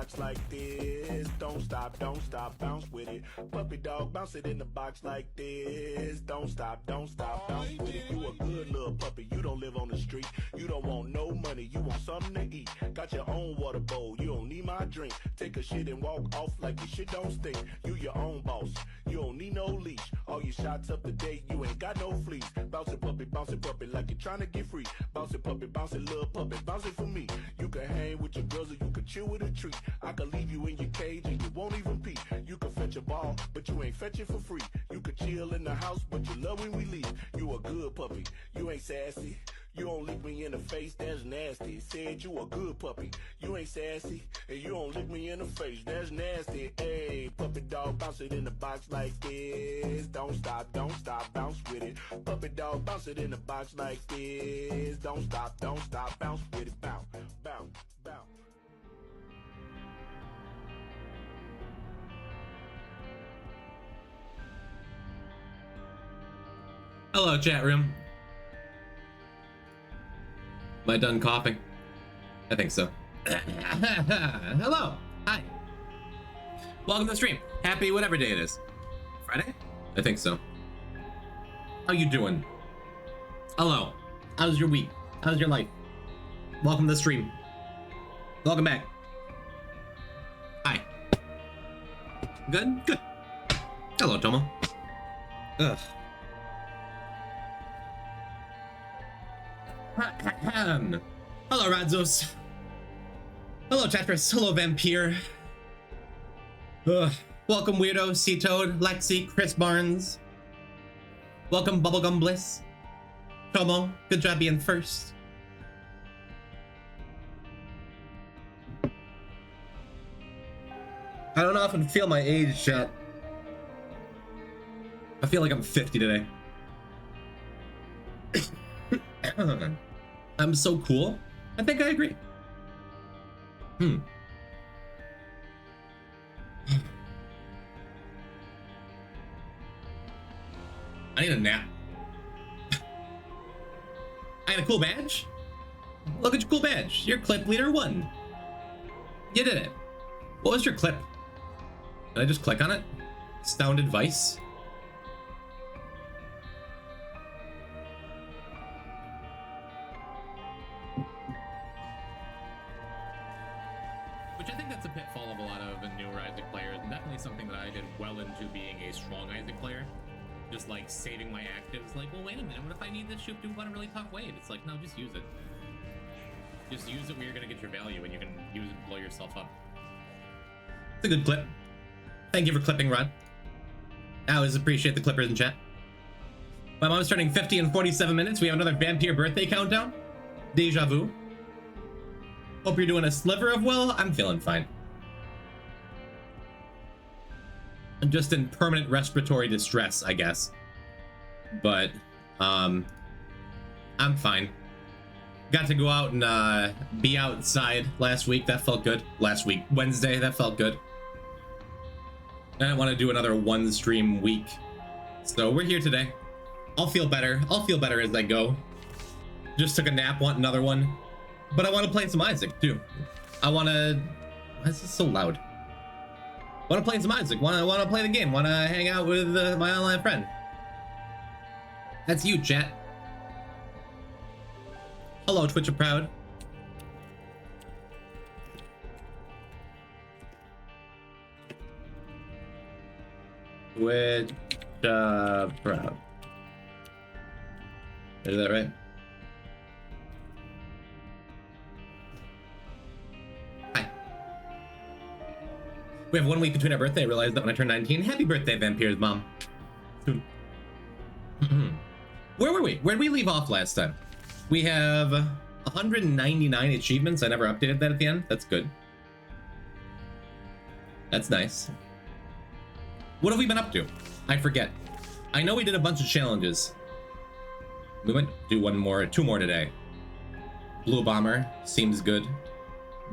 box like this. Don't stop, bounce with it. Puppy dog, bounce it in the box like this. Don't stop, bounce with it. You a good little puppy, you don't live on the street. You don't want no money, you want something to eat. Got your own water bowl, you don't need my drink. Take a shit and walk off like your shit don't stink. You your own boss, you don't need no leash. All your shots up to date, you ain't got no fleas. Bounce it puppy like you're trying to get free. Bounce it little puppy, bounce it for me. You can hang with your girls or you can chill with a treat. I can leave you in your cage and you won't even pee. You can fetch a ball, but you ain't fetch it for free. You can chill in the house, but you love when we leave. You a good puppy, you ain't sassy. You don't lick me in the face, that's nasty. Said you a good puppy, you ain't sassy. And you don't lick me in the face, that's nasty. Hey, puppy dog, bounce it in the box like this. Don't stop, bounce with it. Puppy dog, bounce it in the box like this. Don't stop, bounce with it. Bounce, bounce, bounce. Hello, chat room. Am I done coughing? I think so. Hello. Hi. Welcome to the stream. Happy whatever day it is. Friday? I think so. How you doing? Hello. How's your week? How's your life? Welcome to the stream. Welcome back. Hi. Good? Good. Hello, Tomo. Ugh. Hello, Radzos. Hello, Tetris. Hello, Vampire. Welcome, Weirdo, Sea-Toad, Lexi, Chris Barnes. Welcome, Bubblegum Bliss. Tomo, good job being first. I don't often feel my age, chat. I feel like I'm 50 today. I'm so cool. I think I agree. I need a nap. I got a cool badge. Look at your cool badge. You're clip leader 1. You did it. What was your clip? Did I just click on it? Sound advice? Which I think that's a pitfall of a lot of newer Isaac players, and definitely something that I did well into being a strong Isaac player. Just like saving my actives, like, well, wait a minute, what if I need this shoot to on a really tough wave? It's like, no, just use it. Just use it where you're gonna get your value, and you can use it to blow yourself up. It's a good clip. Thank you for clipping, Rod. I always appreciate the clippers in chat. My mom's turning 50 in 47 minutes. We have another Vampire birthday countdown. Deja vu. Hope you're doing a sliver of well. I'm feeling fine. I'm just in permanent respiratory distress, I guess. But, I'm fine. Got to go out and be outside last week. That felt good. Last week, Wednesday, that felt good. I didn't want to do another one stream week. So we're here today. I'll feel better. I'll feel better as I go. Just took a nap, want another one. But I want to play some Isaac too. I want to... Why is this so loud? Want to play some Isaac. Want to play the game. Want to hang out with my online friend. That's you, chat. Hello, Twitch of Proud. Twitch Proud. Is that right? Hi. We have 1 week between our birthday. I realized that when I turned 19. Happy birthday, Vampire's mom. Soon. Where were we? Where did we leave off last time? We have 199 achievements. I never updated that at the end. That's good. That's nice. What have we been up to? I forget. I know we did a bunch of challenges. We might do two more today. Blue Bomber seems good.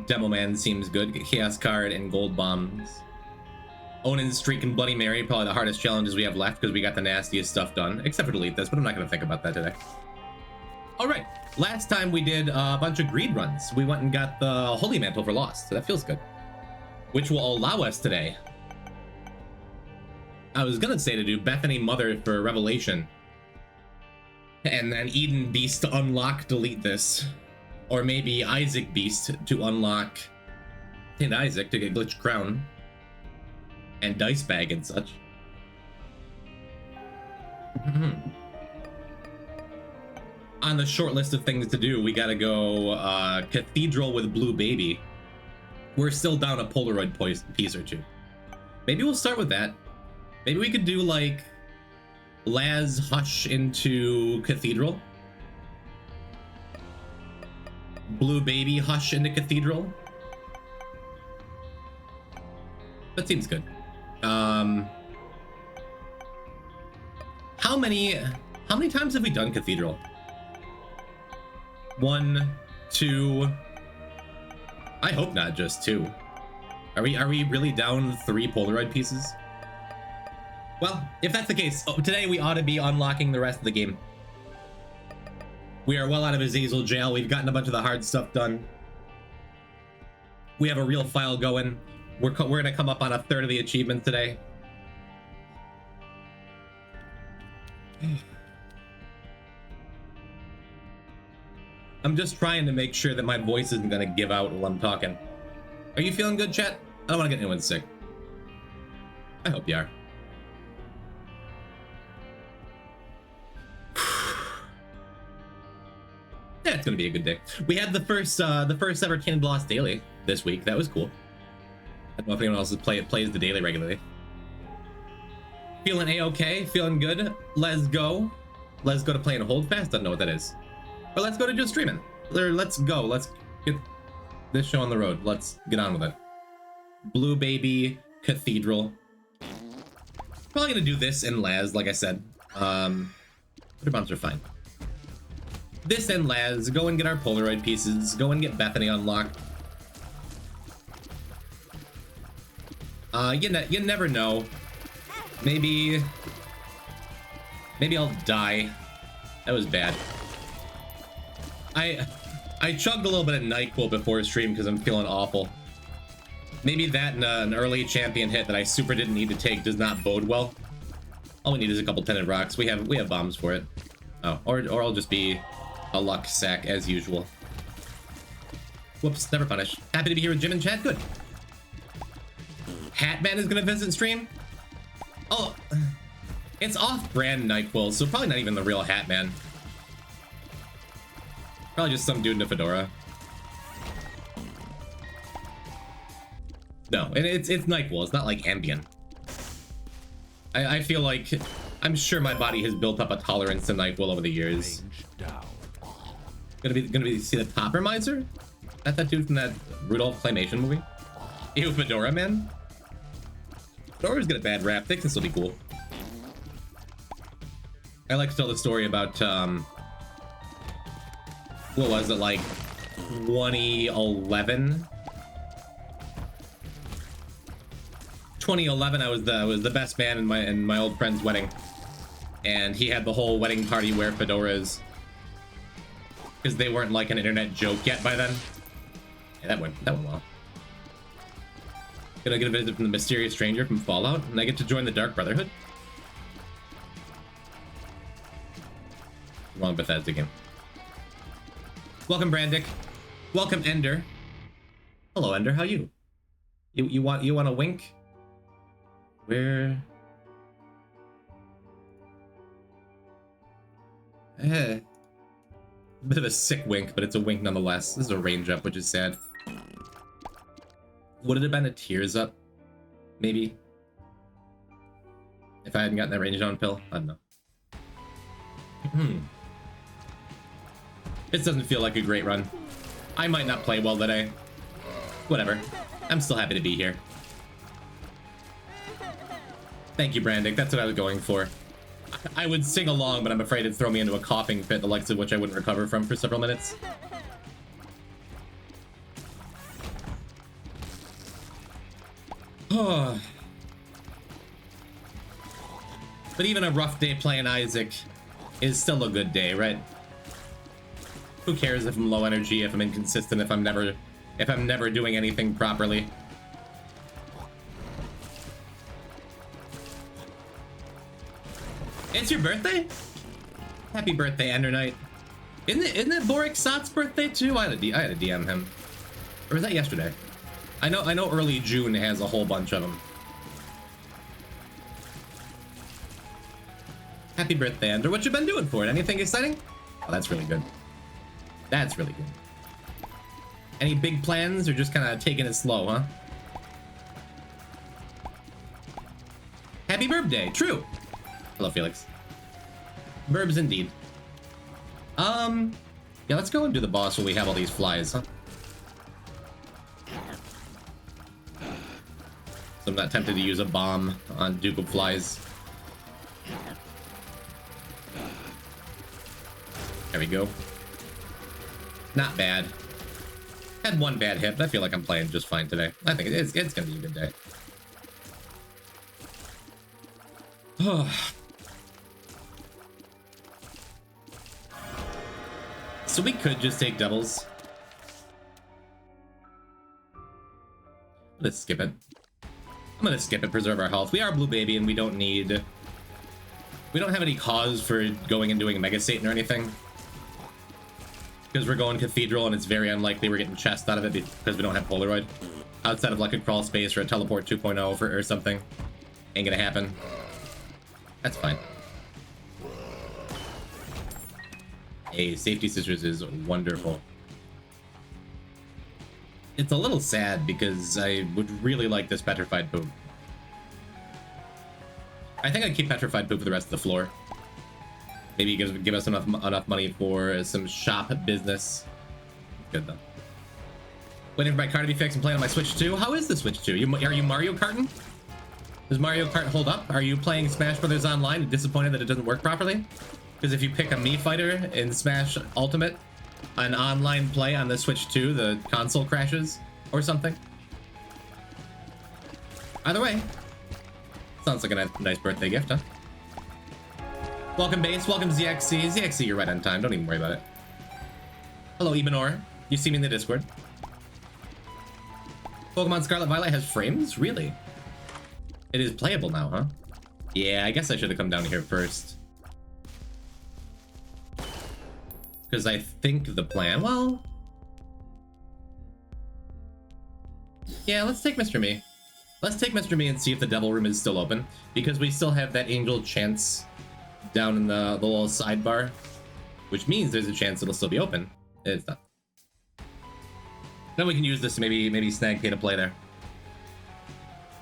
Demo Man seems good. Get Chaos Card and Gold Bombs. Onin's Streak and Bloody Mary, probably the hardest challenges we have left because we got the nastiest stuff done. Except for delete this, but I'm not going to think about that today. Alright, last time we did a bunch of greed runs. We went and got the Holy Mantle for Lost, so that feels good. which will allow us today. I was gonna say to do Bethany Mother for Revelation, and then Eden Beast to unlock delete this, or maybe Isaac Beast to unlock Saint Isaac to get Glitch Crown and Dice Bag and such. On the short list of things to do, we gotta go Cathedral with Blue Baby. We're still down a Polaroid piece or two. Maybe we'll start with that. Maybe we could do like Laz Hush into Cathedral, Blue Baby Hush into Cathedral. That seems good. How many times have we done Cathedral? 1, 2. I hope not just 2. Are we really down 3 Polaroid pieces? Well, if that's the case, today we ought to be unlocking the rest of the game. We are well out of Azazel jail. We've gotten a bunch of the hard stuff done. We have a real file going. We're gonna come up on a third of the achievement today. I'm just trying to make sure that my voice isn't gonna give out while I'm talking. Are you feeling good, chat? I don't want to get anyone sick. I hope you are. Yeah, it's gonna be a good day. We had the first ever Cannon Lost daily this week. That was cool. I don't know if anyone else plays the daily regularly. Feeling a-okay, feeling good. Let's go. Let's go to playing a hold fast. I don't know what that is. But let's go to just streaming. Let's go. Let's get this show on the road. Let's get on with it. Blue Baby Cathedral. Probably gonna do this in Laz, like I said. Other bombs are fine. This and Laz. Go and get our Polaroid pieces. Go and get Bethany unlocked. You never know. Maybe I'll die. That was bad. I chugged a little bit of NyQuil before stream because I'm feeling awful. Maybe that and an early champion hit that I super didn't need to take does not bode well. All we need is a couple tinted rocks. We have bombs for it. Oh, or I'll just be a luck sack as usual. Whoops, never punished. Happy to be here with Jim and chat. Good. Hatman is gonna visit stream. Oh, it's off-brand NyQuil, so probably not even the real Hatman. Probably just some dude in a fedora. No, and it's NyQuil. It's not like Ambien. I feel like I'm sure my body has built up a tolerance to NyQuil over the years. Gonna be see the Topper Miser? That dude from that Rudolph Claymation movie? Ew, Fedora Man? Fedora's got a bad rap. Think this will be cool. I like to tell the story about what was it, like 2011? 2011, I was the best man in my old friend's wedding, and he had the whole wedding party wear fedoras because they weren't like an internet joke yet by then. Yeah, that went well. Gonna get a visit from the mysterious stranger from Fallout, and I get to join the Dark Brotherhood. Wrong Bethesda game. Welcome, Brandick. Welcome, Ender. Hello, Ender. How you? You want a wink? Where? Bit of a sick wink, but it's a wink nonetheless. This is a range up, which is sad. Would it have been a tears up? Maybe. If I hadn't gotten that range on pill? I don't know. This doesn't feel like a great run. I might not play well today. Whatever. I'm still happy to be here. Thank you, Brandick. That's what I was going for. I would sing along, but I'm afraid it'd throw me into a coughing fit, the likes of which I wouldn't recover from for several minutes. But even a rough day playing Isaac is still a good day, right? Who cares if I'm low energy, if I'm inconsistent, if I'm never doing anything properly? It's your birthday? Happy birthday, Ender Knight. Isn't it Boric Sot's birthday too? I had to DM him. Or was that yesterday? I know early June has a whole bunch of them. Happy birthday, Ender. What you been doing for it? Anything exciting? Oh, that's really good. That's really good. Any big plans or just kind of taking it slow, huh? Happy birthday. True. Hello, Felix. Burbs indeed. Yeah, let's go and do the boss while we have all these flies, huh? So I'm not tempted to use a bomb on Duke of Flies. There we go. Not bad. Had one bad hit, but I feel like I'm playing just fine today. I think it's gonna be a good day. So we could just take doubles. Let's skip it. I'm gonna skip it, preserve our health. We are Blue Baby and we don't have any cause for going and doing Mega Satan or anything. Because we're going Cathedral and it's very unlikely we're getting chest out of it because we don't have Polaroid. Outside of like a crawl space or a teleport 2.0 or something. Ain't gonna happen. That's fine. Hey, Safety Sisters is wonderful. It's a little sad because I would really like this Petrified Poop. I think I'd keep Petrified Poop for the rest of the floor. Maybe give us enough money for some shop business. Good though. Waiting for my car to be fixed and playing on my Switch 2. How is the Switch 2? Are you Mario Karting? Does Mario Kart hold up? Are you playing Smash Brothers Online and disappointed that it doesn't work properly? Because if you pick a Mii fighter in Smash Ultimate, an online play on the Switch 2, the console crashes or something. Either way, sounds like a nice birthday gift, huh? Welcome, Base. Welcome, ZXC. ZXC, you're right on time. Don't even worry about it. Hello, Ibenor. You see me in the Discord. Pokemon Scarlet Violet has frames? Really? It is playable now, huh? Yeah, I guess I should have come down here first. Because I think the plan... Well... Yeah, let's take Mr. Me. Let's take Mr. Me and see if the Devil Room is still open. Because we still have that Angel Chance down in the little sidebar. Which means there's a chance it'll still be open. It's not. Then we can use this to maybe snag pay to play there.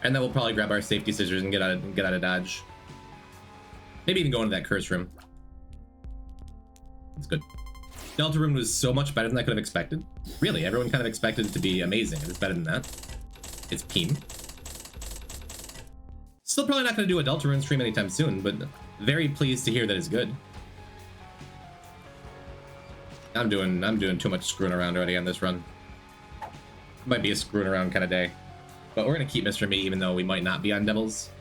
And then we'll probably grab our Safety Scissors and get out of Dodge. Maybe even go into that curse room. That's good. Delta Room was so much better than I could have expected. Really, everyone kind of expected it to be amazing. It's better than that. It's Peem. Still probably not going to do a Delta Room stream anytime soon, but very pleased to hear that it's good. I'm doing too much screwing around already on this run. Might be a screwing around kind of day. But we're going to keep Mr. Me even though we might not be on Devils.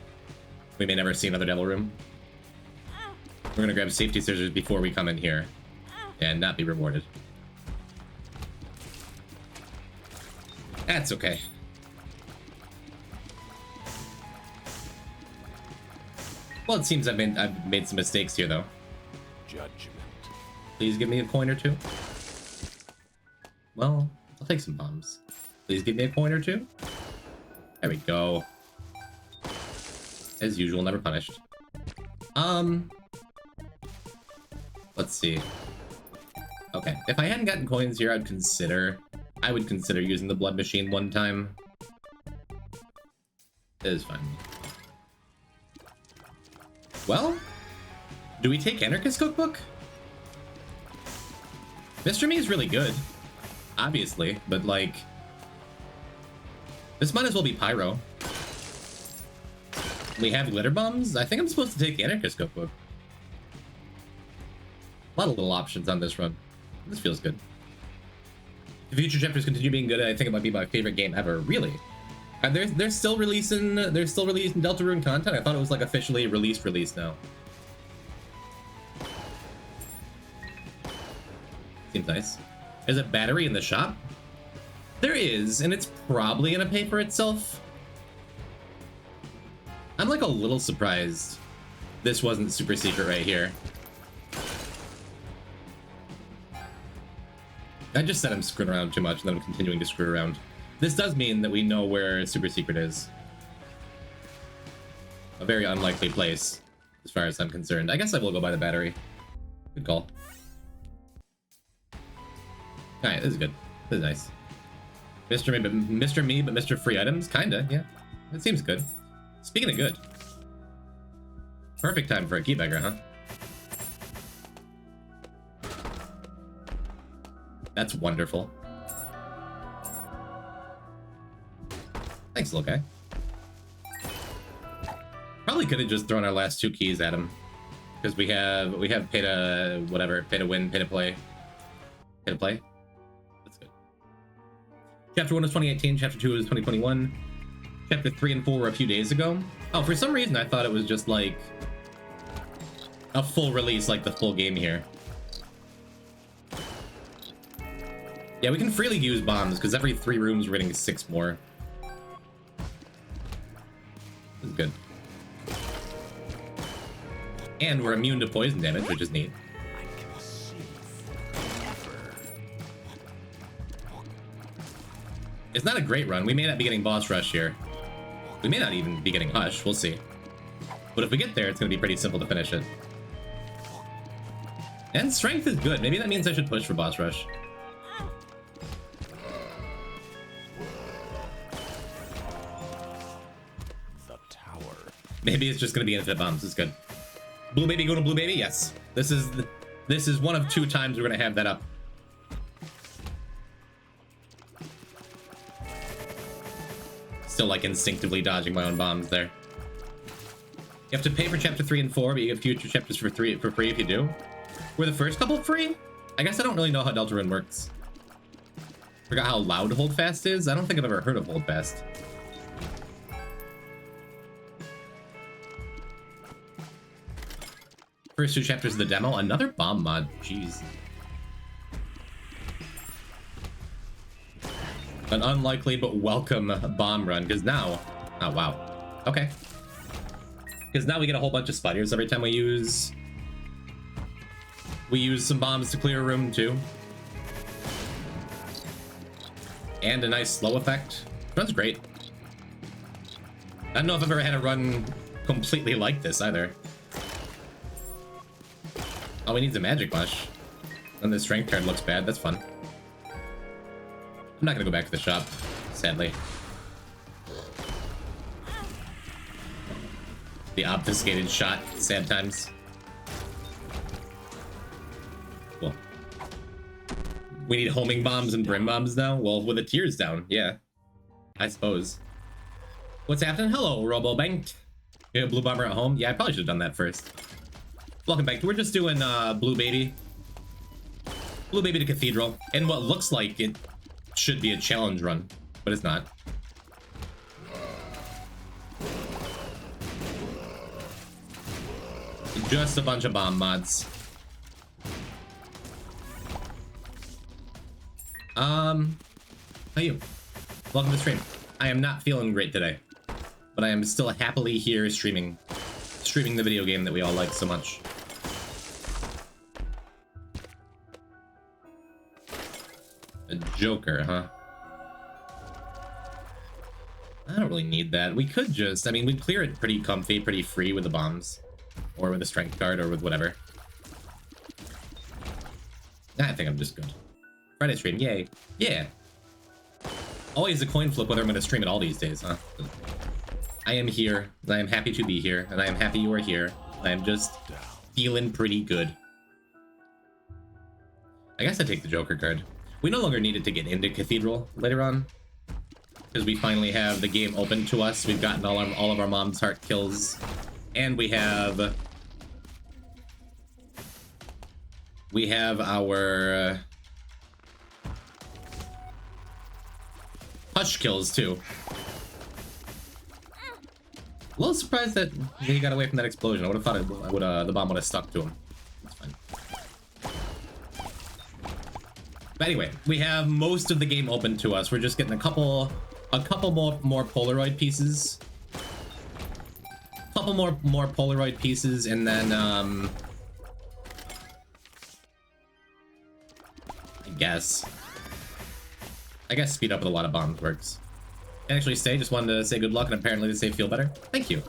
We may never see another Devil Room. We're going to grab Safety Scissors before we come in here. And not be rewarded. That's okay. Well, it seems I've made some mistakes here, though. Judgment. Please give me a coin or two. Well, I'll take some bombs. Please give me a coin or two. There we go. As usual, never punished. Let's see. Okay, if I hadn't gotten coins here, I would consider using the blood machine one time. It is fine. Well, do we take Anarchist Cookbook? Mr. Me is really good, obviously, but like, this might as well be Pyro. We have glitter bombs? I think I'm supposed to take Anarchist Cookbook. A lot of little options on this run. This feels good. If future chapters continue being good, I think it might be my favorite game ever. Really? They're still releasing Deltarune content? I thought it was like officially released now. Seems nice. There's a battery in the shop? There is, and it's probably gonna pay for itself. I'm like a little surprised this wasn't super secret right here. I just said I'm screwing around too much, and then I'm continuing to screw around. This does mean that we know where super secret is. A very unlikely place, as far as I'm concerned. I guess I will go buy the battery. Good call. Alright, this is good. This is nice. Mr. Me, but Mr. Free items? Kinda, yeah. That seems good. Speaking of good. Perfect time for a keybagger, huh? That's wonderful. Thanks, little guy. Probably could have just thrown our last 2 keys at him. Because we have pay to whatever, pay to win, pay to play. Pay to play? That's good. Chapter 1 was 2018, chapter 2 was 2021. Chapter 3 and 4 were a few days ago. Oh, for some reason I thought it was just like a full release, like the full game here. Yeah, we can freely use bombs, because every 3 rooms we're getting 6 more. This is good. And we're immune to poison damage, which is neat. It's not a great run. We may not be getting boss rush here. We may not even be getting hush. We'll see. But if we get there, it's going to be pretty simple to finish it. And strength is good. Maybe that means I should push for boss rush. Maybe it's just going to be infinite bombs. It's good. Blue baby, go to blue baby. Yes. This is one of 2 times we're going to have that up. Still like instinctively dodging my own bombs there. You have to pay for chapter 3 and 4, but you get future chapters for free if you do. Were the first couple free? I guess I don't really know how Deltarune works. Forgot how loud Hold Fast is? I don't think I've ever heard of Hold Fast. First 2 chapters of the demo. Another bomb mod. Jeez. An unlikely but welcome bomb run, because now... Oh, wow. Okay. Because now we get a whole bunch of spiders every time we use... We use some bombs to clear a room, too. And a nice slow effect. Run's great. I don't know if I've ever had a run completely like this, either. Oh, we need the magic mush. And the strength card looks bad. That's fun. I'm not gonna go back to the shop, sadly. The obfuscated shot. Sad times. Cool. We need homing bombs and brim bombs now? Well, with the tiers down, yeah. I suppose. What's happening? Hello, RoboBanked. You have Blue Bomber at home? Yeah, I probably should have done that first. Welcome back. We're just doing Blue Baby. Blue Baby to Cathedral. And what looks like it should be a challenge run, but it's not. Just a bunch of bomb mods. How are you? Welcome to the stream. I am not feeling great today, but I am still happily here streaming the video game that we all like so much. A Joker, huh? I don't really need that. We could just, I mean, we'd clear it pretty comfy, pretty free with the bombs. Or with a strength card, or with whatever. I think I'm just good. Friday stream, yay. Yeah. Always a coin flip whether I'm going to stream it all these days, huh? I am here, and I am happy to be here, and I am happy you are here. I am just feeling pretty good. I guess I take the Joker card. We no longer need it to get into Cathedral later on, because we finally have the game open to us. We've gotten all of our mom's heart kills, and we have our hush kills too. A little surprised that he got away from that explosion. I would have thought the bomb would have stuck to him. That's fine. But anyway, we have most of the game open to us. We're just getting a couple more Polaroid pieces. couple more Polaroid pieces, and then I guess speed up with a lot of bombs works. And actually stay, just wanted to say good luck, and apparently to say feel better. Thank you.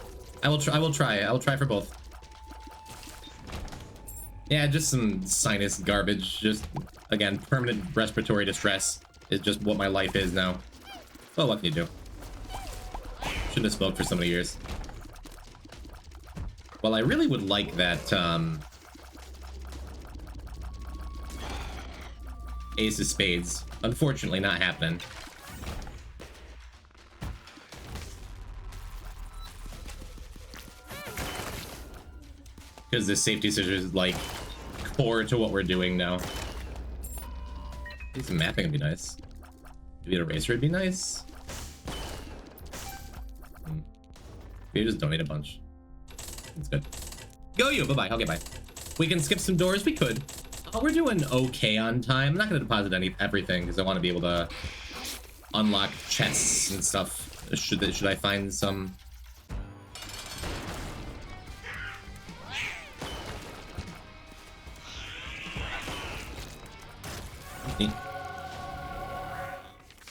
I will try for both. Yeah, just some sinus garbage. Just, again, permanent respiratory distress is just what my life is now. Well, what can you do? Shouldn't have smoked for so many years. Well, I really would like that, Ace of Spades. Unfortunately, not happening. Because this safety scissors is, like, core to what we're doing now. Maybe some mapping would be nice. Maybe an eraser would be nice. Maybe just donate a bunch. That's good. Go you! Bye-bye. Okay, bye. We can skip some doors. We could. We're doing okay on time. I'm not going to deposit everything because I want to be able to unlock chests and stuff. Should I find some...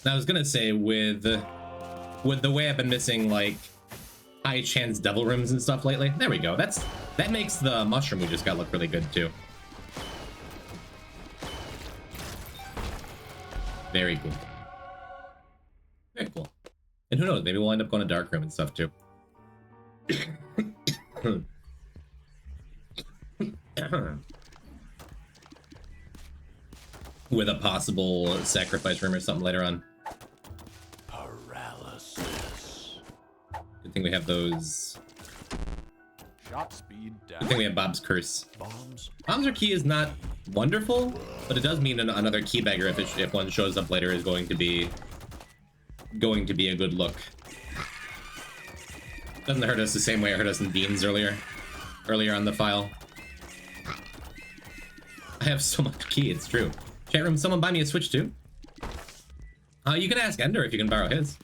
I was gonna say, with the way I've been missing, like, high chance devil rooms and stuff lately. There we go. That makes the mushroom we just got look really good too. Very cool. Very cool. And who knows, maybe we'll end up going to dark room and stuff too. With a possible sacrifice room or something later on. Paralysis. Good thing we have those. Shot speed down. Good thing we have Bob's Curse. Bombs. Bombs or key is not wonderful, but it does mean another key bagger if one shows up later is going to be a good look. Doesn't hurt us the same way it hurt us in Beans earlier on the file. I have so much key, it's true. Chat room, someone buy me a Switch too? You can ask Ender if you can borrow his.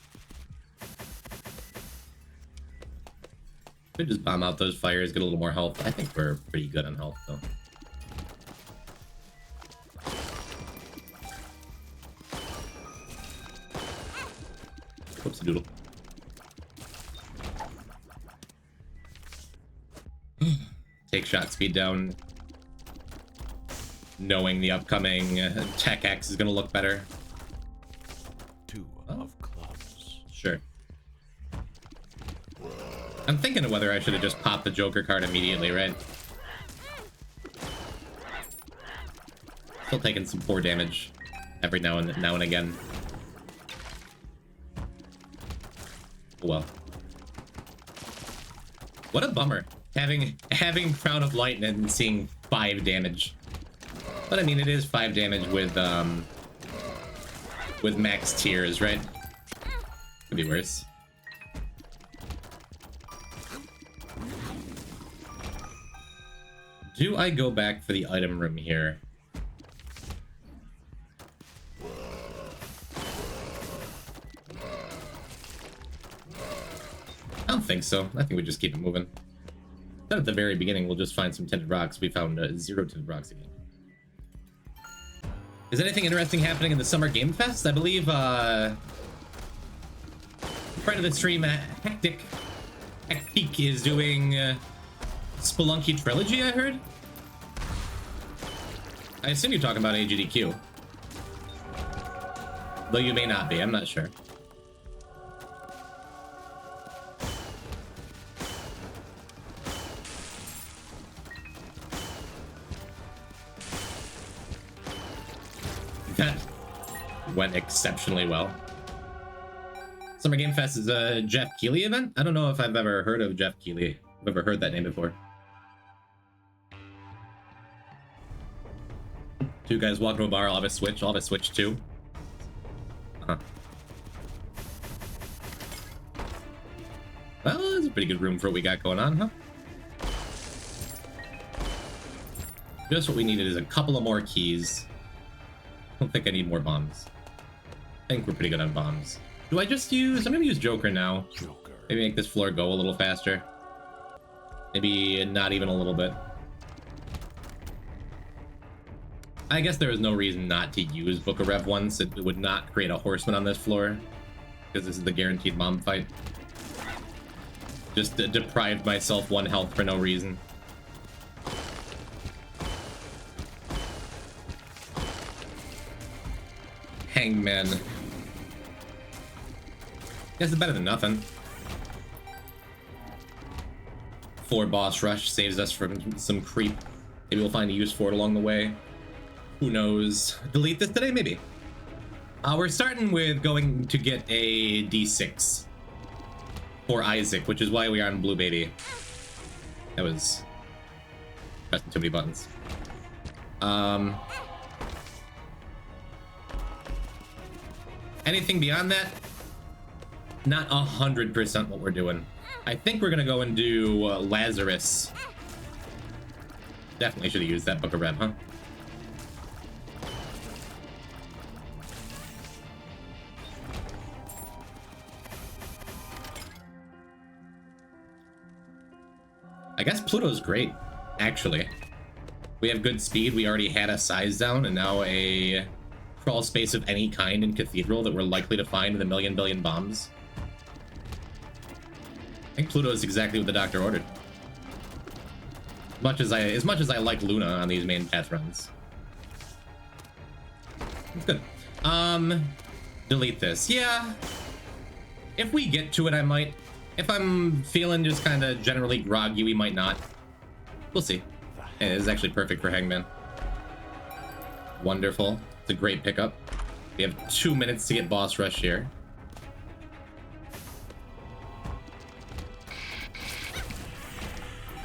Could just bomb out those fires, get a little more health. I think we're pretty good on health though. Whoops, doodle. Take shot speed down. Knowing the upcoming Tech X is gonna look better. Two of clubs. Sure. I'm thinking of whether I should have just popped the Joker card immediately, right? Still taking some poor damage every now and again. Oh well. What a bummer. Having Crown of Light and seeing 5 damage. But I mean, it is 5 damage with max tiers, right? Could be worse. Do I go back for the item room here? I don't think so. I think we just keep it moving. Then at the very beginning, we'll just find some tinted rocks. We found 0 tinted rocks again. Is anything interesting happening in the Summer Game Fest? I believe, friend of the stream, Hectic is doing Spelunky Trilogy, I heard? I assume you're talking about AGDQ. Though you may not be, I'm not sure. That went exceptionally well. Summer Game Fest is a Jeff Keighley event? I don't know if I've ever heard of Jeff Keighley. I've ever heard that name before. 2 guys walk to a bar, I'll have a Switch. I'll have a Switch too. Well, it's a pretty good room for what we got going on, huh? Just what we needed is a couple of more keys. I don't think I need more bombs. I think we're pretty good on bombs. Do I just use... I'm gonna use Joker now. Maybe make this floor go a little faster. Maybe not even a little bit. I guess there is no reason not to use Book of Rev once. It would not create a horseman on this floor, because this is the guaranteed bomb fight. Just deprived myself 1 health for no reason. Hangman. Guess it's better than nothing. 4 boss rush saves us from some creep. Maybe we'll find a use for it along the way. Who knows? Delete this today, maybe. We're starting with going to get a D6 for Isaac, which is why we are on Blue Baby. That was pressing too many buttons. Anything beyond that? Not 100% what we're doing. I think we're gonna go and do Lazarus. Definitely should have used that Book of Rev, huh? I guess Pluto's great, actually. We have good speed, we already had a size down, and now a crawl space of any kind in Cathedral that we're likely to find in the million billion bombs. I think Pluto is exactly what the doctor ordered. As much as I like Luna on these main path runs. It's good. Delete this. Yeah. If we get to it, I might. If I'm feeling just kind of generally groggy, we might not. We'll see. Hey, this is actually perfect for Hangman. Wonderful. It's a great pickup. We have 2 minutes to get boss rush here.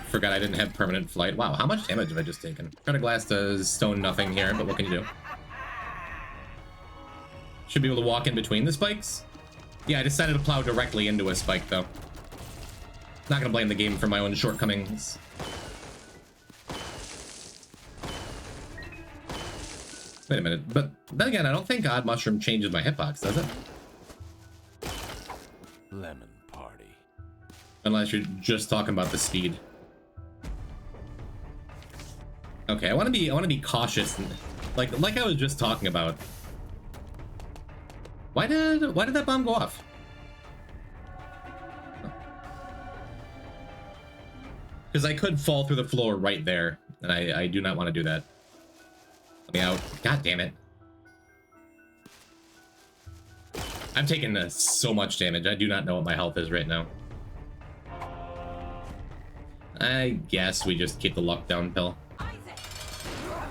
Forgot I didn't have permanent flight. Wow, how much damage have I just taken? Shard of Glass does stone nothing here, but what can you do? Should be able to walk in between the spikes. Yeah, I decided to plow directly into a spike, though. Not gonna blame the game for my own shortcomings. Wait a minute, but then again, I don't think Odd Mushroom changes my hitbox, does it? Lemon party. Unless you're just talking about the speed. Okay, I want to be cautious, and, like I was just talking about. Why did that bomb go off? Because I could fall through the floor right there, and I do not want to do that. Let me out. God damn it. I'm taking so much damage. I do not know what my health is right now. I guess we just keep the luck down pill.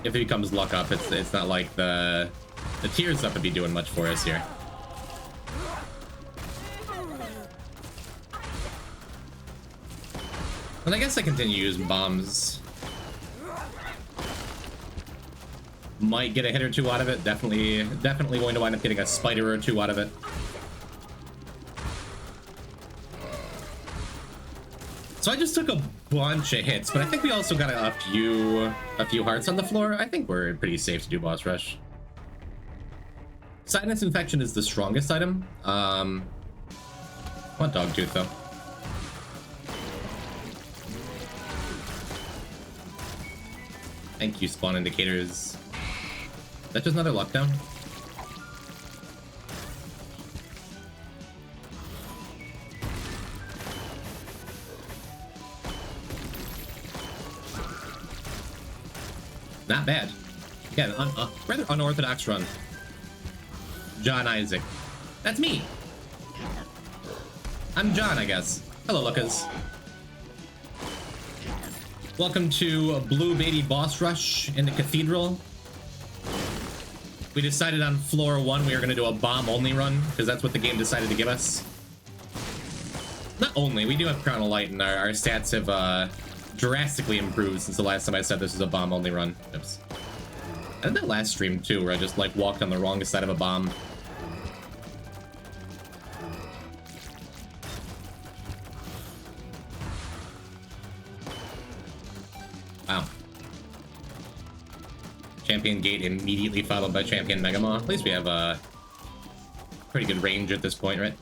If it becomes luck up, it's not like the tears up would be doing much for us here. And I guess I continue using bombs. Might get a hit or two out of it. Definitely going to wind up getting a spider or two out of it. So I just took a bunch of hits, but I think we also got a few hearts on the floor. I think we're pretty safe to do boss rush. Sinus infection is the strongest item. I want dog tooth though. Thank you, spawn indicators. That's just another lockdown. Not bad. Yeah, rather unorthodox run. John Isaac. That's me. I'm John, I guess. Hello, Lucas. Welcome to Blue Baby Boss Rush in the Cathedral. We decided on floor 1 we were going to do a bomb-only run, because that's what the game decided to give us. Not only, we do have Crown of Light, and our stats have drastically improved since the last time I said this is a bomb-only run. Oops. I did that last stream, too, where I just, like, walked on the wrong side of a bomb. Wow. Champion Gate immediately followed by Champion Megamaw. At least we have a pretty good range at this point, right?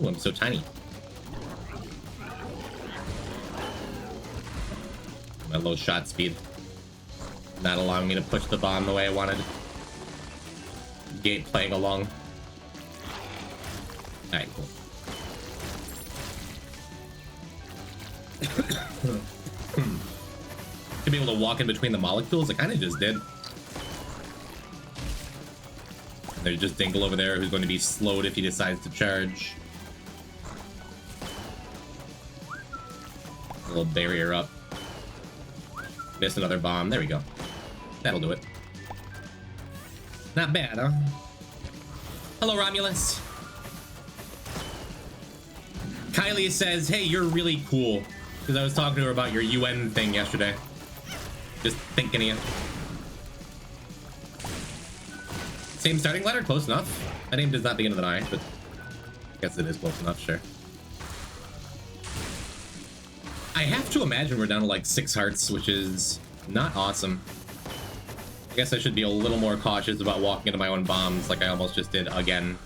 Ooh, I'm so tiny. My low shot speed. Not allowing me to push the bomb the way I wanted. Gate playing along. Alright, cool. To be able to walk in between the molecules, I kind of just did. There's just Dingle over there who's going to be slowed if he decides to charge. A little barrier up. Missed another bomb. There we go. That'll do it. Not bad, huh? Hello, Romulus. Kylie says, hey, you're really cool. Because I was talking to her about your UN thing yesterday. Just thinking of you. Same starting letter? Close enough. My name does not begin with an I, but I guess it is close enough, sure. I have to imagine we're down to like 6 hearts, which is not awesome. I guess I should be a little more cautious about walking into my own bombs like I almost just did again.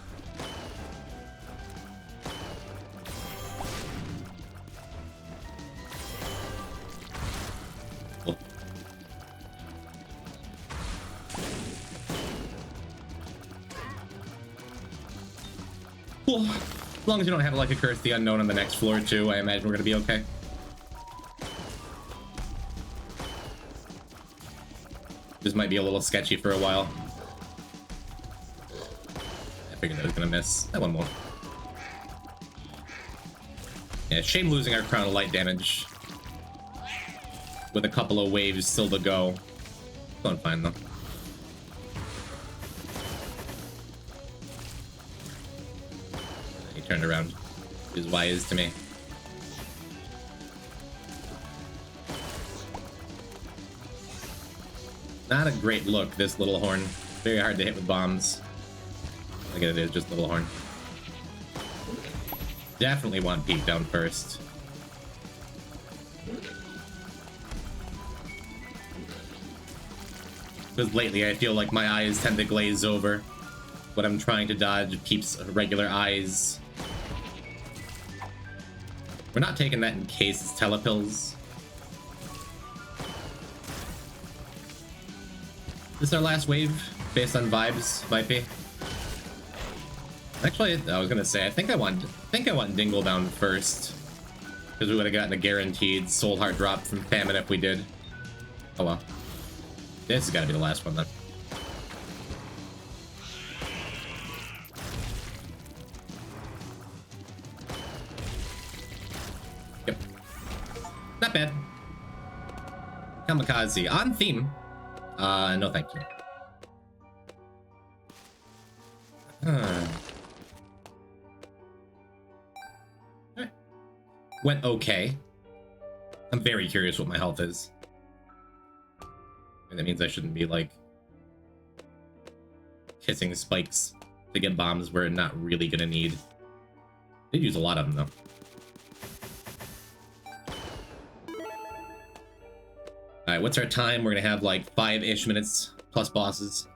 Cool. As long as you don't have like a Curse the Unknown on the next floor too, I imagine we're gonna be okay. This might be a little sketchy for a while. I figured I was gonna miss. That one won't. Yeah, shame losing our crown of light damage. With a couple of waves still to go. Going fine though. He turned around. He was wise to me. Not a great look, this little horn. Very hard to hit with bombs. Look at it, is just little horn. Definitely want peek down first. Because lately I feel like my eyes tend to glaze over. What I'm trying to dodge keeps regular eyes. We're not taking that in case it's telepills. This is our last wave, based on vibes, might be. Actually, I was gonna say, I think I want Dingle down first, because we would have gotten a guaranteed Soul Heart drop from Famine if we did. Oh well. This has got to be the last one then. Yep. Not bad. Kamikaze on theme. No thank you. Went okay. I'm very curious what my health is. And that means I shouldn't be, like, kissing spikes to get bombs we're not really gonna need. Did use a lot of them, though. Alright, what's our time? We're gonna have, like, 5-ish minutes plus bosses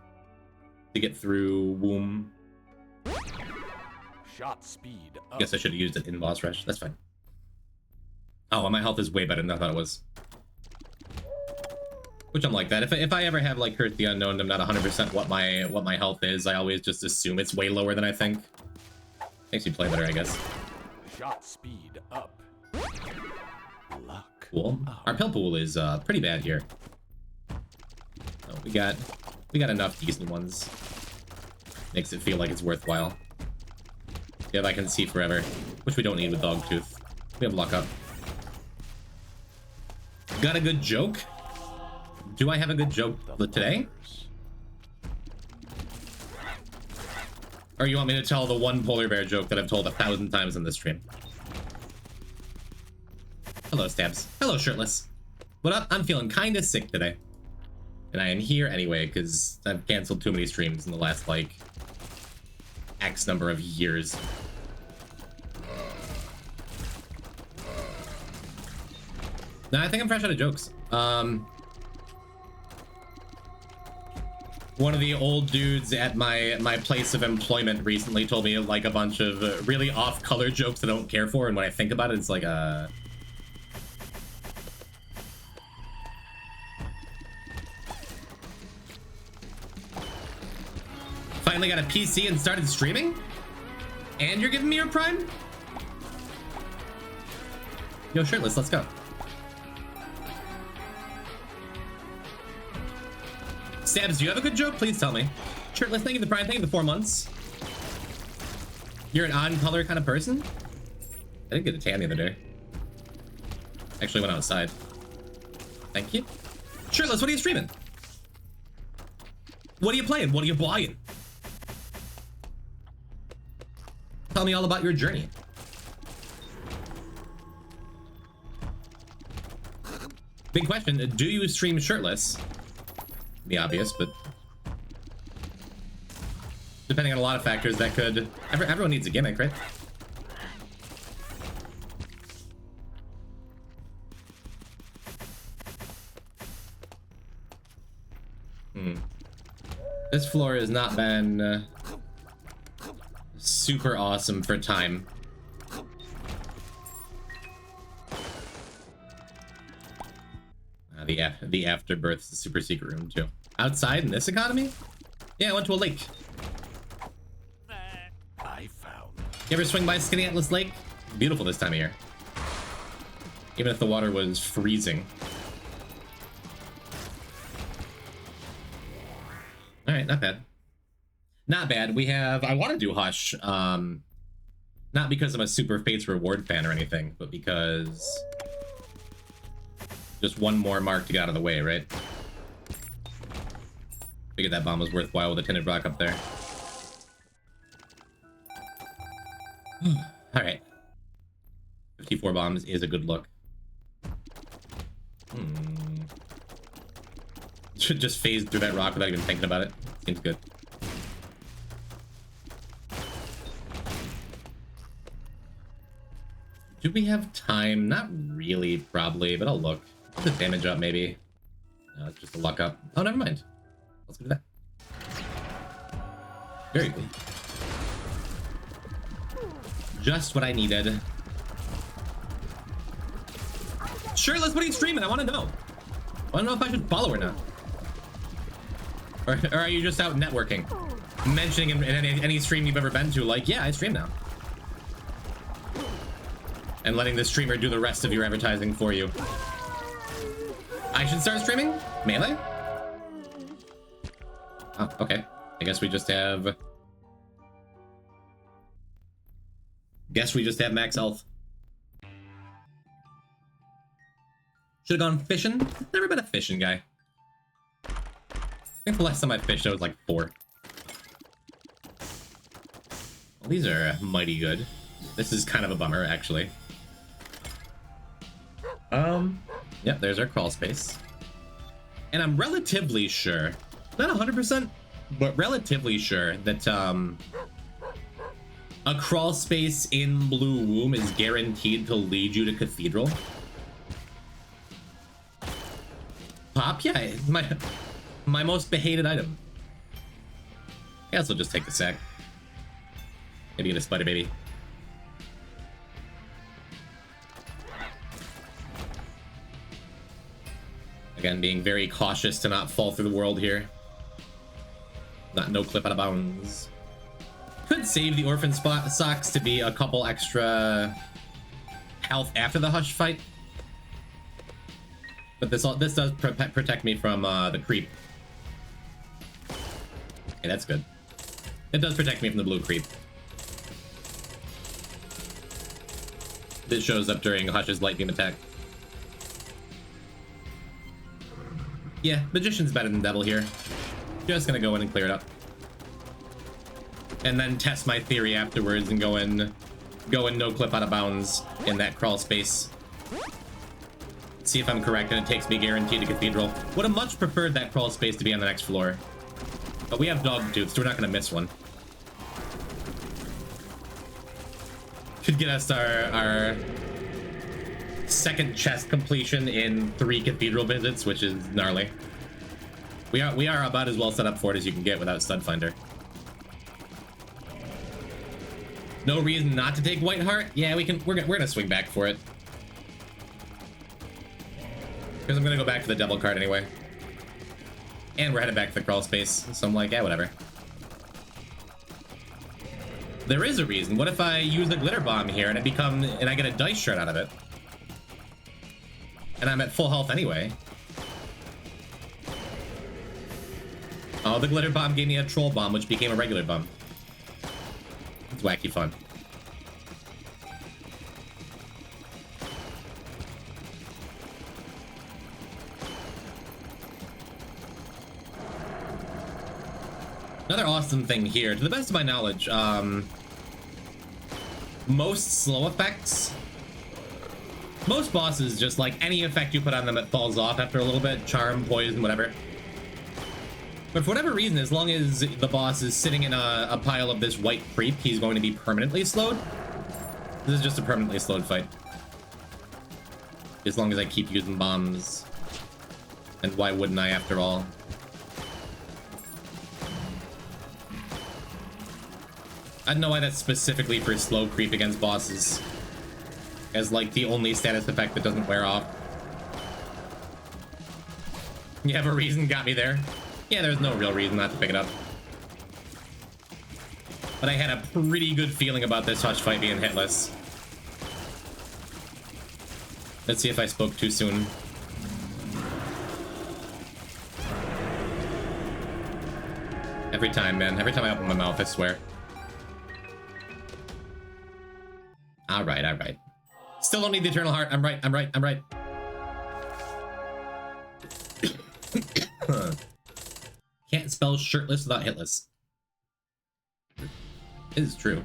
to get through Womb. Shot speed up. Guess I should have used it in boss rush. That's fine. Oh, and my health is way better than I thought it was. Which I'm like that. If I ever have like Curse the Unknown, I'm not 100% what my health is. I always just assume it's way lower than I think. Makes you play better, I guess. Shot speed up. Luck. Cool. Up. Our pill pool is pretty bad here. Oh, we got enough decent ones. Makes it feel like it's worthwhile. Yeah, I can see forever, which we don't need with Dogtooth. We have luck up. Got a good joke? Do I have a good joke today? Or you want me to tell the one polar bear joke that I've told 1,000 times on this stream? Hello, Stabs. Hello, Shirtless. What up? I'm feeling kind of sick today. And I am here anyway, because I've canceled too many streams in the last, like, X number of years. No, I think I'm fresh out of jokes. One of the old dudes at my place of employment recently told me like a bunch of really off-color jokes I don't care for, and when I think about it, it's like Finally got a PC and started streaming? And you're giving me your Prime? Yo, shirtless, let's go. Stabs, do you have a good joke? Please tell me. Shirtless, thank you for the Prime, thank you for the 4 months. You're an on-color kind of person? I didn't get a tan the other day. Actually went outside. Thank you. Shirtless, what are you streaming? What are you playing? What are you buying? Tell me all about your journey. Big question, do you stream shirtless? Be obvious, but depending on a lot of factors, that could... Everyone needs a gimmick, right? This floor has not been super awesome for time. The afterbirth's the super secret room too. Outside in this economy? Yeah, I went to a lake. I found. You ever swing by Skinny Atlas Lake? Beautiful this time of year. Even if the water was freezing. Alright, not bad. Not bad. We have... I want to do Hush. Not because I'm a super Fates Reward fan or anything, but because... just one more mark to get out of the way, right? Figured that bomb was worthwhile with a tinted rock up there. Alright. 54 bombs is a good look. Should just phase through that rock without even thinking about it. Seems good. Do we have time? Not really, probably, but I'll look. Put the damage up, maybe. No, it's just a luck up. Oh, never mind. Let's do that. Very good. Just what I needed. Shirtless, what are you streaming? I want to know. I want to know if I should follow or not. Or are you just out networking? Mentioning in any stream you've ever been to, like, yeah, I stream now. And letting the streamer do the rest of your advertising for you. I should start streaming? Melee? Oh, okay. I guess we just have... Guess we just have max health. Should've gone fishing? Never been a fishing guy. I think the last time I fished I was like 4. Well, these are mighty good. This is kind of a bummer, actually. Yep, there's our crawl space. And I'm relatively sure, not 100%, but relatively sure that, a crawl space in Blue Womb is guaranteed to lead you to Cathedral. Pop? Yeah, my most behated item. I guess I'll just take the sack. Maybe get a spider baby. Again, being very cautious to not fall through the world here. Not no clip out of bounds. Could save the orphan socks to be a couple extra health after the Hush fight. But this does protect me from the creep. Okay, that's good. It does protect me from the blue creep. This shows up during Hush's light beam attack. Yeah, Magician's better than Devil here. Just gonna go in and clear it up. And then test my theory afterwards and go in no clip out of bounds in that crawl space. See if I'm correct, and it takes me guaranteed to Cathedral. Would have much preferred that crawl space to be on the next floor. But we have Dogtooth, so we're not gonna miss one. Could get us our second chest completion in 3 Cathedral visits, which is gnarly. We are about as well set up for it as you can get without Stud Finder. No reason not to take White Heart. Yeah, we're gonna swing back for it. Because I'm gonna go back to the Devil card anyway. And we're headed back to the crawl space, so I'm like, yeah, whatever. There is a reason. What if I use the Glitter Bomb here and I get a Dice Shard out of it? And I'm at full health anyway. Oh, the Glitter Bomb gave me a Troll Bomb, which became a regular bomb. It's wacky fun. Another awesome thing here, to the best of my knowledge, most slow effects, most bosses, just like any effect you put on them, it falls off after a little bit. Charm, poison, whatever. But for whatever reason, as long as the boss is sitting in a pile of this white creep, he's going to be permanently slowed. This is just a permanently slowed fight. As long as I keep using bombs. And why wouldn't I, after all? I don't know why that's specifically for slow creep against bosses. As like the only status effect that doesn't wear off. You have a reason got me there? Yeah, there's no real reason not to pick it up. But I had a pretty good feeling about this Hush fight being hitless. Let's see if I spoke too soon. Every time, man. Every time I open my mouth, I swear. Alright, alright. Still don't need the Eternal Heart. I'm right, I'm right, I'm right. Can't spell shirtless without hitless. It is true.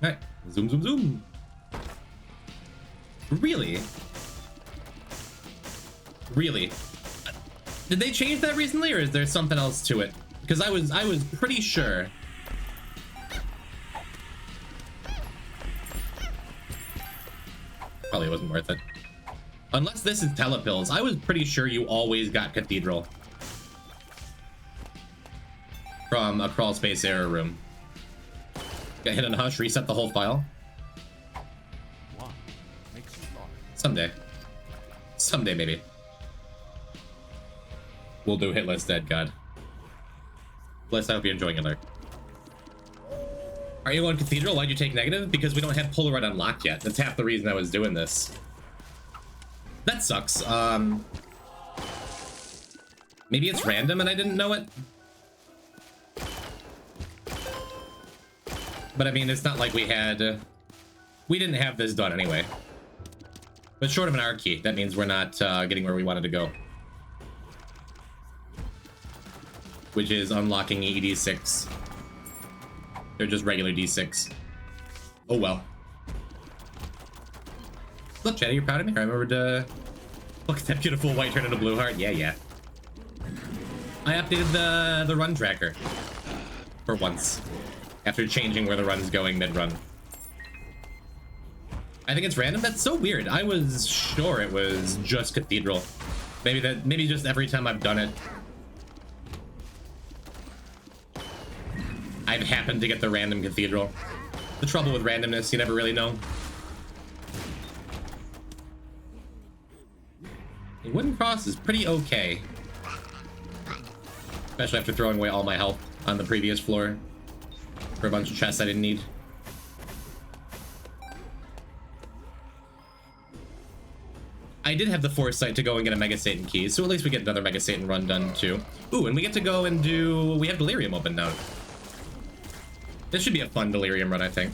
Alright, zoom, zoom, zoom. Really? Really? Did they change that recently, or is there something else to it? Because I was pretty sure. Probably wasn't worth it. Unless this is Telepills, I was pretty sure you always got Cathedral from a crawl space error room. Got hit on Hush, reset the whole file. Someday. Someday, maybe. We'll do Hitless Dead God. Bless, I hope you're enjoying it, Lark. Are you on Cathedral? Why'd you take negative? Because we don't have Polaroid unlocked yet. That's half the reason I was doing this. That sucks. Maybe it's random and I didn't know it? But I mean, it's not like we had... we didn't have this done anyway. But short of an R key, that means we're not getting where we wanted to go. Which is unlocking ED6. They're just regular D6. Oh well. Look, Jenny, you're proud of me? I remembered to... look at that beautiful white turn into blue heart. Yeah, yeah. I updated the run tracker. For once. After changing where the run's going mid-run. I think it's random. That's so weird. I was sure it was just Cathedral. Maybe just every time I've done it, I've happened to get the random Cathedral. The trouble with randomness, you never really know. The wooden cross is pretty okay. Especially after throwing away all my health on the previous floor for a bunch of chests I didn't need. I did have the foresight to go and get a Mega Satan key, so at least we get another Mega Satan run done too. Ooh, and we get to go and do... we have Delirium open now. This should be a fun Delirium run, I think.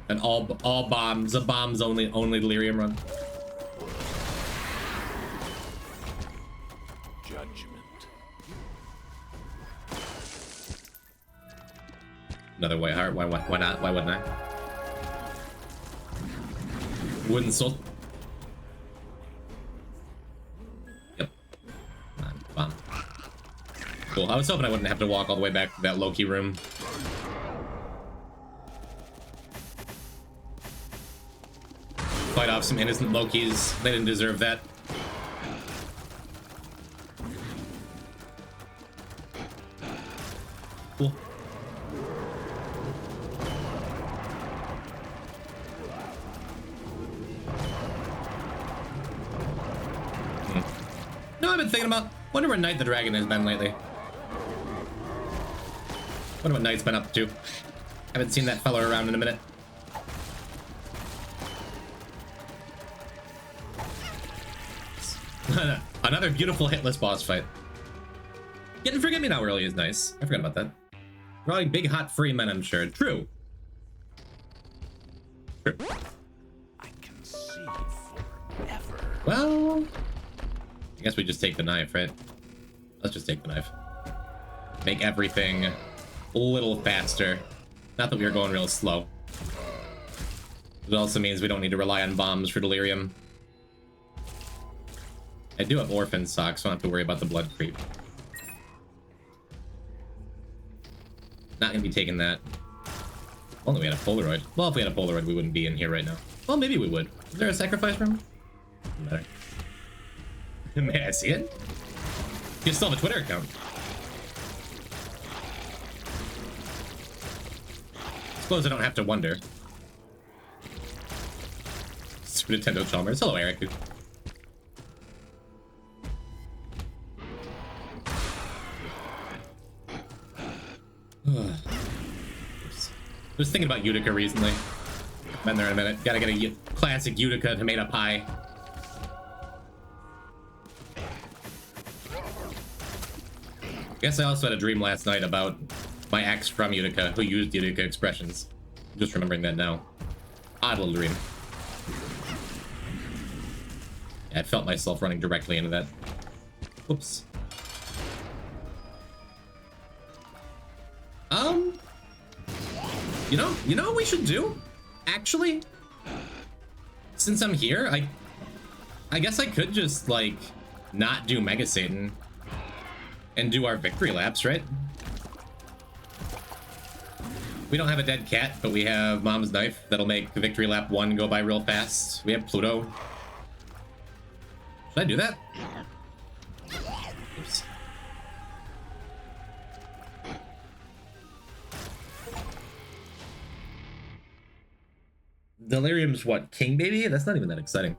An all bombs, a bombs only Delirium run. Judgment. Another white heart. Why not? Why wouldn't I? Wooden soul. Yep. Bomb. Cool. I was hoping I wouldn't have to walk all the way back to that Loki room. Fight off some innocent Lokis. They didn't deserve that. been thinking about? Wonder where Knight the Dragon has been lately. Wonder what Knight's been up to. Haven't seen that fella around in a minute. Another beautiful hitless boss fight. Getting Forget Me Now early is nice. I forgot about that. Drawing big hot free men, I'm sure. True. True. I can see forever. Well, I guess we just take the knife, right? Let's just take the knife. Make everything a little faster. Not that we are going real slow. It also means we don't need to rely on bombs for delirium. I do have orphan socks, so I don't have to worry about the blood creep. Not gonna be taking that. If only we had a Polaroid. Well, if we had a Polaroid, we wouldn't be in here right now. Well, maybe we would. Is there a sacrifice room? Doesn't matter. May I see it? You still have a Twitter account. Suppose I don't have to wonder. Super Nintendo Chalmers. Hello, Eric. I was thinking about Utica recently. Been there in a minute. Gotta get a classic Utica tomato pie. Guess I also had a dream last night about my ex from Utica who used Utica expressions. I'm just remembering that now. Odd little dream. Yeah, I felt myself running directly into that. Whoops. You know what we should do? Actually, since I'm here, I guess I could just like not do Mega Satan and do our victory laps, right? We don't have a dead cat, but we have Mom's Knife that'll make the victory lap 1 go by real fast. We have Pluto. Should I do that? Oops. Delirium's what? King baby? That's not even that exciting.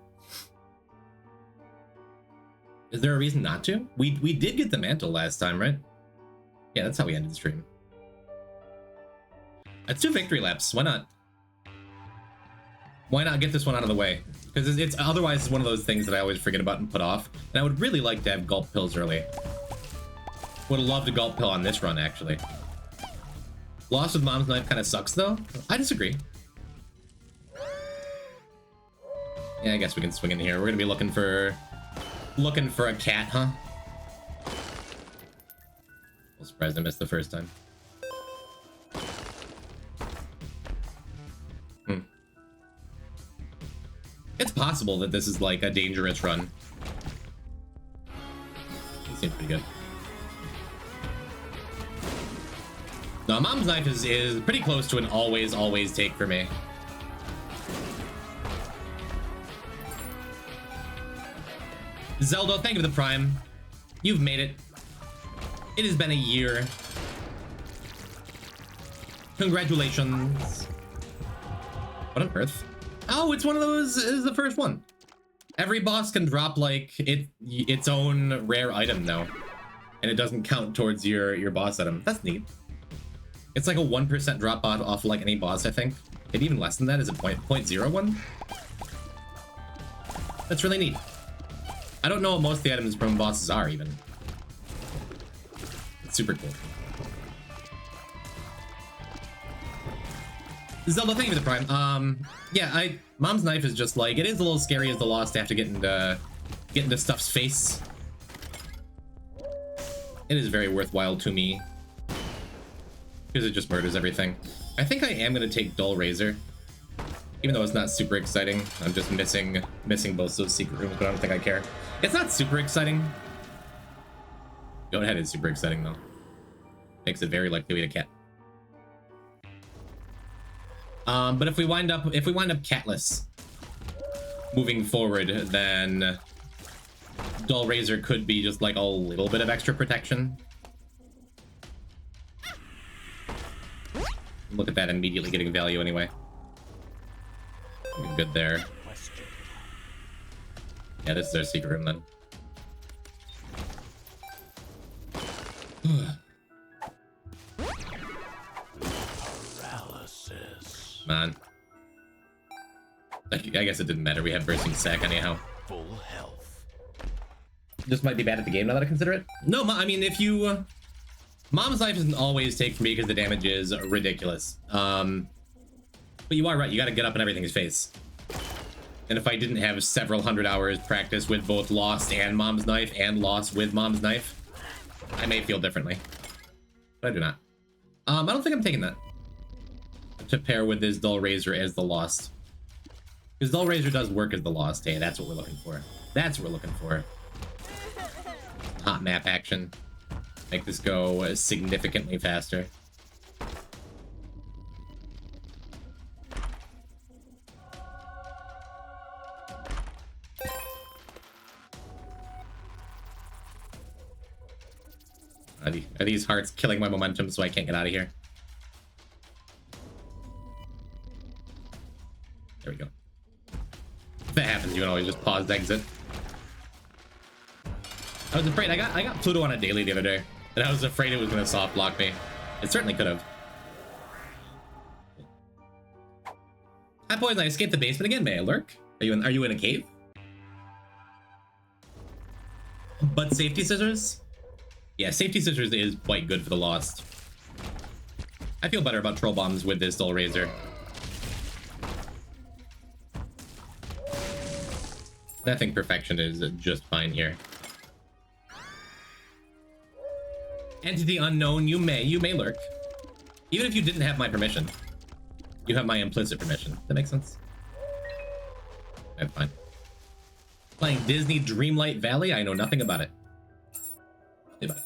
Is there a reason not to? We did get the mantle last time, right? Yeah, that's how we ended the stream. Let's do victory laps. Why not? Why not get this one out of the way? Because it's otherwise it's one of those things that I always forget about and put off. And I would really like to have gulp pills early. Would have loved a gulp pill on this run, actually. Lost with Mom's Knife kind of sucks, though. I disagree. Yeah, I guess we can swing in here. We're gonna be looking for a cat, huh? I'm surprised I missed the first time. It's possible that this is like a dangerous run. It seems pretty good. No, Mom's Knife is pretty close to an always take for me. Zelda, thank you for the Prime. You've made it. It has been a year. Congratulations. What on earth? Oh, it's one of those. Is the first one. Every boss can drop like its own rare item though, and it doesn't count towards your boss item. That's neat. It's like a 1% drop off like any boss, I think. Maybe even less than that. Is it 0.01? That's really neat. I don't know what most of the items from bosses are even. It's super cool. Zelda, thank you for the Prime. Yeah, Mom's Knife is just like, it is a little scary as the lost to have to get into stuff's face. It is very worthwhile to me. Because it just murders everything. I think I am gonna take Dull Razor. Even though it's not super exciting. I'm just missing both those secret rooms, but I don't think I care. It's not super exciting. Go ahead, it's super exciting though. Makes it very likely we get a cat. But if we wind up catless moving forward, then Dull Razor could be just like a little bit of extra protection. Look at that, immediately getting value anyway. Good there. Yeah, this is our secret room then. Paralysis. Man. I guess it didn't matter. We had bursting sack anyhow. Full health. Just might be bad at the game now that I consider it. No, I mean, if you... Mom's life doesn't always take for me because the damage is ridiculous. But you are right. You got to get up in everything's face. And if I didn't have several hundred hours practice with both Lost and Mom's Knife and Lost with Mom's Knife, I may feel differently. But I do not. I don't think I'm taking that to pair with this Dull Razor as the Lost. Because Dull Razor does work as the Lost. Hey, that's what we're looking for. That's what we're looking for. Hot map action. Make this go significantly faster. Are these hearts killing my momentum so I can't get out of here? There we go. If that happens, you can always just pause the exit. I was afraid. I got Pluto on a daily the other day, and I was afraid it was gonna soft block me. It certainly could have. Hi boys, I escaped the basement again. May I lurk? Are you in a cave? But safety scissors? Yeah, safety scissors is quite good for the Lost. I feel better about troll bombs with this Dull Razor. I think perfection is just fine here. Entity unknown, you may lurk. Even if you didn't have my permission. You have my implicit permission. That makes sense? That's fine. Playing Disney Dreamlight Valley? I know nothing about it. About it.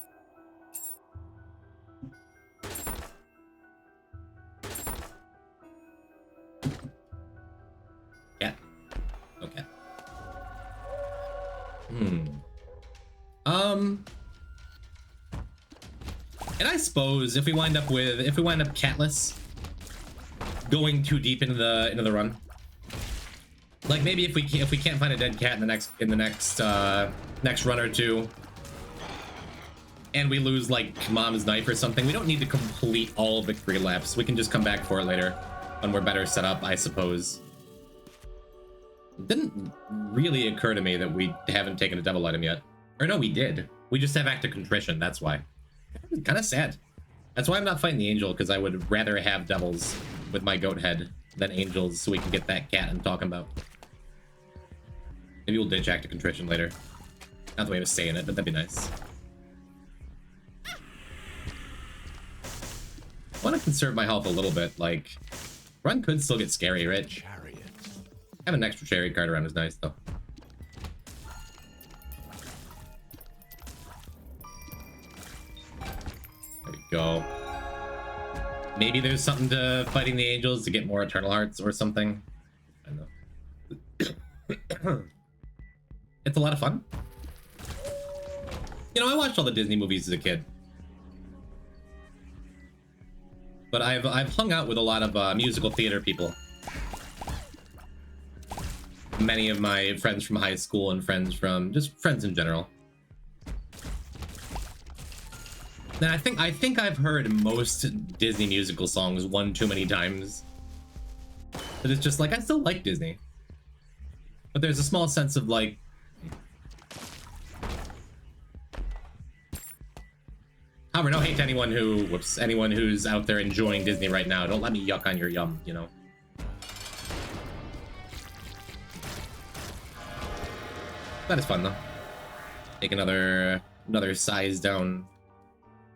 Yeah. Okay. And I suppose if we wind up catless, going too deep into the run, like maybe if we can't find a dead cat in the next run or two, and we lose like Mom's Knife or something, we don't need to complete all victory laps. We can just come back for it later when we're better set up, I suppose. It didn't really occur to me that we haven't taken a devil item yet. Or no, we did. We just have active contrition, that's why. Kind of sad. That's why I'm not fighting the angel, because I would rather have devils with my goat head than angels so we can get that cat I'm talking about. Maybe we'll ditch active contrition later. Not the way I was saying it, but that'd be nice. I want to conserve my health a little bit. Like, run could still get scary, right? Chariot. Having an extra chariot card around is nice, though. There we go. Maybe there's something to fighting the angels to get more eternal hearts or something. I don't know. It's a lot of fun. You know, I watched all the Disney movies as a kid. But I've hung out with a lot of musical theater people. Many of my friends from high school and friends in general. And I think I've heard most Disney musical songs one too many times. But it's just like, I still like Disney. But there's a small sense of like... However, no hate to anyone who's out there enjoying Disney right now. Don't let me yuck on your yum, you know. That is fun though. Take another size down,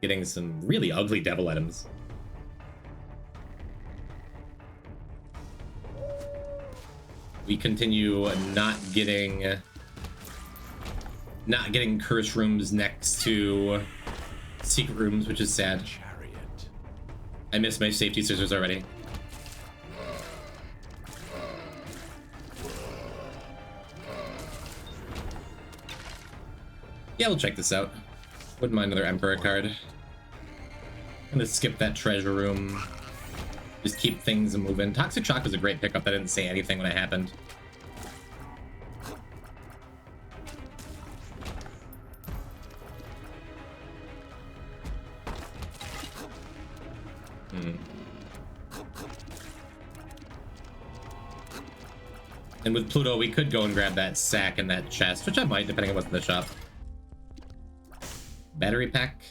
getting some really ugly devil items. We continue not getting curse rooms next to secret rooms, which is sad. Chariot. I miss my safety scissors already. Yeah, we'll check this out. Wouldn't mind another Emperor card. I'm gonna skip that treasure room. Just keep things moving. Toxic Shock was a great pickup. I didn't say anything when it happened. And with Pluto, we could go and grab that sack and that chest, which I might, depending on what's in the shop. Battery pack.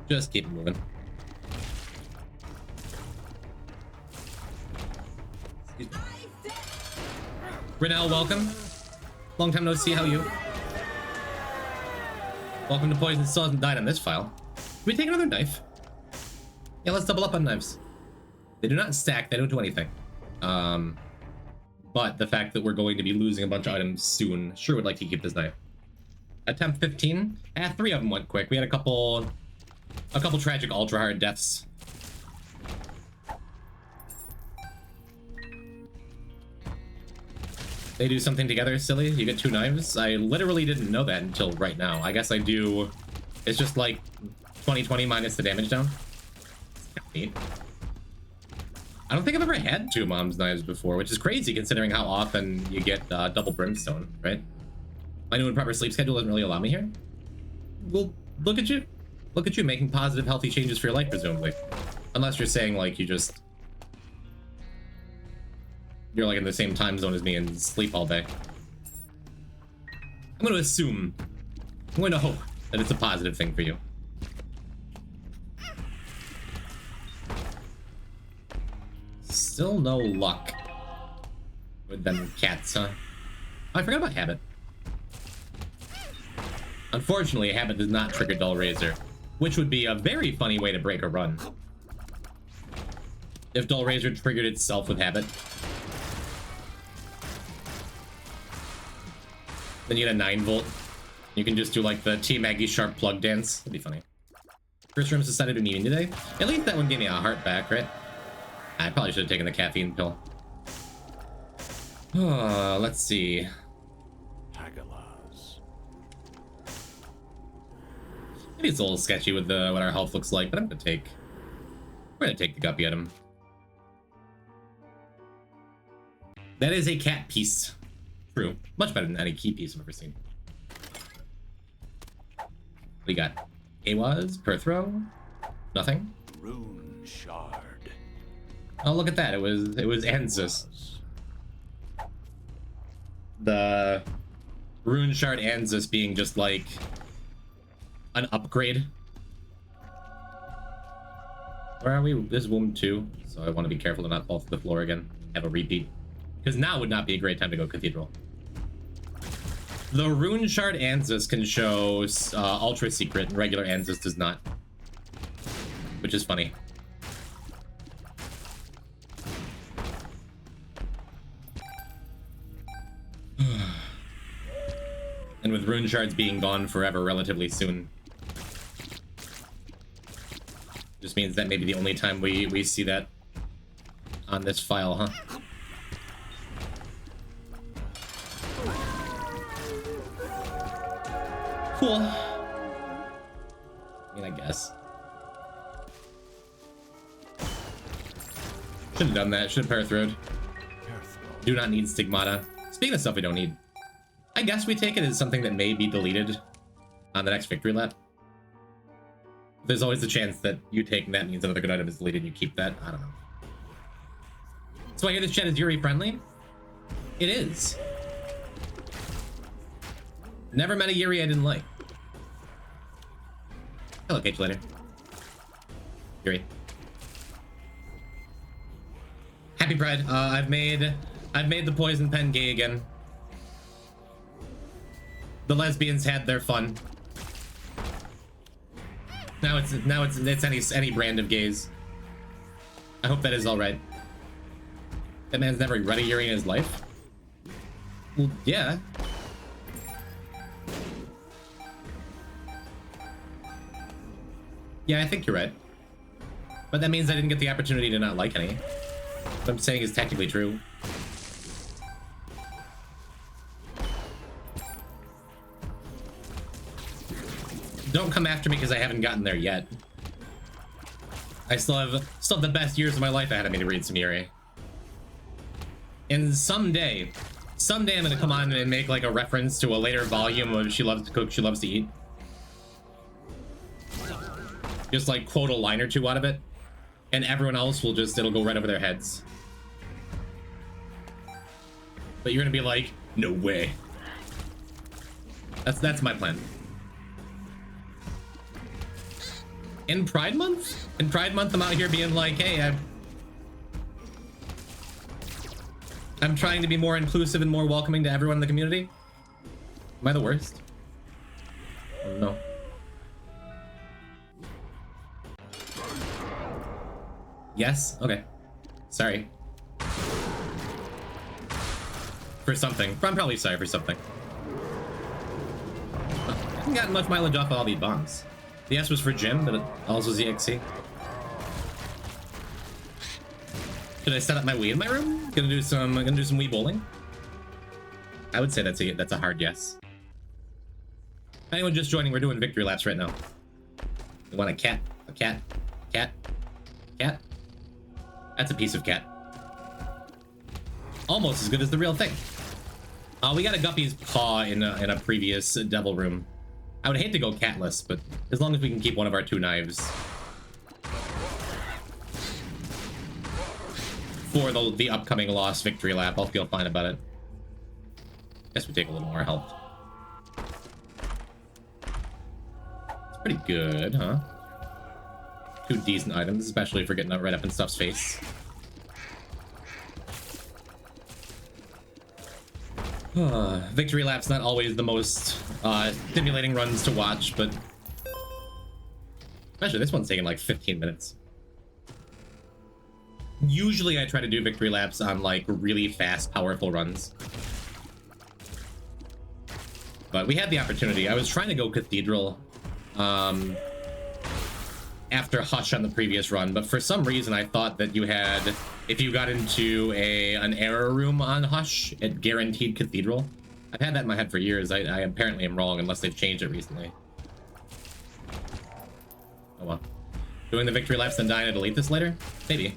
Just keep moving. Renell, welcome. Long time no see, how you? Welcome to Poison, still hasn't died on this file. Can we take another knife? Yeah, let's double up on knives. They do not stack, they don't do anything. But the fact that we're going to be losing a bunch of items soon, sure would like to keep this knife. Attempt 15. 3 of them went quick. We had a couple tragic ultra hard deaths. They do something together, silly. You get 2 knives. I literally didn't know that until right now. I guess I do. It's just like 20/20 minus the damage down. It's kind of neat. I don't think I've ever had 2 mom's knives before, which is crazy considering how often you get double brimstone, right? My new and proper sleep schedule doesn't really allow me here. Well, look at you. Look at you making positive, healthy changes for your life, presumably. Unless you're saying, like, you're like in the same time zone as me and sleep all day. I'm going to assume, I'm going to hope that it's a positive thing for you. Still no luck with them cats, huh? Oh, I forgot about habit. Unfortunately, habit does not trigger dull razor, which would be a very funny way to break a run. If dull razor triggered itself with habit, then you get a 9-volt. You can just do like the T Maggie sharp plug dance. That'd be funny. First room's decided to be meeting today. At least that one gave me a heart back, right? I probably should have taken the caffeine pill. Oh, let's see. Maybe it's a little sketchy with what our health looks like, but we're gonna take the guppy at him. That is a cat piece. True. Much better than any key piece I've ever seen. We got Awas, Perthrow, nothing. Rune shard. Oh, look at that! It was Anzus. The rune shard Anzus being just like an upgrade. Where are we? This is womb 2, so I want to be careful to not fall to the floor again. Have a repeat, because now would not be a great time to go cathedral. The rune shard Anzus can show ultra secret, and regular Anzus does not, which is funny. And with rune shards being gone forever relatively soon, just means that maybe the only time we see that on this file, huh? Cool. I mean, I guess. Should have done that. Should have parathrowed. Do not need stigmata. Speaking of stuff we don't need, I guess we take it as something that may be deleted on the next victory lap. There's always the chance that you taking that means another good item is deleted and you keep that. I don't know. So I hear this chat is Yuri friendly. It is. Never met a Yuri I didn't like. Hello, Cage later. Yuri. Happy Pride. I've made the poison pen gay again. The lesbians had their fun. Now it's any brand of gays. I hope that is all right. That man's never read a Yuri in his life. Well, yeah. Yeah, I think you're right. But that means I didn't get the opportunity to not like any. What I'm saying is technically true. Don't come after me because I haven't gotten there yet. I still have the best years of my life ahead of me to read some Yuri. And someday I'm gonna come on and make like a reference to a later volume of She Loves to Cook, She Loves to Eat. Just like quote a line or two out of it. And everyone else will it'll go right over their heads. But you're gonna be like, no way. That's my plan. In Pride Month? In Pride Month, I'm out here being like, hey, I'm trying to be more inclusive and more welcoming to everyone in the community. Am I the worst? Oh, no. Yes? Okay. Sorry. For something. I'm probably sorry for something. I haven't gotten much mileage off of all these bombs. The S was for Jim, but it also ZXC. Should I set up my Wii in my room? Gonna do some Wii bowling. I would say that's a hard yes. Anyone just joining, we're doing victory laps right now. You want a cat? A cat? Cat? Cat? That's a piece of cat. Almost as good as the real thing. We got a Guppy's paw in a previous devil room. I would hate to go catless, but as long as we can keep one of our 2 knives. For the upcoming lost victory lap, I'll feel fine about it. Guess we take a little more help. It's pretty good, huh? 2 decent items, especially for getting right up in stuff's face. Victory lap's not always the most stimulating runs to watch, but especially this one's taking like 15 minutes. Usually I try to do victory laps on like really fast, powerful runs. But we had the opportunity. I was trying to go Cathedral after Hush on the previous run, but for some reason I thought that you had, if you got into an error room on Hush, it guaranteed Cathedral. I've had that in my head for years. I apparently am wrong unless they've changed it recently. Oh well. Doing the victory laps then dying to delete this later? Maybe.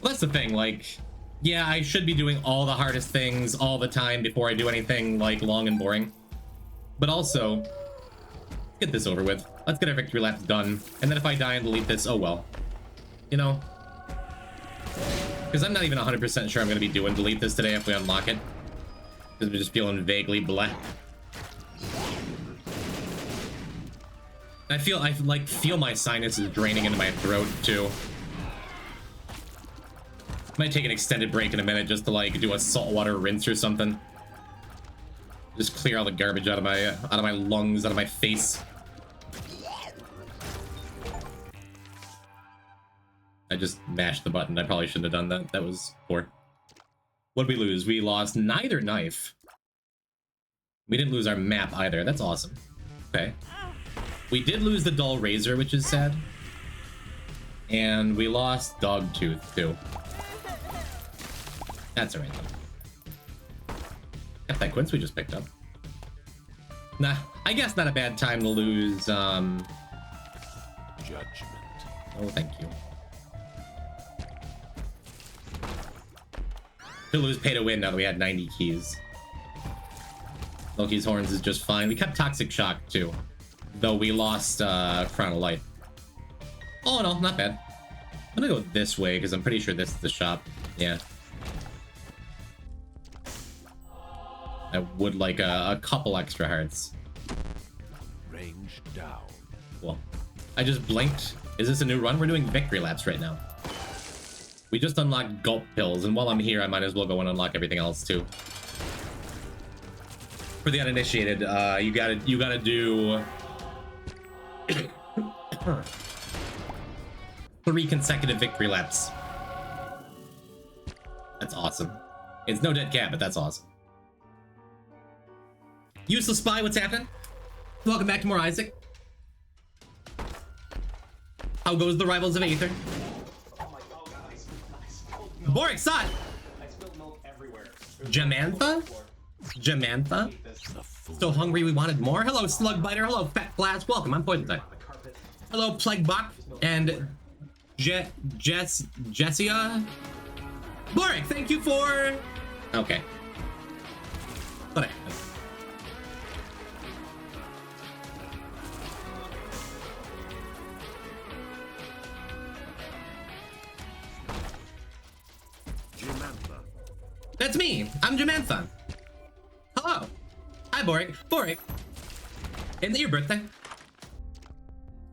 Well, that's the thing, like, yeah, I should be doing all the hardest things all the time before I do anything, like, long and boring. But also, let's get this over with. Let's get our victory laps done. And then if I die and delete this, oh well. You know? Because I'm not even 100% sure I'm going to be doing delete this today if we unlock it. Because I'm just feeling vaguely bleh. I feel my sinuses draining into my throat, too. Might take an extended break in a minute just to like do a saltwater rinse or something. Just clear all the garbage out of my lungs, out of my face. I just mashed the button. I probably shouldn't have done that. That was poor. What did we lose? We lost neither knife. We didn't lose our map either. That's awesome. Okay. We did lose the dull razor, which is sad. And we lost Dogtooth too. That's alright though. Got that quince we just picked up. Nah, I guess not a bad time to lose, Judgment. Oh, thank you. To lose pay to win now that we had 90 keys. Loki's Horns is just fine. We kept Toxic Shock too. Though we lost, Crown of Light. Oh no, not bad. I'm gonna go this way because I'm pretty sure this is the shop. Yeah. I would like a couple extra hearts. Range down. Cool. I just blinked. Is this a new run? We're doing victory laps right now. We just unlocked gulp pills, and while I'm here, I might as well go and unlock everything else too. For the uninitiated, you gotta do 3 consecutive victory laps. That's awesome. It's no dead cat, but that's awesome. Useless Spy, what's happening? Welcome back to more Isaac. How goes the Rivals of Aether? Oh my god, I spilled milk. Boric, Sot! I spilled milk everywhere. Jamantha? Jamantha? So hungry we wanted more? Hello, Slugbiter. Hello, Fat Flask. Welcome, I'm Poison Type. Hello, Plaguebot. And Jessia? Boric, thank you for... Okay. What happened? That's me. I'm Jamantha. Hello. Hi, Boric. Boric. Isn't it your birthday?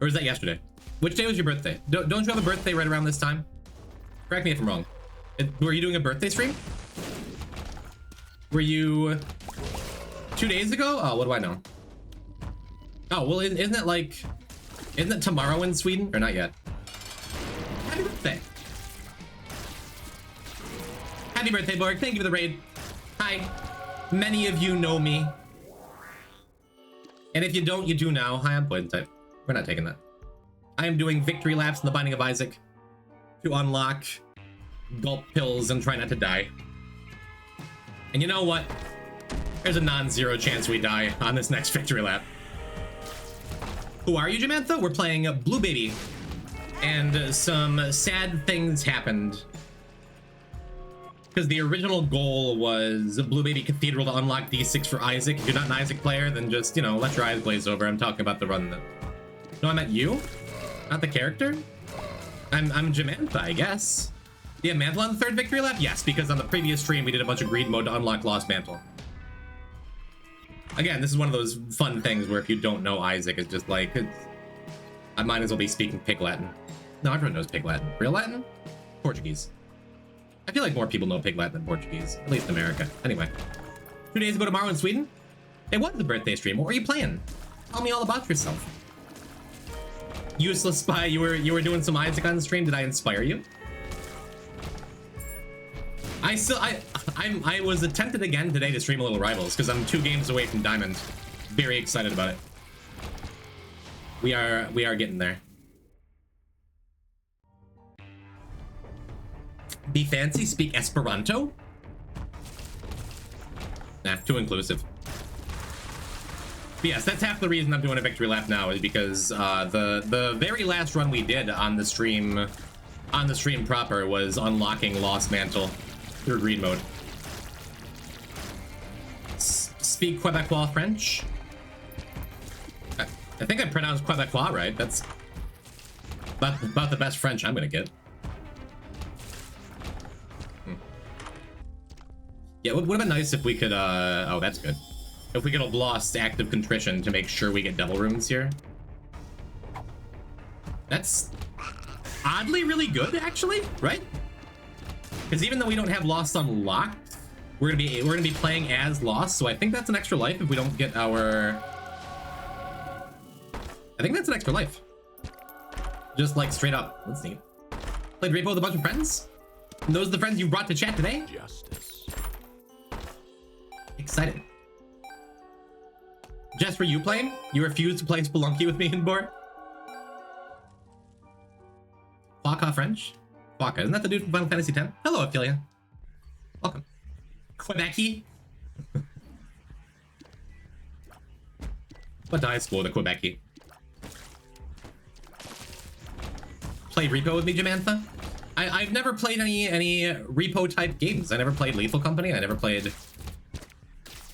Or was that yesterday? Which day was your birthday? Don't you have a birthday right around this time? Correct me if I'm wrong. Were you doing a birthday stream? Were you 2 days ago? Oh, what do I know? Oh, well, isn't it tomorrow in Sweden? Or not yet? Happy birthday. Happy birthday, Borg. Thank you for the raid. Hi. Many of you know me. And if you don't, you do now. Hi, I'm Poison type. We're not taking that. I am doing victory laps in the Binding of Isaac to unlock gulp pills and try not to die. And you know what? There's a non-zero chance we die on this next victory lap. Who are you, Jamantha? We're playing Blue Baby. And some sad things happened. Because the original goal was Blue Baby Cathedral to unlock D6 for Isaac. If you're not an Isaac player, then just, you know, let your eyes glaze over. I'm talking about the run that... No, I meant you? Not the character? I'm Jamantha, I guess. Do you have Mantle on the third victory lap? Yes, because on the previous stream, we did a bunch of greed mode to unlock Lost Mantle. Again, this is one of those fun things where if you don't know Isaac, it's just like... I might as well be speaking Pig Latin. No, everyone knows Pig Latin. Real Latin? Portuguese. I feel like more people know Pig Latin than Portuguese, at least in America. Anyway, 2 days ago tomorrow in Sweden, it was the birthday stream. What were you playing? Tell me all about yourself. Useless spy, you were doing some Isaac on the stream. Did I inspire you? I was tempted again today to stream a little Rivals because I'm 2 games away from Diamond. Very excited about it. We are getting there. Be fancy, speak Esperanto? Nah, too inclusive. But yes, that's half the reason I'm doing a victory lap now, is because the very last run we did on the stream proper was unlocking Lost Mantle through green mode. Speak Quebecois French? I think I pronounced Quebecois right. That's about the best French I'm gonna get. Yeah, would have been nice if we could, oh, that's good. If we could have lost Active Contrition to make sure we get Devil Runes here. That's oddly really good, actually, right? Because even though we don't have Lost unlocked, we're gonna be playing as Lost, so I think that's an extra life if we don't get our... I think that's an extra life. Just like straight up. That's neat. Played Repo with a bunch of friends? And those are the friends you brought to chat today? Justice. Excited. Jess, were you playing? You refused to play Spelunky with me in board? Quaka French? Quaka, isn't that the dude from Final Fantasy X? Hello, Ophelia. Welcome. Quebecy? What high school, the Quebecy? Play Repo with me, Jamantha? I've never played any Repo type games. I never played Lethal Company. I never played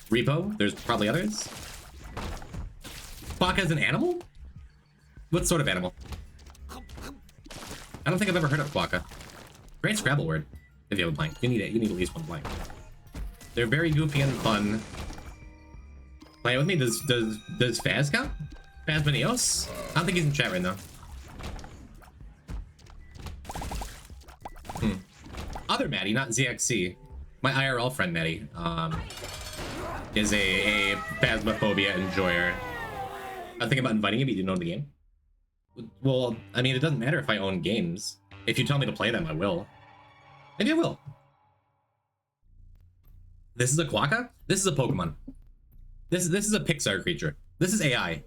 Repo. There's probably others. Quokka is an animal? What sort of animal? I don't think I've ever heard of Quokka. Great Scrabble word. If you have a blank, you need it. You need at least one blank. They're very goofy and fun. Play it with me. Does Faz count? Faz Benios? I don't think he's in chat right now. Other Maddie, not ZXC. My IRL friend Maddie is a Phasmophobia enjoyer. I was thinking about inviting him, but you didn't know the game. Well, I mean, it doesn't matter if I own games. If you tell me to play them, I will. Maybe I will. This is a Quokka? This is a Pokemon. This is a Pixar creature. This is AI.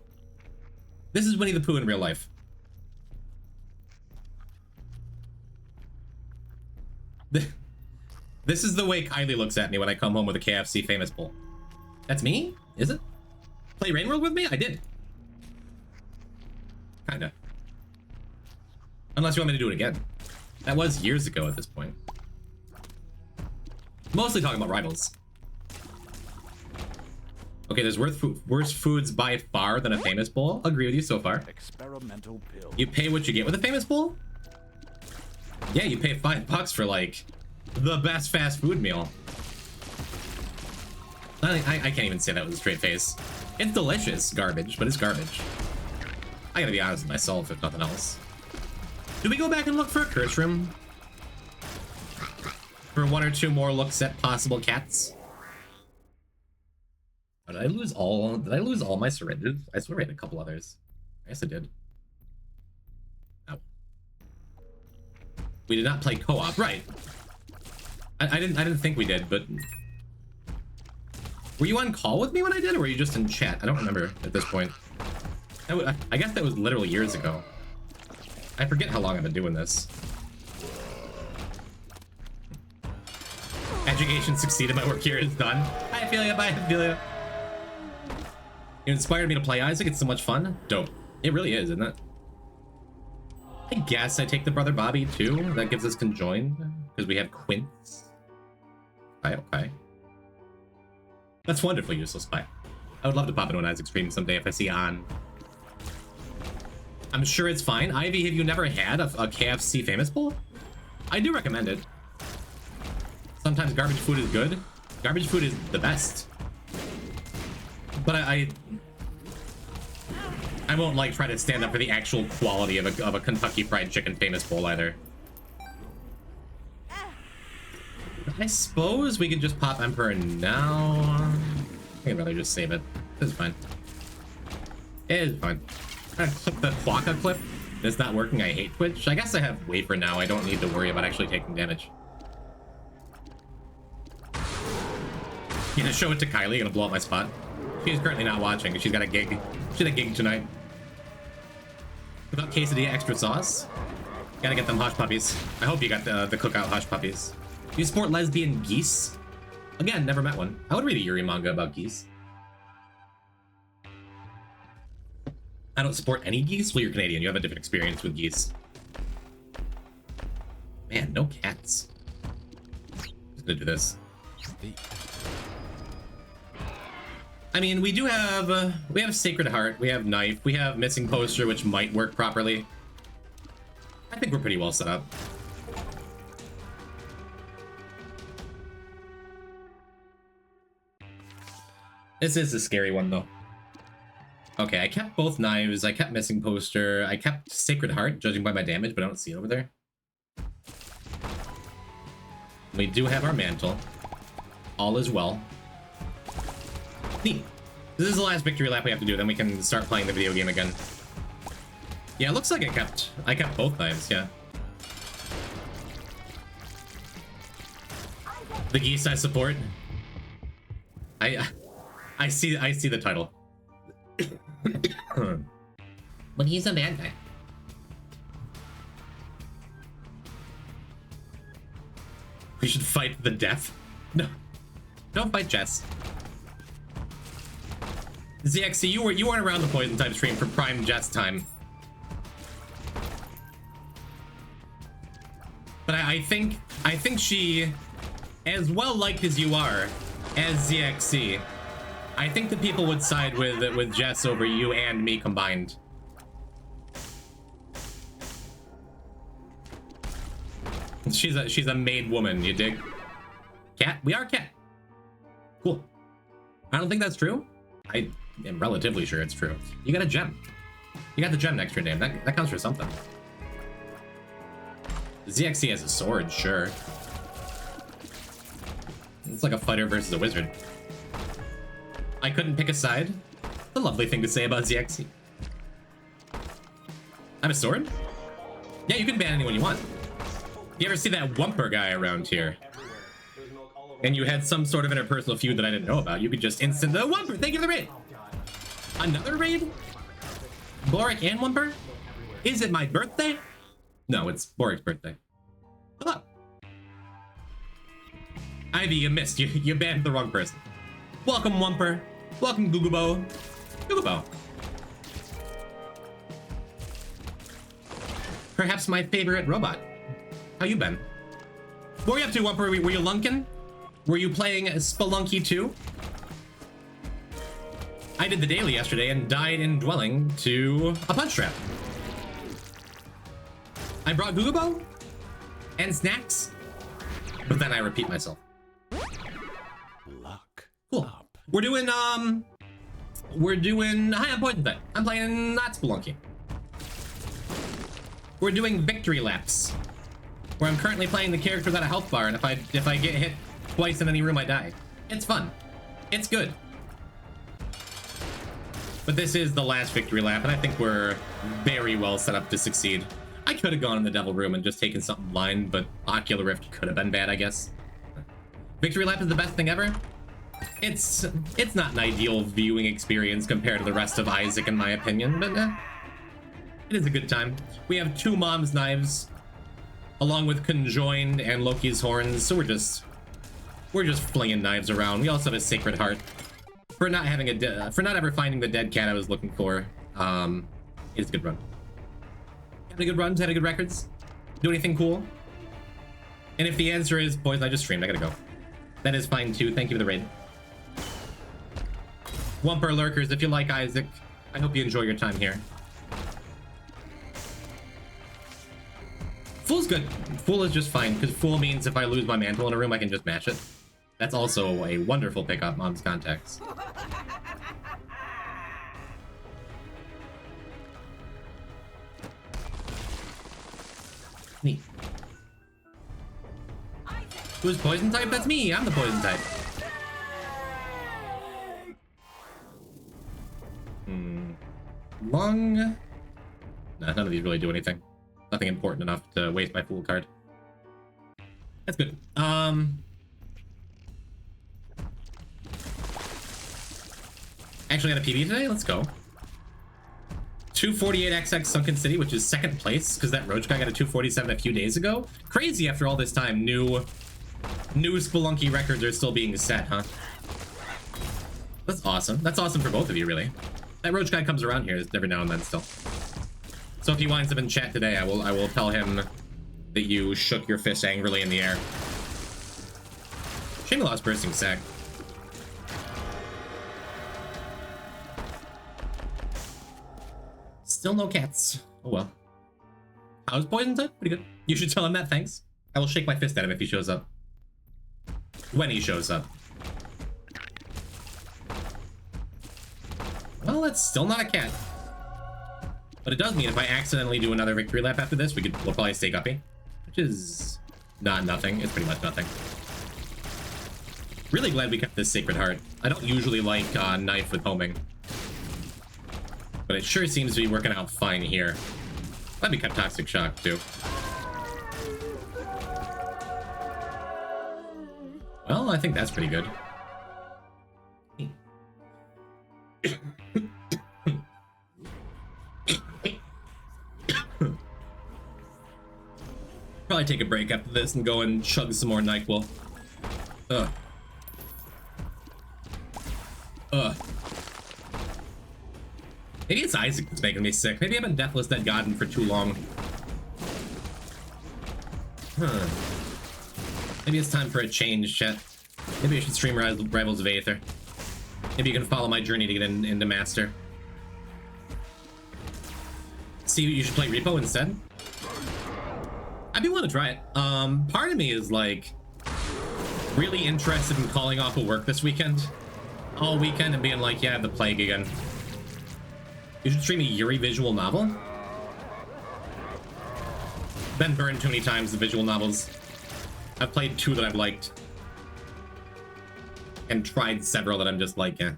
This is Winnie the Pooh in real life. This is the way Kylie looks at me when I come home with a KFC famous bowl. That's me? Is it? Play Rain World with me? I did. Kinda. Unless you want me to do it again. That was years ago at this point. Mostly talking about Rivals. Okay, there's worse foods by far than a famous bowl. Agree with you so far. Experimental pill. You pay what you get with a famous bowl? Yeah, you pay $5 for like the best fast food meal. I can't even say that with a straight face. It's delicious garbage, but it's garbage. I gotta be honest with myself, if nothing else. Do we go back and look for a curse room? For 1 or 2 more looks at possible cats? Oh, did I lose all my syringes? I swear I had a couple others. I guess I did. Oh. We did not play co-op, right? I didn't think we did, but were you on call with me when I did, or were you just in chat? I don't remember at this point. I guess that was literally years ago. I forget how long I've been doing this. Education succeeded, my work here is done. Hi, Ophelia, bye, Ophelia. You inspired me to play Isaac, it's so much fun. Dope. It really is, isn't it? I guess I take the brother Bobby too. That gives us conjoined, because we have Quince. Okay. That's wonderfully useless, bye. I would love to pop into an Isaac stream someday if I see on. I'm sure it's fine. Ivy, have you never had a KFC Famous Bowl? I do recommend it. Sometimes garbage food is good. Garbage food is the best. But I won't like try to stand up for the actual quality of a Kentucky Fried Chicken Famous Bowl either. I suppose we could just pop Emperor now. I'd rather just save it. It's fine. It is fine. I'm gonna clip the Quokka clip. It's not working. I hate Twitch. I guess I have Wafer now. I don't need to worry about actually taking damage. You gonna show it to Kylie? Gonna blow up my spot. She's currently not watching. She's got a gig. She had a gig tonight. Without quesadilla extra sauce. Gotta get them hush puppies. I hope you got the cookout hush puppies. Do you support lesbian geese? Again, never met one. I would read a Yuri manga about geese. I don't support any geese? Well, you're Canadian. You have a different experience with geese. Man, no cats. Just gonna do this. I mean, we do have we have Sacred Heart, we have Knife, we have Missing Poster, which might work properly. I think we're pretty well set up. This is a scary one, though. Okay, I kept both knives, I kept Missing Poster, I kept Sacred Heart, judging by my damage, but I don't see it over there. We do have our mantle. All is well. Neat. This is the last victory lap we have to do, then we can start playing the video game again. Yeah, it looks like I kept both knives, yeah. The geese I support. I see the title. But he's a bad guy. We should fight the death? No. Don't fight Jess. ZXC, you weren't around the Poison Type stream for prime Jess time. But I think she, as well liked as you are, as ZXC, I think the people would side with Jess over you and me combined. She's a made woman, you dig? Cat? We are cat. Cool. I don't think that's true. I am relatively sure it's true. You got a gem. You got the gem next to your name. That counts for something. ZXC has a sword, sure. It's like a fighter versus a wizard. I couldn't pick a side. It's a lovely thing to say about ZXC. I have a sword? Yeah, you can ban anyone you want. You ever see that Wumper guy around here? And you had some sort of interpersonal feud that I didn't know about. You could just instant the Wumper. Thank you for the raid. Another raid? Boric and Wumper? Is it my birthday? No, it's Boric's birthday. Hello. Ivy, you missed. You banned the wrong person. Welcome, Wumper. Welcome, Gugubo. Gugubo. Perhaps my favorite robot. How you been? What were you up to, Wumper? Were you lunkin'? Were you playing Spelunky 2? I did the daily yesterday and died in dwelling to a punch trap. I brought Gugubo and snacks, but then I repeat myself. Luck Cool. up. We're doing high on poison type. I'm playing not Spelunky. We're doing victory laps, where I'm currently playing the character without a health bar, and if I get hit twice in any room, I die. It's fun. It's good. But this is the last victory lap, and I think we're very well set up to succeed. I could have gone in the devil room and just taken something blind, but Ocular Rift could have been bad, I guess. Victory lap is the best thing ever. It's not an ideal viewing experience compared to the rest of Isaac, in my opinion, but it is a good time. We have 2 Mom's Knives, along with Conjoined and Loki's Horns, so we're just flinging knives around. We also have a Sacred Heart for not ever finding the dead cat I was looking for. It's a good run. Had a good runs, had a good records. Do anything cool? And if the answer is poison, I just streamed. I gotta go. That is fine too. Thank you for the raid. Wumper lurkers, if you like Isaac, I hope you enjoy your time here. Fool's good. Fool is just fine, because Fool means if I lose my mantle in a room, I can just match it. That's also a wonderful pickup, Mom's Contacts. Neat. Who's poison type? That's me. I'm the poison type. Lung. Nah, none of these really do anything. Nothing important enough to waste my Fool card. That's good. Actually got a PB today? Let's go. 248XX Sunken City, which is 2nd place, because that Roach guy got a 247 a few days ago. Crazy after all this time. New Spelunky records are still being set, huh? That's awesome. That's awesome for both of you, really. That Roach guy comes around here every now and then still. So if he winds up in chat today, I will tell him that you shook your fist angrily in the air. Shame I lost Bursting Sack. Still no cats. Oh well. How's poison type? Pretty good. You should tell him that, thanks. I will shake my fist at him if he shows up. When he shows up. Well, that's still not a cat. But it does mean if I accidentally do another victory lap after this, we'll probably stay guppy. Which is not nothing. It's pretty much nothing. Really glad we kept this Sacred Heart. I don't usually like knife with homing. But it sure seems to be working out fine here. Glad we kept Toxic Shock too. Well, I think that's pretty good. Probably take a break after this and go and chug some more NyQuil. Ugh. Maybe it's Isaac that's making me sick. Maybe I've been Deathless Dead God for too long. Huh. Maybe it's time for a change, chat. Maybe I should stream Rivals of Aether. Maybe you can follow my journey to get into Master. See, you should play Repo instead. I'd be willing to try it. Part of me is like really interested in calling off of work this weekend. All weekend and being like, yeah, I have the plague again. You should stream a Yuri visual novel. Been burned too many times, the visual novels. I've played 2 that I've liked. And tried several that I'm just like, yeah.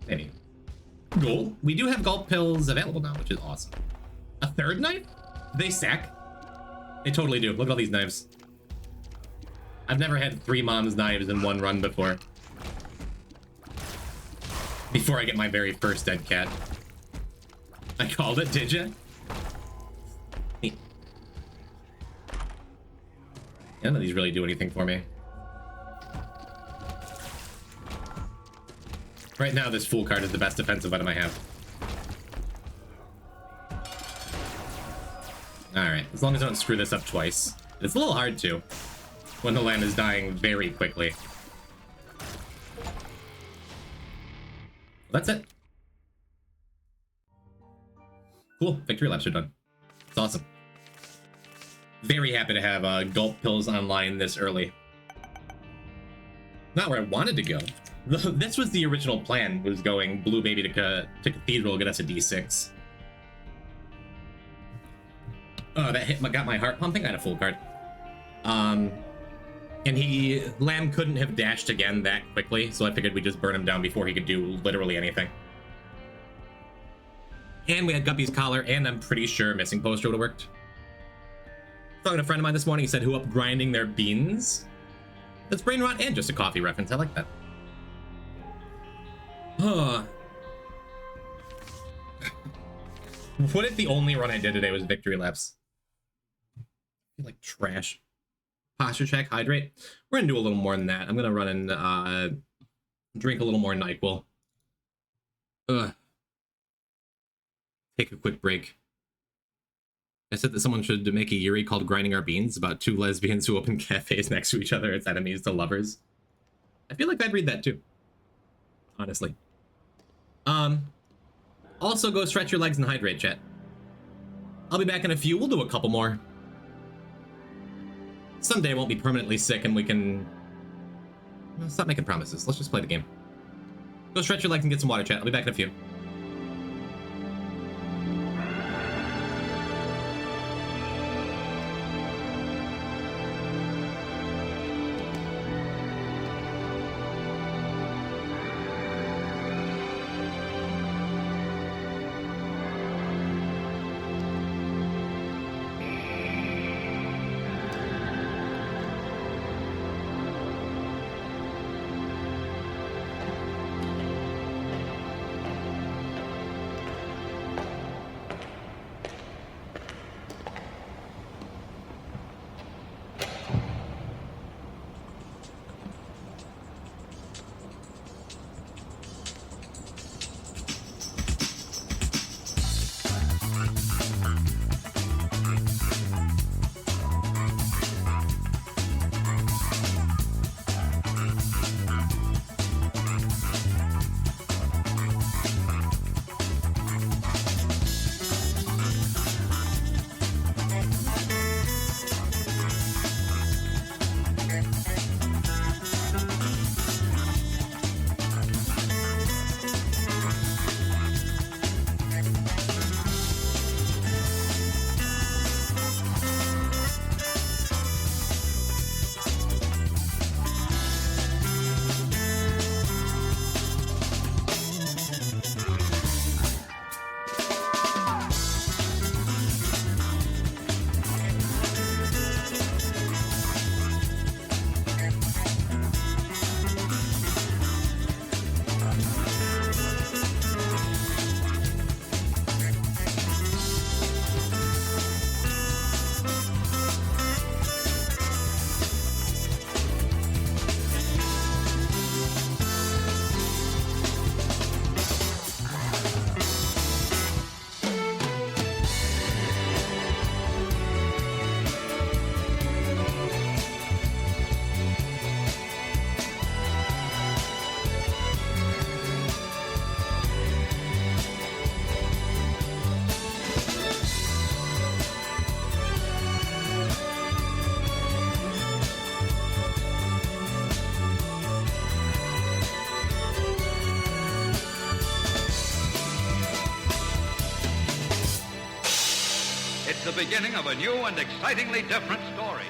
Maybe. Gold. We do have gulp pills available now, which is awesome. A 3rd knife? They stack? They totally do. Look at all these knives. I've never had 3 Mom's Knives in one run before. Before I get my very first dead cat. I called it, did ya? None of these really do anything for me. Right now, this Fool card is the best defensive item I have. Alright, as long as I don't screw this up twice. It's a little hard to, when the land is dying very quickly. That's it. Cool, victory laps are done. It's awesome. Very happy to have gulp pills online this early. Not where I wanted to go. This was the original plan, was going blue baby to Cathedral, get us a D6. Oh, that got my heart pumping. I had a full card. And Lamb couldn't have dashed again that quickly, so I figured we'd just burn him down before he could do literally anything. And we had Guppy's collar, and I'm pretty sure missing poster would have worked. Talking to a friend of mine this morning, he said, who up grinding their beans? That's brain rot and just a coffee reference. I like that. What if the only run I did today was victory laps? I feel like trash. Posture check, hydrate. We're gonna do a little more than that. I'm gonna run and drink a little more NyQuil. Take a quick break. I said that someone should make a Yuri called Grinding Our Beans about two lesbians who open cafes next to each other as enemies to lovers. I feel like I'd read that too. Honestly. Also go stretch your legs and hydrate, chat. I'll be back in a few. We'll do a couple more. Someday I won't be permanently sick and we can... Stop making promises. Let's just play the game. Go stretch your legs and get some water, chat. I'll be back in a few. The beginning of a new and excitingly different story.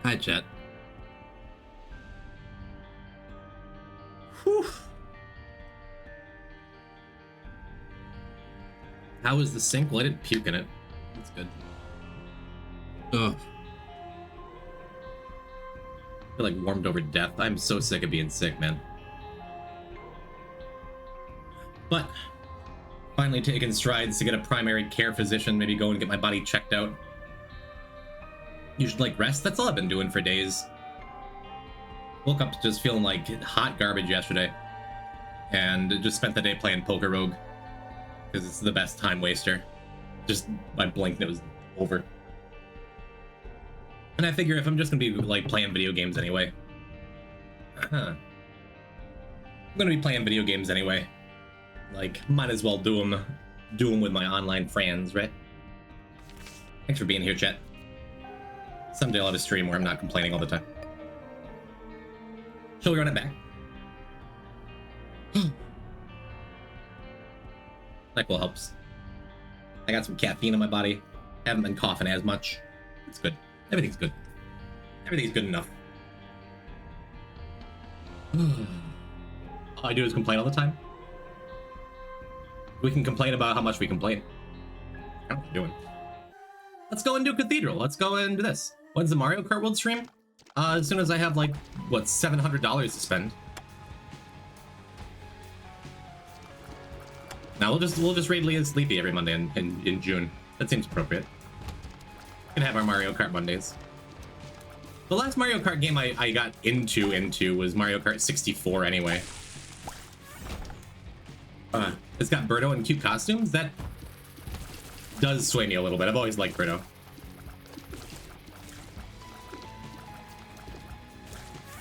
Hi, chat. Whew. How was the sink? Well, I didn't puke in it. That's good. Ugh. I feel like warmed over death. I'm so sick of being sick, man. But finally taking strides to get a primary care physician, maybe go and get my body checked out. You should like rest. That's all I've been doing for days. Woke up just feeling like hot garbage yesterday, and just spent the day playing Poker Rogue because it's the best time waster. Just I blinked and it was over. And I figure if I'm just gonna be like playing video games anyway, I'm gonna be playing video games anyway. Like, might as well do them with my online friends, right? Thanks for being here, chat. Someday I'll have a stream where I'm not complaining all the time. Shall we run it back? NyQuil helps. I got some caffeine in my body. Haven't been coughing as much. It's good. Everything's good. Everything's good enough. All I do is complain all the time. We can complain about how much we complain. How are we doing? Let's go and do Cathedral. Let's go and do this. When's the Mario Kart World stream? As soon as I have like, what, $700 to spend. Now we'll just raid Leah Sleepy every Monday in June. That seems appropriate. We can have our Mario Kart Mondays. The last Mario Kart game I got into was Mario Kart 64 anyway. It's got Birdo in cute costumes. That does sway me a little bit. I've always liked Birdo.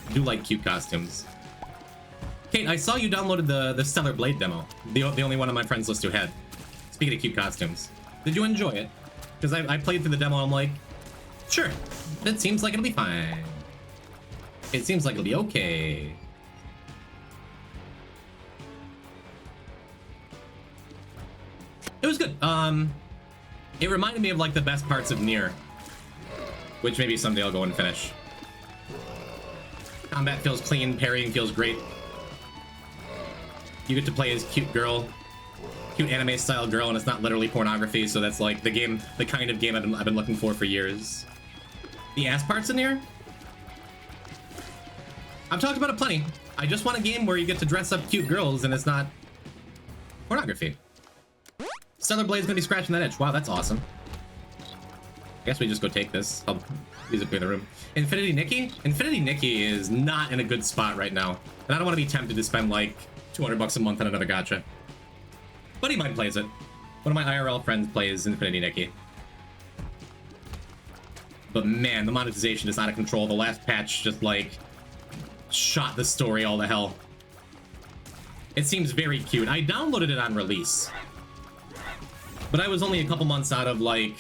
I do like cute costumes. Kate, I saw you downloaded the Stellar Blade demo. The only one on my friends list who had. Speaking of cute costumes, did you enjoy it? Because I played through the demo, I'm like, sure, it seems like it'll be fine. It seems like it'll be okay. It was good. It reminded me of like the best parts of Nier, which maybe someday I'll go and finish. Combat feels clean, parrying feels great. You get to play as cute anime style girl, and it's not literally pornography, so that's like the kind of game I've been looking for years. The ass parts in Nier? I've talked about it plenty. I just want a game where you get to dress up cute girls and it's not pornography. Stellar Blade's gonna be scratching that itch. Wow, that's awesome. I guess we just go take this. I'll use it clear the room. Infinity Nikki? Infinity Nikki is not in a good spot right now. And I don't want to be tempted to spend like $200 a month on another gacha. Buddy mine plays it. One of my IRL friends plays Infinity Nikki. But man, the monetization is out of control. The last patch just like shot the story all to hell. It seems very cute. I downloaded it on release. But I was only a couple months out of like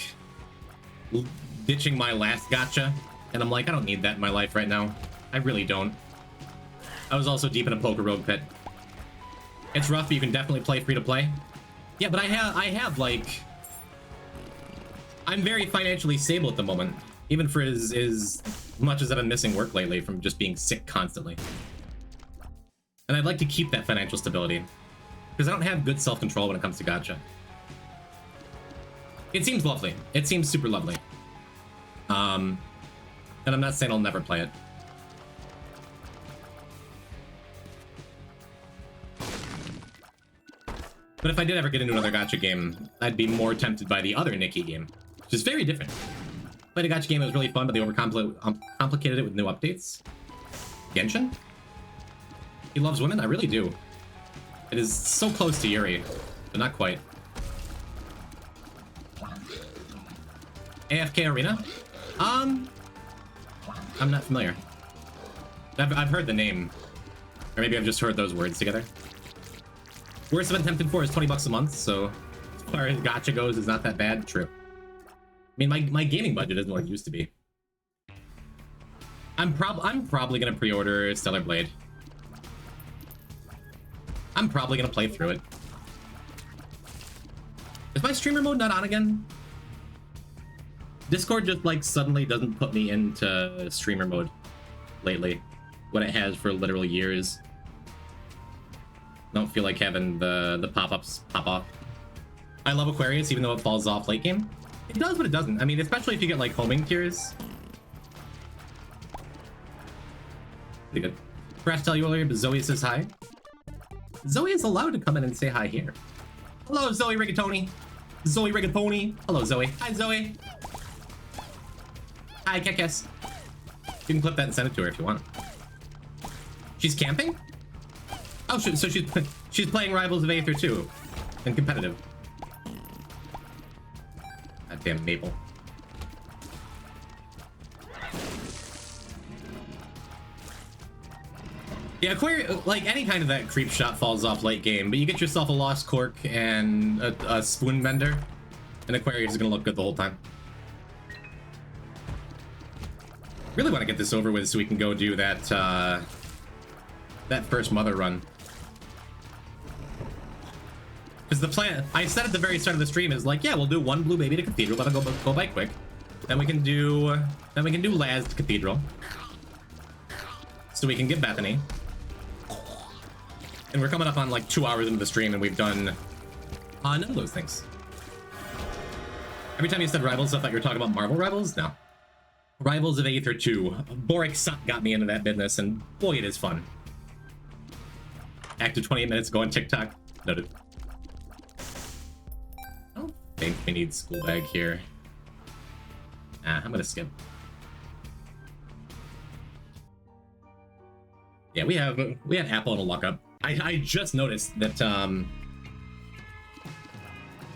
ditching my last gacha, and I'm like, I don't need that in my life right now. I really don't. I was also deep in a Poker Rogue pit. It's rough, but you can definitely play free to play. Yeah, but I have like, I'm very financially stable at the moment, even for as much as I've been missing work lately from just being sick constantly. And I'd like to keep that financial stability because I don't have good self-control when it comes to gacha. It seems lovely. It seems super lovely. And I'm not saying I'll never play it. But if I did ever get into another gacha game, I'd be more tempted by the other Nikki game, which is very different. Played a gacha game that was really fun, but they overcomplicated it with new updates. Genshin? He loves women? I really do. It is so close to Yuri, but not quite. AFK Arena? I'm not familiar. I've heard the name. Or maybe I've just heard those words together. Worst I've been tempted for is $20 a month, so as far as gacha goes, it's not that bad. True. I mean, my gaming budget isn't what it used to be. I'm probably gonna pre-order Stellar Blade. I'm probably gonna play through it. Is my streamer mode not on again? Discord just like suddenly doesn't put me into streamer mode lately, when it has for literally years. Don't feel like having the pop-ups pop off. I love Aquarius even though it falls off late game. It does, but it doesn't. I mean, especially if you get like homing tiers. Pretty good. Crash tell you earlier, but Zoe says hi. Zoe is allowed to come in and say hi here. Hello, Zoe Rigatoni. Zoe Rigatoni. Hello, Zoe. Hi, Zoe. Hi, Kekes. You can clip that and send it to her if you want. She's camping? Oh, so she's playing Rivals of Aether 2 and competitive. God damn Maple. Yeah, Aquarius, like any kind of that creep shot falls off late game, but you get yourself a Lost Cork and a Spoon Bender, and Aquarius is gonna look good the whole time. Really want to get this over with so we can go do that that first Mother run. Because the plan I said at the very start of the stream is like, yeah, we'll do one blue baby to Cathedral, that'll go by quick. Then we can do Laz to Cathedral, so we can get Bethany. And we're coming up on like 2 hours into the stream, and we've done none of those things. Every time you said Rivals, I thought you were talking about Marvel Rivals. No. Rivals of Aether 2. Boric Sot got me into that business, and boy, it is fun. Active 28 minutes ago on TikTok. Noted. I don't think we need school bag here. I'm gonna skip. Yeah, we had Apple and a luck up. I just noticed that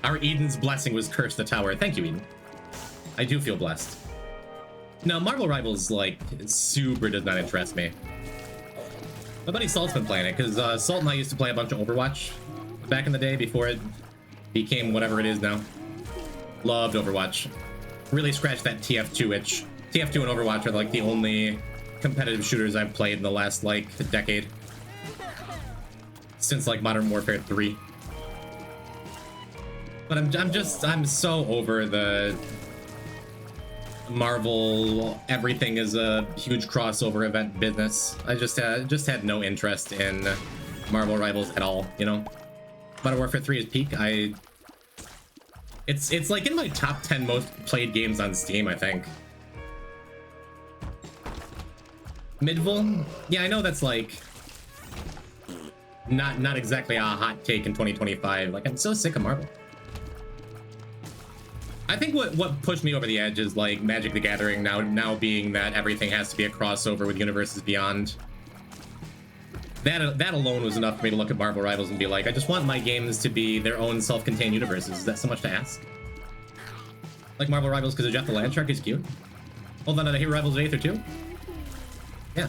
our Eden's blessing was cursed the tower. Thank you, Eden. I do feel blessed. No, Marvel Rivals, like, super does not interest me. My buddy Salt's been playing it, because Salt and I used to play a bunch of Overwatch back in the day before it became whatever it is now. Loved Overwatch. Really scratched that TF2 itch. TF2 and Overwatch are like the only competitive shooters I've played in the last, like, decade. Since, like, Modern Warfare 3. But I'm so over the Marvel, everything is a huge crossover event business. I just had no interest in Marvel Rivals at all, you know? Modern Warfare 3 is peak. It's like in my top 10 most played games on Steam, I think. Midville? Yeah, I know that's like not exactly a hot take in 2025. Like, I'm so sick of Marvel. I think what pushed me over the edge is like Magic the Gathering now being that everything has to be a crossover with Universes Beyond. That alone was enough for me to look at Marvel Rivals and be like, I just want my games to be their own self-contained universes. Is that so much to ask? Like Marvel Rivals because of Jeff the Landshark is cute. Hold on, did I hear Rivals of Aether too? Yeah.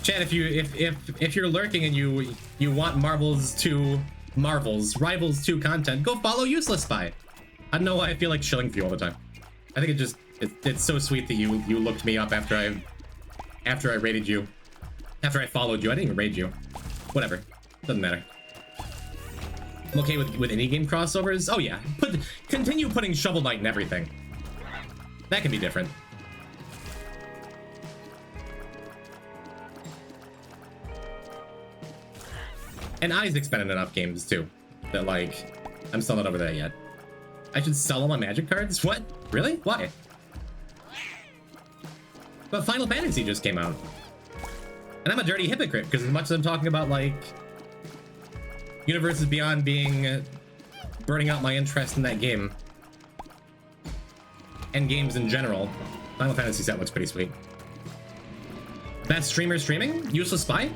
Chad, if you're lurking and you want Rivals 2 content, go follow Useless Spy. I don't know why I feel like shilling for you all the time. I think it's so sweet that you looked me up after I raided you. After I followed you. I didn't even raid you. Whatever. Doesn't matter. I'm okay with any game crossovers. Oh yeah. Continue putting Shovel Knight in everything. That can be different. And Isaac's been in enough games too that like I'm still not over that yet. I should sell all my Magic cards? What? Really? Why? But Final Fantasy just came out. And I'm a dirty hypocrite because as much as I'm talking about like Universes Beyond being burning out my interest in that game and games in general, Final Fantasy set looks pretty sweet. Best streamer streaming? Useless Spy?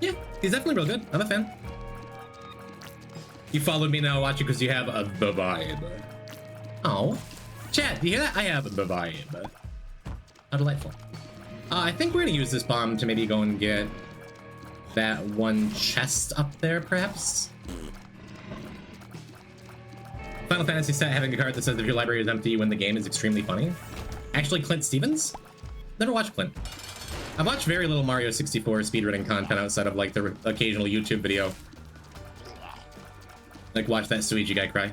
Yeah, he's definitely real good. I'm a fan. You followed me now, watch it because you have a vibe. Oh, chat, do you hear that? I have a vibe. How delightful. I think we're gonna use this bomb to maybe go and get that one chest up there, perhaps. Final Fantasy set having a card that says if your library is empty, you win the game is extremely funny. Actually, Clint Stevens? Never watched Clint. I've watched very little Mario 64 speedrunning content outside of like the occasional YouTube video. Like watch that Suigi guy cry.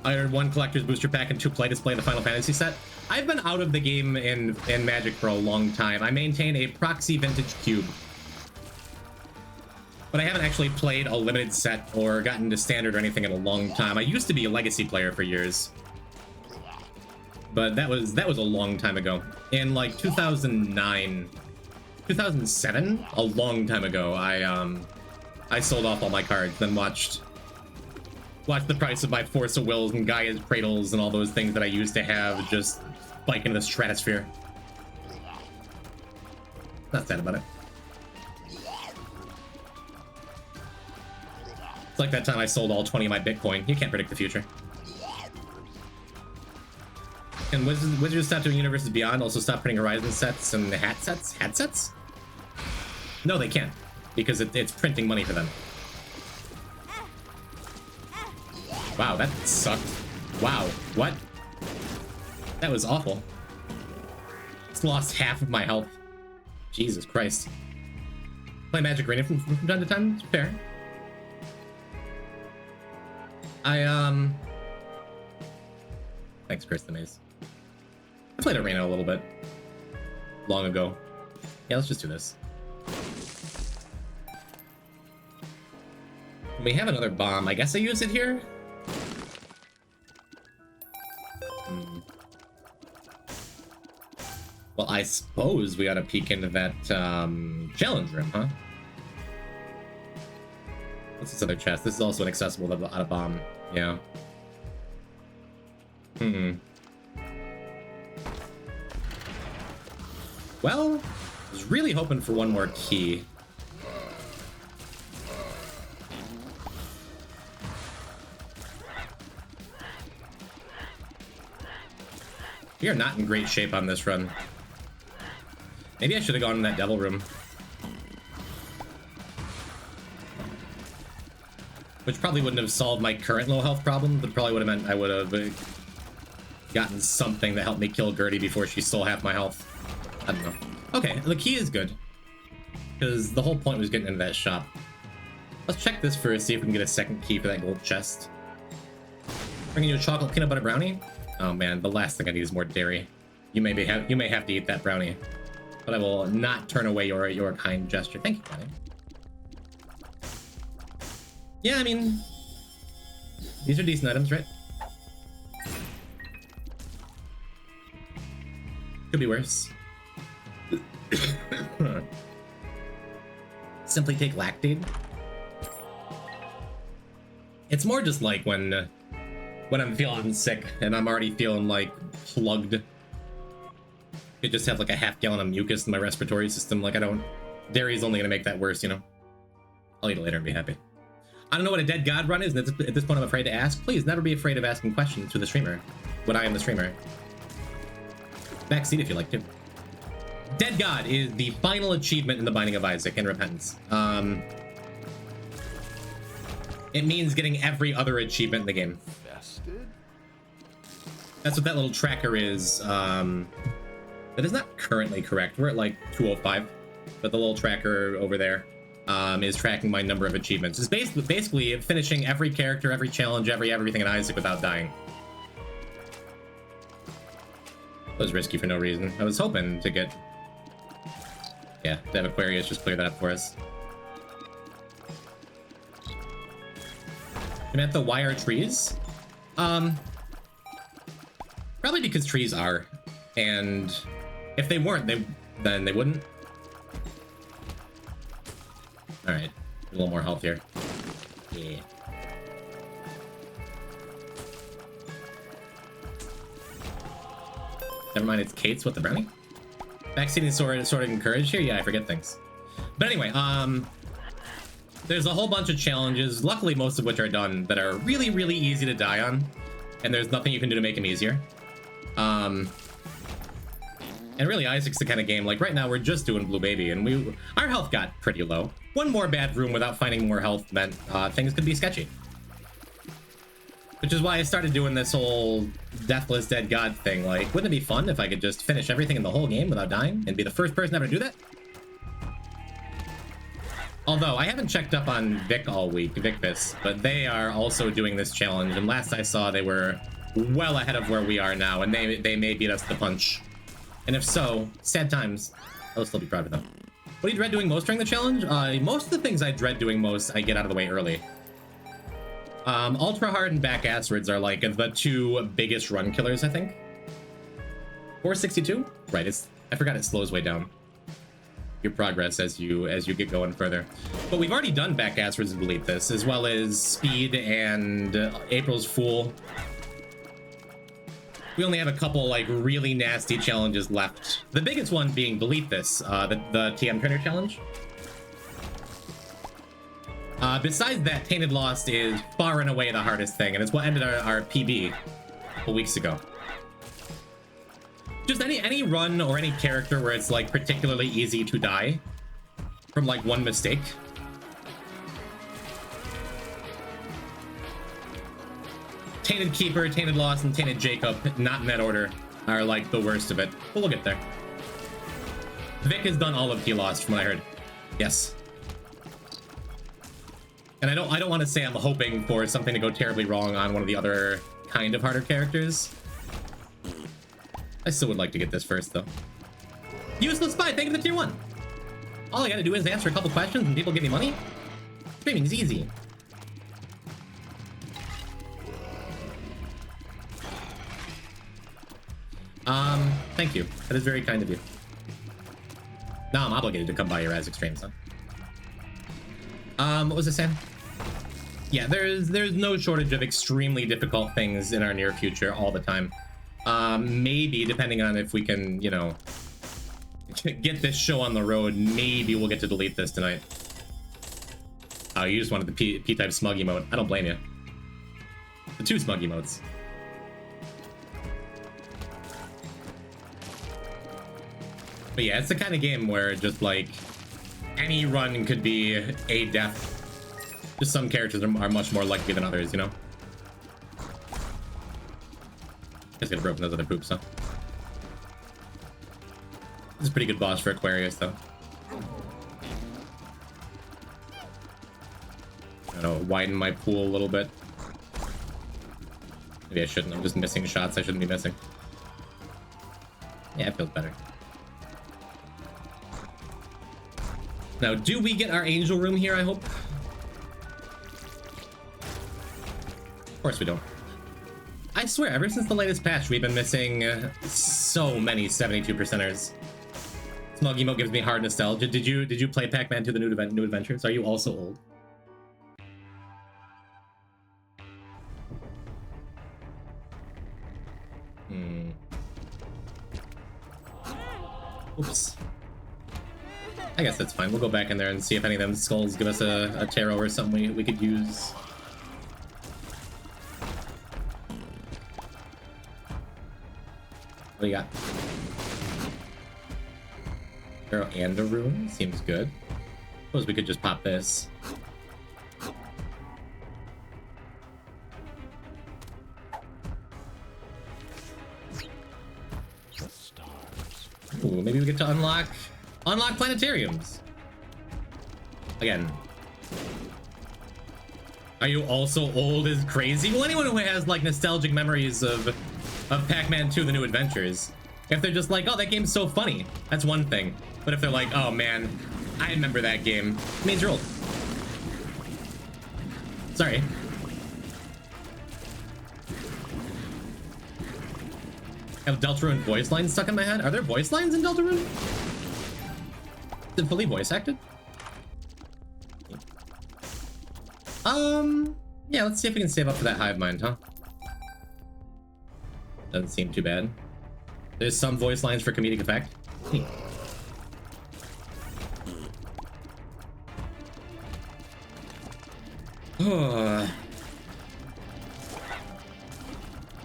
I ordered 1 collector's booster pack and 2 play display in the Final Fantasy set. I've been out of the game in Magic for a long time. I maintain a proxy vintage cube, but I haven't actually played a limited set or gotten to standard or anything in a long time. I used to be a legacy player for years, but that was a long time ago. In like 2009, 2007, a long time ago, I sold off all my cards, then watched the price of my Force of Wills and Gaia's Cradles and all those things that I used to have just spike into the stratosphere. Not sad about it. It's like that time I sold all 20 of my Bitcoin. You can't predict the future. And Wizards stop doing Universes Beyond, also stop printing Horizon sets and hat sets? Hat sets? No, they can't, because it's printing money for them. Wow, that sucked. Wow, what? That was awful. Just lost half of my health. Jesus Christ. Play Magic Arena from time to time, it's fair. Thanks, Chris the Maze. I played Arena a little bit. Long ago. Yeah, let's just do this. We have another bomb. I guess I use it here? Well, I suppose we ought to peek into that challenge room, huh? What's this other chest? This is also inaccessible without a bomb. Yeah. Well, I was really hoping for one more key. We are not in great shape on this run. Maybe I should have gone in that devil room. Which probably wouldn't have solved my current low health problem, but probably would have meant I would have gotten something that helped me kill Gertie before she stole half my health. I don't know. Okay, the key is good, because the whole point was getting into that shop. Let's check this first, see if we can get a second key for that gold chest. Bringing you a chocolate peanut butter brownie? Oh man, the last thing I need is more dairy. You may have to eat that brownie, but I will not turn away your kind gesture. Thank you, buddy. Yeah, I mean, these are decent items, right? Could be worse. Simply take Lactate. It's more just like when I'm feeling sick and I'm already feeling like plugged. I just have like a half gallon of mucus in my respiratory system. Like dairy's only gonna make that worse, you know? I'll eat it later and be happy. I don't know what a dead god run is, and at this point I'm afraid to ask. Please never be afraid of asking questions to the streamer when I am the streamer. Backseat if you like to. Dead God is the final achievement in the Binding of Isaac and Repentance. It means getting every other achievement in the game. Vested? That's what that little tracker is. That is not currently correct. We're at like 205, but the little tracker over there is tracking my number of achievements. It's basically finishing every character, every challenge, everything in Isaac without dying. That was risky for no reason. I was hoping to get... Yeah, to have Aquarius just clear that up for us. Samantha, why are trees? Probably because trees are. And if they weren't, then they wouldn't. Alright, a little more health here. Yeah. Never mind, it's Kate's with the brownie? Vaccine is sort of encouraged here? Yeah, I forget things. But anyway, there's a whole bunch of challenges, luckily most of which are done, that are really, really easy to die on. And there's nothing you can do to make them easier. And really, Isaac's the kind of game, like right now we're just doing Blue Baby, and our health got pretty low. One more bad room without finding more health meant things could be sketchy. Which is why I started doing this whole Deathless Dead God thing. Like, wouldn't it be fun if I could just finish everything in the whole game without dying and be the first person ever to do that? Although, I haven't checked up on Vic all week, Vicvis, but they are also doing this challenge, and last I saw, they were well ahead of where we are now, and they may beat us to the punch. And if so, sad times. I'll still be proud of them. What do you dread doing most during the challenge? Most of the things I dread doing most, I get out of the way early. Ultra Hard and Back Asteroids are like the two biggest run killers, I think. 462? Right, I forgot it slows way down your progress as you get going further. But we've already done Back Asteroids and Delete This, as well as Speed and April's Fool. We only have a couple like really nasty challenges left. The biggest one being Delete This, the TM Trainer challenge. Besides that, Tainted Lost is far and away the hardest thing, and it's what ended our PB a couple weeks ago. Just any run or any character where it's like particularly easy to die from like one mistake. Tainted Keeper, Tainted Lost, and Tainted Jacob, not in that order, are like the worst of it. But we'll get there. Vic has done all of T-Lost from what I heard. Yes. And I don't want to say I'm hoping for something to go terribly wrong on one of the other kind of harder characters. I still would like to get this first, though. Useless Spy, thank you for the tier 1. All I gotta do is answer a couple questions and people give me money? Streaming's easy. Thank you. That is very kind of you. Now I'm obligated to come by your Razak streams, huh? What was I saying? Yeah, there's no shortage of extremely difficult things in our near future all the time. Maybe, depending on if we can, you know, get this show on the road, maybe we'll get to delete this tonight. Oh, you just wanted the P-type smug emote. I don't blame you. The 2 smug emotes. But yeah, it's the kind of game where just like any run could be a death. Just some characters are much more lucky than others, you know? Just gonna broken those other poops, huh? This is a pretty good boss for Aquarius, though. I don't know, widen my pool a little bit. Maybe I shouldn't. I'm just missing shots I shouldn't be missing. Yeah, it feels better. Now, do we get our angel room here, I hope? Of course we don't. I swear, ever since the latest patch, we've been missing so many 72%ers. Smug emote gives me hard nostalgia. Did you play Pac-Man 2: The New Adventures? Are you also old? Oops. I guess that's fine. We'll go back in there and see if any of them skulls give us a tarot or something we could use. What do you got? Tarot and a rune? Seems good. Suppose we could just pop this. Ooh, maybe we get to unlock planetariums. Again. Are you also old as crazy? Well, anyone who has like nostalgic memories of Pac-Man 2: The New Adventures, if they're just like, oh, that game's so funny, that's one thing. But if they're like, oh man, I remember that game, it means you're old. Sorry. I have Deltarune voice lines stuck in my head. Are there voice lines in Deltarune? Is it fully voice acted? Yeah, let's see if we can save up for that hive mind, huh? Doesn't seem too bad. There's some voice lines for comedic effect.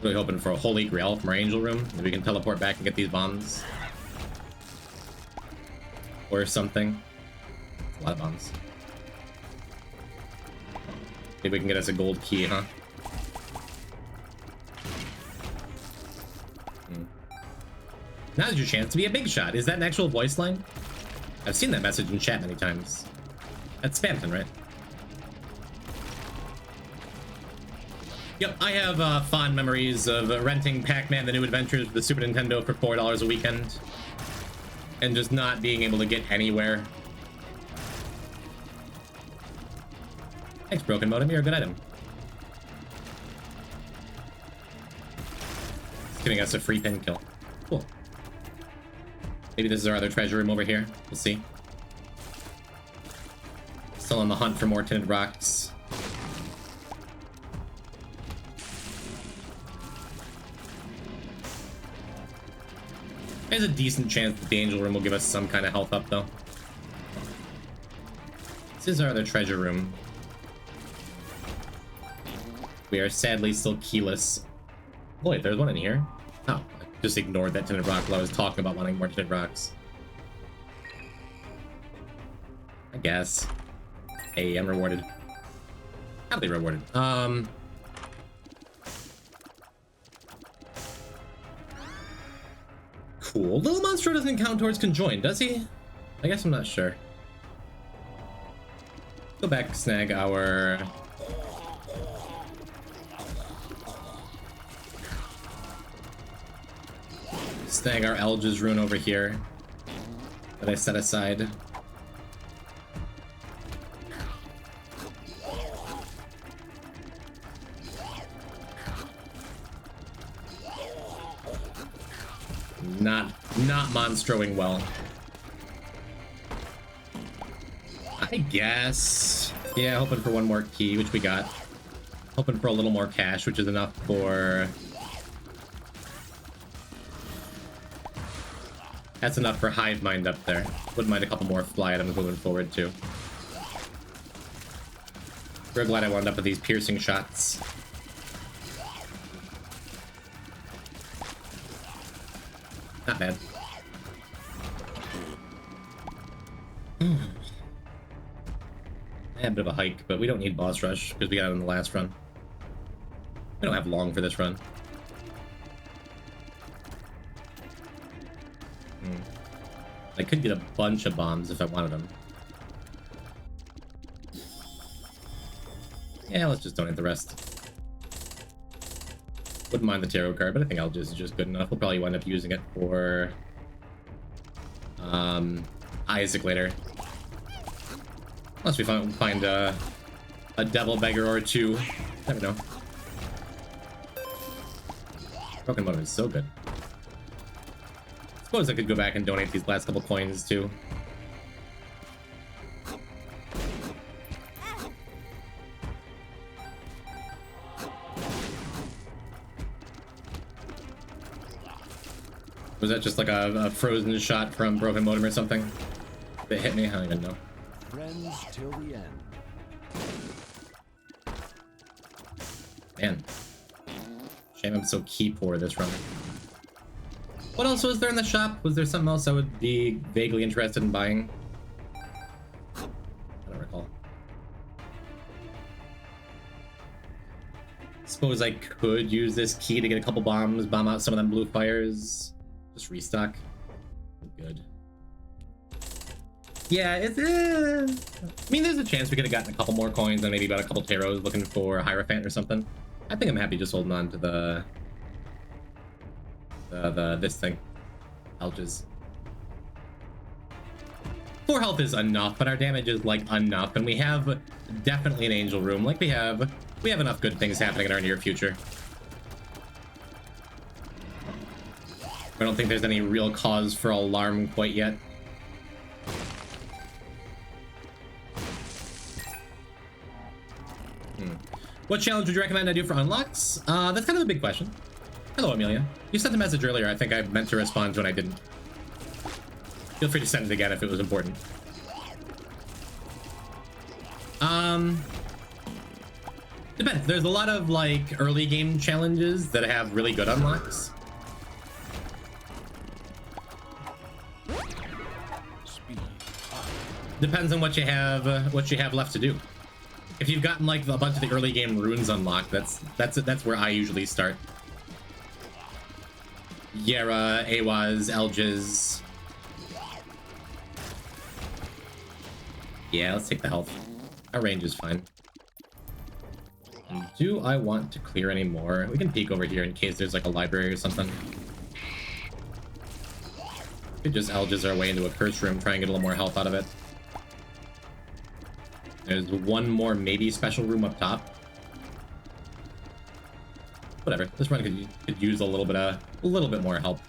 Really hoping for a holy grail from our angel room. Maybe we can teleport back and get these bombs. Or something. That's a lot of bombs. Maybe we can get us a gold key, huh? Now's your chance to be a big shot. Is that an actual voice line? I've seen that message in chat many times. That's Spamton, right? Yep, I have fond memories of renting Pac-Man: The New Adventures of the Super Nintendo for $4 a weekend, and just not being able to get anywhere. Thanks, Broken Modem. You're a good item. It's giving us a free pin kill. Cool. Maybe this is our other treasure room over here. We'll see. Still on the hunt for more tinted rocks. There's a decent chance that the angel room will give us some kind of health up, though. This is our other treasure room. We are sadly still keyless. Oh, wait, there's one in here. Oh, I just ignored that tinted rock while I was talking about wanting more tinted rocks. I guess. Hey, I'm rewarded. Happily rewarded. Cool. Little Monstro doesn't count towards conjoined, does he? I guess I'm not sure. Go back, snag our... Snag our Elge's rune over here that I set aside. Not monstroing well. I guess. Yeah, hoping for one more key, which we got. Hoping for a little more cash, which is enough for... That's enough for Hive Mind up there. Wouldn't mind a couple more fly items moving forward, too. Real glad I wound up with these piercing shots. Not bad. I had a bit of a hike, but we don't need boss rush because we got it in the last run. We don't have long for this run. I could get a bunch of bombs if I wanted them. Yeah, let's just donate the rest. Wouldn't mind the tarot card, but I think Elgis is just good enough. We'll probably wind up using it for Isaac later. Unless we find a devil beggar or two. Never know. Broken Motor is so good. Suppose I could go back and donate these last couple coins too. Was that just like a frozen shot from Broken Modem or something that hit me? I don't even know. Friends till the end. Man. Shame I'm so key poor this run. What else was there in the shop? Was there something else I would be vaguely interested in buying? I don't recall. Suppose I could use this key to get a couple bombs, bomb out some of them blue fires. Just restock. Good. Yeah, it's... I mean, there's a chance we could have gotten a couple more coins and maybe about a couple tarots looking for Hierophant or something. I think I'm happy just holding on to the this thing. Elges. 4 health is enough, but our damage is like enough, and we have definitely an angel room. Like we have enough good things happening in our near future. I don't think there's any real cause for alarm quite yet. What challenge would you recommend I do for unlocks? That's kind of a big question. Hello, Amelia. You sent a message earlier. I think I meant to respond to when I didn't. Feel free to send it again if it was important. Depends. There's a lot of like early game challenges that have really good unlocks. Depends on what you have left to do. If you've gotten like a bunch of the early game runes unlocked, that's where I usually start. Yera, Awaz, Elges. Yeah, let's take the health. Our range is fine. And do I want to clear any more? We can peek over here in case there's like a library or something. Could just Algiz our way into a curse room, try and get a little more health out of it. There's one more maybe special room up top. Whatever. This run could use a little bit more help.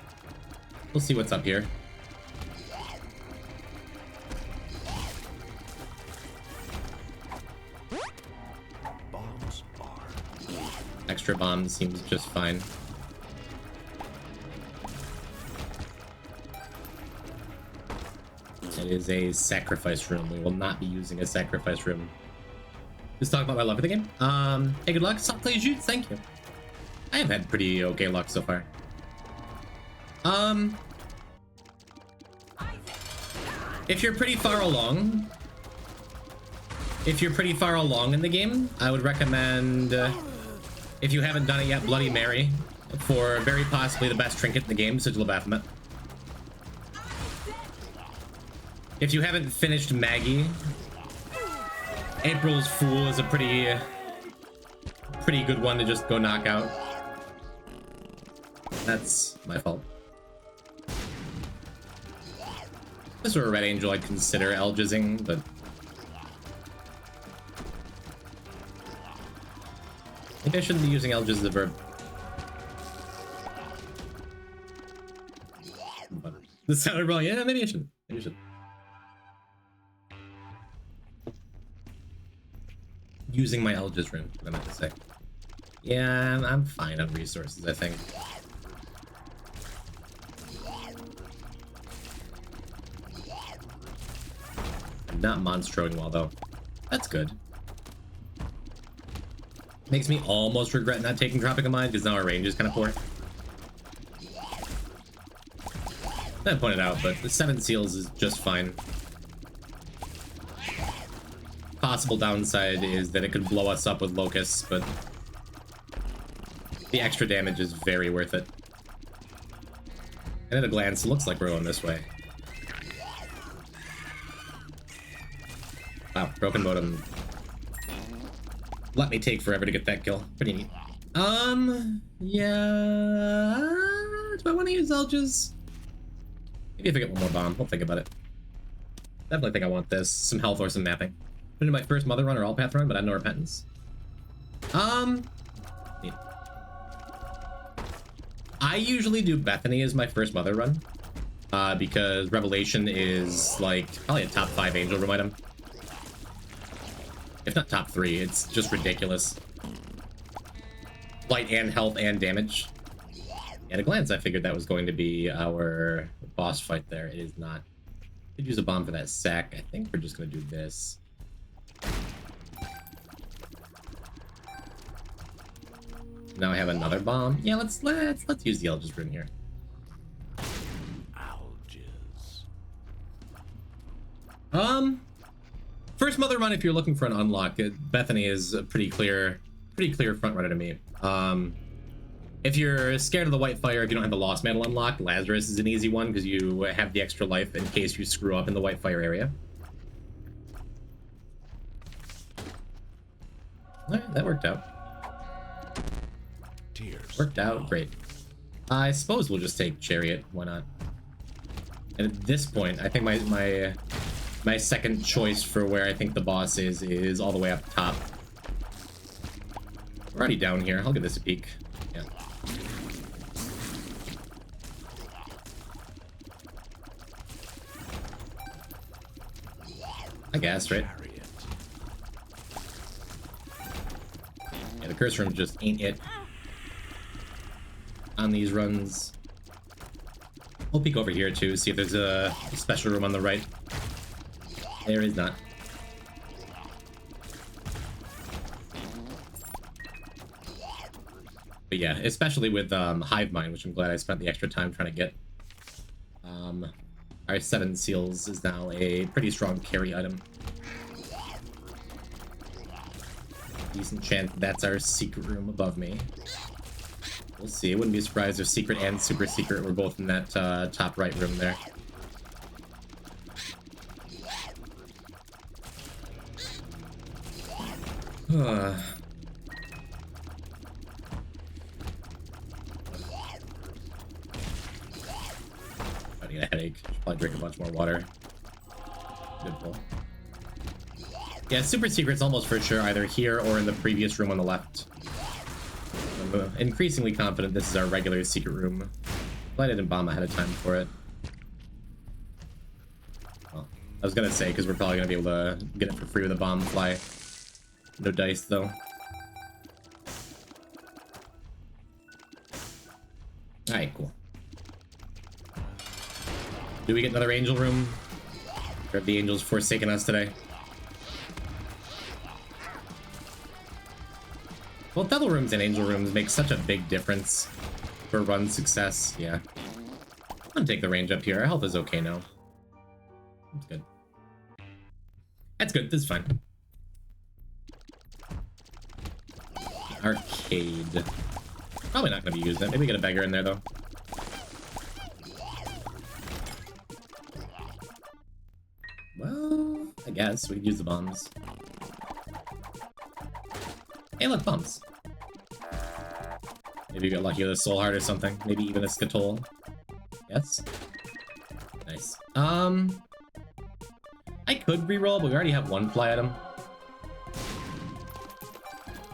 We'll see what's up here. Bombs are. Extra bomb seems just fine. It is a sacrifice room. We will not be using a sacrifice room. Just talk about my luck with the game. Hey, good luck. Soft play shoots. Thank you. I have had pretty okay luck so far. If you're pretty far along in the game, I would recommend, if you haven't done it yet, Bloody Mary for very possibly the best trinket in the game, Sigil of Baphomet. If you haven't finished Maggie, April's Fool is a pretty good one to just go knock out. That's my fault. If this were a Red Angel, I'd consider Algizing, but I think I shouldn't be using Algiz as a verb. But this sounded wrong. Yeah, maybe I shouldn't. Maybe I should. Using my Algiz rune, what I meant to say. Yeah, I'm fine on resources, I think. I'm not monstroing well, though. That's good. Makes me almost regret not taking Tropic of Mind, because now our range is kind of poor. I pointed out, but the 7 seals is just fine. Possible downside is that it could blow us up with locusts, but the extra damage is very worth it. And at a glance, it looks like we're going this way. Wow, broken modem. Let me take forever to get that kill. Pretty neat. Yeah. Do I want to use Algiz? Maybe if I get one more bomb, we'll think about it. Definitely think I want this. Some health or some mapping. Put into my first Mother run or All Path run, but I have no repentance. Neat. I usually do Bethany as my first Mother run. Because Revelation is like probably a top 5 Angel room item. If not top 3, it's just ridiculous. Light and health and damage. At a glance, I figured that was going to be our boss fight there. It is not. Could use a bomb for that sack. I think we're just gonna do this. Now I have another bomb. Yeah, let's use the Algiz rune here. Algiz. First Mother run if you're looking for an unlock. Bethany is a pretty clear front runner to me. If you're scared of the White Fire, if you don't have the Lost Mantle unlocked, Lazarus is an easy one because you have the extra life in case you screw up in the White Fire area. Alright, that worked out. Tears. Worked out great. I suppose we'll just take Chariot. Why not? And at this point, I think my second choice for where I think the boss is all the way up top. We're already down here. I'll give this a peek. Yeah. I guess, right? Yeah, the curse room just ain't it on these runs. We'll peek over here too, see if there's a special room on the right. There is not. But yeah, especially with Hive Mind, which I'm glad I spent the extra time trying to get. Our 7 seals is now a pretty strong carry item. Decent chance that's our secret room above me. We'll see. I wouldn't be surprised if secret and super secret were both in that top right room there. I get a headache. Should probably drink a bunch more water. Good pull. Yeah, super secret's almost for sure either here or in the previous room on the left. I'm increasingly confident this is our regular secret room. Glad I didn't bomb ahead of time for it. Well, I was gonna say, because we're probably gonna be able to get it for free with a bomb fly. No dice, though. Alright, cool. Do we get another angel room? Or have the angels forsaken us today? Well, double rooms and angel rooms make such a big difference for run success. Yeah. I'm gonna take the range up here. Our health is okay now. That's good. That's good. This is fine. Arcade. Probably not gonna be using it. Maybe get a beggar in there, though. Well, I guess we could use the bombs. Hey, look, bombs. Maybe get lucky with a soul heart or something. Maybe even a scatoll. Yes. Nice. I could reroll, but we already have one fly item.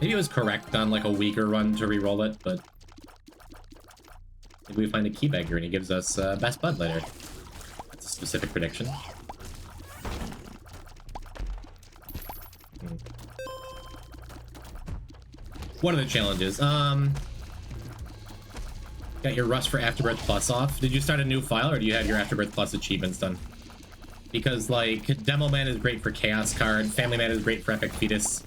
Maybe it was correct on like a weaker run to reroll it, but maybe we find a key beggar and he gives us best bud later. That's a specific prediction. What are the challenges? Got your Rust for Afterbirth Plus off. Did you start a new file, or do you have your Afterbirth Plus achievements done? Because, like, Demo Man is great for Chaos Card, Family Man is great for Epic Fetus,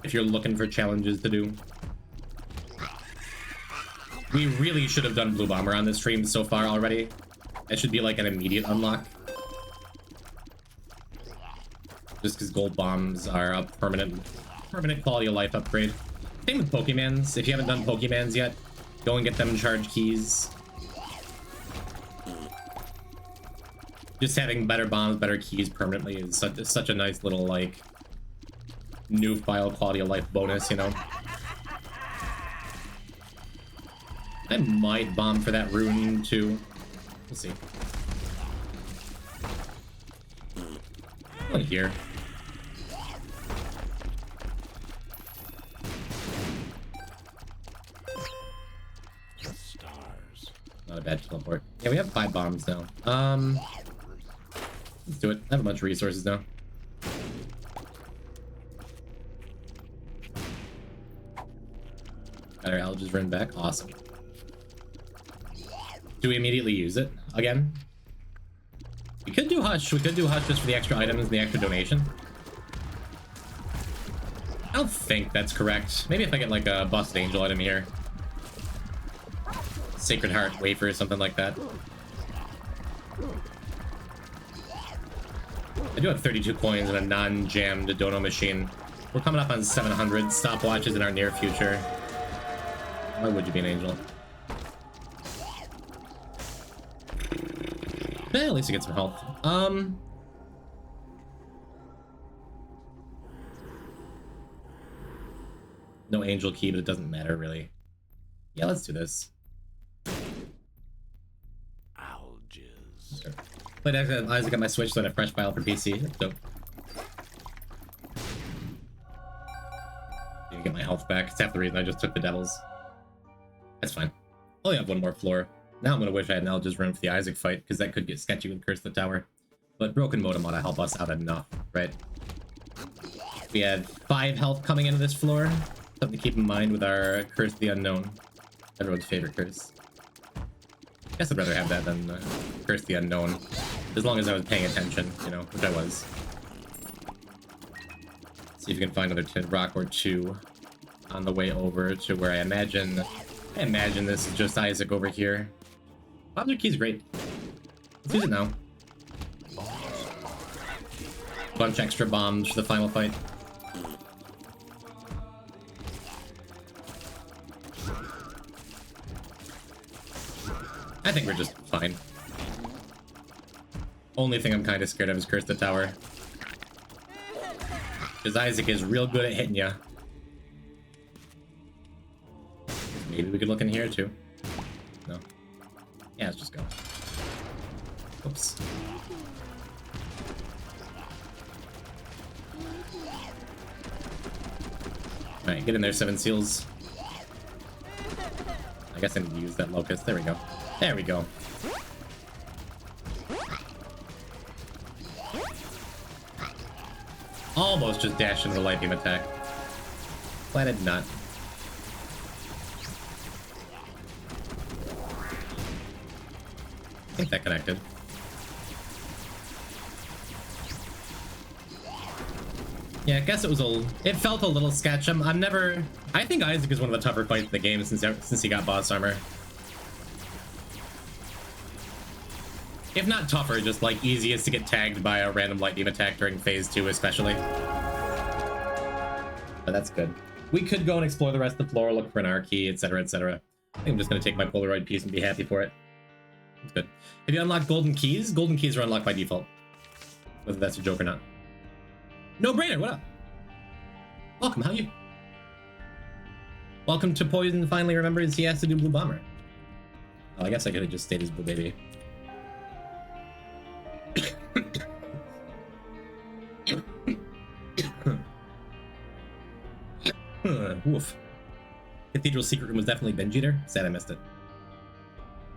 if you're looking for challenges to do. We really should have done Blue Bomber on this stream so far already. That should be, like, an immediate unlock. Just because gold bombs are a permanent quality of life upgrade. Same with Pokemans. If you haven't done Pokemans yet, go and get them charge keys. Just having better bombs, better keys permanently is such a nice little, like, new file quality of life bonus, you know? I might bomb for that rune, too. We'll see. Only here. Not a bad teleport. Yeah, we have 5 bombs now. Let's do it. I have a bunch of resources now. Got our Alga's run back. Awesome. Do we immediately use it again? We could do Hush. We could do Hush just for the extra items and the extra donation. I don't think that's correct. Maybe if I get like a busted angel item here. Sacred Heart wafer or something like that. I do have 32 coins and a non-jammed dono machine. We're coming up on 700 stopwatches in our near future. Why would you be an angel? Eh, at least you get some health. No angel key, but it doesn't matter really. Yeah, let's do this. Sure. Played Isaac on my Switch, so I had a fresh file for PC. That's dope. Need to get my health back. It's half the reason I just took the devils. That's fine. I only have one more floor. Now I'm gonna wish I had an Alga's run for the Isaac fight, because that could get sketchy with Curse the Tower. But Broken Modem ought to help us out enough, right? We had 5 health coming into this floor. Something to keep in mind with our Curse the Unknown. Everyone's favorite curse. I guess I'd rather have that than Curse the Unknown. As long as I was paying attention, you know, which I was. See if you can find another tin rock or 2 on the way over to where I imagine this is just Isaac over here. Bombs key's great. Let's use it now. Bunch extra bombs for the final fight. I think we're just fine. Only thing I'm kind of scared of is Curse the Tower. Because Because Isaac is real good at hitting ya. Maybe we could look in here too. No. Yeah, let's just go. Oops. Alright, get in there, Seven Seals. I guess I need to use that locust. There we go. There we go. Almost just dashed into the light beam attack. Glad I did not. I think that connected. Yeah, I guess it felt a little sketch. I think Isaac is one of the tougher fights in the game since he got boss armor. If not tougher, just like easiest to get tagged by a random light beam attack during phase 2 especially. But that's good. We could go and explore the rest of the floor, look for an R key, etc, etc. I think I'm just gonna take my Polaroid piece and be happy for it. That's good. Have you unlocked golden keys? Golden keys are unlocked by default. Whether that's a joke or not. No brainer, what up? Welcome, how are you? Welcome to Poison finally remembers he has to do Blue Bomber. Oh, I guess I could have just stayed as Blue Baby. Woof. Cathedral Secret Room was definitely binge eater. Sad I missed it.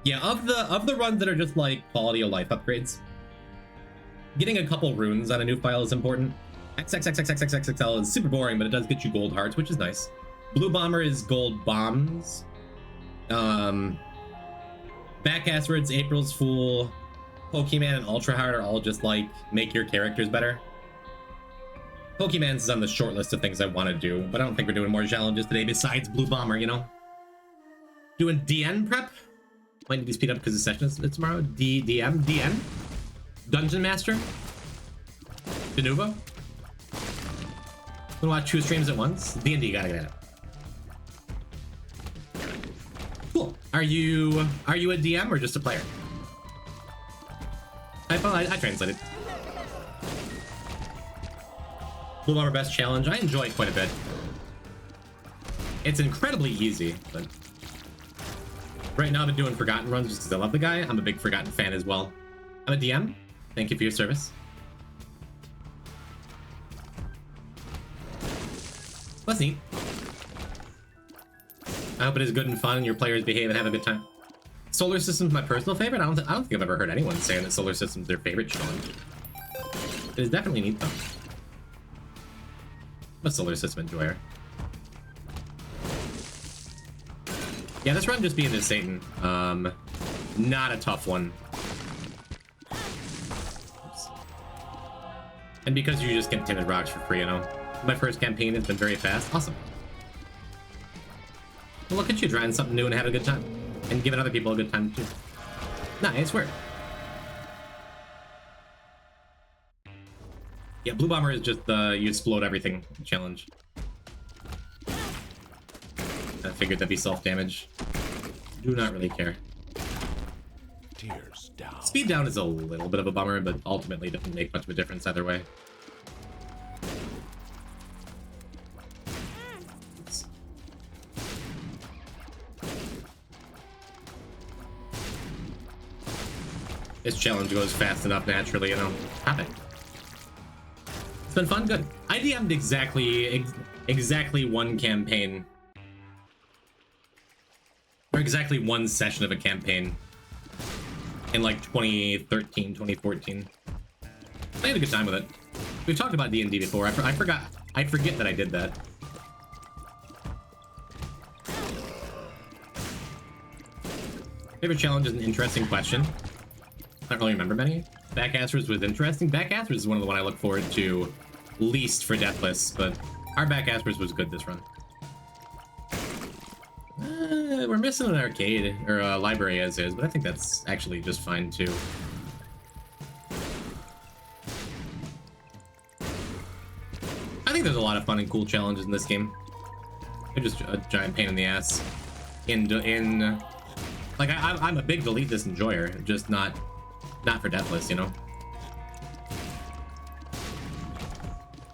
Yeah, of the runs that are just like quality of life upgrades, getting a couple runes on a new file is important. XXXXXXXL is super boring, but it does get you gold hearts, which is nice. Blue Bomber is gold bombs. Back Asteroids, April's Fool, Pokemon, and Ultra Hard are all just like make your characters better. Pokemon's is on the short list of things I want to do, but I don't think we're doing more challenges today besides Blue Bomber, you know? Doing DN prep? Might need to speed up because the session is tomorrow. DN? Dungeon Master? Denuvo? Wanna watch 2 streams at once? D&D, gotta get it. Cool. Are you a DM or just a player? I translated. Blue Bomber best challenge. I enjoy it quite a bit. It's incredibly easy, but right now I've been doing Forgotten runs just because I love the guy. I'm a big Forgotten fan as well. I'm a DM. Thank you for your service. That's neat. I hope it is good and fun and your players behave and have a good time. Solar System's my personal favorite. I don't think I've ever heard anyone saying that Solar System's their favorite challenge. It is definitely neat though. I'm a Solar System enjoyer. Yeah, this run just being the Satan. Not a tough one. Oops. And because you just get Timid Rocks for free, you know. My first campaign has been very fast. Awesome. Well, look at you trying something new and having a good time. And giving other people a good time too. Nice work. Yeah, Blue Bomber is just you explode everything challenge. I figured that'd be self-damage. Do not really care. Tears down. Speed down is a little bit of a bummer, but ultimately doesn't make much of a difference either way. Oops. This challenge goes fast enough naturally, you know. Hop it. It's been fun, good. I DM'd exactly one campaign. Or exactly one session of a campaign. In like 2013, 2014. I had a good time with it. We've talked about D&D before. I forget that I did that. Favorite challenge is an interesting question. I don't really remember many. Backasters was interesting. Backasters is one of the one I look forward to least for Deathless, but our Backasters was good this run. We're missing an arcade or a library as is, but I think that's actually just fine too. I think there's a lot of fun and cool challenges in this game. They're just a giant pain in the ass. Like I'm a big delete this enjoyer, just not for Deathless, you know.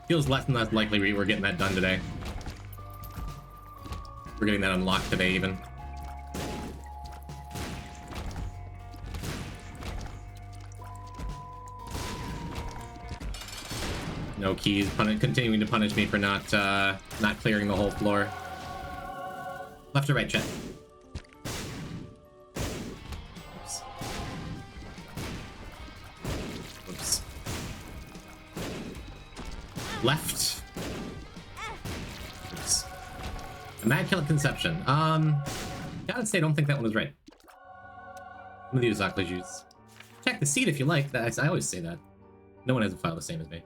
Feels less and less likely we're getting that done today. We're getting that unlocked today, even. No keys. Continuing to punish me for not clearing the whole floor. Left or right, chat? Oops. Oops. Left. Oops. Immaculate Conception. Gotta say, I don't think that one was right. I'm gonna use Octa Juice. Check the seat if you like. I always say that. No one has a file the same as me.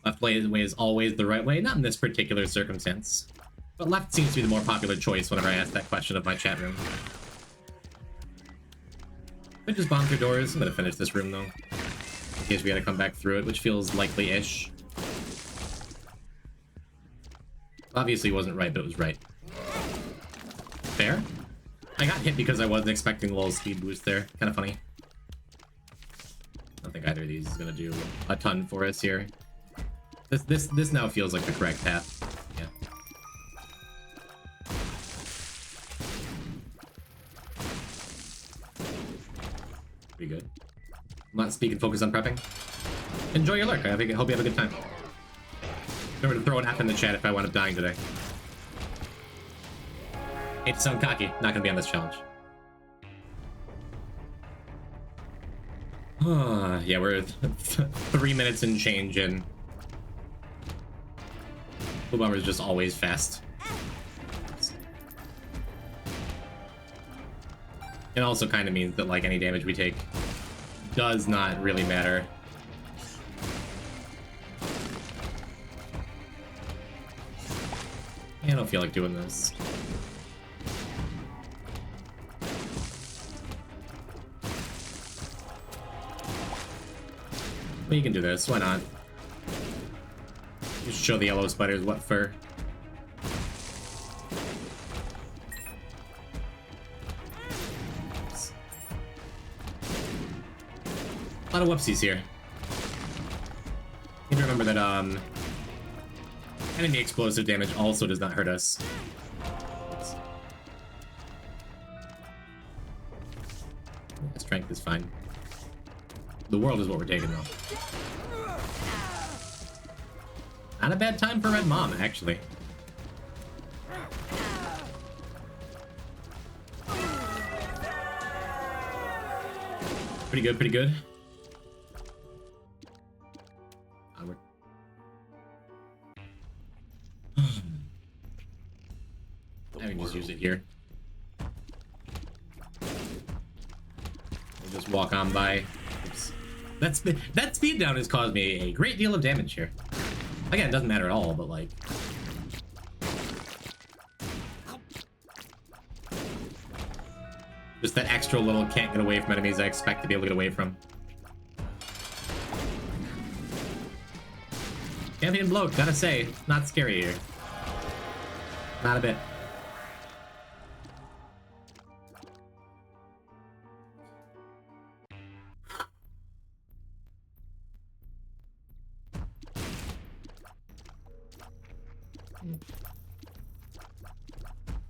Left way is always the right way. Not in this particular circumstance. But left seems to be the more popular choice whenever I ask that question of my chat room. I just bomb through doors. I'm gonna finish this room though. In case we gotta come back through it, which feels likely-ish. Obviously it wasn't right, but it was right. Fair? I got hit because I wasn't expecting a little speed boost there. Kind of funny. I don't think either of these is gonna do a ton for us here. This now feels like the correct path. Yeah. Pretty good. I'm not speaking, focus on prepping. Enjoy your lurk. I hope you have a good time. Remember to throw an F in the chat if I wind up dying today. Hate to sound cocky, not gonna be on this challenge. Yeah, we're 3 minutes and change in. Blue Bomber is just always fast. It also kind of means that, like, any damage we take does not really matter. I don't feel like doing this. Well, you can do this, why not? Just show the yellow spiders what for. Oops. A lot of whoopsies here. Need to remember that enemy explosive damage also does not hurt us. Oops. Strength is fine. The world is what we're taking though. Not a bad time for Red Mom, actually. Pretty good, pretty good. Onward. I can just use it here. We'll just walk on by. Oops. That speed down has caused me a great deal of damage here. Again, it doesn't matter at all, but like... just that extra little can't get away from enemies I expect to be able to get away from. Champion bloat, gotta say, not scary here. Not a bit.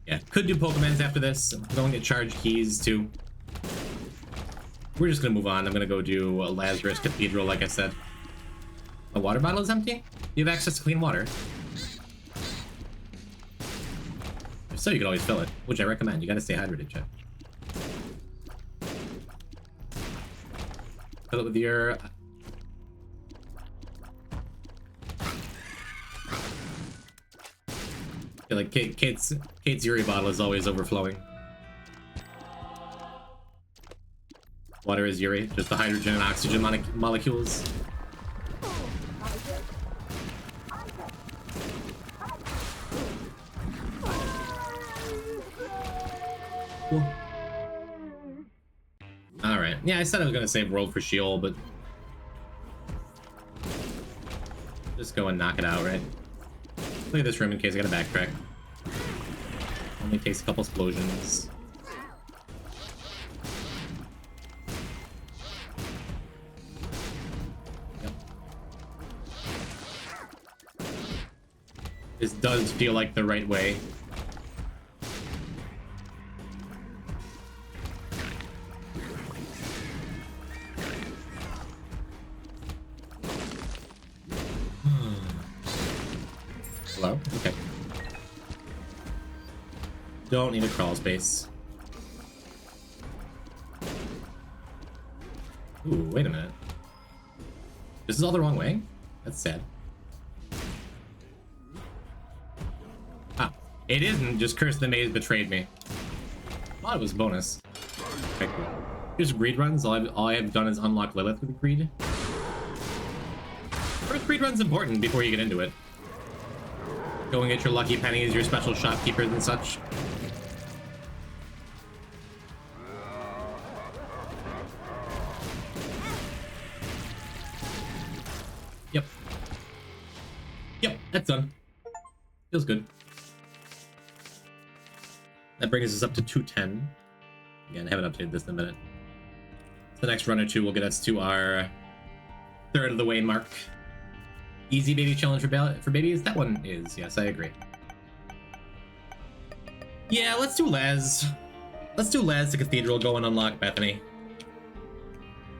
Yeah, could do Pokemons after this. Don't get charged keys too. We're just gonna move on. I'm gonna go do Lazarus Cathedral, like I said. The water bottle is empty? You have access to clean water. If so, you can always fill it, which I recommend. You gotta stay hydrated, chat. Fill it with your... I feel like Kate's Yuri bottle is always overflowing. Water is Yuri, just the hydrogen and oxygen molecules. Cool. Alright. Yeah, I said I was gonna save World for Sheol, but... just go and knock it out, right? Look at this room in case I gotta backtrack. Only takes a couple explosions. Yep. This does feel like the right way. Hello? Okay. Don't need a crawl space. Ooh, wait a minute. This is all the wrong way? That's sad. Ah, it isn't. Just Curse of the Maze betrayed me. Thought it was bonus. Okay, cool. Here's greed runs. All I have done is unlock Lilith with greed. First greed run's important before you get into it. Go and get your lucky pennies, your special shopkeepers and such. Yep. Yep, that's done. Feels good. That brings us up to 210. Again, I haven't updated this in a minute. The next run or two will get us to our third of the way mark. Easy baby challenge for babies? That one is, yes, I agree. Yeah, let's do Laz. Let's do Laz to Cathedral, go and unlock Bethany.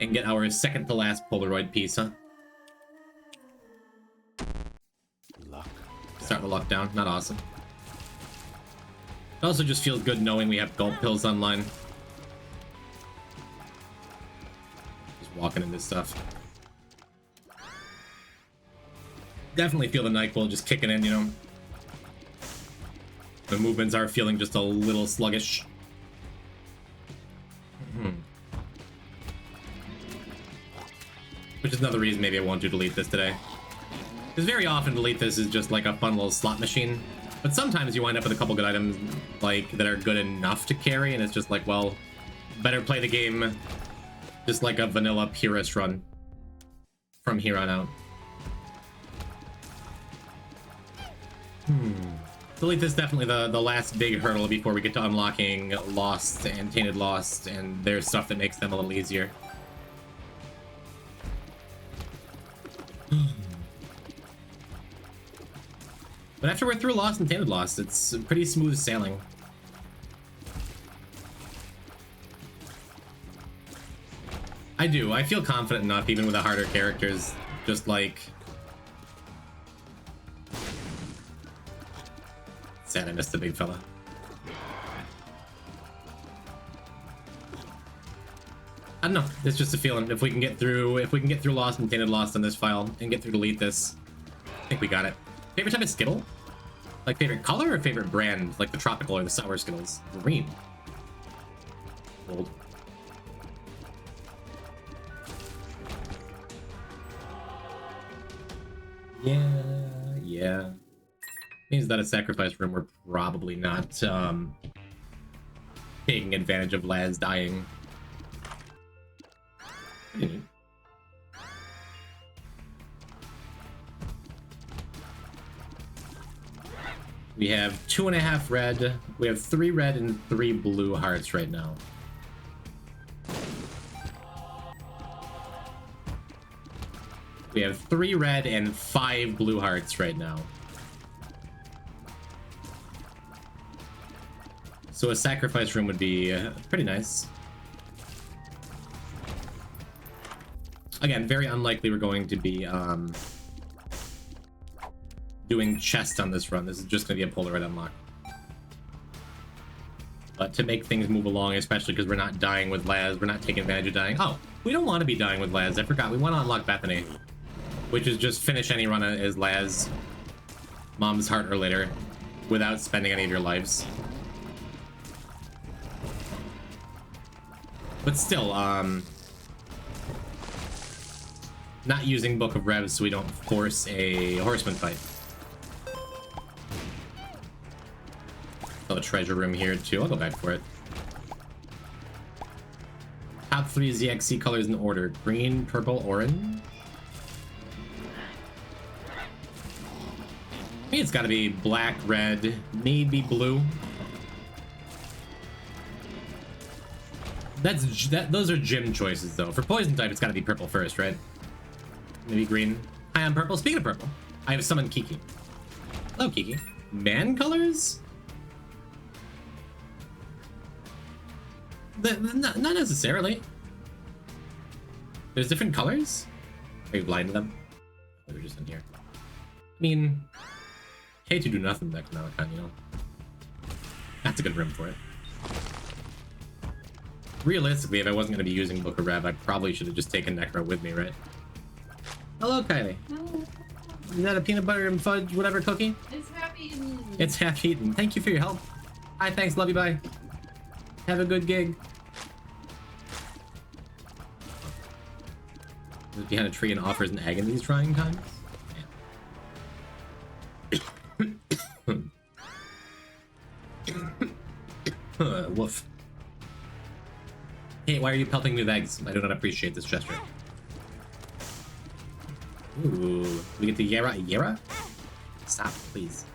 And get our second to last Polaroid piece, huh? Luck. Start the lockdown, not awesome. It also just feels good knowing we have gulp pills online. Just walking into stuff. Definitely feel the NyQuil just kicking in, you know. The movements are feeling just a little sluggish. Which is another reason maybe I won't do delete this today. Because very often delete this is just like a fun little slot machine. But sometimes you wind up with a couple good items like that are good enough to carry, and it's just like, well, better play the game just like a vanilla purist run from here on out. Delete this definitely the last big hurdle before we get to unlocking Lost and Tainted Lost, and there's stuff that makes them a little easier. But after we're through Lost and Tainted Lost, it's pretty smooth sailing. I do. I feel confident enough, even with the harder characters, just like... Sad I missed the big fella. I don't know. It's just a feeling. If we can get through Lost and Tainted Lost on this file and get through delete this, I think we got it. Favorite type of Skittle? Like favorite color or favorite brand? Like the tropical or the sour Skittles? Green. Gold. Yeah. Means that a sacrifice room we're probably not taking advantage of Laz dying. We have 2.5 red. We have 3 red and 3 blue hearts right now. We have 3 red and 5 blue hearts right now. So a sacrifice room would be pretty nice. Again, very unlikely we're going to be doing chest on this run. This is just going to be a Polaroid unlock. But to make things move along, especially because we're not dying with Laz, we're not taking advantage of dying. Oh, we don't want to be dying with Laz. I forgot. We want to unlock Bethany, which is just finish any run as Laz, Mom's Heart or later, without spending any of your lives. But still, not using Book of Revs so we don't force a horseman fight. Still a treasure room here too. I'll go back for it. Top 3 ZXC colors in order: green, purple, orange. I think it's got to be black, red, maybe blue. Those are gym choices though. For poison type, it's got to be purple first, right? Maybe green. Hi, I'm purple. Speaking of purple, I have summoned Kiki. Hello, Kiki. Man colors? Not necessarily. There's different colors? Are you blind to them? Oh, they're just in here. I mean, hate to do nothing with Necronomicon, you know? That's a good room for it. Realistically, if I wasn't going to be using Book of Rev, I probably should have just taken Necro with me, right? Hello, Kylie. No. Is that a peanut butter and fudge whatever cookie? It's half eaten. It's half eaten. Thank you for your help. Hi, thanks, love you, bye. Have a good gig. Lives behind a tree and offers an egg in these trying times. Woof. Hey, why are you pelting me with eggs? I do not appreciate this gesture. Ooh, we get the Yera? Stop, please.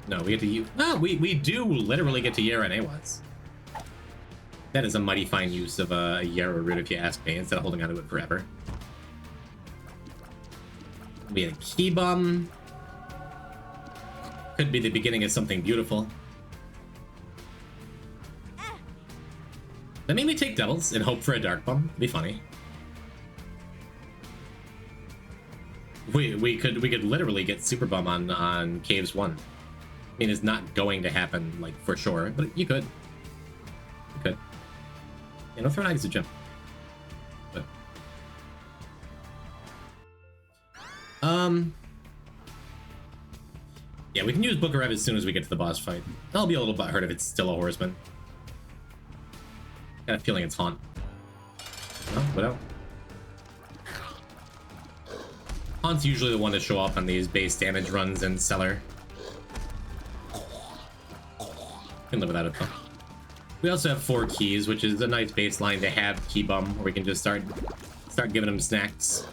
No, we get to use. No, we do literally get to Yera and Awas. That is a mighty fine use of a Yera root, if you ask me, instead of holding onto it forever. We had a key bum. Could be the beginning of something beautiful. That made me take doubles and hope for a dark bum. It'd be funny. We could literally get super bum on Caves 1. I mean, it's not going to happen, like, for sure, but you could. You could. Yeah, no throwing eggs at Jim. But yeah, we can use Book of Rev as soon as we get to the boss fight. I'll be a little butthurt if it's still a horseman. Got a feeling it's Haunt. No, what Haunt's usually the one to show up on these base damage runs in Cellar. Can live without it though. We also have 4 keys, which is a nice baseline to have key bum, where we can just start giving them snacks.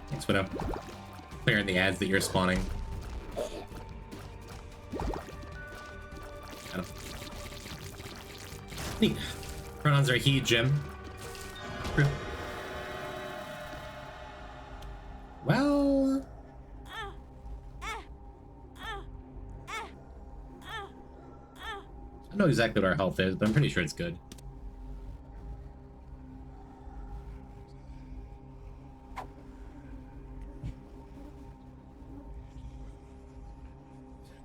Thanks, Widow. Clearing the ads that you're spawning. Neat. Pronouns are he, Jim. True. Well, I don't know exactly what our health is, but I'm pretty sure it's good.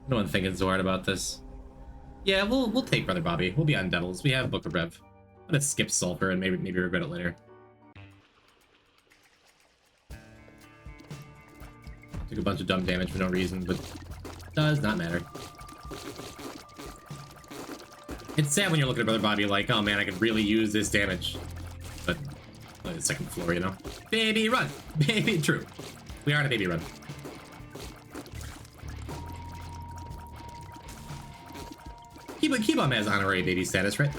No one thinking so hard about this. Yeah, we'll take Brother Bobby. We'll be on Devils. We have Book of Rev. I'm gonna skip Sulfur and maybe regret it later. Took a bunch of dumb damage for no reason, but does not matter. It's sad when you're looking at Brother Bobby like, oh man, I could really use this damage. But the second floor, you know? Baby run! Baby, true. We are on a baby run. Keybum has honorary baby status, right?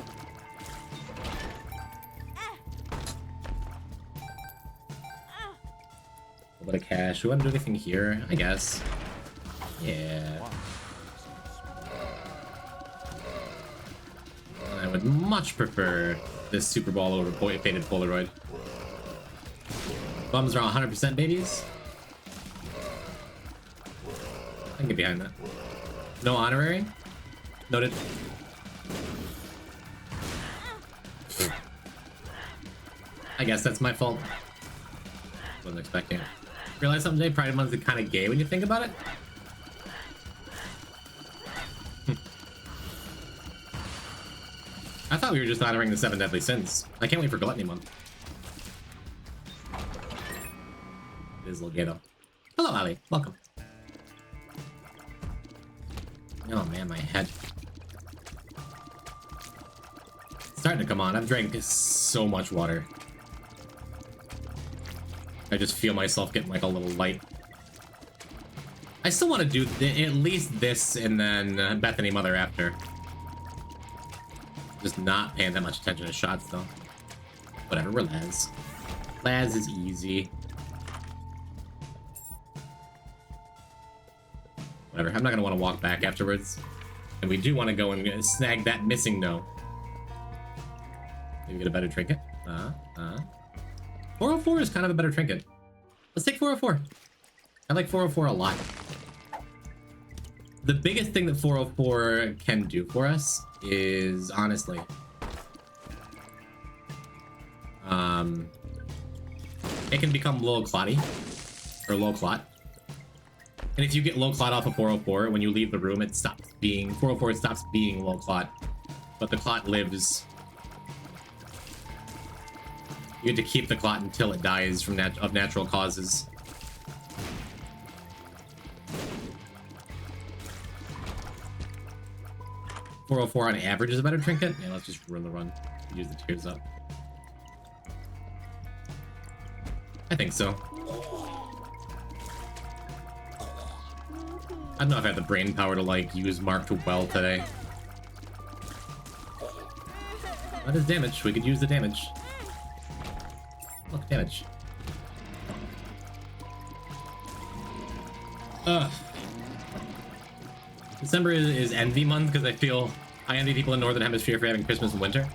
A bit of cash. We want to do anything here, I guess. Yeah. I would much prefer this Super Ball over faded Polaroid. Bums are 100% babies. I can get behind that. No honorary? Noted. I guess that's my fault. Wasn't expecting it. Realize someday Pride Month is kind of gay when you think about it. I thought we were just honoring the 7 deadly sins. I can't wait for Gluttony Month. It is a little gay though. Hello, Ali. Welcome. Oh man, my head. It's starting to come on. I've drank so much water. I just feel myself getting like a little light. I still want to do at least this and then Bethany Mother after. Just not paying that much attention to shots though. Whatever, we're Laz. Laz is easy. Whatever, I'm not gonna want to walk back afterwards. And we do want to go and snag that missing no. Maybe get a better trinket. 404 is kind of a better trinket. Let's take 404. I like 404 a lot. The biggest thing that 404 can do for us is, honestly, it can become low clotty, or low clot. And if you get low clot off of 404, when you leave the room, it stops being, 404 stops being low clot, but the clot lives. You have to keep the clot until it dies from of natural causes. .404 on average is a better trinket. Yeah, let's just run the run. Use the tears up. I think so. I don't know if I have the brain power to, like, use Mark well today. That is damage. We could use the damage. Look, damage. Ugh. December is envy month because I feel I envy people in Northern Hemisphere for having Christmas in winter.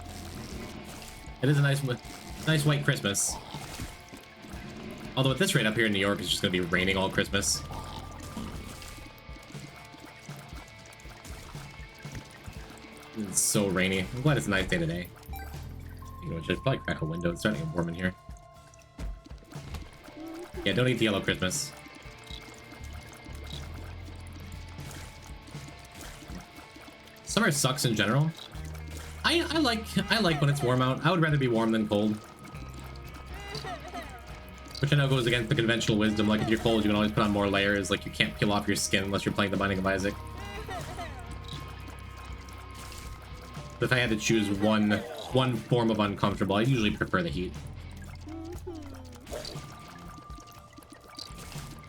It is a nice white Christmas. Although at this rate up here in New York, it's just going to be raining all Christmas. It's so rainy. I'm glad it's a nice day today. You know, just probably crack a window. It's starting to get warm in here. Yeah, don't eat the yellow Christmas. Summer sucks in general. I like when it's warm out. I would rather be warm than cold. Which I know goes against the conventional wisdom. Like, if you're cold, you can always put on more layers. Like, you can't peel off your skin unless you're playing the Binding of Isaac. But if I had to choose one form of uncomfortable, I usually prefer the heat.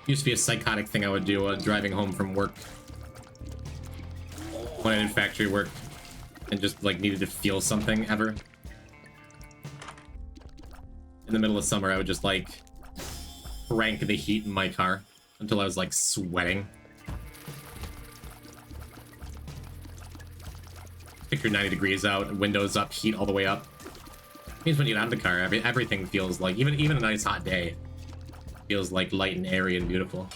Used to be a psychotic thing I would do driving home from work. When I did factory work and just, like, needed to feel something ever. In the middle of summer, I would just, like, crank the heat in my car until I was, like, sweating. Picture 90 degrees out, windows up, heat all the way up. It means when you get out of the car, everything feels like, even a nice hot day, feels like light and airy and beautiful.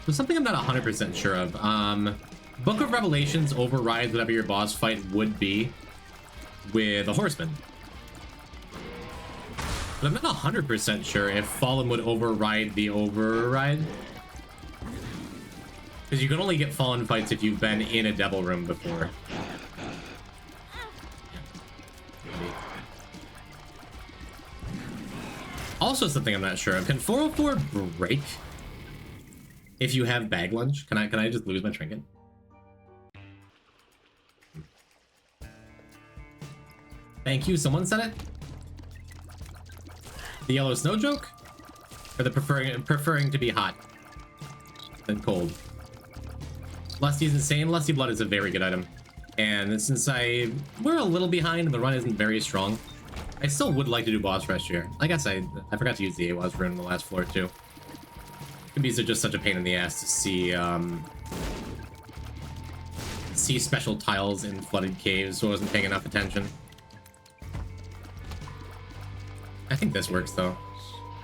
There's something I'm not 100% sure of. Book of Revelations overrides whatever your boss fight would be with a horseman. But I'm not 100% sure if Fallen would override the override. Because you can only get Fallen fights if you've been in a devil room before. Also something I'm not sure of. Can 404 break if you have bag lunch? Can I just lose my trinket? Thank you. Someone said it? The yellow snow joke? Or the preferring to be hot than cold? Lusty's insane. Lusty Blood is a very good item. And since we're a little behind and the run isn't very strong, I still would like to do boss rush here. I guess I forgot to use the AWAS rune in the last floor too. These are just such a pain in the ass to see special tiles in flooded caves, so I wasn't paying enough attention. I think this works though.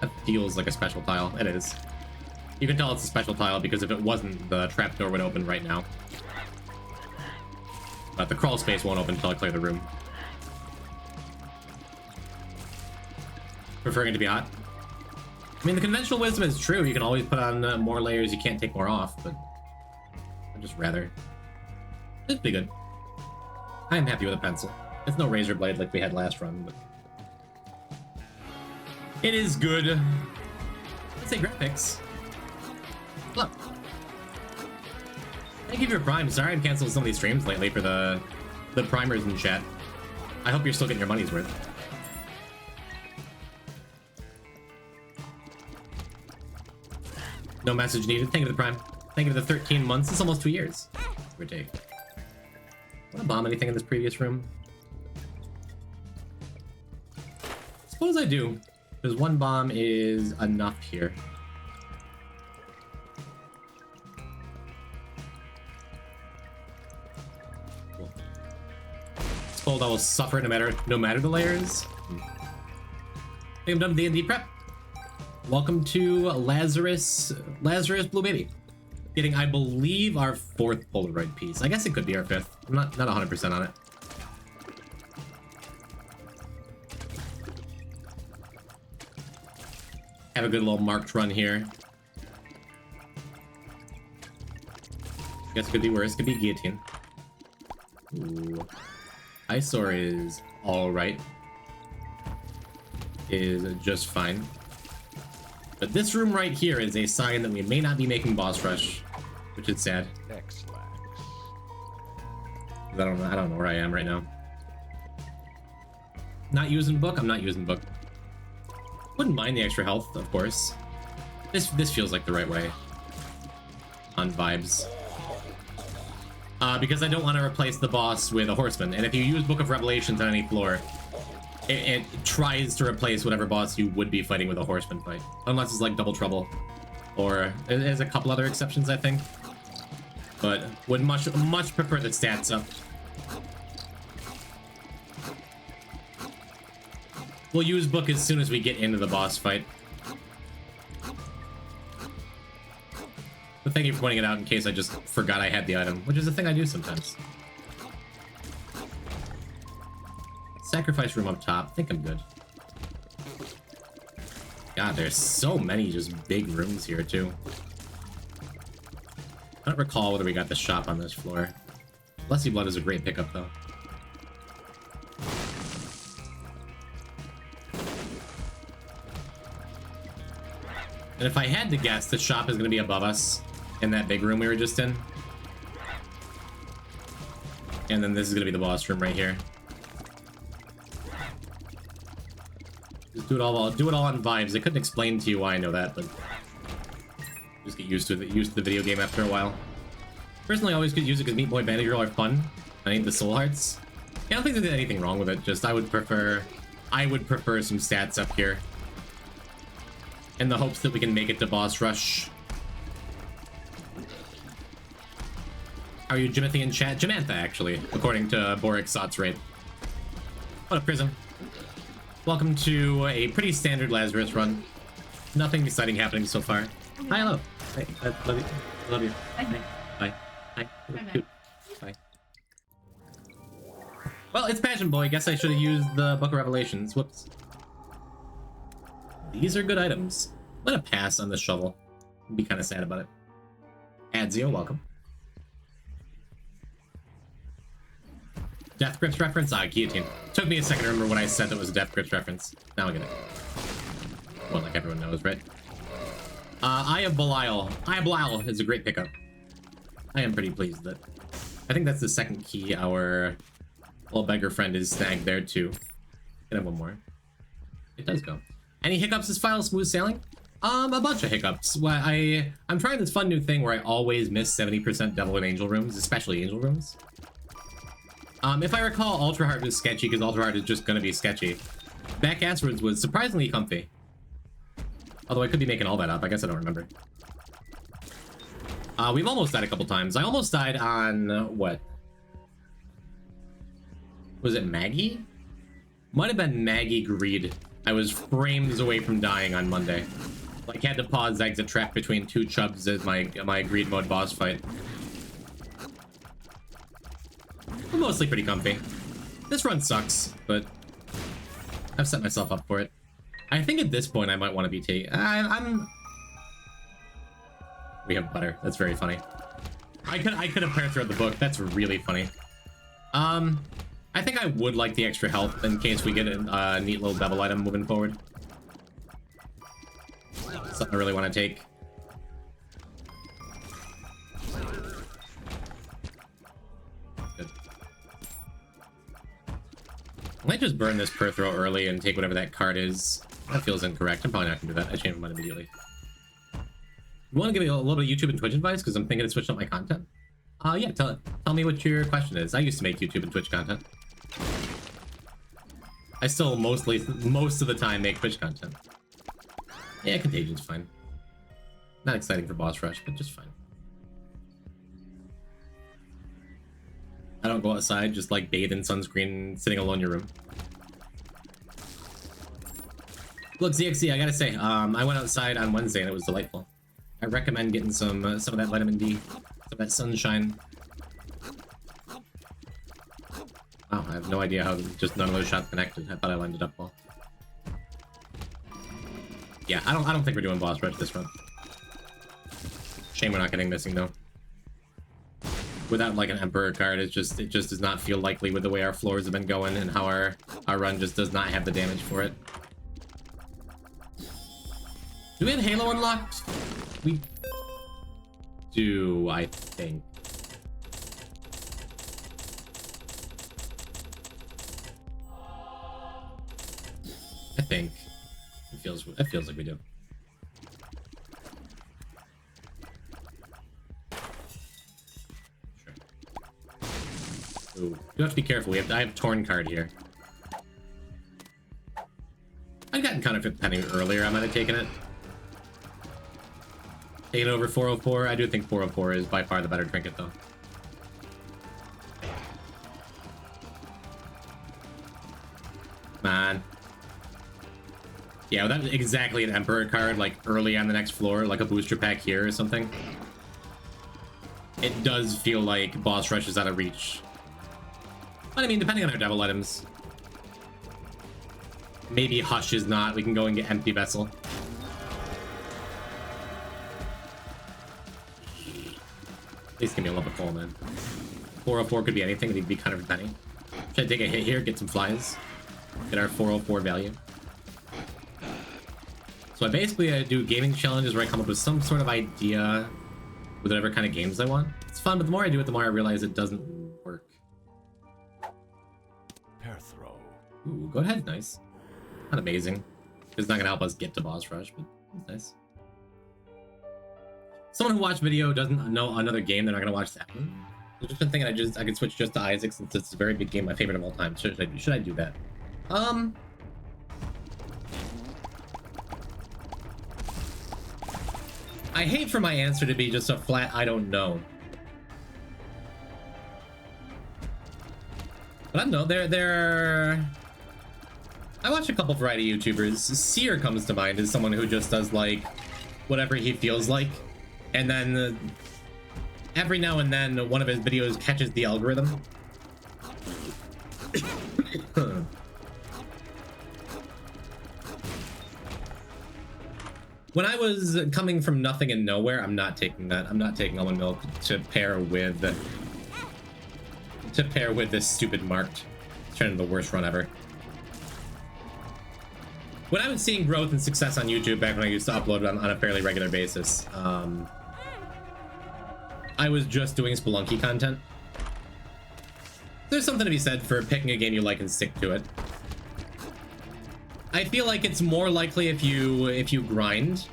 That feels like a special tile. It is. You can tell it's a special tile because if it wasn't, the trapdoor would open right now. But the crawl space won't open until I clear the room. Preferring it to be hot. I mean, the conventional wisdom is true. You can always put on more layers. You can't take more off, but I'd just rather. It'd be good. I am happy with a pencil. It's no razor blade like we had last run, but it is good. Let's say graphics. Look. Thank you for your Prime. Sorry I've canceled some of these streams lately for the primers in chat. I hope you're still getting your money's worth. No message needed. Thank you for the Prime. Thank you for the 13 months. It's almost 2 years. Give or take. Want to bomb anything in this previous room? Suppose I do. Because one bomb is enough here. told I will suffer no matter the layers. I think I'm done with D&D prep. Welcome to Lazarus Blue Baby. Getting, I believe, our 4th Polaroid piece. I guess it could be our 5th. I'm not 100% on it. Have a good little marked run here. Guess it could be worse. Could be guillotine. Ooh. Eyesore is alright. Is just fine. But this room right here is a sign that we may not be making boss rush, which is sad. I don't know where I am right now. Not using book? I'm not using book. Wouldn't mind the extra health, of course. This feels like the right way. On vibes. Because I don't want to replace the boss with a horseman. And if you use Book of Revelations on any floor, it tries to replace whatever boss you would be fighting with a horseman fight. Unless it's like Double Trouble. Or there's a couple other exceptions, I think. But would much prefer the stats up. We'll use book as soon as we get into the boss fight. But thank you for pointing it out in case I just forgot I had the item, which is a thing I do sometimes. Sacrifice room up top. I think I'm good. God, there's so many just big rooms here, too. I don't recall whether we got the shop on this floor. Blessy Blood is a great pickup, though. And if I had to guess, the shop is going to be above us in that big room we were just in. And then this is going to be the boss room right here. Just do it all on vibes. I couldn't explain to you why I know that, but just get used to the video game after a while. Personally, I always could use it because Meat Boy Bandicoot are fun. I need the soul hearts. Yeah, I don't think there's anything wrong with it. Just I would prefer some stats up here. In the hopes that we can make it to boss rush. How are you, Jimothy in chat? Jamantha, actually, according to Boric Sot's rate. What up, Prism? Welcome to a pretty standard Lazarus run. Nothing exciting happening so far. Hi, hello. Hey, I love you. I love you. Hi. Bye. Hi. Cute. Bye. Well, it's Passion Boy. Guess I should have used the Book of Revelations. Whoops. These are good items. Let a pass on the shovel. I'd be kind of sad about it. Adzio, welcome. Death Grips reference? Ah, guillotine. Took me a second to remember what I said that was a Death Grips reference. Now I get it. Well, like everyone knows, right? Eye of Belial. Eye of Belial is a great pickup. I am pretty pleased with it. I think that's the second key our little beggar friend is snagged there, too. Can I have one more? It does go. Any hiccups this file? Smooth sailing? A bunch of hiccups. Well, I'm trying this fun new thing where I always miss 70% Devil and Angel rooms, especially Angel rooms. If I recall, Ultra Hard was sketchy because Ultra Hard is just gonna be sketchy. Back Asteroids was surprisingly comfy. Although I could be making all that up. I guess I don't remember. We've almost died a couple times. I almost died on, what? Was it Maggie? Might have been Maggie Greed. I was frames away from dying on Monday. Like, had to pause exit track between two chubs as my Greed mode boss fight. But mostly pretty comfy. This run sucks, but I've set myself up for it. I think at this point I might want to be taking... We have butter. That's very funny. I could have prayer throughout the book. That's really funny. I think I would like the extra health in case we get a neat little devil item moving forward. Something I really want to take. Good. I might just burn this per throw early and take whatever that card is. That feels incorrect. I'm probably not going to do that. I changed my mind immediately. You want to give me a little bit of YouTube and Twitch advice? Because I'm thinking of switching up my content. Yeah, tell me what your question is. I used to make YouTube and Twitch content. I still most of the time make Twitch content. Yeah, Contagion's fine. Not exciting for boss rush, but just fine. I don't go outside, just like bathe in sunscreen, sitting alone in your room. Look, ZXC, I gotta say, I went outside on Wednesday and it was delightful. I recommend getting some of that vitamin D, some of that sunshine. Wow, I have no idea how just none of those shots connected. I thought I lined it up well. Yeah, I don't think we're doing boss rush this run. Shame we're not getting missing though. Without like an Emperor card, it just does not feel likely with the way our floors have been going and how our run just does not have the damage for it. Do we have Halo unlocked? We do, I think. It feels like we do. Sure. Ooh, you have to be careful. I have Torn card here. I'd gotten Counterfeit Penny earlier. I might have taken it. Taking over 404. I do think 404 is by far the better trinket, though. Man. Yeah, without exactly an Emperor card, like early on the next floor, like a booster pack here or something, it does feel like boss rush is out of reach. But I mean, depending on our devil items, maybe Hush is not. We can go and get Empty Vessel. Please give me a lump of coal, man. 404 could be anything. It could be kind of a penny. Should I take a hit here, get some flies, get our 404 value? So I basically do gaming challenges where I come up with some sort of idea with whatever kind of games I want. It's fun, but the more I do it, the more I realize it doesn't work. Pair throw. Ooh, go ahead, nice. Not amazing. It's not gonna help us get to boss rush, but it's nice. Someone who watched video doesn't know another game, they're not gonna watch that one. I've just been thinking I could switch just to Isaac since it's a very big game, my favorite of all time. Should I do that? I hate for my answer to be just a flat I don't know. But I don't know, I watch a couple variety YouTubers. Seer comes to mind as someone who just does like whatever he feels like. And then every now and then one of his videos catches the algorithm. When I was coming from nothing and nowhere, I'm not taking that. I'm not taking almond milk to pair with this stupid marked. It's turning into the worst run ever. When I was seeing growth and success on YouTube back when I used to upload on a fairly regular basis, I was just doing Spelunky content. There's something to be said for picking a game you like and stick to it. I feel like it's more likely if you grind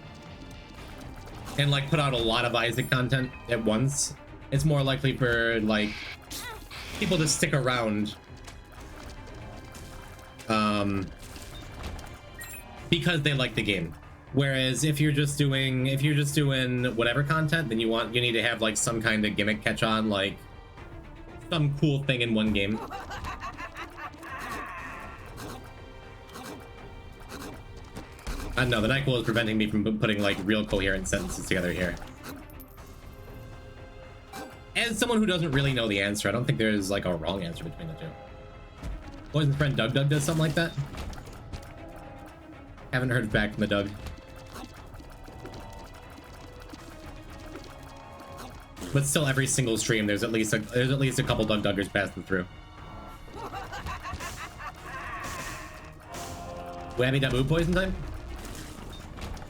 and like put out a lot of Isaac content at once, it's more likely for like people to stick around because they like the game. Whereas if you're just doing whatever content, then you need to have like some kind of gimmick catch on, like some cool thing in one game. I don't know, the NyQuil is preventing me from putting like real coherent sentences together here. As someone who doesn't really know the answer, I don't think there's like a wrong answer between the two. Poison's friend Doug does something like that? Haven't heard back from the Doug. But still, every single stream, there's at least a couple Doug Duggers passing through. Whammy Dabu poison time?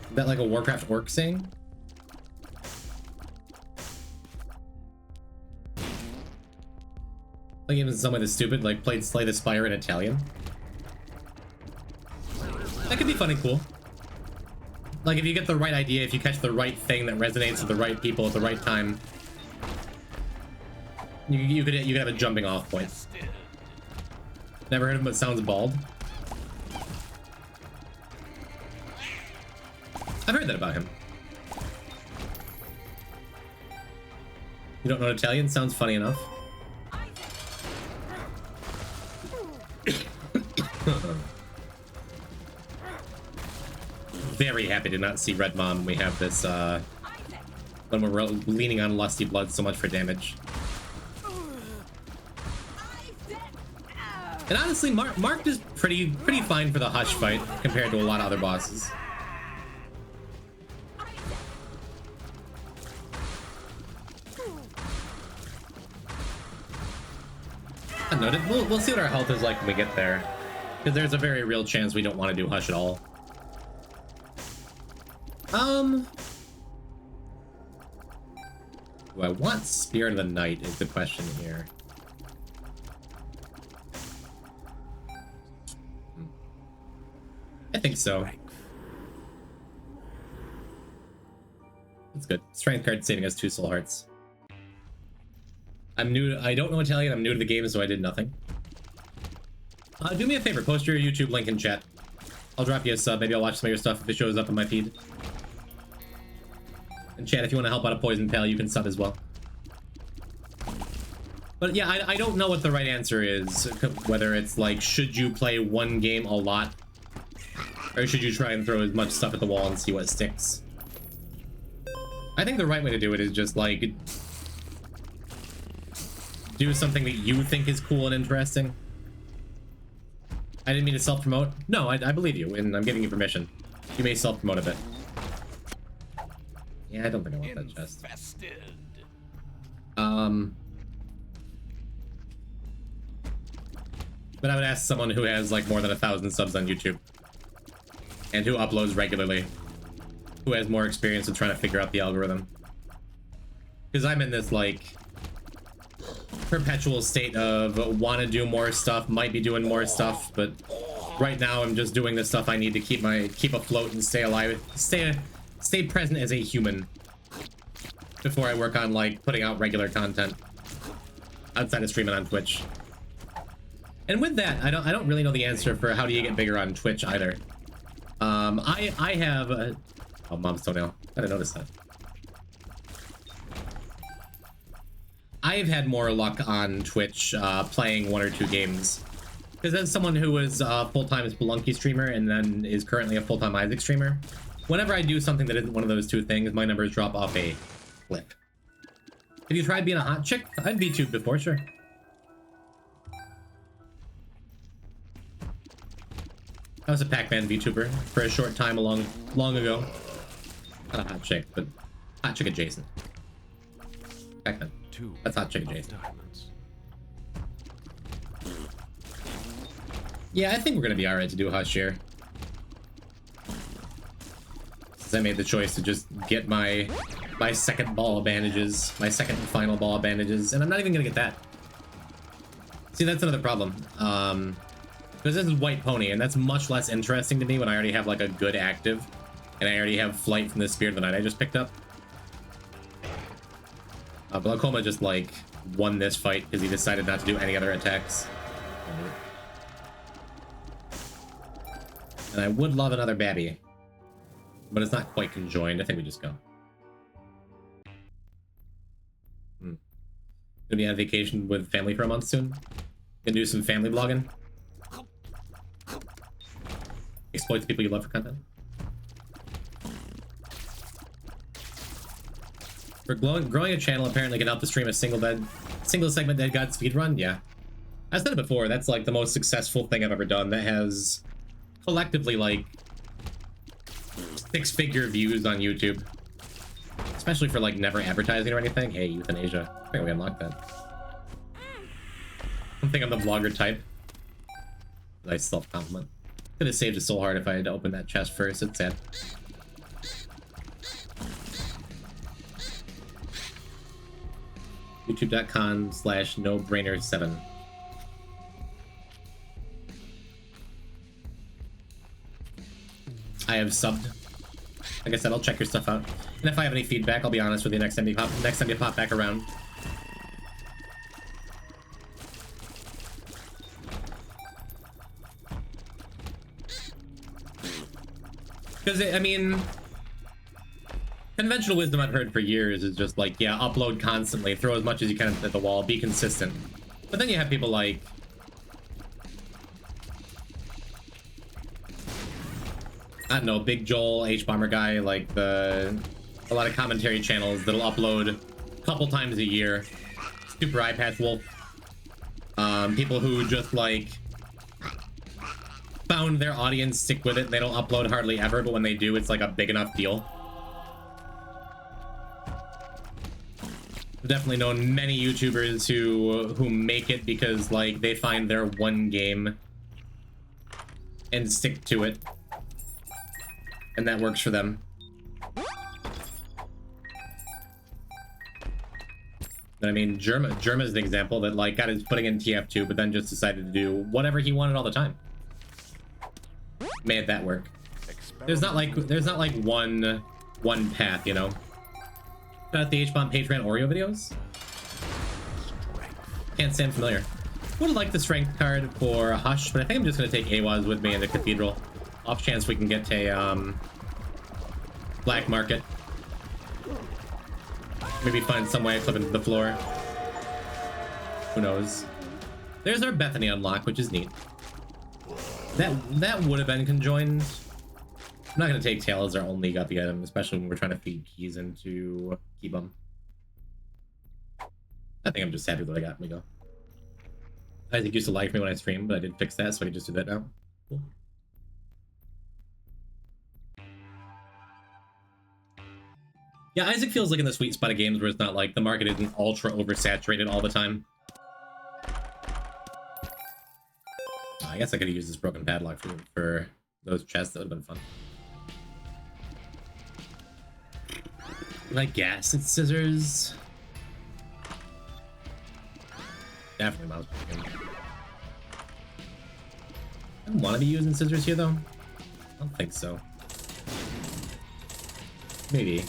Is that like a Warcraft orc saying? Like even someone that's stupid, like played Slay the Spire in Italian. That could be fun and cool. Like if you get the right idea, if you catch the right thing that resonates with the right people at the right time, you could have a jumping off point. Never heard of him, but sounds bald. I've heard that about him. You don't know Italian? Sounds funny enough. very happy to not see Red Mom when we have this, when we're leaning on Lusty Blood so much for damage. And honestly, Mark is pretty fine for the Hush fight compared to a lot of other bosses. I know, we'll see what our health is like when we get there, because there's a very real chance we don't want to do Hush at all. Do I want Spirit of the Night is the question here. I think so. That's good. Strength card saving us 2 soul hearts. I'm new. I don't know Italian. I'm new to the game, so I did nothing. Do me a favor. Post your YouTube link in chat. I'll drop you a sub. Maybe I'll watch some of your stuff if it shows up in my feed. And chat, if you want to help out a Poison Pal, you can sub as well. But yeah, I don't know what the right answer is. Whether it's like, should you play one game a lot? Or should you try and throw as much stuff at the wall and see what sticks? I think the right way to do it is just like do something that you think is cool and interesting. I didn't mean to self-promote. No, I believe you, and I'm giving you permission. You may self-promote a bit. Yeah, I don't think I want that chest. But I would ask someone who has like more than 1,000 subs on YouTube and who uploads regularly, who has more experience with trying to figure out the algorithm. Because I'm in this like perpetual state of want to do more stuff, might be doing more stuff, but right now I'm just doing the stuff I need to keep afloat and stay alive, stay present as a human before I work on like putting out regular content outside of streaming on Twitch. And with that, I don't really know the answer for how do you get bigger on Twitch either. I have oh, Mom's toenail. I didn't notice that. I've had more luck on Twitch playing 1 or 2 games. Because as someone who was a full-time Spelunky streamer and then is currently a full-time Isaac streamer, whenever I do something that isn't one of those 2 things, my numbers drop off a cliff. Have you tried being a hot chick? I've VTubed before, sure. I was a Pac-Man VTuber for a short time long ago. Not a hot chick, but hot chick adjacent. Pac-Man. That's hot chick adjacent. Yeah, I think we're gonna be alright to do Hush here. Since I made the choice to just get my second ball of bandages, my second and final ball of bandages, and I'm not even gonna get that. See, that's another problem. Because this is White Pony, and that's much less interesting to me when I already have like a good active, and I already have Flight from the Spirit of the Night I just picked up. Glaucoma just like won this fight because he decided not to do any other attacks. And I would love another Babby, but it's not quite conjoined. I think we just go. Gonna be on vacation with family for a month soon. Gonna do some family vlogging. Exploit the people you love for content. For growing a channel apparently can help to stream a single segment Dead God speedrun. Yeah, I said it before. That's like the most successful thing I've ever done. That has collectively like 6-figure views on YouTube, especially for like never advertising or anything. Hey, euthanasia. I think we unlocked that. I think I'm the vlogger type. Nice self-compliment. Could have saved a soul heart if I had to open that chest first. It's sad. YouTube.com/nobrainer7. I have subbed. Like I said, I'll check your stuff out. And if I have any feedback, I'll be honest with you next time you pop back around. Because, I mean, conventional wisdom I've heard for years is just like, yeah, upload constantly, throw as much as you can at the wall, be consistent. But then you have people like... I don't know, Big Joel, H-Bomber guy, like a lot of commentary channels that'll upload a couple times a year. Super Eye Patch Wolf. People who just like found their audience, stick with it. They don't upload hardly ever, but when they do, it's like a big enough deal. I've definitely known many YouTubers who make it because like they find their one game and stick to it, and that works for them. But I mean, Germa's the example that like got his footing in TF2, but then just decided to do whatever he wanted all the time. Made that work. There's not like one path, you know. Got the H-Bomb page ran Oreo videos. Can't stand familiar. Would have liked the strength card for Hush, but I think I'm just gonna take Awaz with me in the Cathedral. Off chance we can get a black market. Maybe find some way to clip into the floor. Who knows? There's our Bethany unlock, which is neat. That would have been conjoined. I'm not gonna take Tail as our only guppy item, especially when we're trying to feed keys into Keybum. I think I'm just happy that I got Migo. Isaac used to like me when I streamed, but I did fix that, so I can just do that now. Cool. Yeah, Isaac feels like in the sweet spot of games where it's not like the market isn't ultra oversaturated all the time. I guess I could have used this broken padlock for those chests. That would have been fun. Like gas and scissors. Definitely mouse. I don't want to be using scissors here though. I don't think so. Maybe.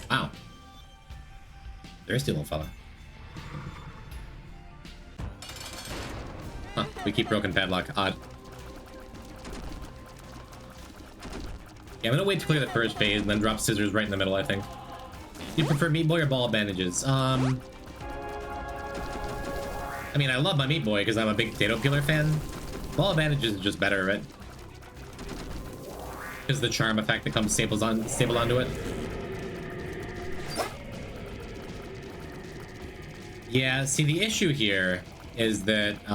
Wow. Thirsty little fella. Huh, we keep broken padlock. Odd. Yeah, I'm gonna wait to clear the first phase and then drop scissors right in the middle, I think. Do you prefer Meat Boy or ball bandages? I mean, I love my Meat Boy because I'm a big potato peeler fan. Ball bandages is just better, right? Because the charm effect that comes stapled onto it. Yeah, see, the issue here is that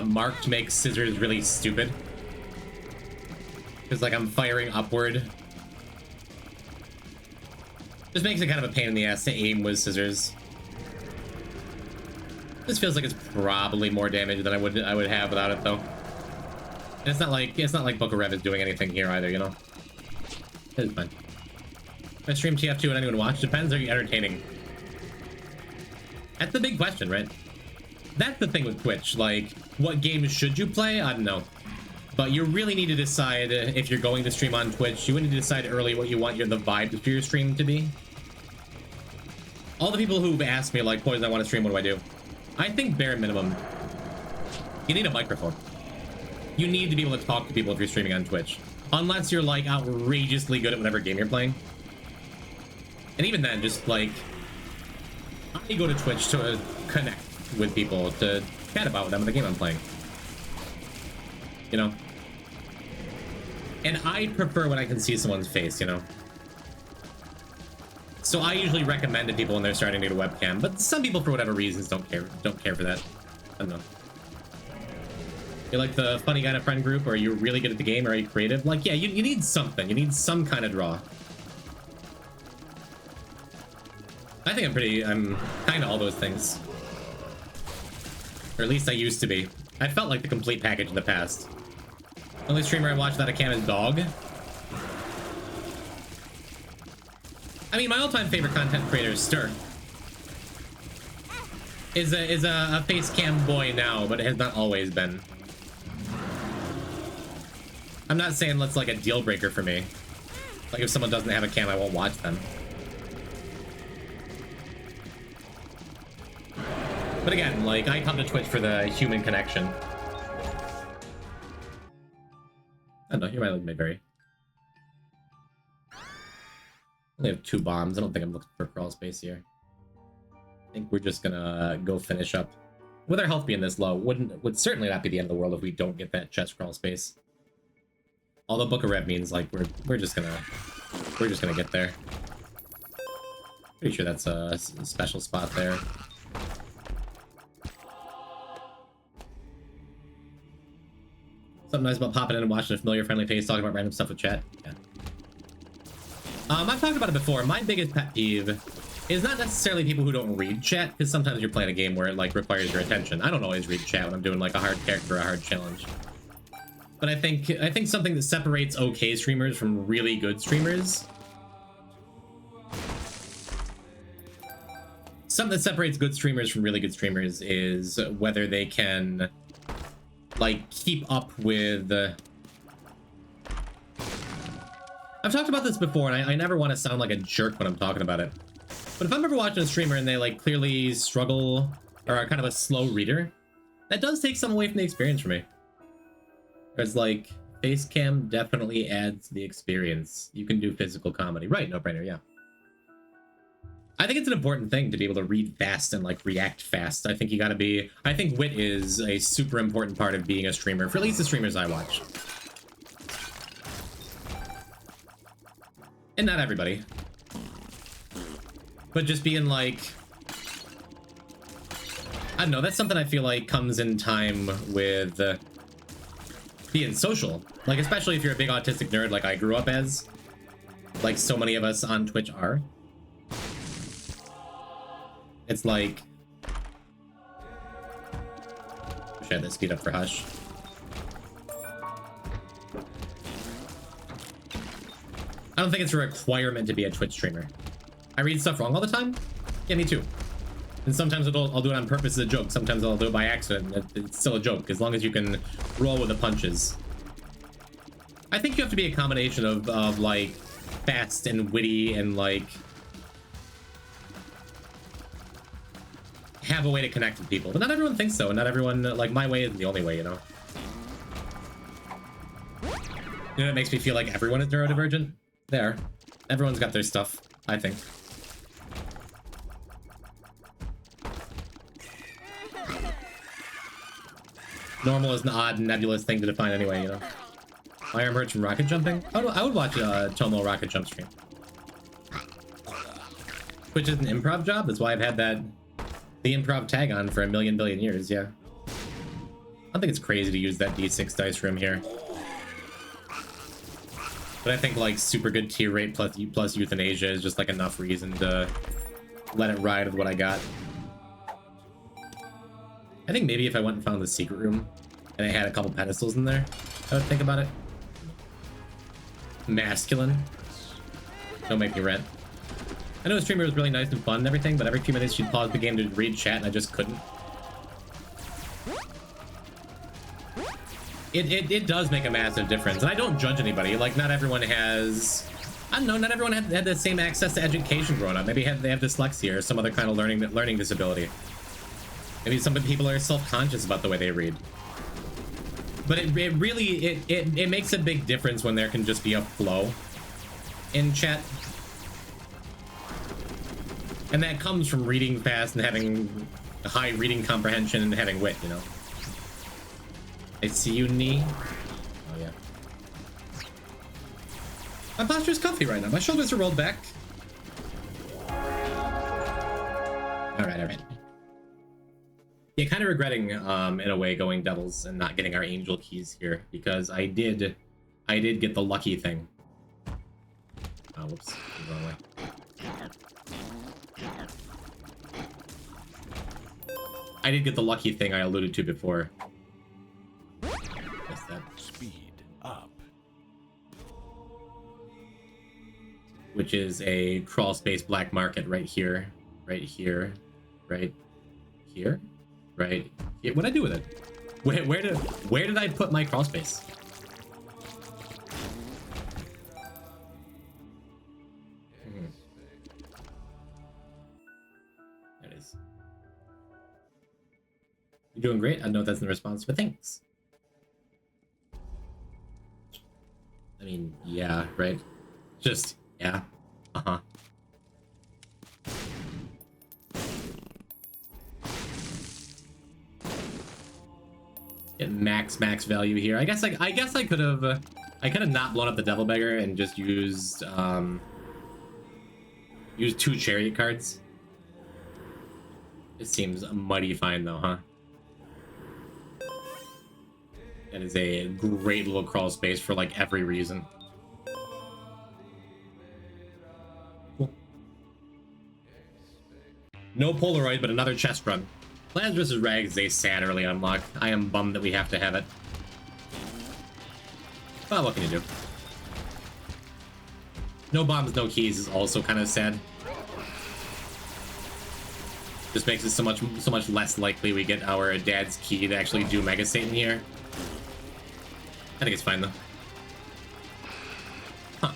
marked makes scissors really stupid. Because, like, I'm firing upward. Just makes it kind of a pain in the ass to aim with scissors. This feels like it's probably more damage than I would have without it, though. And it's not like Book of Rev is doing anything here either, you know? It's fine. If I stream TF2 and anyone watch, depends, are you entertaining? That's the big question, right? That's the thing with Twitch, like, what games should you play? I don't know. But you really need to decide if you're going to stream on Twitch. You need to decide early what you want the vibe for your stream to be. All the people who've asked me, like, Poison, I want to stream, what do I do? I think bare minimum, you need a microphone. You need to be able to talk to people if you're streaming on Twitch. Unless you're, like, outrageously good at whatever game you're playing. And even then, just, like, I go to Twitch to connect with people, to chat about them in the game I'm playing. You know? And I prefer when I can see someone's face, you know? So I usually recommend to people when they're starting to get a webcam, but some people, for whatever reasons, don't care for that. I don't know. You're like the funny guy in a friend group, or are you really good at the game, or are you creative? Like, yeah, you need something. You need some kind of draw. I think I'm kind of all those things. Or at least I used to be. I felt like the complete package in the past. The only streamer I watch without a cam is Dog. I mean, my all-time favorite content creator is Stir. Is a face cam boy now, but it has not always been. I'm not saying that's like a deal breaker for me. Like if someone doesn't have a cam, I won't watch them. But again, like, I come to Twitch for the human connection. I don't know, you might like Mayberry. I only have 2 bombs. I don't think I'm looking for crawl space here. I think we're just gonna go finish up With our health being this low, would certainly not be the end of the world if we don't get that chest crawl space. Although Book of Rev means like we're just gonna get there. Pretty sure that's a special spot there. Something nice about popping in and watching a familiar, friendly face talking about random stuff with chat. Yeah. I've talked about it before. My biggest pet peeve is not necessarily people who don't read chat, because sometimes you're playing a game where it like requires your attention. I don't always read chat when I'm doing like a hard character or a hard challenge. But I think something that separates okay streamers from really good streamers. Something that separates good streamers from really good streamers is whether they can like keep up with I've talked about this before, and I never want to sound like a jerk when I'm talking about it. But if I'm ever watching a streamer and they like clearly struggle or are kind of a slow reader, that does take some away from the experience for me. There's like face cam definitely adds to the experience. You can do physical comedy. Right, no brainer, yeah. I think it's an important thing to be able to read fast and like react fast. I think you gotta be, I think wit is a super important part of being a streamer, for at least the streamers I watch. And not everybody. But just being like, I don't know, that's something I feel like comes in time with being social. Like, especially if you're a big autistic nerd like I grew up as. Like so many of us on Twitch are. It's like... Wish I had that speed up for Hush. I don't think it's a requirement to be a Twitch streamer. I read stuff wrong all the time? Yeah, me too. And sometimes I'll do it on purpose as a joke. Sometimes I'll do it by accident. It's still a joke, as long as you can roll with the punches. I think you have to be a combination of like, fast and witty and, like... have a way to connect with people. But not everyone thinks so, and not everyone, like, my way isn't the only way, you know? You know, it makes me feel like everyone is neurodivergent. There. Everyone's got their stuff, I think. Normal is an odd, nebulous thing to define anyway, you know? My arm hurts from rocket jumping? I would watch a Tomo rocket jump stream. Which is an improv job, that's why I've had the improv tag on for a million billion years, yeah. I don't think it's crazy to use that D6 dice room here. But I think like super good tier rate plus euthanasia is just like enough reason to let it ride with what I got. I think maybe if I went and found the secret room and I had a couple pedestals in there, I would think about it. Masculine. Don't make me rent. I know the streamer was really nice and fun and everything, but every few minutes she'd pause the game to read chat and I just couldn't. It does make a massive difference, and I don't judge anybody. Like, not everyone has... I don't know, not everyone had the same access to education growing up. Maybe they have dyslexia or some other kind of learning disability. Maybe some people are self-conscious about the way they read. But it really makes a big difference when there can just be a flow in chat. And that comes from reading fast and having a high reading comprehension and having wit, you know? I see you, knee. Oh, yeah. My posture is comfy right now. My shoulders are rolled back. Alright. Yeah, kind of regretting, in a way, going doubles and not getting our angel keys here, because I did get the lucky thing. Oh, whoops. Wrong way. I did get the lucky thing I alluded to before. Guess that. Speed up. Which is a crawl space black market right here. Right here. Right here. Right here. What'd I do with it? Where did I put my crawl space? There it is. You're doing great. I don't know if that's in response, but thanks. I mean, yeah, right? Just, yeah. Uh-huh. Get max value here. I guess I could have not blown up the Devil Beggar and just used 2 Chariot cards. It seems mighty fine though, huh? That is a great little crawl space for like every reason. Cool. No Polaroid, but another chest run. Lazarus' Rags is a sad early unlock. I am bummed that we have to have it. Well, what can you do? No bombs, no keys is also kind of sad. Just makes it so much less likely we get our dad's key to actually do Mega Satan here. I think it's fine though. Huh.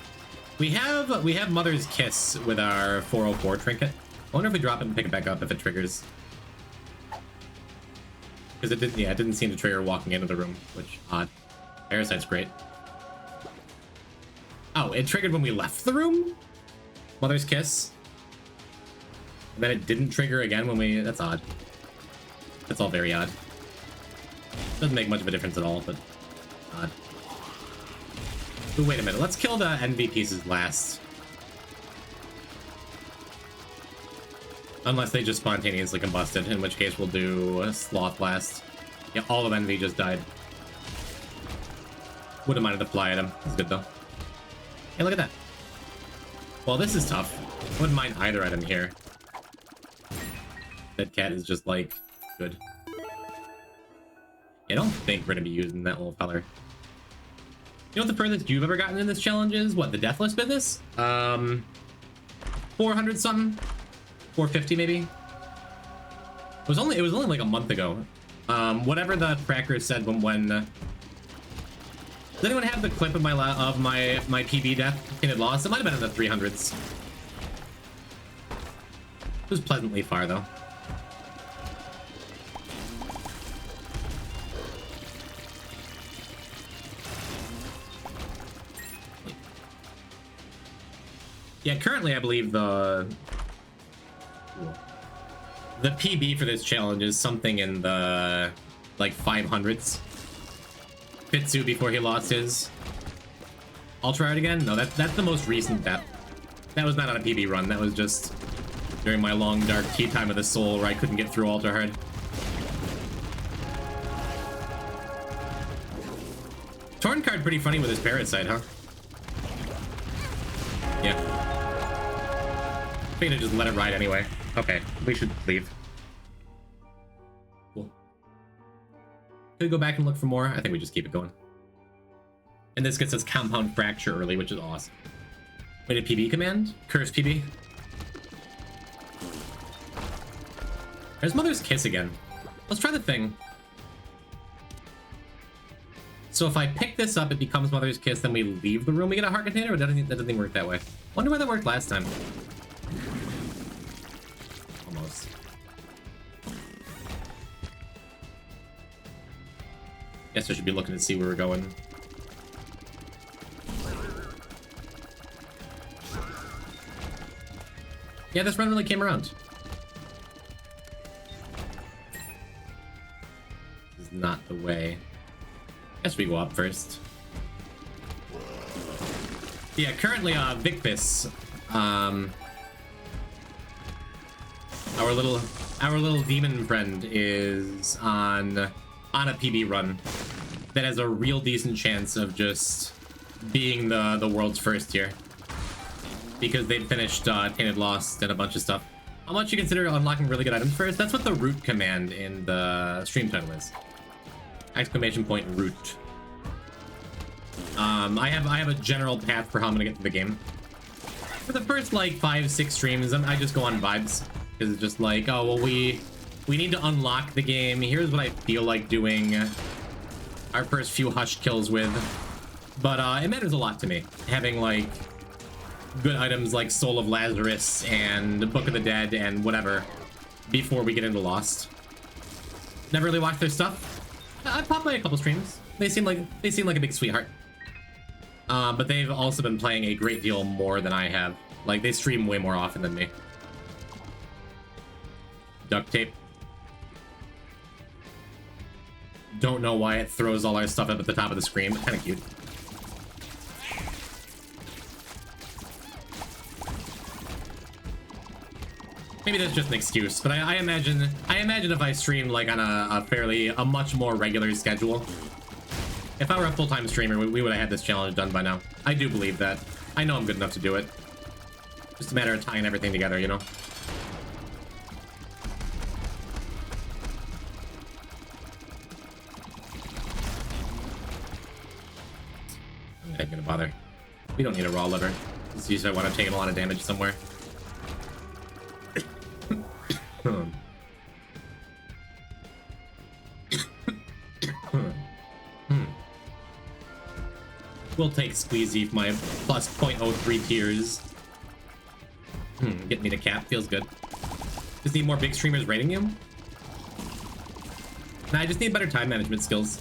We have Mother's Kiss with our 404 trinket. I wonder if we drop it and pick it back up if it triggers. Because it didn't seem to trigger walking into the room, which odd. Parasite's great. Oh, it triggered when we left the room? Mother's Kiss? And then it didn't trigger again when we... That's odd. That's all very odd. Doesn't make much of a difference at all, but... odd. But wait a minute, let's kill the NV pieces last. Unless they just spontaneously combusted, in which case we'll do a Sloth last. Yeah, all of NV just died. Wouldn't minded to fly at him. It's good though. Hey, look at that. Well, this is tough. Wouldn't mind either item here. That cat is just like good. I don't think we're gonna be using that little feller. You know what the furthest you've ever gotten in this challenge is? What, the Deathless business? 400 something? 450 maybe? It was only like a month ago. Whatever the tracker said when does anyone have the clip of my PB death? Painted Loss? It might have been in the 300s. It was pleasantly far though. Yeah, currently I believe the PB for this challenge is something in the like 500s. Fitsu before he lost his Ultra Ride again? No, that's the most recent death. That was not on a PB run. That was just during my long dark tea time of the soul where I couldn't get through Ultra Hard. Torn card pretty funny with his Parasite, huh? Yeah. I'm gonna just let it ride anyway. Okay, we should leave. Cool. Could we go back and look for more? I think we just keep it going. And this gets us Compound Fracture early, which is awesome. Wait, a PB command? Curse PB? There's Mother's Kiss again. Let's try the thing. So if I pick this up, it becomes Mother's Kiss, then we leave the room, we get a heart container? Or that doesn't work that way. Wonder why that worked last time. Almost. Guess I should be looking to see where we're going. Yeah, this run really came around. This is not the way. Guess we go up first. Yeah, currently Victus, our little demon friend is on a PB run that has a real decent chance of just being the world's first here. Because they've finished Tainted Lost and a bunch of stuff. How much you consider unlocking really good items first? That's what the root command in the stream title is. Exclamation point root. I have a general path for how I'm gonna get through the game. For the first like 5-6 streams, I just go on vibes. Because it's just like, oh well, we need to unlock the game. Here's what I feel like doing our first few hush kills with. But it matters a lot to me. Having like good items like Soul of Lazarus and Book of the Dead and whatever before we get into Lost. Never really watched their stuff. I've popped by a couple streams. They seem like a big sweetheart. But they've also been playing a great deal more than I have. Like, they stream way more often than me. Duct tape. Don't know why it throws all our stuff up at the top of the screen. Kind of cute. Maybe that's just an excuse, but I imagine if I streamed like on a much more regular schedule, if I were a full-time streamer, we would have had this challenge done by now. I do believe that. I know I'm good enough to do it. Just a matter of tying everything together, you know? I ain't gonna bother. We don't need a raw liver. It's usually I want to take a lot of damage somewhere. We'll take Squeezy for my plus 0.03 tiers. Get me to cap, feels good. Just need more big streamers rating you? Nah, I just need better time management skills.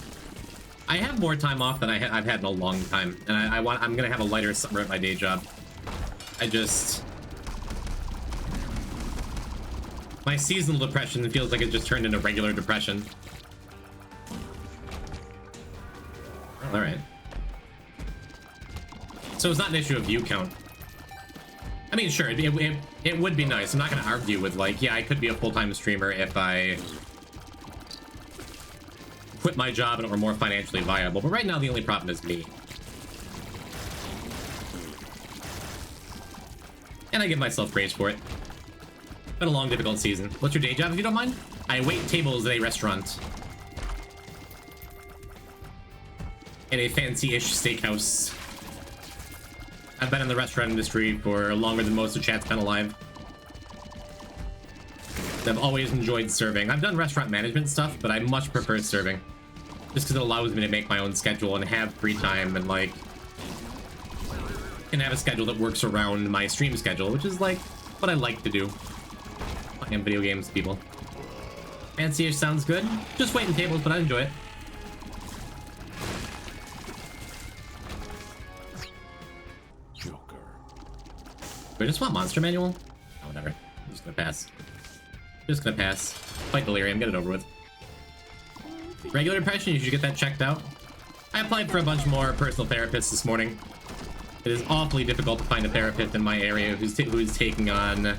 I have more time off than I've had in a long time, and I'm gonna have a lighter summer at my day job. My seasonal depression feels like it just turned into regular depression. All right. So it's not an issue of view count. I mean, sure, it would be nice. I'm not gonna argue with like, yeah, I could be a full-time streamer if I quit my job and it were more financially viable. But right now, the only problem is me. And I give myself praise for it. Been a long, difficult season. What's your day job, if you don't mind? I wait tables at a restaurant. In a fancy-ish steakhouse. I've been in the restaurant industry for longer than most of chat's been alive. I've always enjoyed serving. I've done restaurant management stuff, but I much prefer serving. Just because it allows me to make my own schedule and have free time and, like, and have a schedule that works around my stream schedule, which is, like, what I like to do. Playing video games, people. Fancy-ish sounds good. Just waiting tables, but I enjoy it. I just want Monster Manual? Oh, whatever. I'm just gonna pass. Just gonna pass. Fight Delirium, get it over with. Regular depression, you should get that checked out. I applied for a bunch more personal therapists this morning. It is awfully difficult to find a therapist in my area who's taking on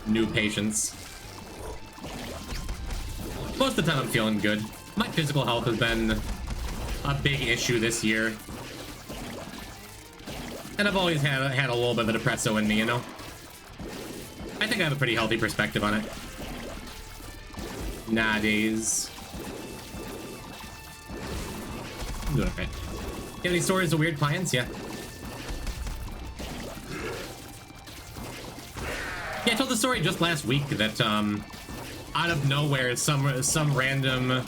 new patients. Most of the time I'm feeling good. My physical health has been a big issue this year. And I've always had a little bit of a depresso in me, you know? I think I have a pretty healthy perspective on it. Nowadays. I'm doing okay. You have any stories of weird clients? Yeah. Yeah, I told the story just last week that, out of nowhere, some random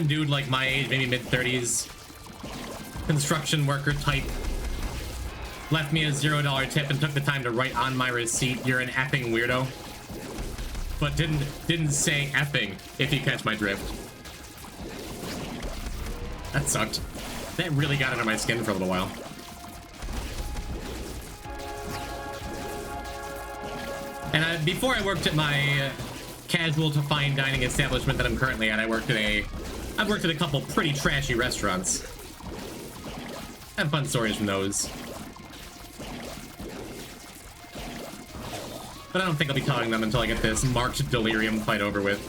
dude like my age, maybe mid-30s, construction worker type, left me a $0 tip and took the time to write on my receipt, "You're an effing weirdo," but didn't say effing, if you catch my drift. That sucked. That really got under my skin for a little while. And before I worked at my casual to fine dining establishment that I'm currently at, I've worked at a couple pretty trashy restaurants. I have fun stories from those. But I don't think I'll be telling them until I get this marked delirium fight over with.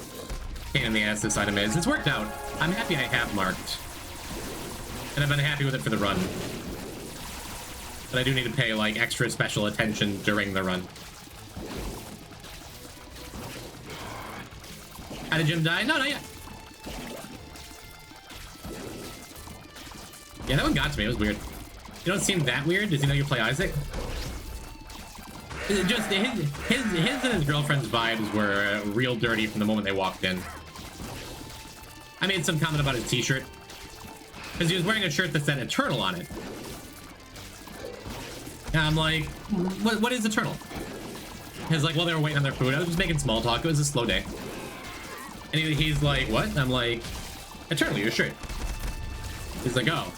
Pain in the ass this item is. It's worked out. I'm happy I have marked. And I've been happy with it for the run. But I do need to pay, like, extra special attention during the run. How did Jim die? No, not yet. Yeah, that one got to me. It was weird. You don't seem that weird. Does he know you play Isaac? Just his and his girlfriend's vibes were real dirty from the moment they walked in. I made some comment about his t-shirt because he was wearing a shirt that said Eternal on it. And I'm like, what is Eternal? He's like, well, they were waiting on their food. I was just making small talk. It was a slow day. And he's like, what? And I'm like, Eternal, your shirt. He's like, oh,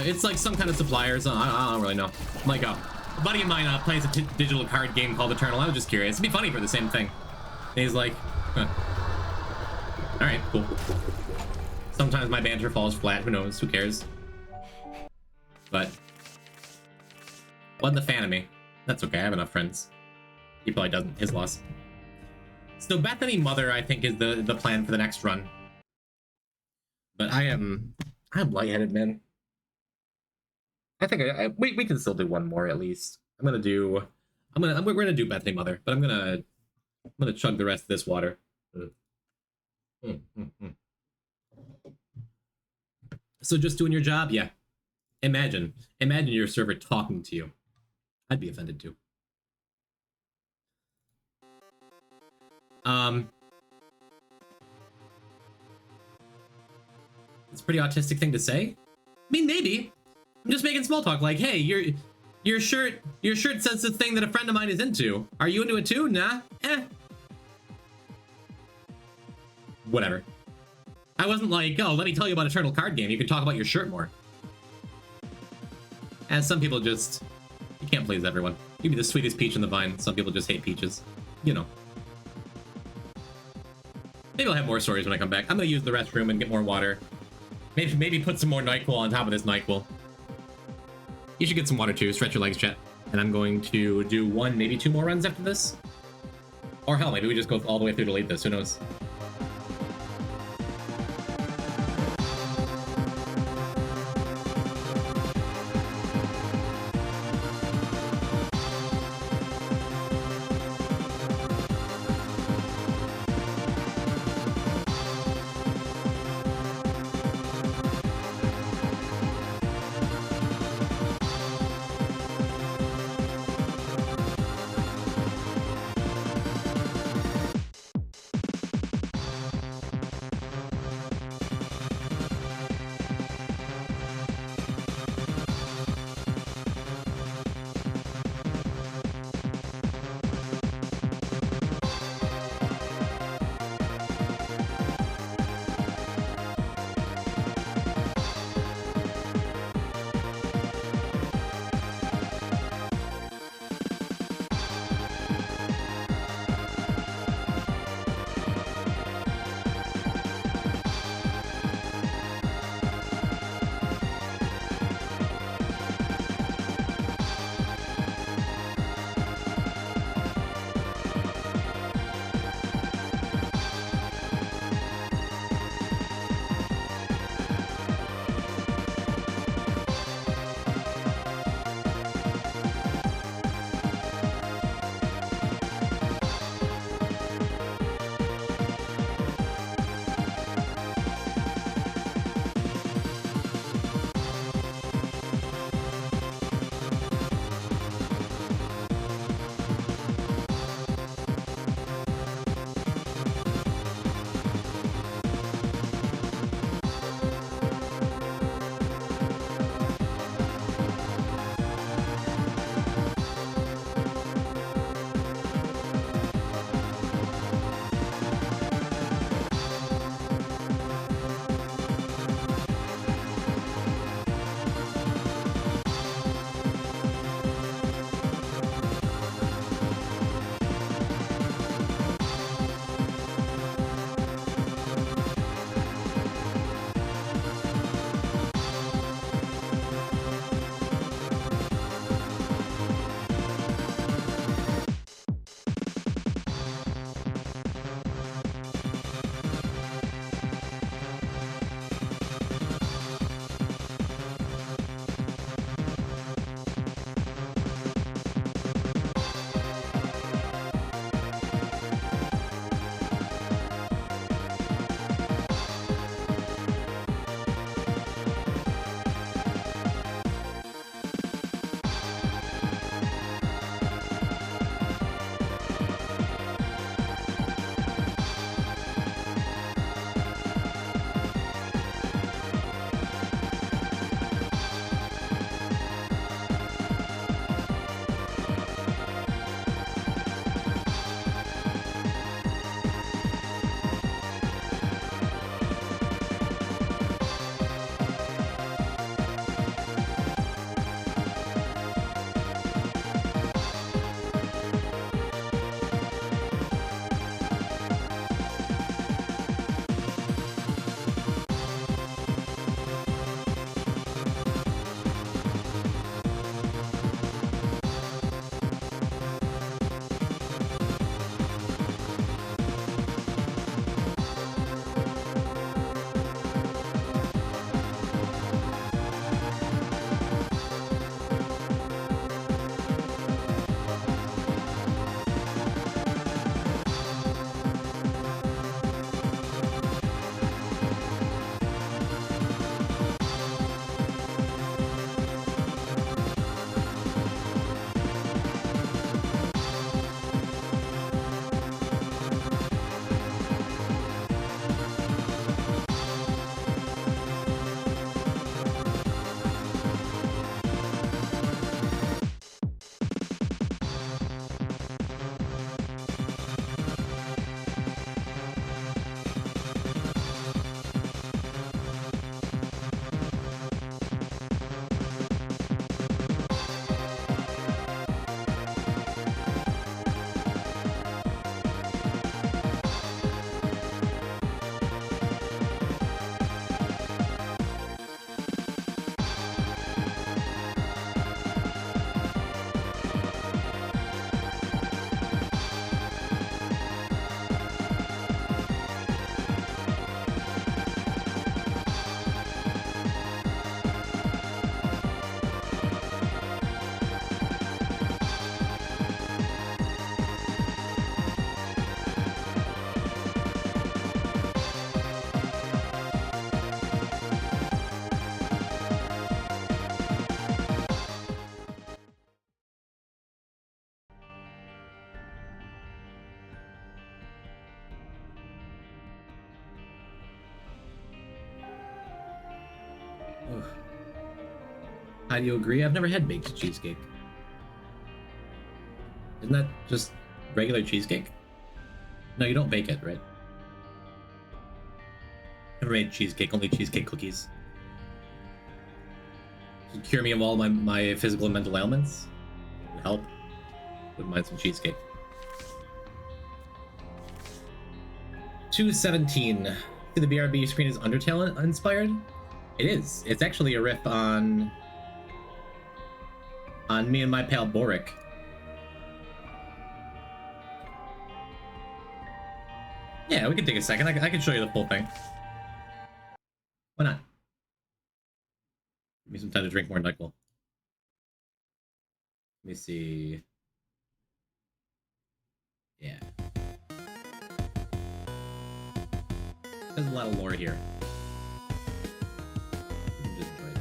it's like some kind of supplier or something. I don't really know. I'm like, oh. A buddy of mine plays a digital card game called Eternal. I was just curious. It'd be funny for the same thing. And he's like, huh. Alright, cool. Sometimes my banter falls flat, who knows, who cares? But wasn't a fan of me. That's okay, I have enough friends. He probably doesn't, his loss. So Bethany Mother, I think, is the plan for the next run. But I'm lightheaded, man. I think we can still do one more at least. We're gonna do Bethany Mother, but I'm gonna chug the rest of this water. So just doing your job, yeah. Imagine your server talking to you. I'd be offended too. It's a pretty autistic thing to say. I mean, maybe. I'm just making small talk. Like, hey, your shirt says the thing that a friend of mine is into. Are you into it too? Nah. Whatever. I wasn't like, oh, let me tell you about Eternal Card Game. You can talk about your shirt more. As some people just, you can't please everyone. You can be the sweetest peach in the vine. Some people just hate peaches. You know. Maybe I'll have more stories when I come back. I'm gonna use the restroom and get more water. Maybe put some more NyQuil on top of this NyQuil. You should get some water too. Stretch your legs, chat. And I'm going to do one, maybe two more runs after this. Or hell, maybe we just go all the way through to delete this. Who knows? Ugh. How do you agree? I've never had baked cheesecake. Isn't that just regular cheesecake? No, you don't bake it, right? Never made cheesecake, only cheesecake cookies. To cure me of all my physical and mental ailments? Would help. Wouldn't mind some cheesecake. 217. See, the BRB screen is Undertale inspired? It is. It's actually a riff on me and my pal Boric. Yeah, we can take a second. I can show you the full thing. Why not? Give me some time to drink more NyQuil. Let me see. Yeah. There's a lot of lore here. You can just enjoy it.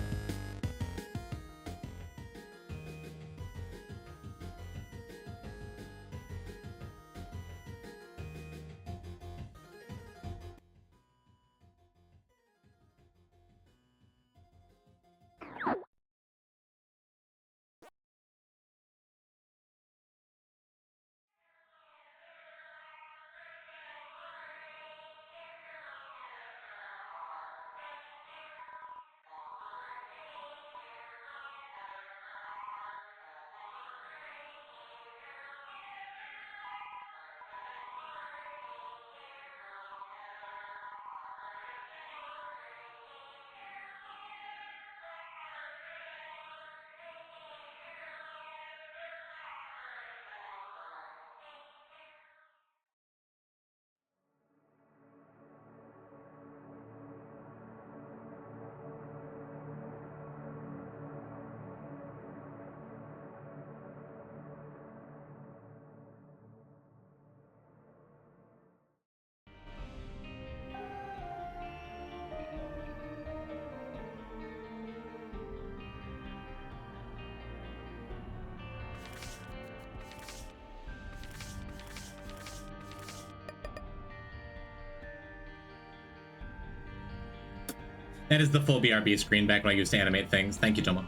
That is the full BRB screen back when I used to animate things. Thank you, Tomo.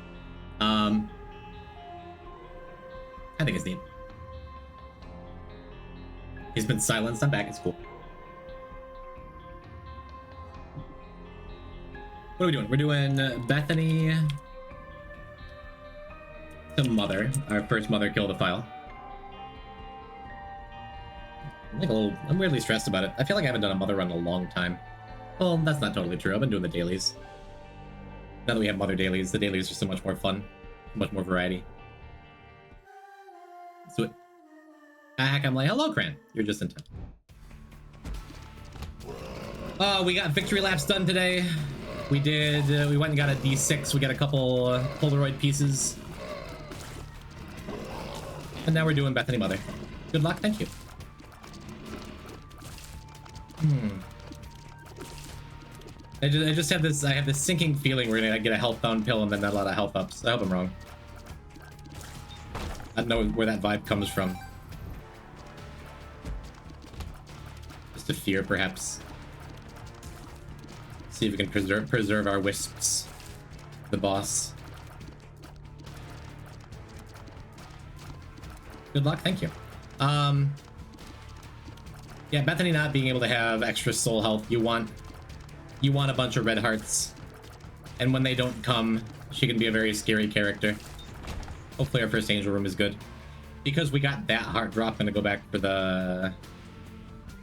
I think it's neat. He's been silenced. I'm back. It's cool. What are we doing? We're doing Bethany to Mother. Our first Mother killed a file. I'm weirdly stressed about it. I feel like I haven't done a Mother run in a long time. Well, that's not totally true. I've been doing the dailies. Now that we have Mother dailies, the dailies are so much more fun. Much more variety. So I'm like, hello, Cran. You're just in time. Oh, we got victory laps done today. We did, we went and got a D6. We got a couple Polaroid pieces. And now we're doing Bethany Mother. Good luck, thank you. I just have this, I have this sinking feeling we're gonna get a health down pill and then not a lot of health ups. I hope I'm wrong. I don't know where that vibe comes from. Just a fear, perhaps. See if we can preserve our wisps. The boss. Good luck, thank you. Yeah, Bethany not being able to have extra soul health, you want a bunch of red hearts. And when they don't come, she can be a very scary character. Hopefully our first angel room is good. Because we got that heart drop, I'm gonna go back for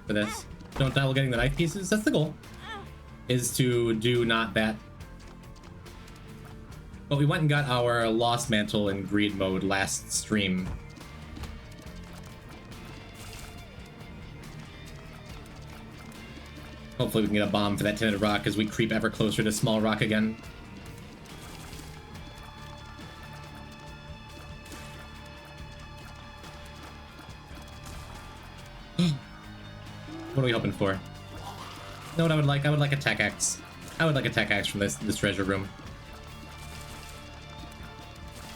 this. Don't die while getting the knife pieces. That's the goal. Is to do not that. But we went and got our Lost Mantle in Greed mode last stream. Hopefully we can get a bomb for that tinted rock as we creep ever closer to small rock again. What are we hoping for? You know what I would like? I would like a tech axe. I would like a tech axe from this treasure room.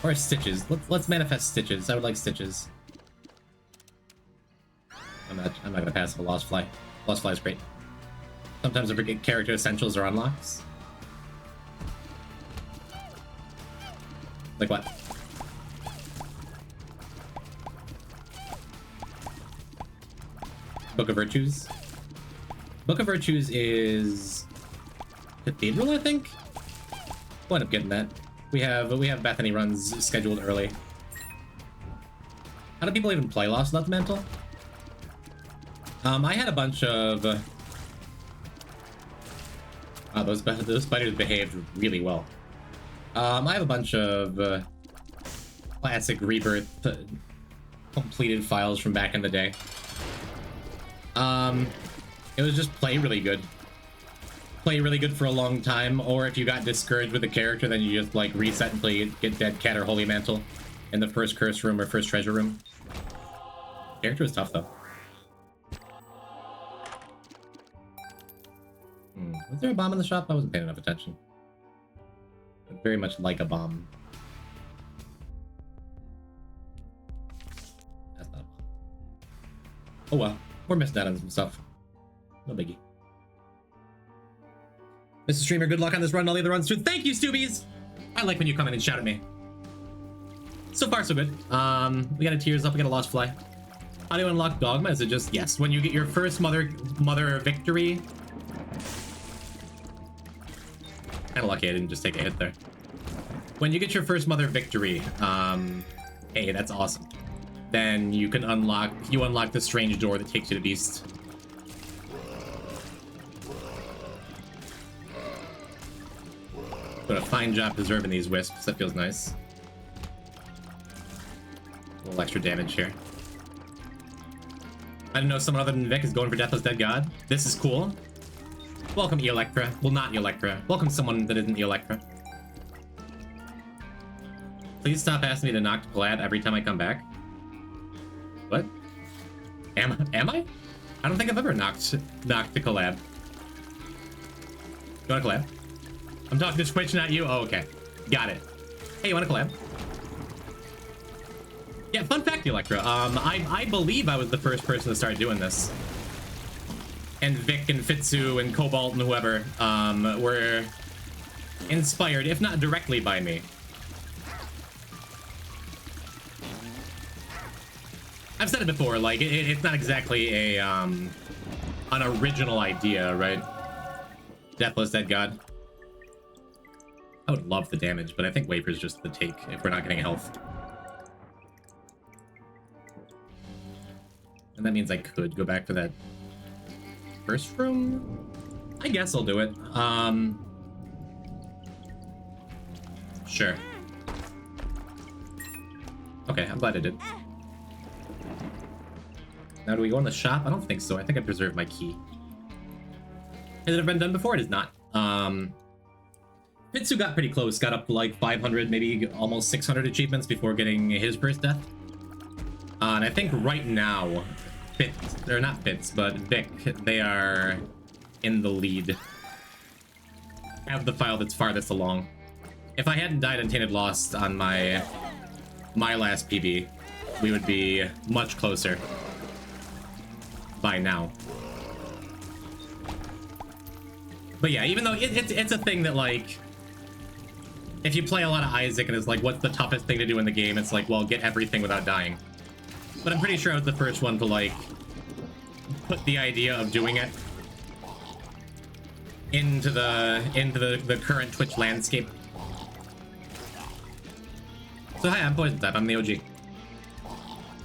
Or stitches. Let's manifest stitches. I would like stitches. I'm not gonna pass the Lost Fly. Lost Fly is great. Sometimes I forget character essentials or unlocks. Like what? Book of Virtues. Book of Virtues is Cathedral, I think. We'll end up getting that. We have Bethany runs scheduled early. How do people even play Lost Without the Mantle? I had a bunch of those spiders behaved really well. I have a bunch of classic Rebirth completed files from back in the day. It was just play really good. Play really good for a long time, or if you got discouraged with the character, then you just like reset and play get Dead Cat or Holy Mantle in the first curse room or first treasure room. Character was tough though. Was there a bomb in the shop? I wasn't paying enough attention. I'd very much like a bomb. That's not a bomb. Oh well, we're missing out on some stuff. No biggie. Mr. Streamer, good luck on this run and all the other runs too. Thank you, Stoobies! I like when you come in and shout at me. So far, so good. We got a Tears Up, we got a Lost Fly. How do you unlock Dogma? Is it just, yes, when you get your first mother victory? Kinda lucky I didn't just take a hit there. When you get your first mother victory, hey, that's awesome. Then you can unlock the strange door that takes you to Beast. Doing a fine job preserving these wisps, that feels nice. A little extra damage here. I didn't know someone other than Vic is going for Deathless Dead God. This is cool. Welcome, Electra. Well, not Electra. Welcome someone that isn't Electra. Please stop asking me to knock the collab every time I come back. What? Am I? I don't think I've ever knocked the collab. You want a collab? I'm talking to Twitch, not you. Oh, okay. Got it. Hey, you want a collab? Yeah, fun fact, Electra. I believe I was the first person to start doing this. And Vic and Fitzu and Cobalt and whoever were inspired, if not directly by me. I've said it before, like, it's not exactly an original idea, right? Deathless Dead God. I would love the damage, but I think Wafer's just the take if we're not getting health. And that means I could go back to that first room? I guess I'll do it. Sure. Okay, I'm glad I did. Now, do we go in the shop? I don't think so. I think I preserved my key. Has it ever been done before? It is not. Fitzu got pretty close. Got up to like 500, maybe almost 600 achievements before getting his first death. And I think right now, Fitz, or not Fitz, but Vic, they are in the lead. Have the file that's farthest along. If I hadn't died in Tainted Lost on my last PB, we would be much closer by now. But yeah, even though it's a thing that, like, if you play a lot of Isaac and it's like, what's the toughest thing to do in the game? It's like, well, get everything without dying. But I'm pretty sure I was the first one to, like, put the idea of doing it into the current Twitch landscape. So hi, I'm Poison Type. I'm the OG.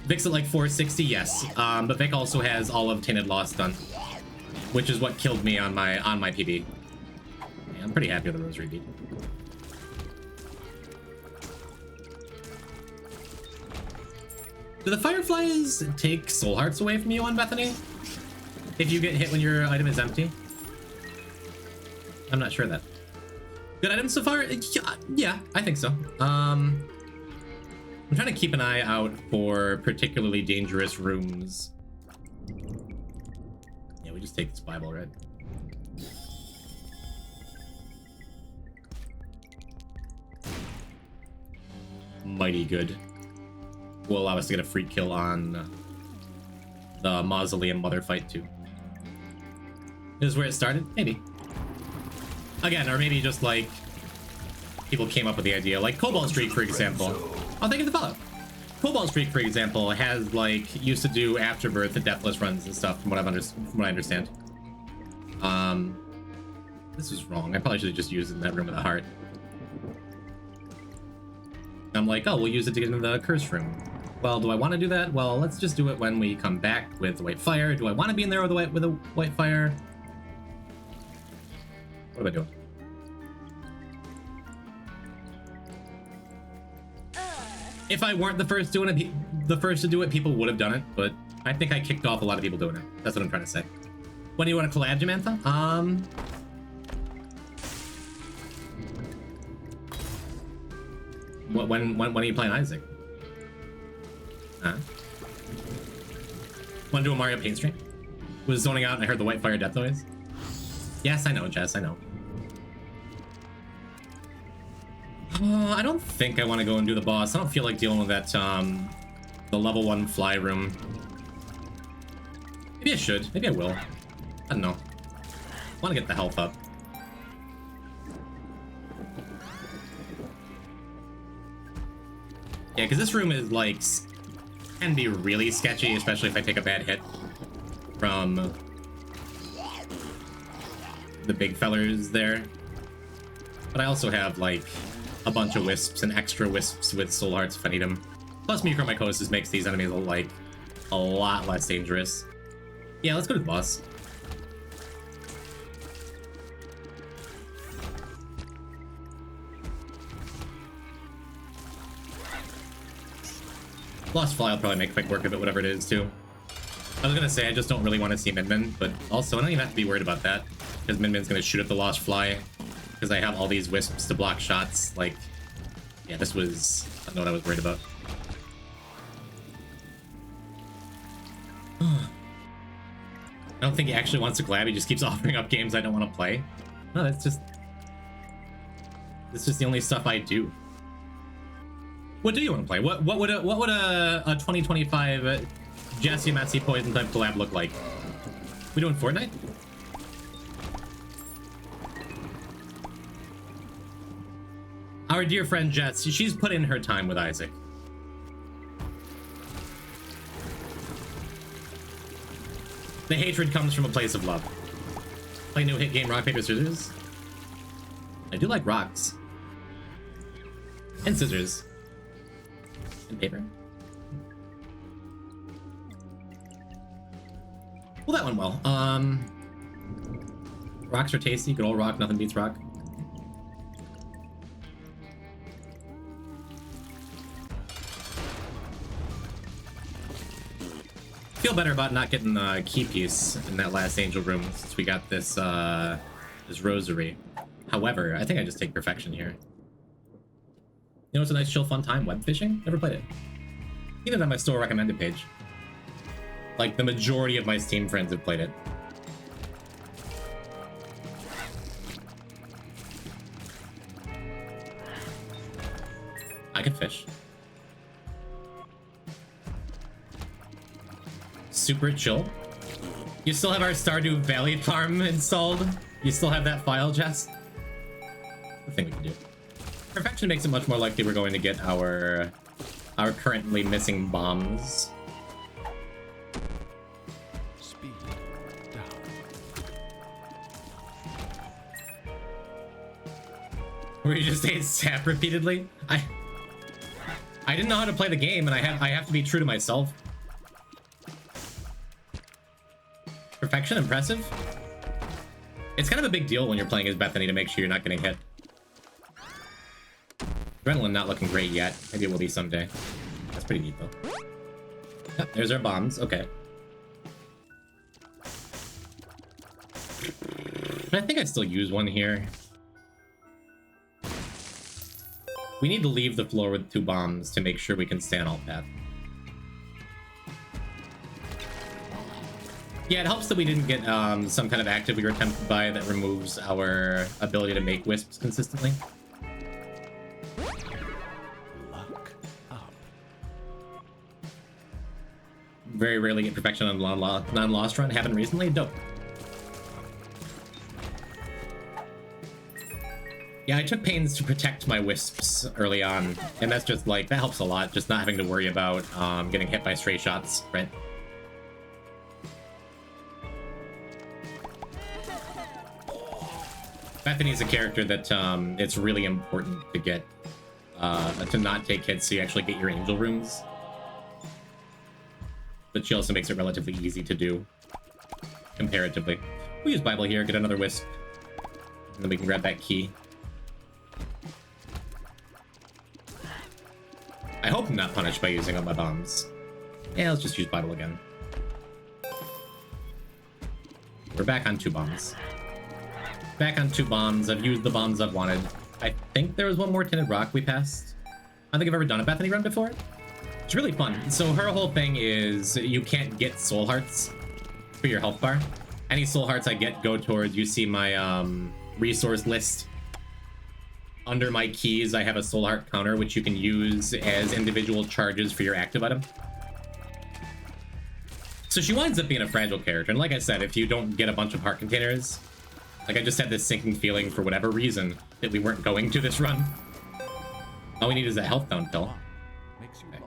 Vic's at like 460, yes. But Vic also has all of Tainted Lost done, which is what killed me on my PB. Yeah, I'm pretty happy with the Rosary beat. Do the Fireflies take soul hearts away from you on Bethany? If you get hit when your item is empty? I'm not sure of that. Good items so far? Yeah, I think so. I'm trying to keep an eye out for particularly dangerous rooms. Yeah, we just take this Bible, right? Mighty good. Will allow us to get a free kill on the Mausoleum Mother fight too. This is where it started? Maybe. Again, or maybe just like people came up with the idea. Like Cobalt Street, for example. Oh, thank you for the follow. Cobalt Street, for example, has like used to do Afterbirth and Deathless runs and stuff. From what I understand. This was wrong. I probably should have just used it in that room with a heart. I'm like, oh, we'll use it to get into the curse room. Well, do I want to do that? Well, let's just do it when we come back with the white fire. Do I want to be in there with the white fire? What am I doing? If I weren't the first to do it, people would have done it. But I think I kicked off a lot of people doing it. That's what I'm trying to say. When do you want to collab, Jamantha? When are you playing Isaac? Want to do a Mario Paint stream? Was zoning out and I heard the white fire death noise. Yes, I know, Jess, I know. I don't think I want to go and do the boss. I don't feel like dealing with that, the level 1 fly room. Maybe I should. Maybe I will. I don't know. I want to get the health up. Yeah, because this room is, like, can be really sketchy, especially if I take a bad hit from the big fellers there. But I also have, like, a bunch of wisps and extra wisps with soul hearts if I need them. Plus, mucormycosis makes these enemies, like, a lot less dangerous. Yeah, let's go to the boss. Lost Fly, I'll probably make quick work of it, whatever it is, too. I was gonna say, I just don't really want to see Min Min, but also I don't even have to be worried about that, because Min Min's gonna shoot at the Lost Fly, because I have all these wisps to block shots. Like, yeah, this was... I don't know what I was worried about. I don't think he actually wants to collab, he just keeps offering up games I don't want to play. No, it's just the only stuff I do. What do you want to play? What would a 2025 Jesse Messy Poison type collab look like? We doing Fortnite? Our dear friend Jess, she's put in her time with Isaac. The hatred comes from a place of love. Play new hit game Rock, Paper, Scissors? I do like rocks. And scissors. And paper. Well, that went well. Rocks are tasty. Good old rock. Nothing beats rock. Feel better about not getting the key piece in that last angel room since we got this this rosary. However, I think I just take perfection here. You know what's a nice chill fun time? Web fishing? Never played it. Even on my store recommended page. Like the majority of my Steam friends have played it. I can fish. Super chill. You still have our Stardew Valley farm installed? You still have that file, Jess? The thing we can do. Perfection makes it much more likely we're going to get our currently missing bombs. Speed down. Where you just ate sap repeatedly? I didn't know how to play the game, and I have to be true to myself. Perfection, impressive. It's kind of a big deal when you're playing as Bethany to make sure you're not getting hit. Adrenaline not looking great yet. Maybe it will be someday. That's pretty neat though. Yep, there's our bombs. Okay. I think I still use one here. We need to leave the floor with 2 bombs to make sure we can stay on alt path. Yeah, it helps that we didn't get some kind of active we were tempted by that removes our ability to make wisps consistently. Luck up. Very rarely get perfection on non-lost run. Happened recently? Dope. Yeah, I took pains to protect my wisps early on, and that's just like, that helps a lot, just not having to worry about getting hit by stray shots, right? Bethany's a character that it's really important to get, to not take hits so you actually get your angel runes. But she also makes it relatively easy to do, comparatively. We'll use Bible here, get another wisp, and then we can grab that key. I hope I'm not punished by using up my bombs. Yeah, let's just use Bible again. We're back on 2 bombs. Back on 2 bombs. I've used the bombs I've wanted. I think there was one more tinted rock we passed. I don't think I've ever done a Bethany run before. It's really fun. So her whole thing is you can't get soul hearts for your health bar. Any soul hearts I get go towards, you see my resource list. Under my keys, I have a soul heart counter, which you can use as individual charges for your active item. So she winds up being a fragile character. And like I said, if you don't get a bunch of heart containers, like I just had this sinking feeling for whatever reason that we weren't going to this run. All we need is that health down pill. Makes you larger.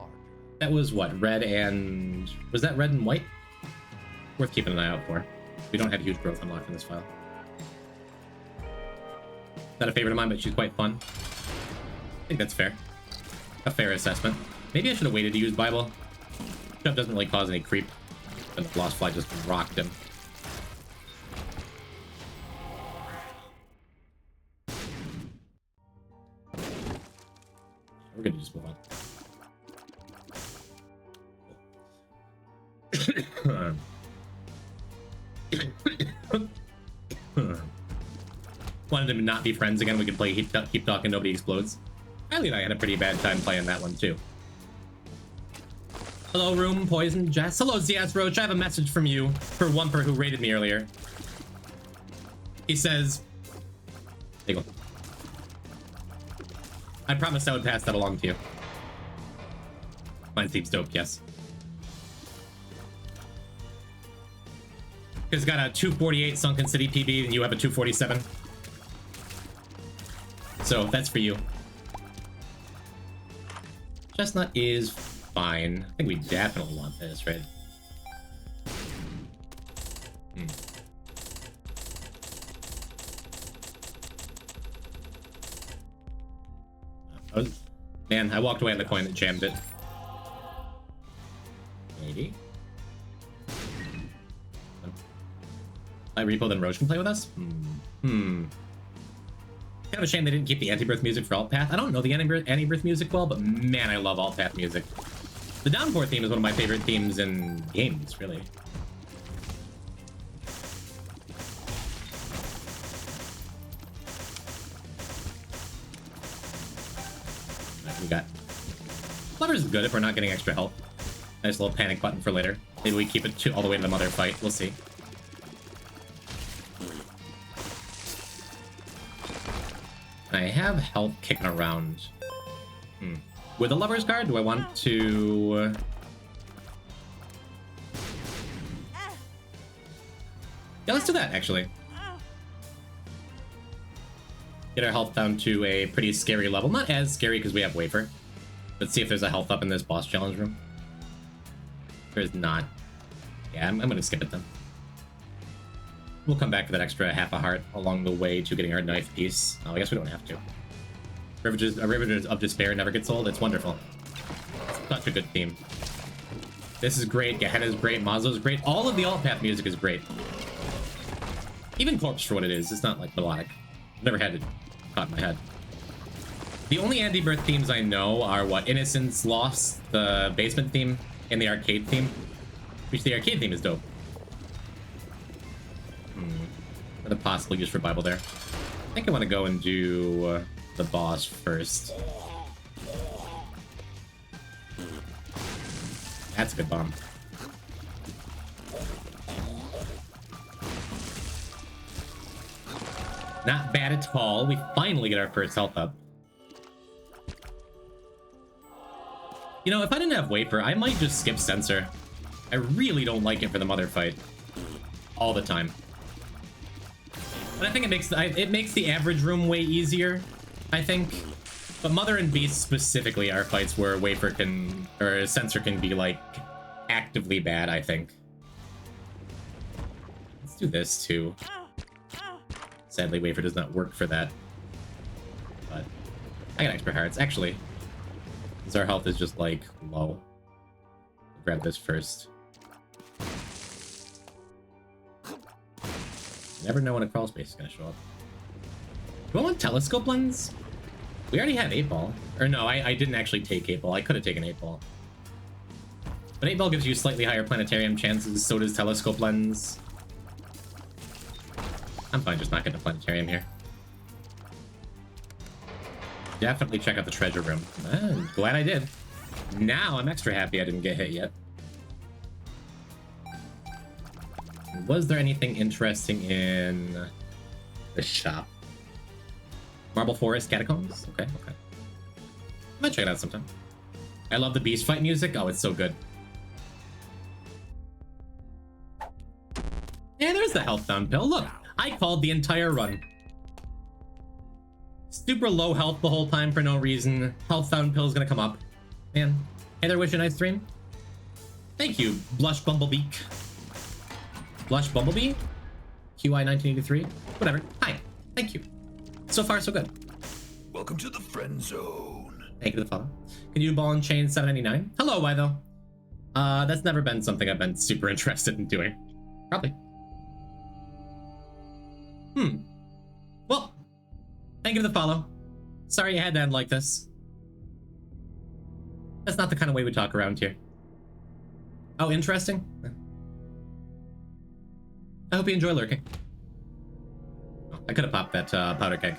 That was what, red and... was that red and white? Worth keeping an eye out for. We don't have huge growth unlocked in this file. Not a favorite of mine, but she's quite fun. I think that's fair. A fair assessment. Maybe I should have waited to use Bible. Jump doesn't really cause any creep. And the Lost Fly just rocked him. We're gonna just move on. Wanted to not be friends again. We could play Keep Talking, Nobody Explodes. Kylie and I had a pretty bad time playing that one too. Hello, Room, Poison, Jess. Hello, ZS Roach. I have a message from you for Wumper who raided me earlier. He says, there you go. I promised I would pass that along to you. Mine seems dope, yes. He's got a 248 Sunken City PB and you have a 247. So that's for you. Chestnut is fine. I think we definitely want this, right? Man, I walked away on the coin that jammed it. Maybe. I Repo, then Roche can play with us? Kind of a shame they didn't keep the anti-birth music for Alt Path. I don't know the anti-birth music well, but man, I love Alt Path music. The Downpour theme is one of my favorite themes in games, really. We got Flutter's good if we're not getting extra health. Nice little panic button for later. Maybe we keep it all the way to the mother fight. We'll see. I have health kicking around. With the Lover's card, do I want to... Yeah, let's do that, actually. Get our health down to a pretty scary level. Not as scary because we have Wafer. Let's see if there's a health up in this boss challenge room. There's not. Yeah, I'm going to skip it then. We'll come back for that extra half a heart along the way to getting our knife piece. Oh, I guess we don't have to. Ravages of Despair never gets old. It's wonderful. It's such a good theme. This is great. Gehenna's great. Mazo's great. All of the Alt Path music is great. Even Corpse for what it is. It's not like melodic. Never had it caught in my head. The only anti-birth themes I know are what? Innocence, Lost, the basement theme, and the arcade theme. Which the arcade theme is dope. Another possible use for Bible there. I think I want to go and do the boss first. That's a good bomb. Not bad at all. We finally get our first health up. You know, if I didn't have Wafer, I might just skip Sensor. I really don't like it for the mother fight. All the time. But I think it makes the average room way easier, I think. But Mother and Beast specifically are fights where Wafer can, or Sensor can be like actively bad, I think. Let's do this too. Sadly, Wafer does not work for that. But I got extra hearts. Actually, since our health is just like low, grab this first. You never know when a crawl space is gonna show up. Do I want telescope lens? We already have 8-ball. Or no, I didn't actually take 8-ball. I could have taken 8-ball. But 8-ball gives you slightly higher planetarium chances, so does telescope lens. I'm fine just not getting a planetarium here. Definitely check out the treasure room. I'm glad I did. Now I'm extra happy I didn't get hit yet. Was there anything interesting in the shop? Marble Forest Catacombs? Okay, okay. I might check it out sometime. I love the beast fight music. Oh, it's so good. Yeah, there's the health down pill. Look, I called the entire run. Super low health the whole time for no reason. Health down pill is gonna come up. Man, hey there, wish you a nice stream. Thank you, Blush Bumblebee. Blush Bumblebee? QI 1983? Whatever. Hi. Thank you. So far, so good. Welcome to the friend zone. Thank you for the follow. Can you do ball and chain 799? Hello, why though? That's never been something I've been super interested in doing. Probably. Well, thank you for the follow. Sorry you had to end like this. That's not the kind of way we talk around here. Oh, interesting. I hope you enjoy lurking. Oh, I could have popped that powder keg.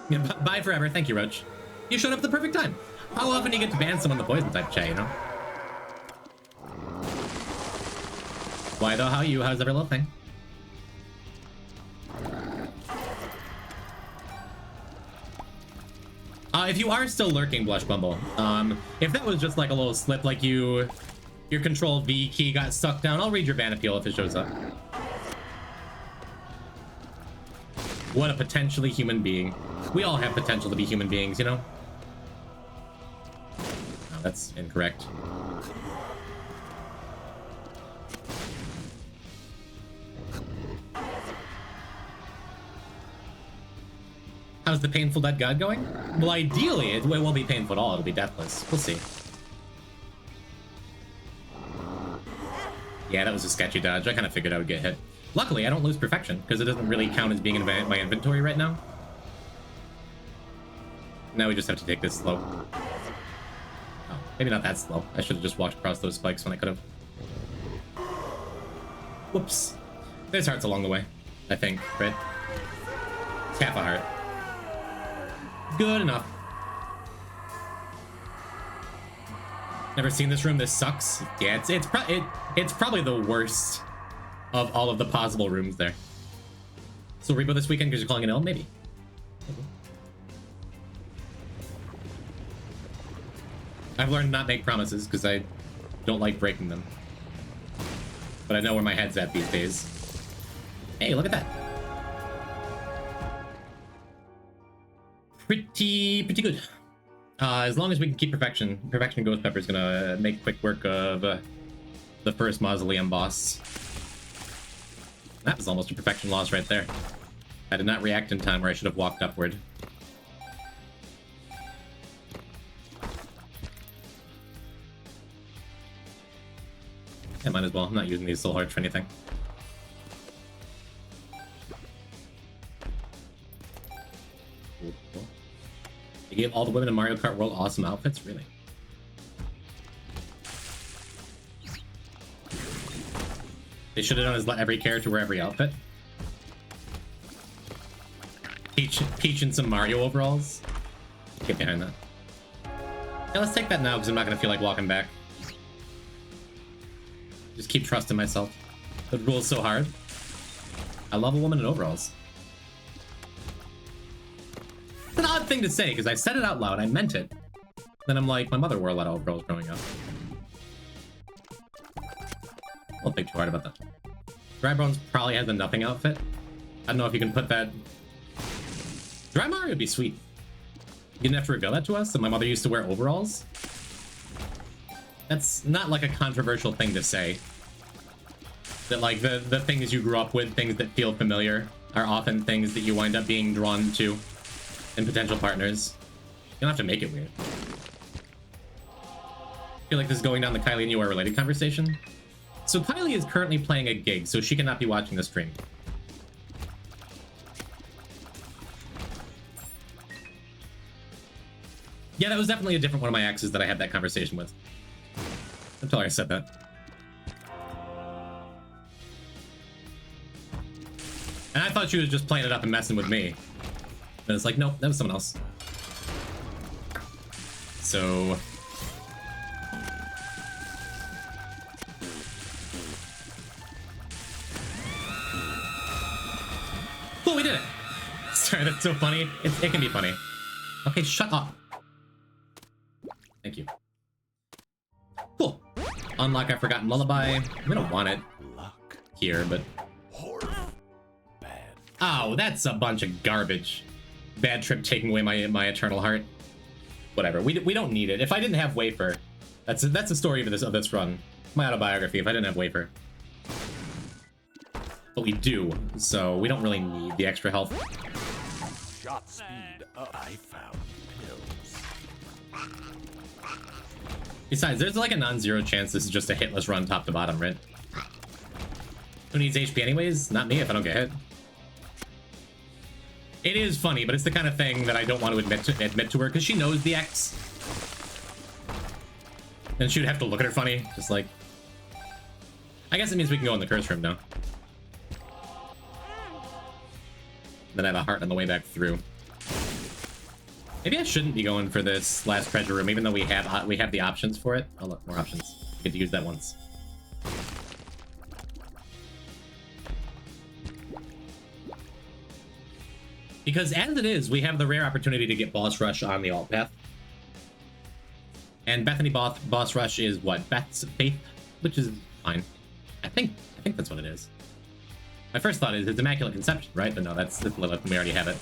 Yeah, bye forever. Thank you, Roach. You showed up at the perfect time. How often do you get to ban someone in the poison type chat, you know? Why though? How are you? How's every little thing? If you are still lurking, Blush Bumble, if that was just like a little slip, like your Control V key got stuck down, I'll read your ban appeal if it shows up. What a potentially human being. We all have potential to be human beings, you know? No, that's incorrect. How's the Painful Dead God going? Well, ideally, it won't be painful at all. It'll be deathless. We'll see. Yeah, that was a sketchy dodge. I kind of figured I would get hit. Luckily, I don't lose perfection, because it doesn't really count as being in my inventory right now. Now we just have to take this slow. Oh, maybe not that slow. I should have just walked across those spikes when I could have. Whoops. There's hearts along the way, I think, right? It's half a heart. Good enough. Never seen this room. This sucks. Yeah, it's probably the worst of all of the possible rooms there. So Repo this weekend because you're calling it ill? Maybe. I've learned to not make promises because I don't like breaking them. But I know where my head's at these days. Hey, look at that. Pretty good. As long as we can keep perfection. Perfection Ghost Pepper is gonna make quick work of the first Mausoleum boss. That was almost a perfection loss right there. I did not react in time where I should have walked upward. I might as well. I'm not using these soul hearts for anything. Cool. They gave all the women in Mario Kart World awesome outfits? Really? They should have done is let every character wear every outfit. Peach in some Mario overalls. Get behind that. Yeah, let's take that now because I'm not going to feel like walking back. Just keep trusting myself. The rule's so hard. I love a woman in overalls. It's an odd thing to say because I said it out loud. I meant it. Then I'm like, my mother wore a lot of overalls growing up. Don't think too hard about that. Drybones probably has a nothing outfit. I don't know if you can put that. Dry Mario would be sweet. You didn't have to reveal that to us, that my mother used to wear overalls? That's not like a controversial thing to say. That like the things you grew up with, things that feel familiar, are often things that you wind up being drawn to in potential partners. You don't have to make it weird. I feel like this is going down the Kylie and you are related conversation. So Kylie is currently playing a gig, so she cannot be watching the stream. Yeah, that was definitely a different one of my exes that I had that conversation with. Until I said that. And I thought she was just playing it up and messing with me. But it's like, nope, that was someone else. So... cool, we did it! Sorry, that's so funny. It can be funny. Okay, shut up. Thank you. Cool. Unlock our Forgotten Lullaby. We don't want it here, but... oh, that's a bunch of garbage. Bad trip taking away my eternal heart. Whatever. We don't need it. If I didn't have Wafer, that's the story of this run. My autobiography. If I didn't have Wafer, but we do, so we don't really need the extra health. Shot speed up. I found pills. Besides, there's like a non-zero chance this is just a hitless run top to bottom, right? Who needs HP anyways? Not me if I don't get hit. It is funny, but it's the kind of thing that I don't want to admit to her, because she knows the X. And she would have to look at her funny, just like... I guess it means we can go in the curse room now. Then I have a heart on the way back through. Maybe I shouldn't be going for this last treasure room, even though we have the options for it. Oh look, more options. I get to use that once. Because as it is, we have the rare opportunity to get boss rush on the alt path. And Bethany boss rush is what? Beth's Faith, which is fine. I think that's what it is. My first thought is it's Immaculate Conception, right? But no, that's Lilith, and we already have it.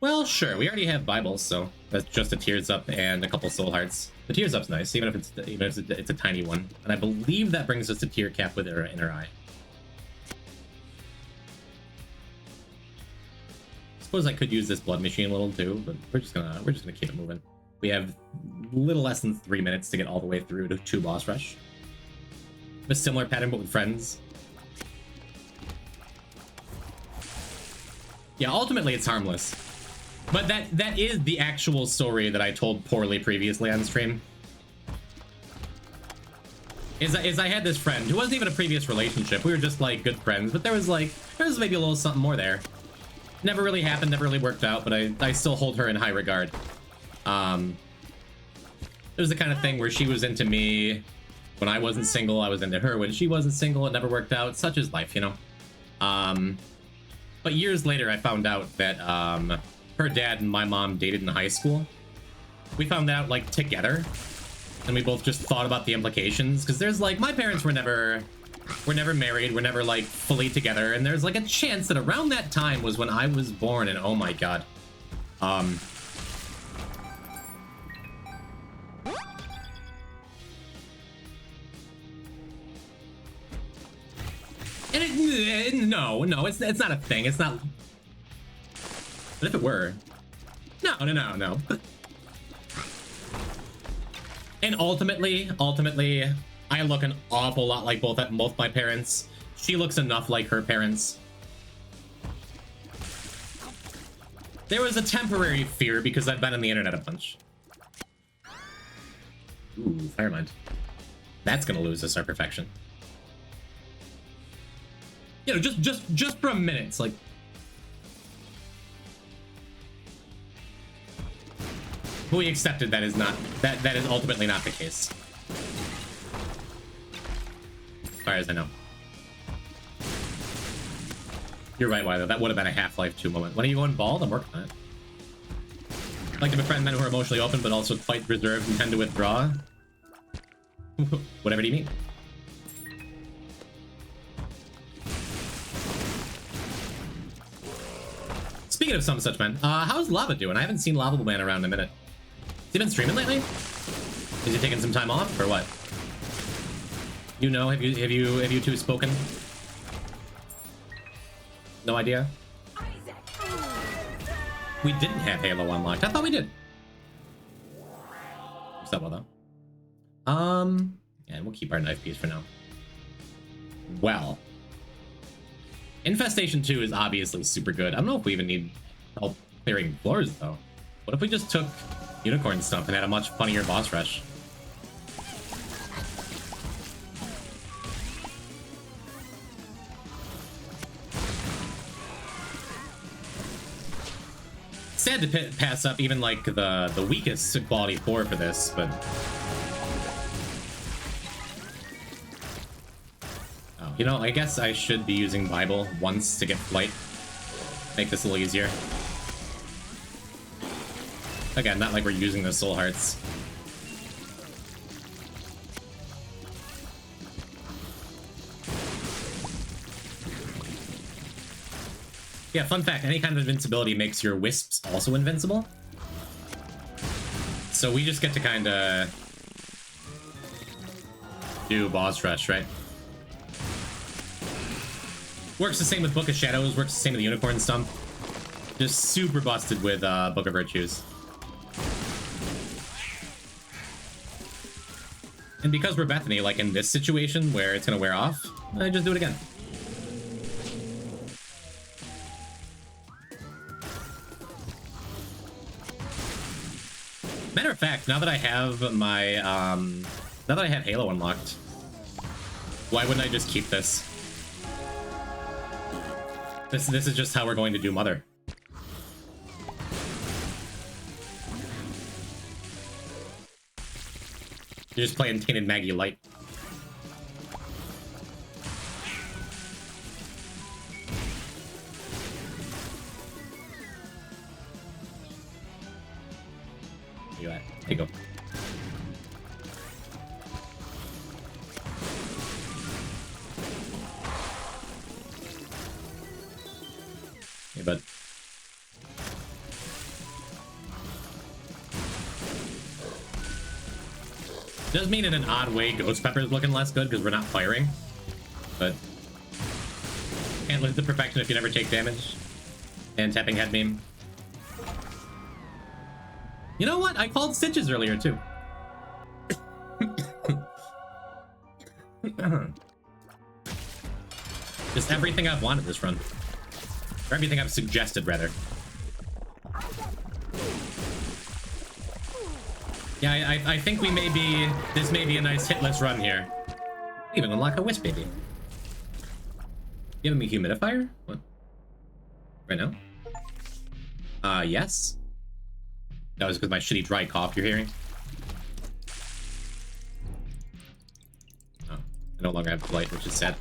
Well, sure, we already have Bibles, so that's just a Tears Up and a couple Soul Hearts. The Tears Up's nice, even if it's a tiny one. And I believe that brings us to Tear Cap with her inner eye. Suppose I could use this blood machine a little too, but we're just gonna keep it moving. We have a little less than 3 minutes to get all the way through to 2 boss rush. A similar pattern, but with friends. Yeah, ultimately it's harmless. But that is the actual story that I told poorly previously on stream. Is I had this friend who wasn't even a previous relationship. We were just like good friends, but there was maybe a little something more there. Never really happened, never really worked out, but I still hold her in high regard. It was the kind of thing where she was into me when I wasn't single, I was into her when she wasn't single. It never worked out. Such is life, you know? But years later, I found out that her dad and my mom dated in high school. We found out, like, together. And we both just thought about the implications. Because there's, like, my parents were never married. We're never, like, fully together. And there's, like, a chance that around that time was when I was born. And oh my god. And no, it's not a thing. It's not. But if it were, no. And ultimately, I look an awful lot like both my parents. She looks enough like her parents. There was a temporary fear because I've been on the internet a bunch. Ooh, Firemind. That's gonna lose us our perfection. You know, just for a minute, it's like... But we accepted that is not... That is ultimately not the case. As far as I know. You're right, Wyler. That would have been a Half-Life 2 moment. When are you going bald? I'm working on it. I like to befriend men who are emotionally open, but also quite reserved and tend to withdraw. Whatever do you mean? Speaking of some such men, how's Lava doing? I haven't seen Lava Man around in a minute. Has he been streaming lately? Is he taking some time off or what? You know, have you two spoken? No idea. We didn't have Halo unlocked. I thought we did. Works out well though. Yeah, we'll keep our knife piece for now. Well, Infestation 2 is obviously super good. I don't know if we even need help clearing floors though. What if we just took Unicorn Stump and had a much funnier boss rush? Sad to pass up even like the weakest quality 4 for this, but oh, you know, I guess I should be using Bible once to get flight. Make this a little easier. Again, not like we're using the soul hearts. Yeah, fun fact, any kind of invincibility makes your wisps also invincible. So we just get to kind of do boss rush, right? Works the same with Book of Shadows, works the same with the Unicorn Stump. Just super busted with Book of Virtues. And because we're Bethany, like in this situation where it's gonna wear off, I just do it again. Matter of fact, now that I have my, now that I have Halo unlocked, why wouldn't I just keep this? This is just how we're going to do Mother. You're just playing Tainted Maggie Light. There you go. Hey, bud. Does mean in an odd way Ghost Pepper is looking less good because we're not firing. But can't live to perfection if you never take damage. And tapping head beam. You know what? I called Stitches earlier, too. Just everything I've wanted this run. Or everything I've suggested, rather. Yeah, I think we may be... This may be a nice hitless run here. Even unlock a Wisp, baby. Giving me humidifier? What? Right now? Yes. That was because my shitty dry cough you're hearing. Oh, I no longer have flight, which is sad.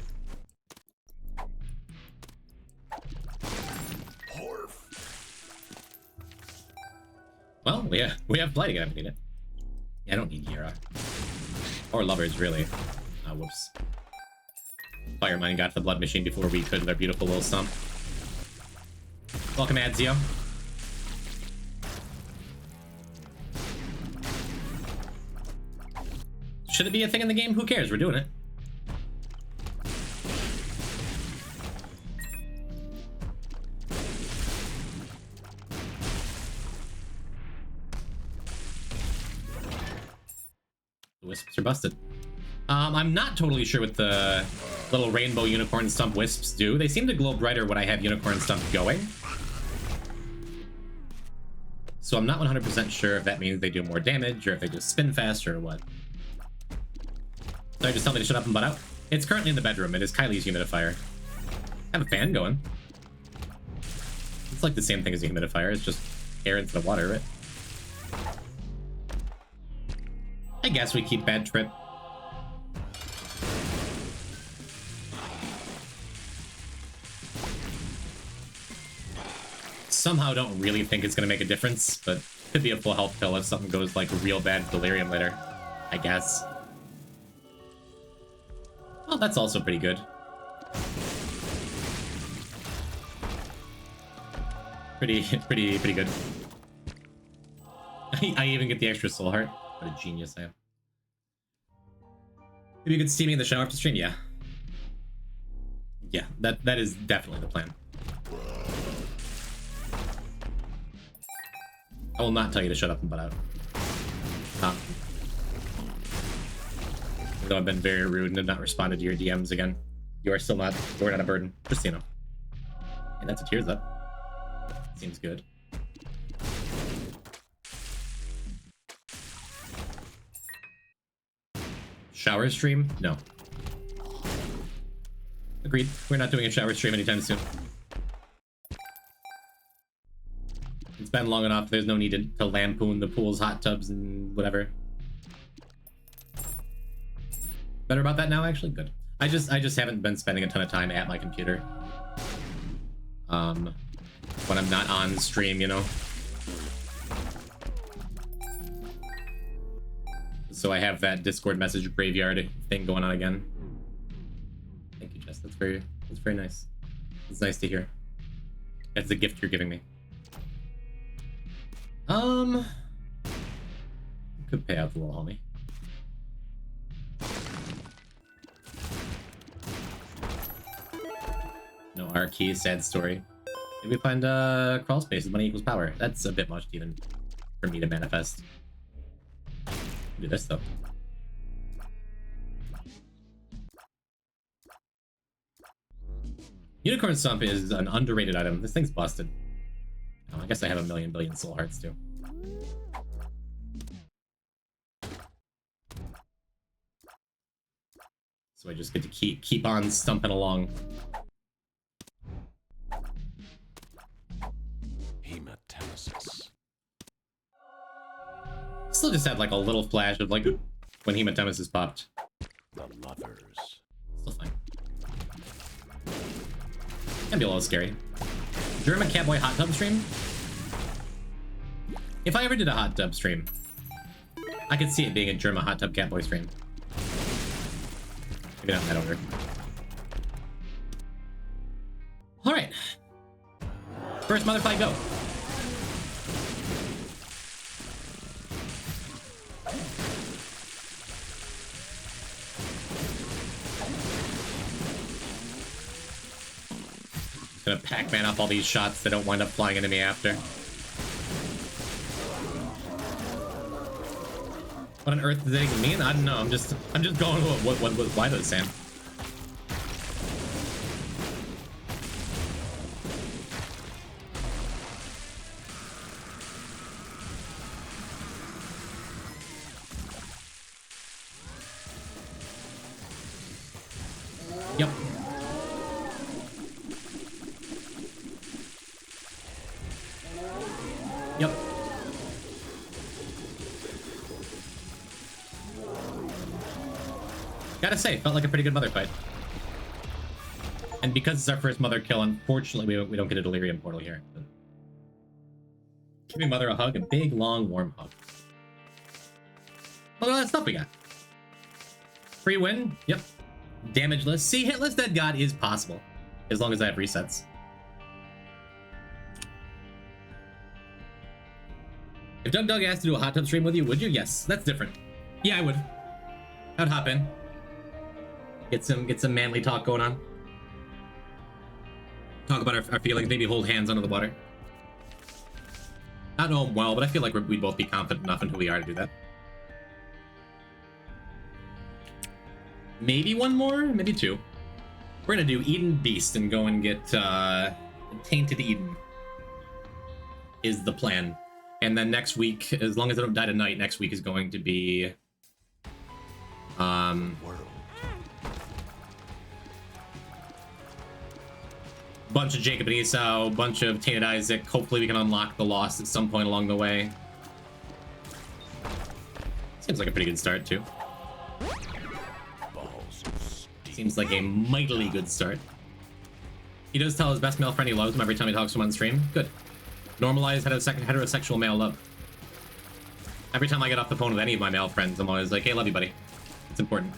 Well, yeah, we have flight again if we need it. Yeah, I don't need Yara. Or lovers, really. Whoops. Firemine got the blood machine before we could with our beautiful little stump. Welcome, Adzio. Should it be a thing in the game? Who cares? We're doing it. The wisps are busted. I'm not totally sure what the little rainbow unicorn stump wisps do. They seem to glow brighter when I have unicorn stump going. So I'm not 100% sure if that means they do more damage or if they just spin faster or what. Sorry, just tell me to shut up and butt out. It's currently in the bedroom. It is Kylie's humidifier. I have a fan going. It's like the same thing as a humidifier. It's just air into the water, right? I guess we keep Bad Trip. Somehow don't really think it's going to make a difference, but could be a full health pill if something goes like real bad with Delirium later, I guess. Oh, that's also pretty good. Pretty good. I even get the extra soul heart. What a genius I am. Maybe you could see me in the shower after stream? Yeah. Yeah, that is definitely the plan. I will not tell you to shut up and butt out. Though I've been very rude and have not responded to your DMs again. You are still not, you're not a burden. Just so you know. And that's a tears up. Seems good. Shower stream? No. Agreed. We're not doing a shower stream anytime soon. It's been long enough. There's no need to lampoon the pools, hot tubs, and whatever. Better about that now, actually? Good. I just haven't been spending a ton of time at my computer. When I'm not on stream, you know? So I have that Discord message graveyard thing going on again. Thank you, Jess. That's very nice. It's nice to hear. That's the gift you're giving me. Could pay out the little homie. No art key, sad story. Maybe find crawl spaces, money equals power. That's a bit much even for me to manifest. Do this though. Unicorn Stump is an underrated item. This thing's busted. Oh, I guess I have a million billion soul hearts too. So I just get to keep on stumping along. Hematemesis. Still just had like a little flash of like when Hematemesis popped. The lovers. Still fine. Can be a little scary. German Catboy hot tub stream? If I ever did a hot tub stream, I could see it being a German hot tub Catboy stream. Maybe not in that order. Alright. First motherfly go. Gonna Pac-Man up all these shots that don't wind up flying into me after. What on earth does that even mean? I don't know. I'm just going with why those Sam. Yep. Yep. Gotta say, felt like a pretty good mother fight. And because it's our first mother kill, unfortunately, we don't get a delirium portal here. But giving mother a hug, a big, long, warm hug. Look at all that stuff we got. Free win? Yep. Damageless. See, hitless dead god is possible. As long as I have resets. If Doug asked to do a hot tub stream with you, would you? Yes, that's different. Yeah, I would. I'd hop in. Get some manly talk going on. Talk about our feelings, maybe hold hands under the water. I don't know him well, but I feel like we'd both be confident enough in who we are to do that. Maybe one more, maybe two. We're gonna do Eden Beast and go and get Tainted Eden is the plan. And then next week, as long as I don't die tonight, next week is going to be World. bunch of Jacob and Esau, bunch of Tainted Isaac. Hopefully we can unlock the Lost at some point along the way. Seems like a pretty good start too. Seems like a mightily good start. He does tell his best male friend he loves him every time he talks to him on stream. Good. Normalized heterosexual male love. Every time I get off the phone with any of my male friends, I'm always like, hey, love you, buddy. It's important.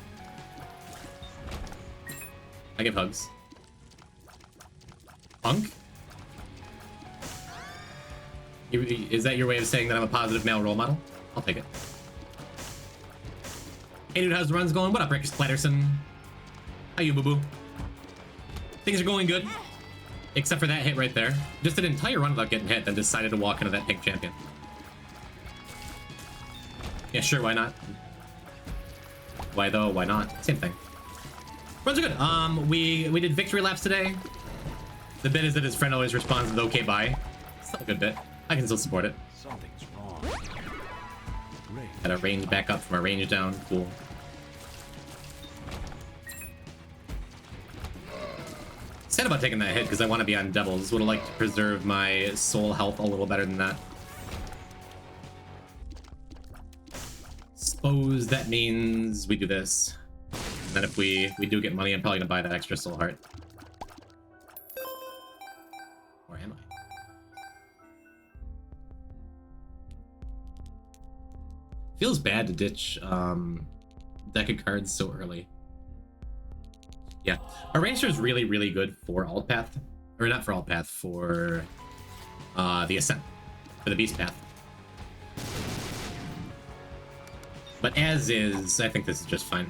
I give hugs. Punk? Is that your way of saying that I'm a positive male role model? I'll take it. Hey dude, how's the runs going? What up, Rick Splatterson? How you, boo-boo? Things are going good. Except for that hit right there. Just an entire run without getting hit, then decided to walk into that pink champion. Yeah, sure, why not? Why though? Why not? Same thing. Runs are good. We did victory laps today. The bit is that his friend always responds with okay, bye. Still a good bit. I can still support it. Something's wrong. Great. Got our range back up from our range down. Cool. Sad about taking that hit because I want to be on doubles. Would have liked to preserve my soul health a little better than that. Suppose that means we do this. And then if we do get money, I'm probably gonna buy that extra soul heart. Or am I? Feels bad to ditch deck of cards so early. Yeah, Eraser is really, really good for alt path, or not for alt path, for the ascent, for the beast path. But as is, I think this is just fine.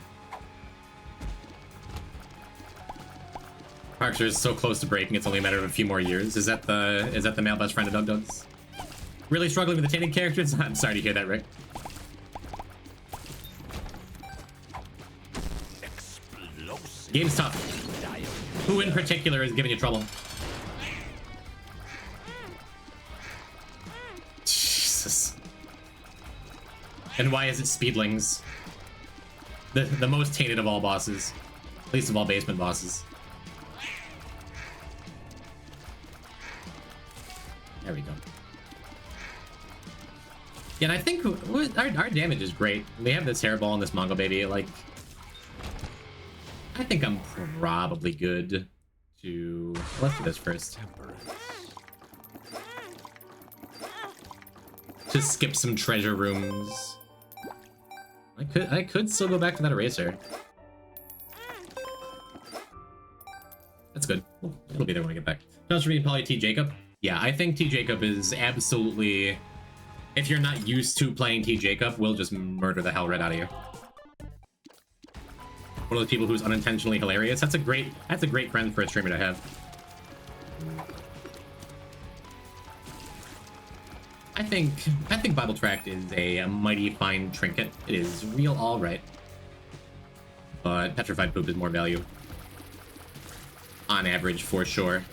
Parkster is so close to breaking; it's only a matter of a few more years. Is that the male best friend of Doug Doug's? Really struggling with the tanning characters? I'm sorry to hear that, Rick. Game's tough. Who in particular is giving you trouble? Jesus. And why is it Speedlings? The most tainted of all bosses. Least of all basement bosses. There we go. Yeah, and I think our damage is great. We have this hairball and this Mongol baby, like... I think I'm probably good to... Let's do this first. Just skip some treasure rooms. I could still go back to that eraser. That's good. It'll be there when I get back. Just reading probably T. Jacob. Yeah, I think T. Jacob is absolutely... If you're not used to playing T. Jacob, we'll just murder the hell right out of you. One of those people who's unintentionally hilarious. That's a great friend for a streamer to have. I think Bible Tract is a mighty fine trinket. It is real alright. But Petrified Poop is more value. On average, for sure.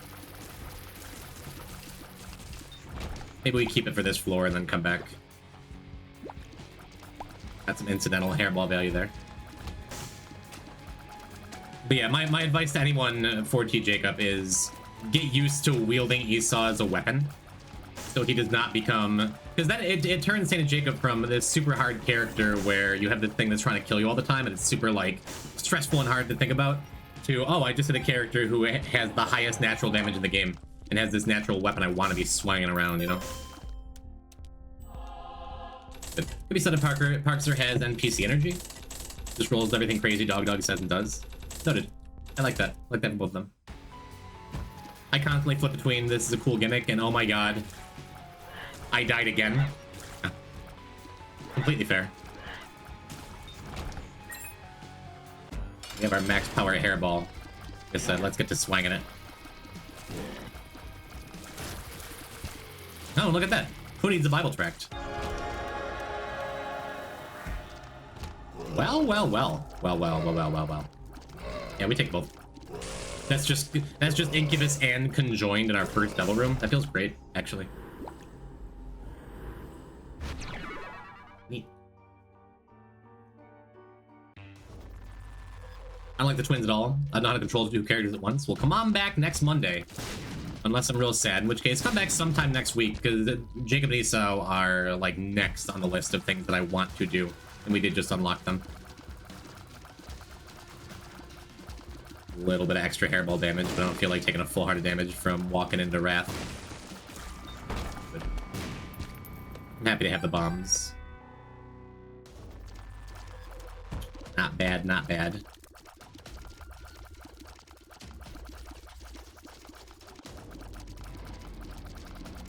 Maybe we keep it for this floor and then come back. That's some incidental hairball value there. But yeah, my advice to anyone for T. Jacob is get used to wielding Esau as a weapon, so he does not become... Because that it turns Saint Jacob from this super hard character where you have this thing that's trying to kill you all the time and it's super, like, stressful and hard to think about, to, oh, I just had a character who has the highest natural damage in the game and has this natural weapon I want to be swinging around, you know? But could be said of Parkster has NPC energy. Just rolls everything crazy Dog says and does. Noted. I like that. I like that for both of them. I constantly flip between this is a cool gimmick and oh my god, I died again. Yeah. Completely fair. We have our max power hairball. Like I said, let's get to swinging it. Oh, look at that. Who needs a Bible Tract? Well. Yeah, we take both. That's just Incubus and Conjoined in our first double room. That feels great, actually. Neat. I don't like the twins at all. I don't know how to control two characters at once. Well, come on back next Monday. Unless I'm real sad, in which case, come back sometime next week, because Jacob and Esau are, like, next on the list of things that I want to do. And we did just unlock them. A little bit of extra hairball damage, but I don't feel like taking a full heart of damage from walking into Wrath. But I'm happy to have the bombs. Not bad, not bad.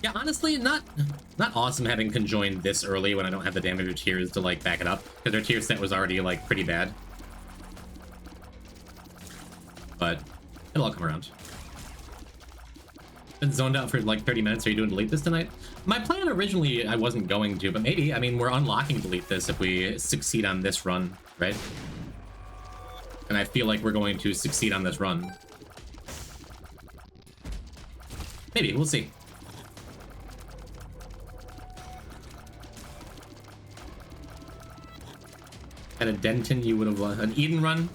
Yeah, honestly, not awesome having conjoined this early when I don't have the damage or tears to like back it up, because their tier set was already like pretty bad. But it'll all come around. Been zoned out for like 30 minutes. Are you doing delete this tonight? My plan originally, I wasn't going to, but maybe. I mean, we're unlocking delete this if we succeed on this run, right? And I feel like we're going to succeed on this run. Maybe, we'll see. At a Denton, you would have loved an Eden run.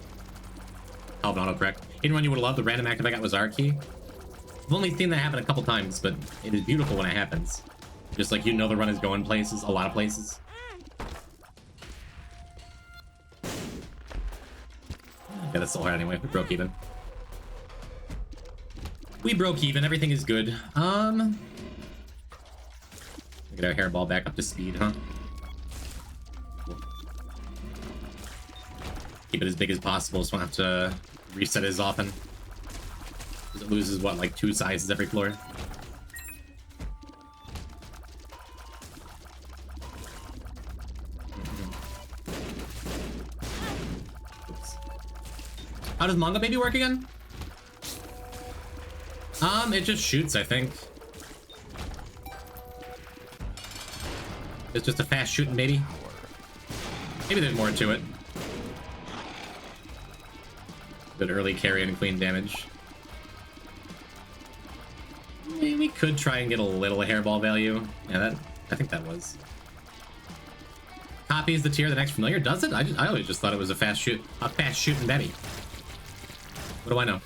Oh, no, correct. Eden run, you would have loved. The random active I got was our key. I've only seen that happen a couple times, but it is beautiful when it happens. Just like, you know, the run is going places, a lot of places. Yeah, that's still hard anyway. We broke even. We broke even. Everything is good. Get our hairball back up to speed, huh? Keep it as big as possible so we don't have to reset it as often. Because it loses, what, like 2 sizes every floor? Oops. How does Manga Baby work again? It just shoots, I think. It's just a fast shooting baby. Maybe there's more to it. Good early carry and clean damage. Maybe we could try and get a little hairball value. Yeah, I think that was. Copies the tier the next familiar. Does it? I always just thought it was a fast shooting Betty. What do I know?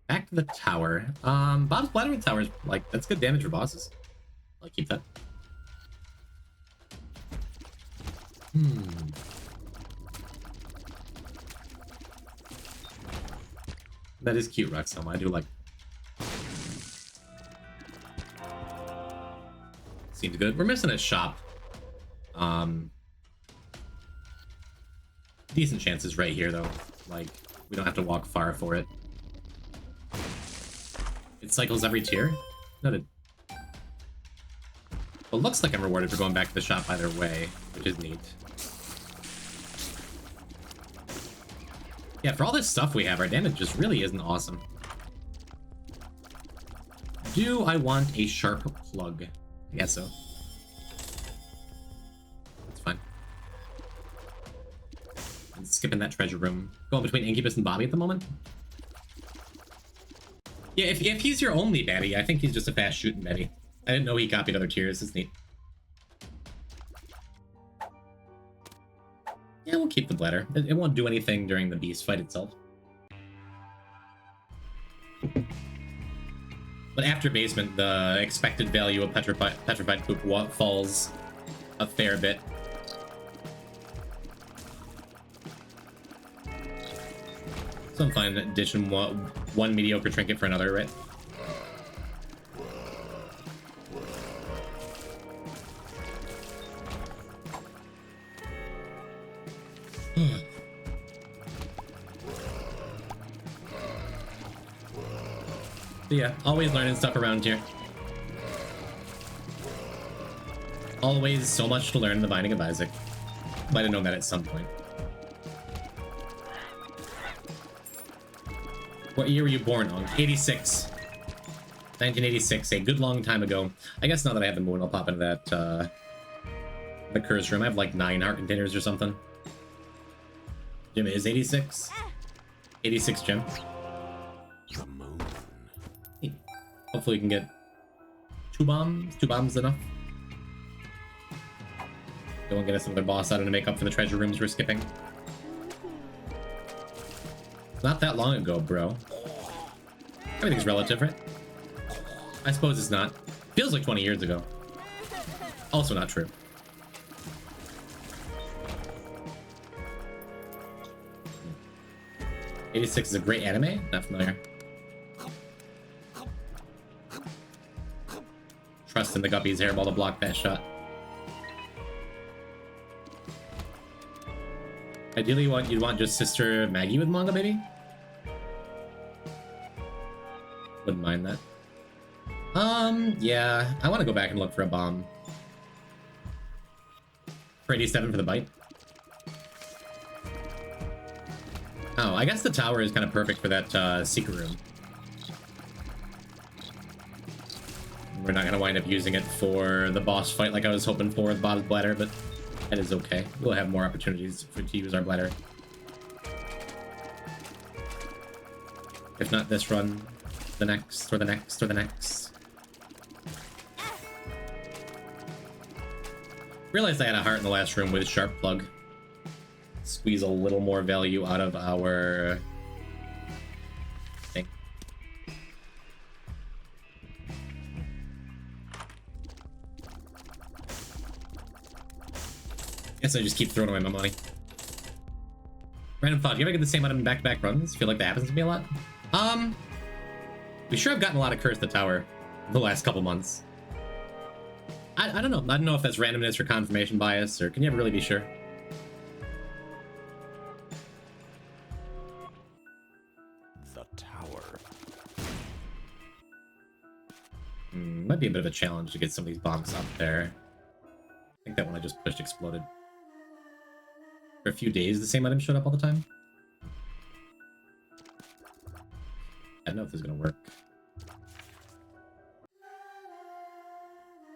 Back to the tower. Bob's Bladder Tower is like, that's good damage for bosses. I'll keep that. That is cute, Roxelma. I do like. Seems good. We're missing a shop. Decent chances right here, though. Like, we don't have to walk far for it. It cycles every tier? Noted. Well, looks like I'm rewarded for going back to the shop either way, which is neat. Yeah, for all this stuff we have, our damage just really isn't awesome. Do I want a sharp plug? I guess so. That's fine. I'm skipping that treasure room. Going between Incubus and Bobby at the moment. Yeah, if he's your only baddie, I think he's just a fast shooting baddie. I didn't know he copied other tiers. It's neat. Yeah, we'll keep the bladder. It won't do anything during the beast fight itself. But after basement, the expected value of petrified poop falls a fair bit. So I'm fine ditching one mediocre trinket for another, right? But yeah, always learning stuff around here. Always so much to learn in the Binding of Isaac. Might have known that at some point. What year were you born on? 86. 1986, a good long time ago. I guess now that I have the moon, I'll pop into that, the curse room. I have like 9 heart containers or something. Jim, it is 86? 86, Jim. The moon. Hopefully we can get 2 bombs. 2 bombs enough. Go and get us another boss out to make up for the treasure rooms we're skipping. Not that long ago, bro. Everything's relative, right? I suppose it's not. Feels like 20 years ago. Also not true. '86 is a great anime? Not familiar. Trust in the Guppy's hairball to block that shot. Ideally, you'd want just Sister Maggie with Manga Baby? Wouldn't mind that. Yeah, I want to go back and look for a bomb. For 87 for the bite. Oh, I guess the tower is kind of perfect for that secret room. We're not going to wind up using it for the boss fight like I was hoping for with Bob's bladder, but that is okay. We'll have more opportunities to use our bladder. If not this run, the next, or the next, or the next. Realized I had a heart in the last room with Sharp Plug. Squeeze a little more value out of our thing. Guess I just keep throwing away my money. Random thought, do you ever get the same item in back-to-back runs? Feel like that happens to me a lot? We sure have gotten a lot of Curse the Tower the last couple months. I don't know. I don't know if that's randomness or confirmation bias, or can you ever really be sure? The tower. Might be a bit of a challenge to get some of these bombs up there. I think that one I just pushed exploded. For a few days, the same item showed up all the time. I don't know if this is gonna work.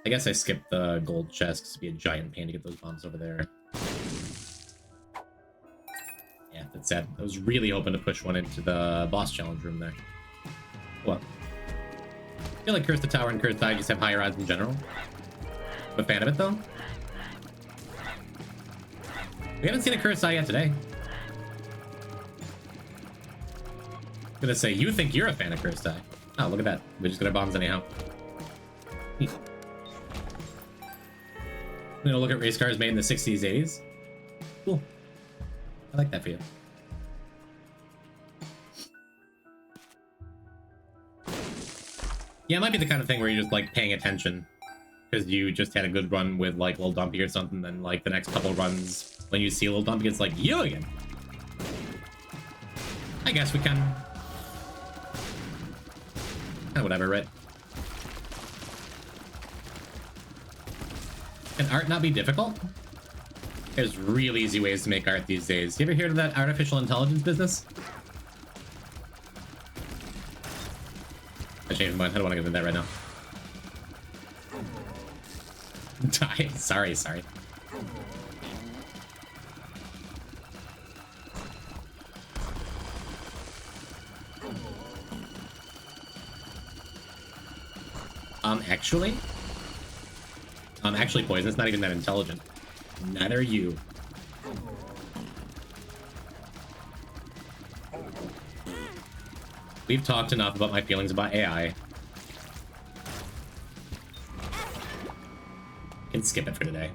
I guess I skipped the gold chest because it'd be a giant pain to get those bombs over there. Yeah, that's sad. I was really hoping to push one into the boss challenge room there. What? I feel like Curse the Tower and Curse Die just have higher odds in general. I'm a fan of it though. We haven't seen a Curse Die yet today. I'm gonna say, you think you're a fan of Curse Die. Oh, look at that. We just got our bombs anyhow. You know, look at race cars made in the 60s, 80s. Cool. I like that for you. Yeah, it might be the kind of thing where you're just, like, paying attention. Because you just had a good run with, like, Lil Dumpy or something, then, like, the next couple runs, when you see Lil Dumpy, it's like, you again. I guess we can... whatever, right? Can art not be difficult? There's real easy ways to make art these days. You ever heard of that artificial intelligence business? I changed my mind. I don't want to get into that right now. Die. Sorry. Actually, Poison, it's not even that intelligent. Neither are you. We've talked enough about my feelings about AI. Can skip it for today.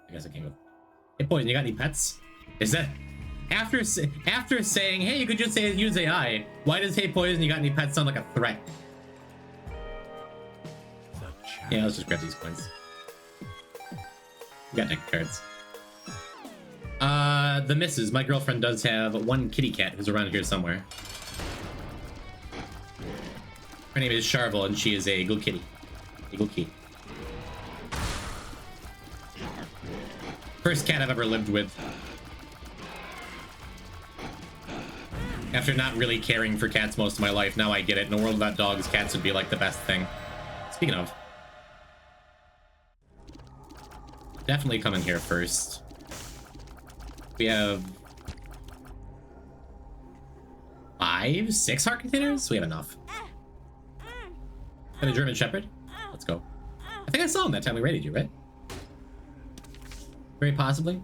I guess I can go. Hey, Poison, you got any pets? Is that... After saying, hey, you could just say use AI, why does Hey Poison, you got any pets sound like a threat? Yeah, let's just grab these coins. We got deck cards. The missus. My girlfriend does have one kitty cat who's around here somewhere. Her name is Charvel, and she is a good kitty. A good kitty. First cat I've ever lived with. After not really caring for cats most of my life, now I get it. In a world without dogs, cats would be like the best thing. Speaking of, definitely come in here first. We have 5, 6 heart containers? We have enough. And a German Shepherd? Let's go. I think I saw him that time we raided you, right? Very possibly.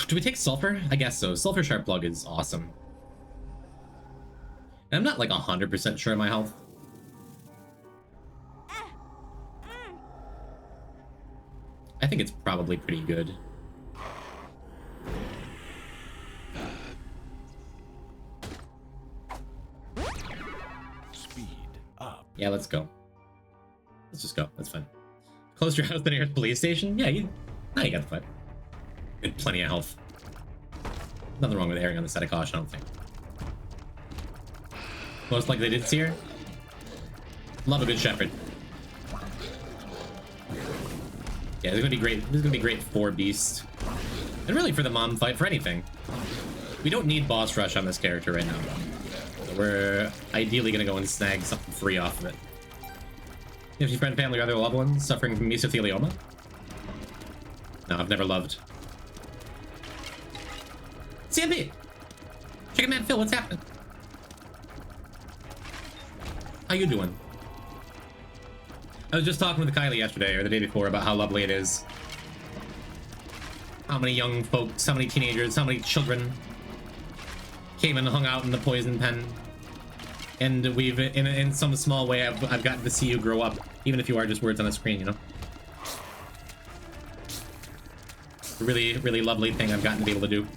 Do we take Sulfur? I guess so. Sulfur Sharp Plug is awesome. And I'm not like 100% sure of my health. I think it's probably pretty good. Speed up. Yeah, let's go. Let's just go. That's fine. Close your house to the nearest police station? Yeah, you got the fight. Good, plenty of health. Nothing wrong with erring on the side of caution, I don't think. Most likely they did see her. Love a good shepherd. Yeah, this is gonna be great. This is gonna be great for Beast. And really for the mom fight, for anything. We don't need boss rush on this character right now. So we're ideally gonna go and snag something free off of it. If your friend, family, or other loved ones suffering from mesothelioma? No, I've never loved. CMP! Chicken Man Phil, what's happening? How you doing? I was just talking with Kylie yesterday, or the day before, about how lovely it is. How many young folks, how many teenagers, how many children came and hung out in the poison pen. And we've, in some small way, I've gotten to see you grow up, even if you are just words on a screen, you know? Really, really lovely thing I've gotten to be able to do.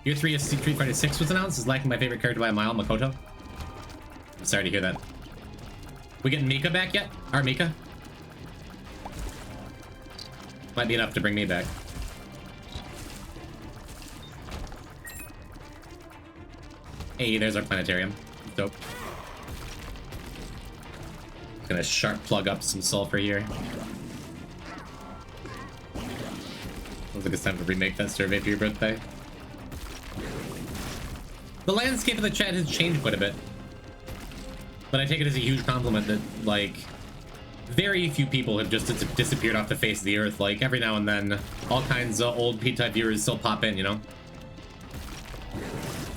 Year 3 of Street Fighter 6 was announced. Is lacking my favorite character by a mile, Makoto. I'm sorry to hear that. We getting Mika back yet? Our Mika? Might be enough to bring me back. Hey, there's our planetarium. Dope. Gonna sharp plug up some sulfur here. Looks like it's time to remake that survey for your birthday. The landscape of the chat has changed quite a bit. But I take it as a huge compliment that, like, very few people have just disappeared off the face of the earth. Like, every now and then, all kinds of old P-type viewers still pop in, you know?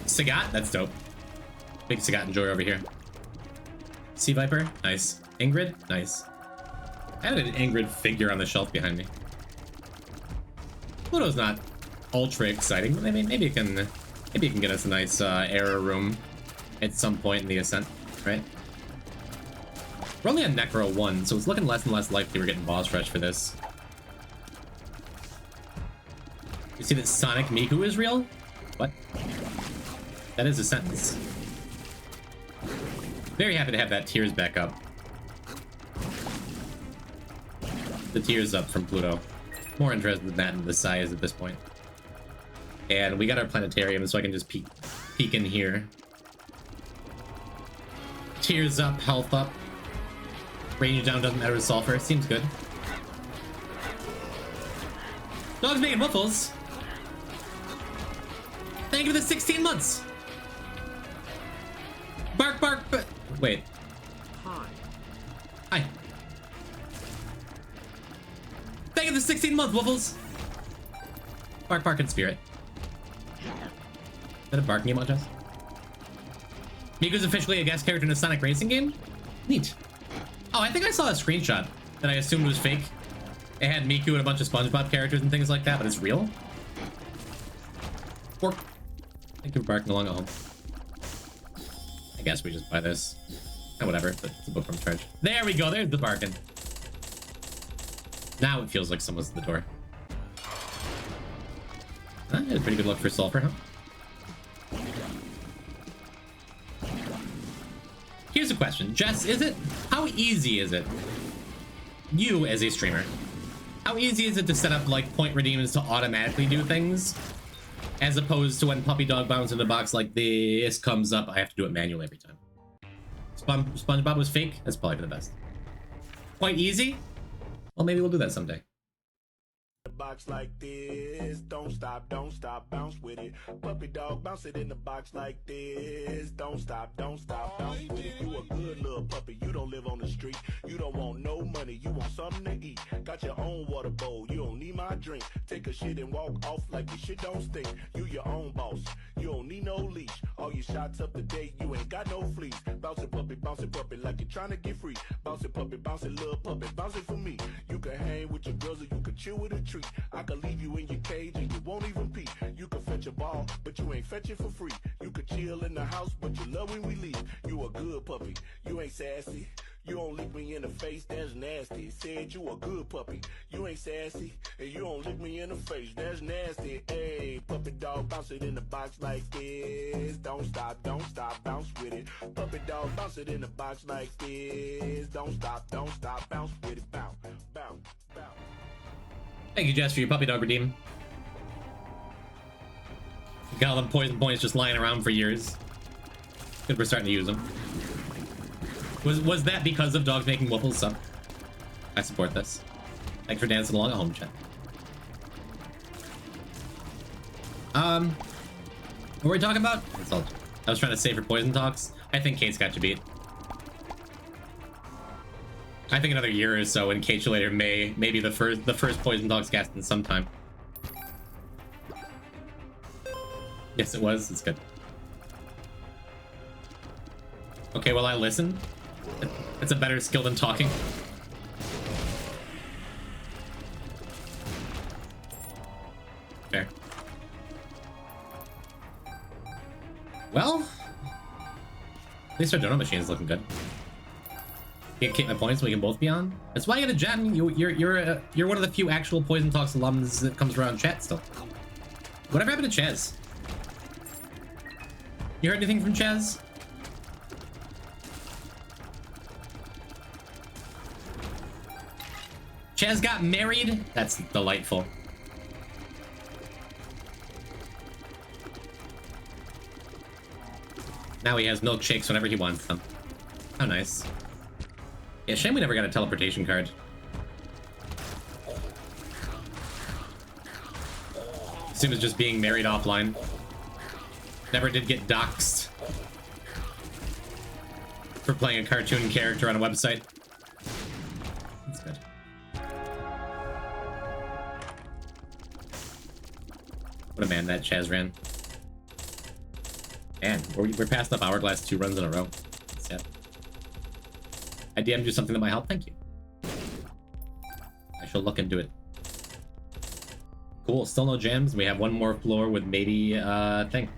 Sagat? That's dope. Big Sagat enjoyer over here. Sea Viper? Nice. Ingrid? Nice. I had an Ingrid figure on the shelf behind me. Pluto's not ultra exciting, but maybe it can get us a nice error room at some point in the ascent, right? We're only on Necro 1, so it's looking less and less likely we're getting boss rush for this. You see that Sonic Miku is real? What? That is a sentence. Very happy to have that tears back up. The tears up from Pluto. More interested in that than the size at this point. And we got our planetarium, so I can just peek in here. Tears up, health up. Range down doesn't matter with sulfur. Seems good. Dog's making waffles. Thank you for the 16 months. Bark, bark, but wait. Hi. Thank you for the 16 months, waffles. Bark, bark in spirit. Is that a barking emoji? Jess? Miku's officially a guest character in a Sonic racing game? Neat. Oh, I think I saw a screenshot that I assumed was fake. It had Miku and a bunch of SpongeBob characters and things like that, but it's real? Pork. Thank you for barking along at home. I guess we just buy this. Oh, whatever, it's a book from church. There we go, there's the bargain. Now it feels like someone's at the door. A pretty good look for sulfur, huh? Here's a question. Jess, how easy is it, you as a streamer, how easy is it to set up like point redeems to automatically do things, as opposed to when Puppy Dog bounces in the box like this comes up, I have to do it manually every time? SpongeBob was fake? That's probably for the best. Quite easy? Well, maybe we'll do that someday. Box like this, don't stop, bounce with it. Puppy dog, bounce it in the box like this, don't stop, bounce with it. You a good little puppy, you don't live on the street, you don't want no money, you want something to eat. Got your own water bowl, you don't need my drink. Take a shit and walk off like your shit don't stink. You your own boss, you don't need no leash. All your shots up to date, you ain't got no fleas. Bounce it puppy like you're trying to get free. Bounce it little puppy, bounce it for me. You can hang with your girls or you can chill with a treat. I can leave you in your cage and you won't even pee. You can fetch a ball, but you ain't fetch it for free. You can chill in the house, but you love when we leave. You a good puppy, you ain't sassy. You don't lick me in the face, that's nasty. Said you a good puppy, you ain't sassy. And you don't lick me in the face, that's nasty. Hey, puppy dog, bounce it in the box like this. Don't stop, bounce with it. Puppy dog, bounce it in the box like this. Don't stop, bounce with it. Bounce, bounce, bounce. Thank you, Jess, for your Puppy Dog redeem. Got all them poison points just lying around for years. Good, we're starting to use them. Was that because of dogs making waffles sub? I support this. Thanks for dancing along at home, chat. What were we talking about? I was trying to save for poison talks. I think Kate's got you beat. I think another year or so, and Kate later may be the first poison talks cast in some time. Yes, it was. It's good. Okay, well, I listen. It's a better skill than talking. Fair. Well, at least our donut machine is looking good. You get my points so we can both be on. That's why you get a gem. You're one of the few actual Poison Talks alums that comes around chat still. Whatever happened to Chaz? You heard anything from Chaz? Chaz got married? That's delightful. Now he has milkshakes whenever he wants them. How nice. Yeah, shame we never got a teleportation card. Assume it's just being married offline. Never did get doxxed for playing a cartoon character on a website. That's good. What a man that Chaz ran. Man, we're passing up Hourglass 2 runs in a row. That's sad. I DM'd you something that might help. Thank you. I shall look into it. Cool. Still no gems. We have one more floor with maybe thing.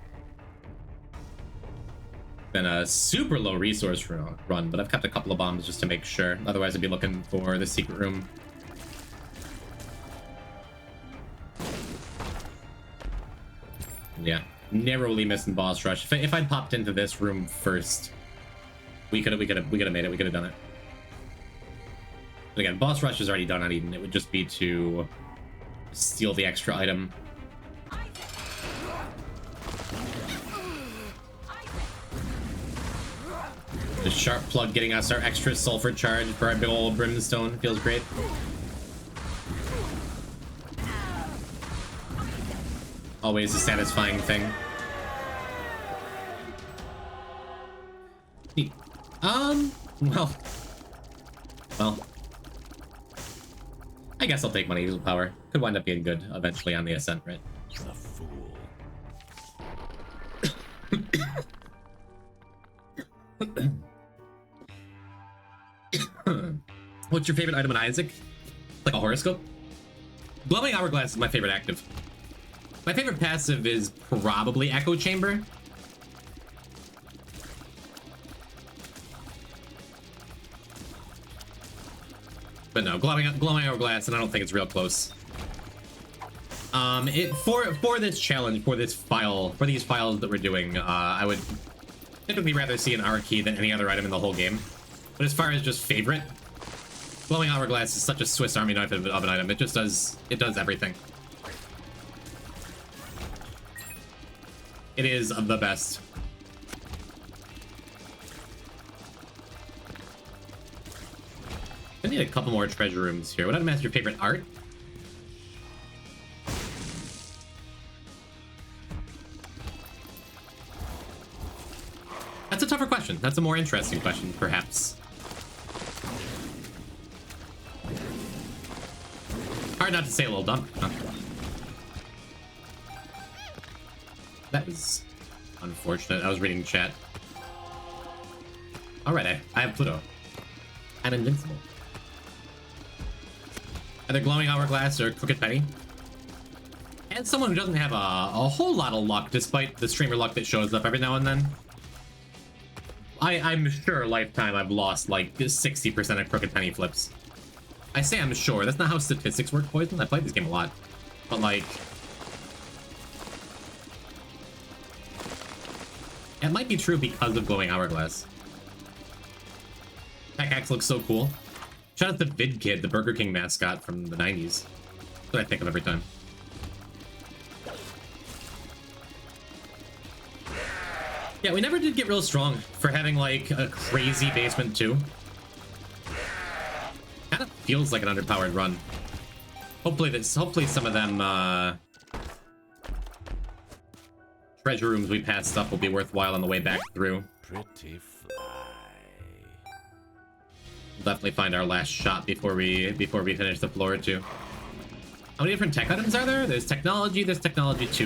Been a super low resource run, but I've kept a couple of bombs just to make sure. Otherwise, I'd be looking for the secret room. Yeah, narrowly missing boss rush. If I'd popped into this room first, we could have made it. We could have done it. But again, boss rush is already done on Eden. It would just be to steal the extra item. The sharp plug getting us our extra sulfur charge for our big old brimstone feels great. Always a satisfying thing. Neat. Well. I guess I'll take money equal power. Could wind up being good eventually on the ascent, right? The fool. What's your favorite item in Isaac? Like a horoscope? Glowing Hourglass is my favorite active. My favorite passive is probably Echo Chamber. But no, glowing Hourglass, and I don't think it's real close. For this challenge, for these files that we're doing, I would typically rather see an R key than any other item in the whole game. But as far as just favorite, glowing Hourglass is such a Swiss Army knife of an item. It does everything. It is the best. I need a couple more treasure rooms here. What item has your favorite art? That's a tougher question. That's a more interesting question, perhaps. Hard not to say a little dumb, huh? That was unfortunate. I was reading chat. Alright, I have Pluto. I'm invincible. Either glowing Hourglass or Crooked Penny. And someone who doesn't have a whole lot of luck, despite the streamer luck that shows up every now and then. I'm sure lifetime I've lost like 60% of Crooked Penny flips. I say I'm sure. That's not how statistics work, Poison. I played this game a lot. But like... it might be true because of glowing Hourglass. Pickaxe looks so cool. Shout out to Vid Kid, the Burger King mascot from the 90s. That's what I think of every time. Yeah, we never did get real strong for having like a crazy basement too. Kind of feels like an underpowered run. Hopefully some of them treasure rooms we passed up will be worthwhile on the way back through. Pretty fly. We'll definitely find our last shot before we finish the floor too. How many different tech items are there? There's technology 2,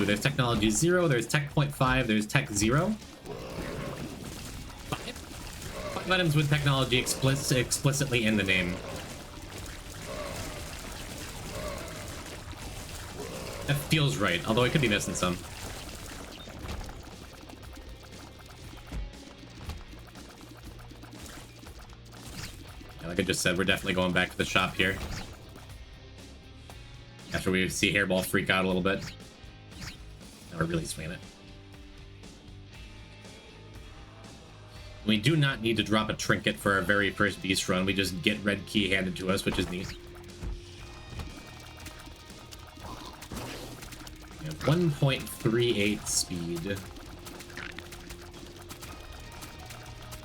there's technology 0, there's tech 0.5, there's tech 0. 5 items with technology explicitly in the name. That feels right, although I could be missing some. Yeah, like I just said, we're definitely going back to the shop here. After we see Hairball freak out a little bit. Now we're really swinging it. We do not need to drop a trinket for our very first beast run. We just get red key handed to us, which is neat. We have 1.38 speed.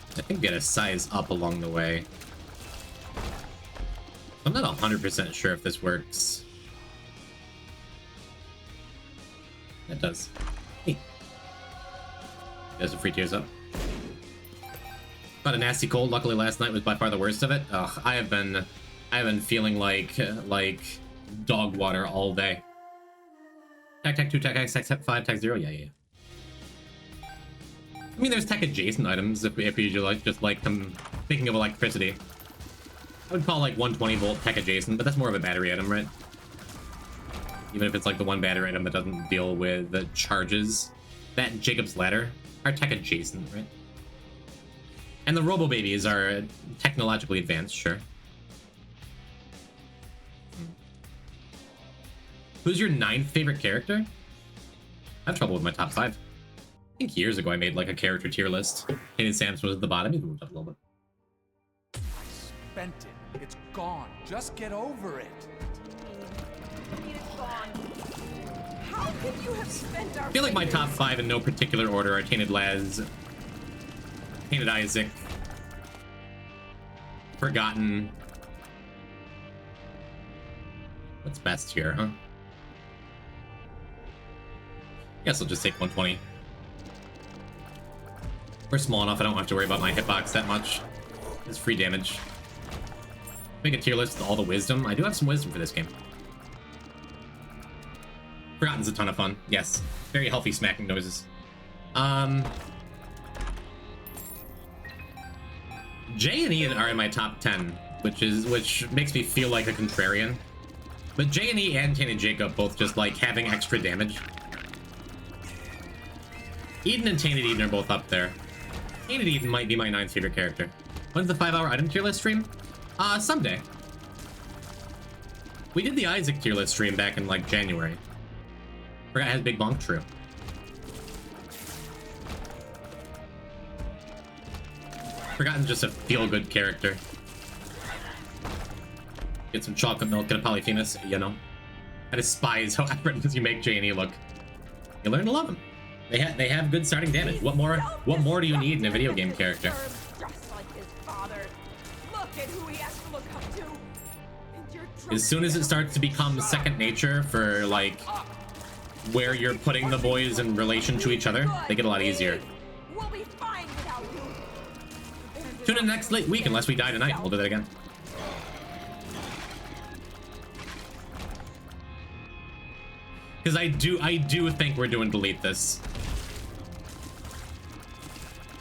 I think we get a size up along the way. I'm not 100% sure if this works. It does. Hey. There's some free tears up. Got a nasty cold. Luckily last night was by far the worst of it. Ugh, I have been feeling like dog water all day. Tech 2, tech X, tech 5, tech 0. Yeah. I mean, there's tech adjacent items if you just like them. Thinking of electricity, I would call like 120 volt tech adjacent, but that's more of a battery item, right? Even if it's like the one battery item that doesn't deal with the charges. That and Jacob's Ladder are tech adjacent, right? And the Robo Babies are technologically advanced, sure. Who's your 9th favorite character? I have trouble with my top 5. I think years ago I made like a character tier list. Hayden Samson was at the bottom. He moved up a little bit. I spent it. It's gone. Just get over it. How could you have spent our I feel like my top 5 in no particular order are Tainted Laz, Tainted Isaac, Forgotten. What's best here, huh? Guess I'll just take 120. We're small enough I don't have to worry about my hitbox that much. It's free damage. Make a tier list with all the wisdom. I do have some wisdom for this game. Forgotten's a ton of fun. Yes. Very healthy smacking noises. J and E are in my top 10, which makes me feel like a contrarian. But J and E and Tainted Jacob both just like having extra damage. Eden and Tainted Eden are both up there. Tainted Eden might be my 9th favorite character. When's the 5-hour item tier list stream? Someday. We did the Isaac tier list stream back in like January. Forgot it has Big Bonk, true. Forgotten's just a feel-good character. Get some chocolate milk and a Polyphemus, you know. I despise how effortless you make J&E look. You learn to love them. They have good starting damage. What more do you need in a video game character? Just like his father. Look at who he has to look up to. And you're As soon as it starts to become second nature for like where you're putting the boys in relation to each other, they get a lot easier. We'll be fine without you. Tune in next week unless we die tonight. We'll do that again. Because I do think we're doing delete this.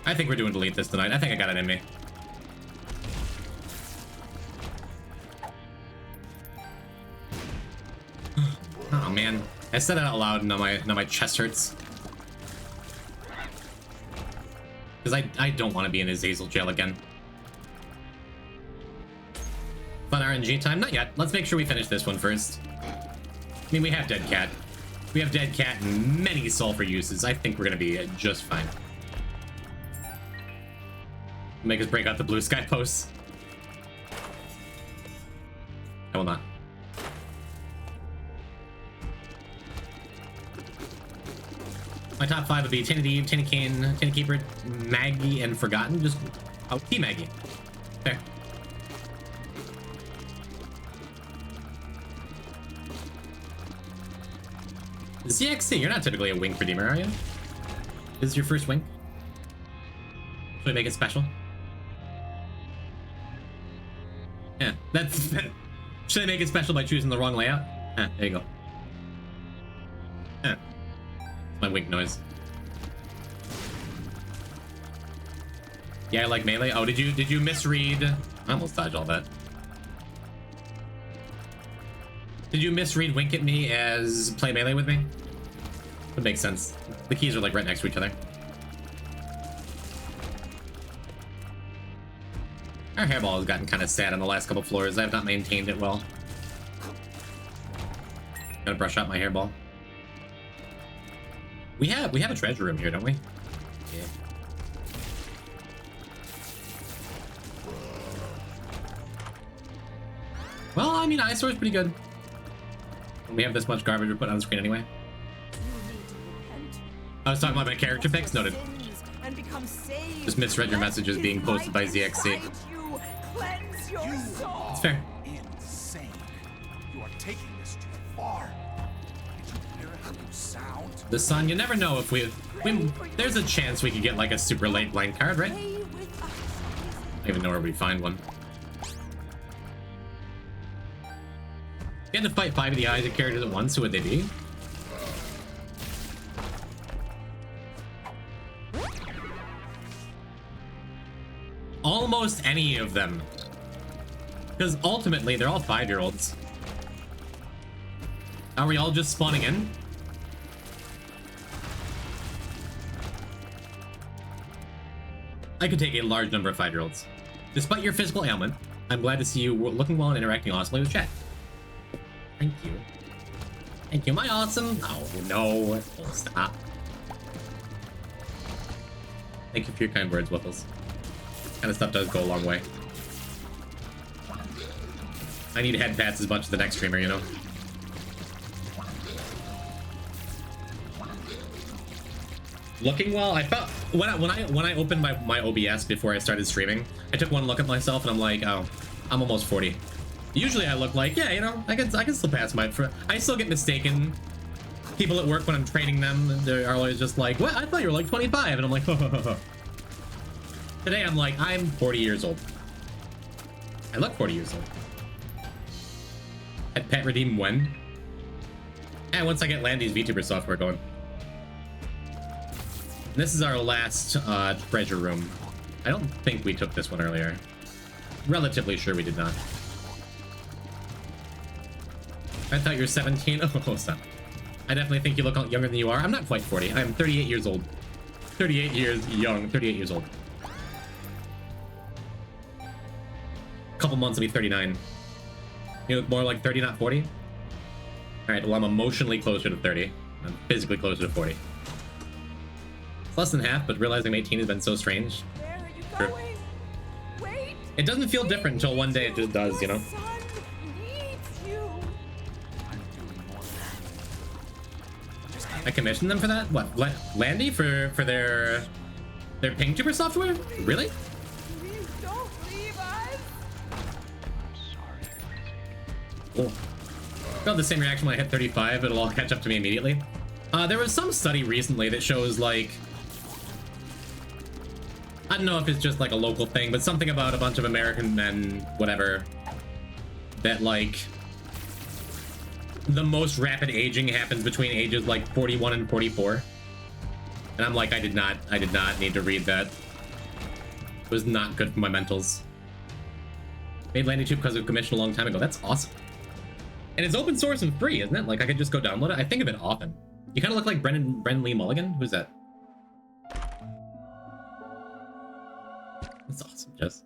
I think we're doing delete this tonight. I think I got it in me. Oh man, I said it out loud and now my chest hurts. Because I don't want to be in Azazel jail again. Fun RNG time? Not yet. Let's make sure we finish this one first. I mean, we have Dead Cat. We have Dead Cat and many sulfur uses. I think we're gonna be just fine. Make us break out the blue sky posts. I will not. My top 5 would be Tinted Eve, Tinted Kane, Tinted Keeper, Maggie, and Forgotten. Just oh, T Maggie. Fair. ZXC, you're not typically a Wink Redeemer, are you? This is your first Wink? Should we make it special? Yeah, that's... Should I make it special by choosing the wrong layout? Ah, there you go. Ah. It's my Wink noise. Yeah, I like melee. Oh, did you misread? I almost dodged all that. Did you misread Wink at me as play melee with me? Would make sense. The keys are like right next to each other. Our hairball has gotten kind of sad on the last couple floors. I have not maintained it well. Gotta brush out my hairball. We have a treasure room here, don't we? Yeah. Well, I mean, Eyesore's pretty good. We have this much garbage we're putting on the screen anyway. I was talking about my character picks. Noted. Just misread your messages being posted by ZXC. It's fair. Insane. You are taking this too far. Did you hear how you sound? The sun, you never know if we there's a chance we could get like a super late blind card, right? I don't even know where we find one. You had to fight 5 of the Isaac characters at once, who would they be? Almost any of them. Because ultimately, they're all 5-year-olds. Are we all just spawning in? I could take a large number of 5-year-olds. Despite your physical ailment, I'm glad to see you looking well and interacting awesomely with chat. Thank you. Thank you, my awesome. Oh, no. Stop. Thank you for your kind words, Wiffles. Kind of stuff does go a long way. I need head pats as much as the next streamer, you know? Looking well, I felt when I opened my OBS before I started streaming, I took one look at myself and I'm like, oh, I'm almost 40. Usually I look like, yeah, you know, I can still pass my... I still get mistaken. People at work when I'm training them, they're always just like, what? I thought you were like 25. And I'm like, Today I'm like, I'm 40 years old. I look 40 years old. At pet redeem when? And once I get Landy's VTuber software going. And this is our last treasure room. I don't think we took this one earlier. Relatively sure we did not. I thought you were 17. Oh, stop. I definitely think you look younger than you are. I'm not quite 40. I'm 38 years old. 38 years young. 38 years old. Couple months I'll be 39. You look more like 30, not 40? Alright, well, I'm emotionally closer to 30. I'm physically closer to 40. It's less than half, but realizing I'm 18 has been so strange. Where are you Sure. going? Wait. It doesn't feel different until one day it just does, you know? Son needs you. I commissioned them for that? What? Landy for their ping tuber software? Really? Please don't leave us. Cool. Felt the same reaction when I hit 35. It'll all catch up to me immediately. There was some study recently that shows, like... I don't know if it's just, like, a local thing, but something about a bunch of American men, whatever, that, like... the most rapid aging happens between ages, like, 41 and 44. And I'm like, I did not need to read that. It was not good for my mentals. Made LandyTube because of commission a long time ago. That's awesome. And it's open source and free, isn't it? Like, I could just go download it. I think of it often. You kind of look like Brendan Lee Mulligan. Who's that? That's awesome, Jess.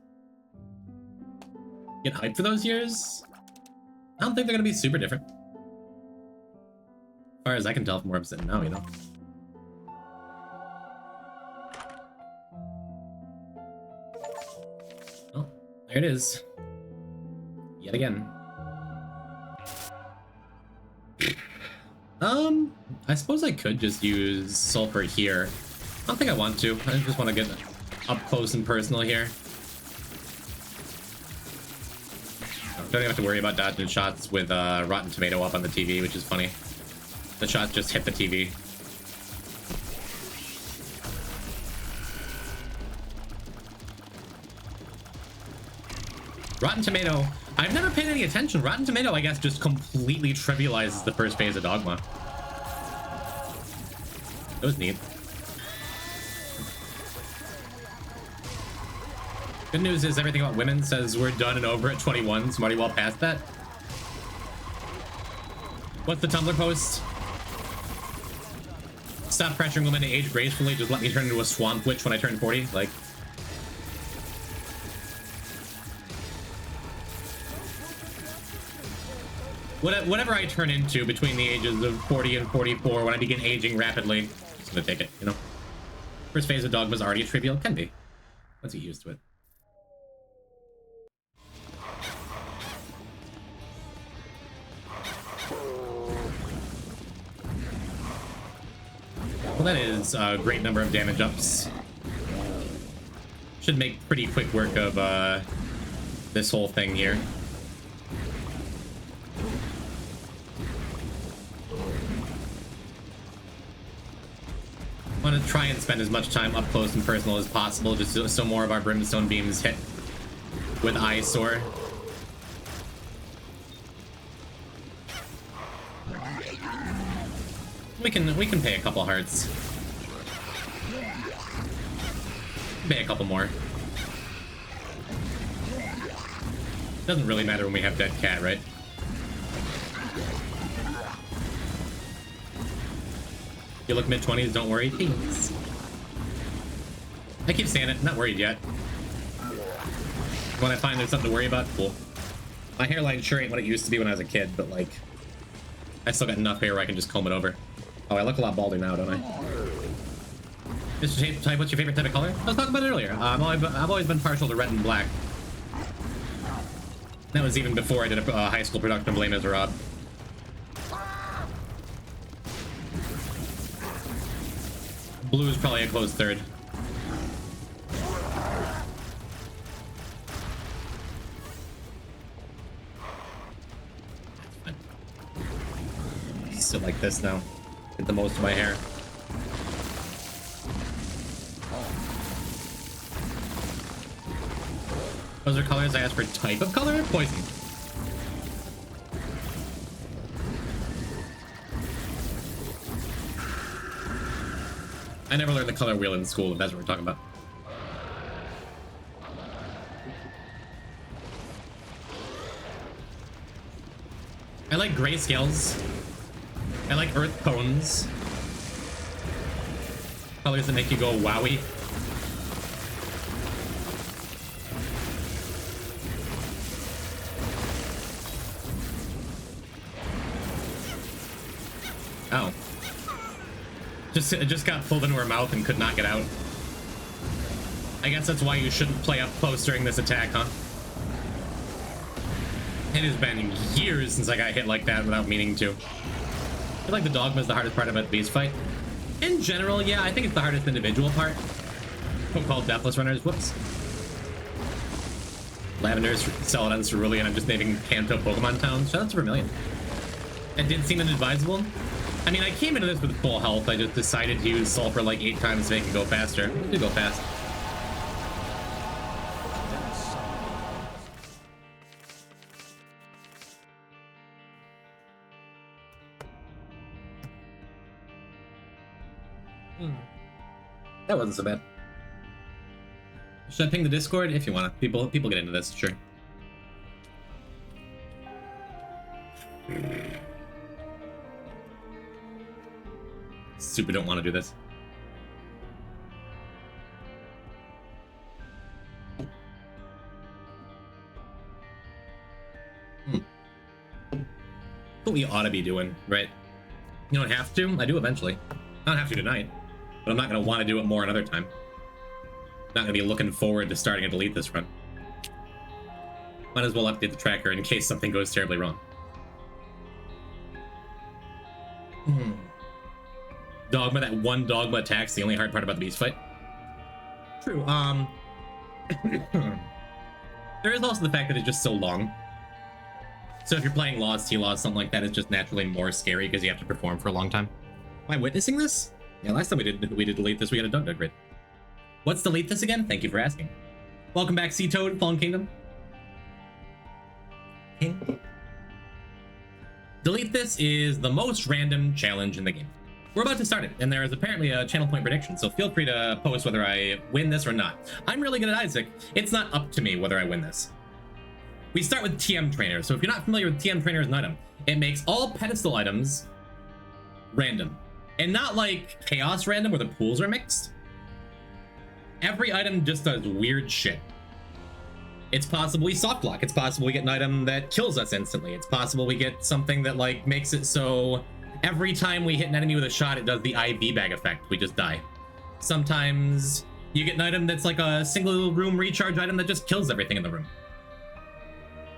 Get hyped for those years? I don't think they're gonna be super different. As far as I can tell from where I'm sitting now, you know? Oh, there it is. Yet again. I suppose I could just use sulfur here. I don't think I want to. I just want to get up close and personal here. Don't even have to worry about dodging shots with Rotten Tomato up on the TV, which is funny. The shot just hit the TV. Rotten Tomato, I've never paid any attention. Rotten Tomato, I guess, just completely trivializes the first phase of Dogma. That was neat. Good news is everything about women says we're done and over at 21, so I'm already well past that. What's the Tumblr post? Stop pressuring women to age gracefully, just let me turn into a swamp witch when I turn 40. Like, whatever I turn into between the ages of 40 and 44 when I begin aging rapidly, I'm just gonna take it, you know? First phase of Dogma is already trivial. Can be. Let's get used to it. Well, that is a great number of damage ups. Should make pretty quick work of this whole thing here. I want to try and spend as much time up close and personal as possible, just so more of our brimstone beams hit with eyesore. We can pay a couple hearts. Pay a couple more. Doesn't really matter when we have dead cat, right? You look mid-20s, don't worry. Thanks. I keep saying it, not worried yet. When I find there's something to worry about, cool. My hairline sure ain't what it used to be when I was a kid, but like, I still got enough hair where I can just comb it over. Oh, I look a lot balder now, don't I? Mr. Type, what's your favorite type of color? I was talking about it earlier. I've always been partial to red and black. That was even before I did a high school production of Les Miserables. Blue is probably a close third. Sit like this now. Get the most of my hair. Those are colors I asked for. Type of color? Poison. I never learned the color wheel in school, if that's what we're talking about. I like grayscales. I like earth tones. Colors that make you go wowie. Oh. It just got pulled into her mouth and could not get out. I guess that's why you shouldn't play up close during this attack, huh? It has been years since I got hit like that without meaning to. I feel like the Dogma is the hardest part about the beast fight. In general, yeah, I think it's the hardest individual part. So-called Deathless Runners. Whoops. Lavender's, Celadon, Cerulean. I'm just naming Kanto Pokemon towns. Shout out to Vermilion. It did seem inadvisable. I mean, I came into this with full health. I just decided to use Sulfur like 8 times to make it go faster. It did go fast. That wasn't so bad. Should I ping the Discord? If you want to. People get into this, sure. Super don't want to do this. What we ought to be doing, right? You don't have to. I do eventually. I don't have to tonight, but I'm not going to want to do it more another time. I'm not going to be looking forward to starting to delete this run. Might as well update the tracker in case something goes terribly wrong. Dogma, that one dogma attack's the only hard part about the beast fight. True. There is also the fact that it's just so long. So if you're playing Lost, T-Lost, something like that, it's just naturally more scary because you have to perform for a long time. Am I witnessing this? Yeah, last time we did delete this, we got a Dug grid. What's delete this again? Thank you for asking. Welcome back, Sea Toad, Fallen Kingdom. Delete this is the most random challenge in the game. We're about to start it, and there is apparently a channel point prediction, so feel free to post whether I win this or not. I'm really good at Isaac. It's not up to me whether I win this. We start with TM Trainer, so if you're not familiar with TM Trainer as an item, it makes all pedestal items random. And not like chaos random where the pools are mixed. Every item just does weird shit. It's possible we soft block. It's possible we get an item that kills us instantly. It's possible we get something that like makes it so every time we hit an enemy with a shot, it does the IV bag effect. We just die. Sometimes you get an item that's like a single room recharge item that just kills everything in the room.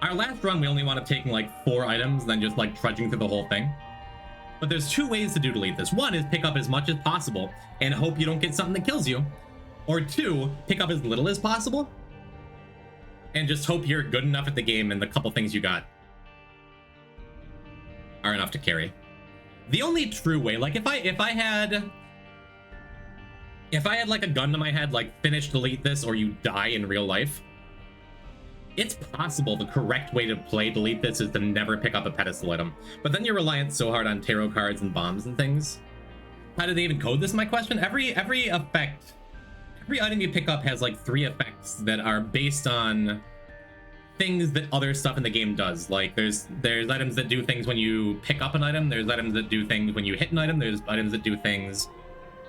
Our last run, we only wound up taking like 4 items and then just like trudging through the whole thing. But there's 2 ways to do delete this. One is pick up as much as possible and hope you don't get something that kills you. Or 2, pick up as little as possible and just hope you're good enough at the game and the couple things you got are enough to carry. The only true way, like if I had like a gun to my head, like finish delete this or you die in real life, it's possible the correct way to play delete this is to never pick up a pedestal item. But then you're reliant so hard on tarot cards and bombs and things. How did they even code this, my question? Every effect, every item you pick up has like 3 effects that are based on things that other stuff in the game does. Like there's items that do things when you pick up an item, there's items that do things when you hit an item, there's items that do things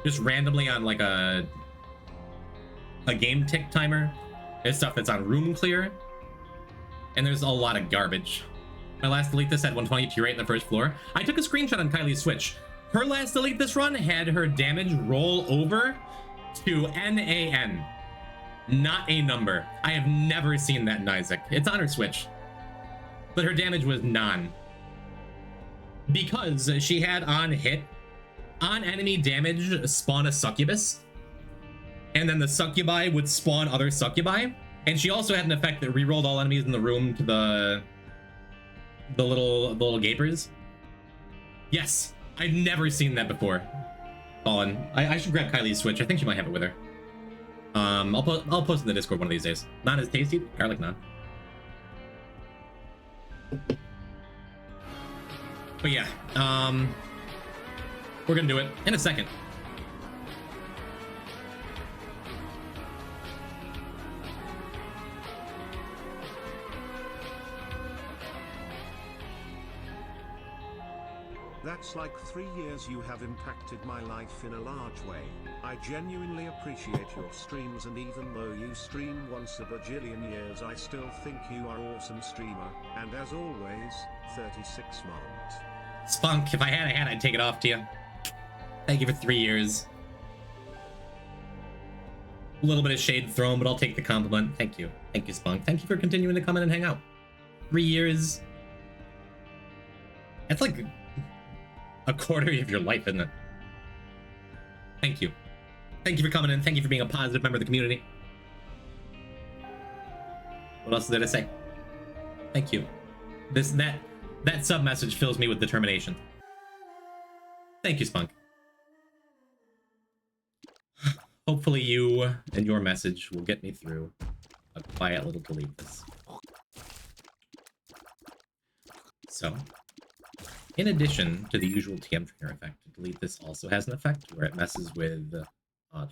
just randomly on like a game tick timer. There's stuff that's on room clear. And there's a lot of garbage. My last delete this had 120 tier rate in the first floor. I took a screenshot on Kylie's Switch. Her last delete this run had her damage roll over to NAN. Not a number. I have never seen that in Isaac. It's on her Switch. But her damage was none. Because she had on hit, on enemy damage, spawn a succubus. And then the succubi would spawn other succubi. And she also had an effect that rerolled all enemies in the room to the little gapers. Yes, I've never seen that before. Fallen. I should grab Kylie's Switch. I think she might have it with her. I'll post in the Discord one of these days. Not as tasty, garlic naan. But yeah, we're gonna do it in a second. That's like 3 years you have impacted my life in a large way. I genuinely appreciate your streams, and even though you stream once a bajillion years, I still think you are awesome streamer. And as always, 36 months. Spunk, if I had a hat, I'd take it off to you. Thank you for 3 years. A little bit of shade thrown, but I'll take the compliment. Thank you. Thank you, Spunk. Thank you for continuing to come in and hang out. 3 years. That's like a quarter of your life, isn't it? Thank you. Thank you for coming in. Thank you for being a positive member of the community. What else did I say? Thank you. That sub message fills me with determination. Thank you, Spunk. Hopefully you and your message will get me through a quiet little delete this. So, in addition to the usual TM Trainer effect, delete this also has an effect where it messes with the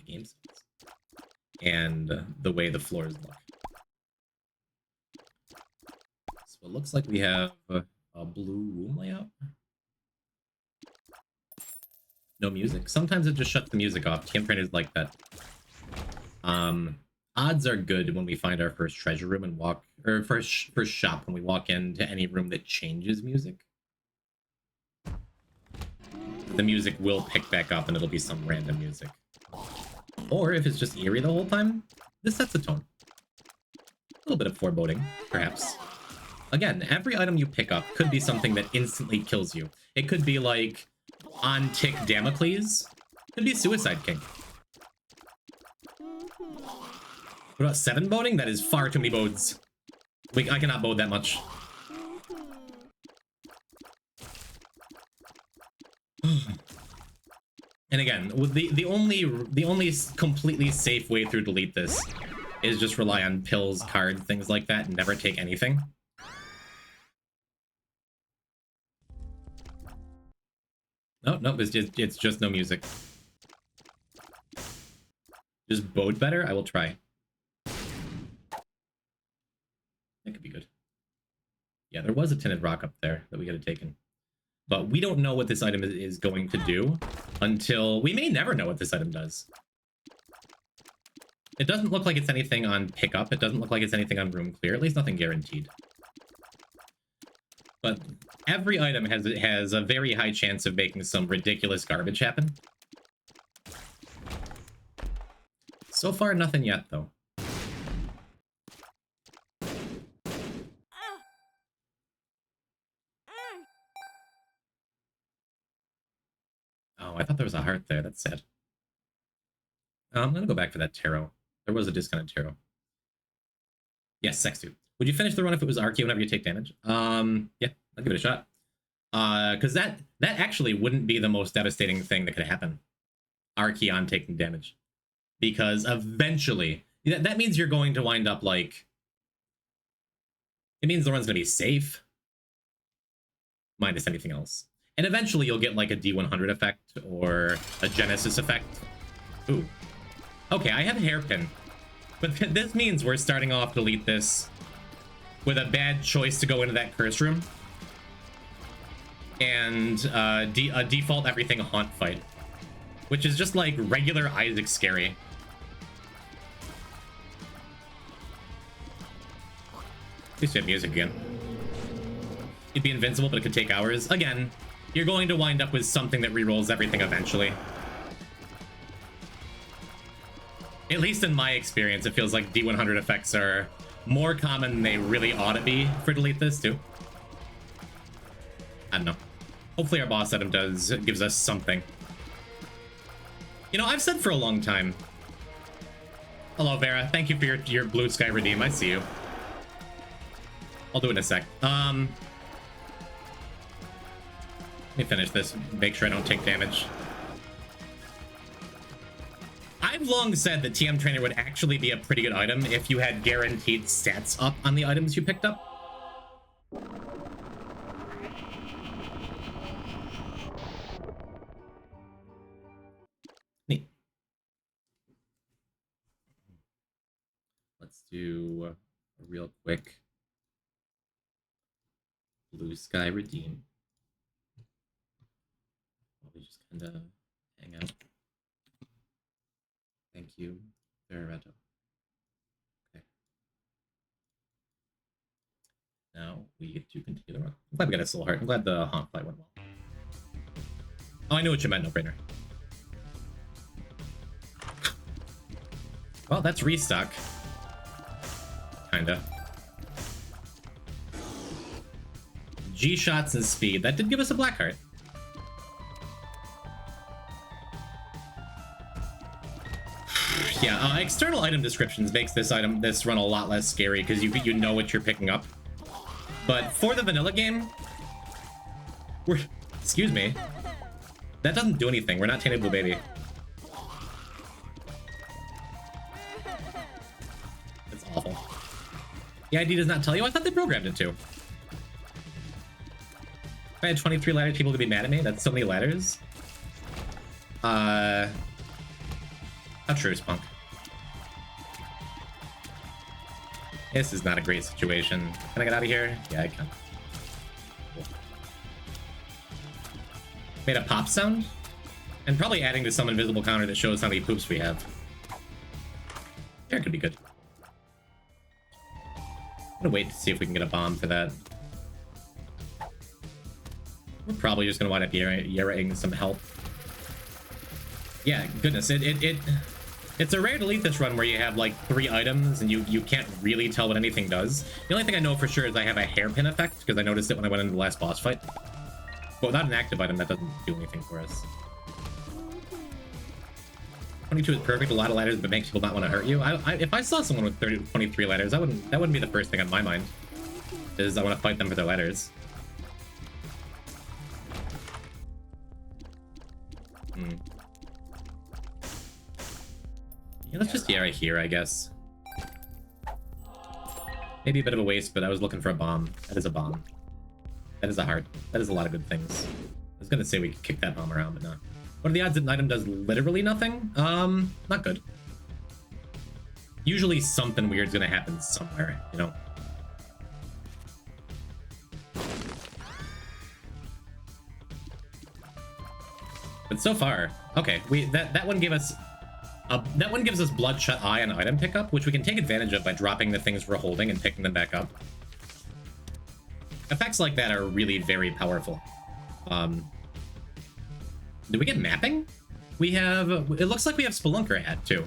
game settings and the way the floors look. So it looks like we have a blue room layout. No music. Sometimes it just shuts the music off. TM Trainers like that. Odds are good when we find our first treasure room and walk, or first shop when we walk into any room that changes music. The music will pick back up and it'll be some random music. Or if it's just eerie the whole time, this sets the tone. A little bit of foreboding, perhaps. Again, every item you pick up could be something that instantly kills you. It could be like on tick Damocles, Could be Suicide King. What about 7 boding? That is far too many bodes. I cannot bode that much. And again, the only completely safe way through delete this is just rely on pills, cards, things like that, and never take anything. No, nope, it's just no music. Just bode better? I will try. That could be good. Yeah, there was a tinted rock up there that we could have taken. But we don't know what this item is going to do until... We may never know what this item does. It doesn't look like it's anything on pickup. It doesn't look like it's anything on room clear. At least nothing guaranteed. But every item has a very high chance of making some ridiculous garbage happen. So far, nothing yet, though. Oh, I thought there was a heart there. That's sad. I'm gonna go back for that tarot. There was a discounted tarot. Yes, sex too. Would you finish the run if it was Archie whenever you take damage? Yeah, I'll give it a shot. Because that actually wouldn't be the most devastating thing that could happen. Archie on taking damage. Because eventually, that means you're going to wind up like... It means the run's gonna be safe. Minus anything else. And eventually you'll get like a D100 effect or a Genesis effect. Ooh. Okay, I have a hairpin. But this means we're starting off delete this with a bad choice to go into that curse room. And a default everything haunt fight. Which is just like regular Isaac scary. At least we have music again. You'd be invincible, but it could take hours. Again, you're going to wind up with something that rerolls everything eventually. At least in my experience, it feels like D100 effects are more common than they really ought to be for delete this too. I don't know. Hopefully our boss item gives us something. You know, I've said for a long time. Hello, Vera. Thank you for your blue sky redeem. I see you. I'll do it in a sec. Let me finish this. Make sure I don't take damage. I've long said that TM Trainer would actually be a pretty good item if you had guaranteed stats up on the items you picked up. Neat. Let's do a real quick blue sky redeem. We just kind of hang out. Thank you, Vereto. Okay. Now we get to continue the run. I'm glad we got a soul heart. I'm glad the haunt fight went well. Oh, I knew what you meant, no brainer. Well, that's restock. Kinda. G shots and speed. That did give us a black heart. Yeah, external item descriptions makes this run a lot less scary because you know what you're picking up. But for the vanilla game, excuse me, that doesn't do anything. We're not Tainted Blue Baby. It's awful. The ID does not tell you. I thought they programmed it to. If I had 23 ladders, people would be mad at me. That's so many ladders. How true is Punk? This is not a great situation. Can I get out of here? Yeah, I can. Cool. Made a pop sound? And probably adding to some invisible counter that shows how many poops we have. Yeah, it could be good. I'm gonna wait to see if we can get a bomb for that. We're probably just gonna wind up Yeraing some health. Yeah, goodness, it's a rare delete this run where you have like 3 items and you can't really tell what anything does. The only thing I know for sure is I have a hairpin effect because I noticed it when I went into the last boss fight. But without an active item, that doesn't do anything for us. 22 is perfect. A lot of ladders, but makes people not want to hurt you. If I saw someone with 23 ladders, that wouldn't be the first thing on my mind. Is I want to fight them for their ladders. Yeah, let's just right here, I guess. Maybe a bit of a waste, but I was looking for a bomb. That is a bomb. That is a heart. That is a lot of good things. I was gonna say we could kick that bomb around, but no. What are the odds that an item does literally nothing? Not good. Usually something weird's gonna happen somewhere, you know? But so far, okay, that one gave us that one gives us Bloodshot Eye and item pickup, which we can take advantage of by dropping the things we're holding and picking them back up. Effects like that are really very powerful. Do we get mapping? We have, it looks like we have Spelunker Hat too.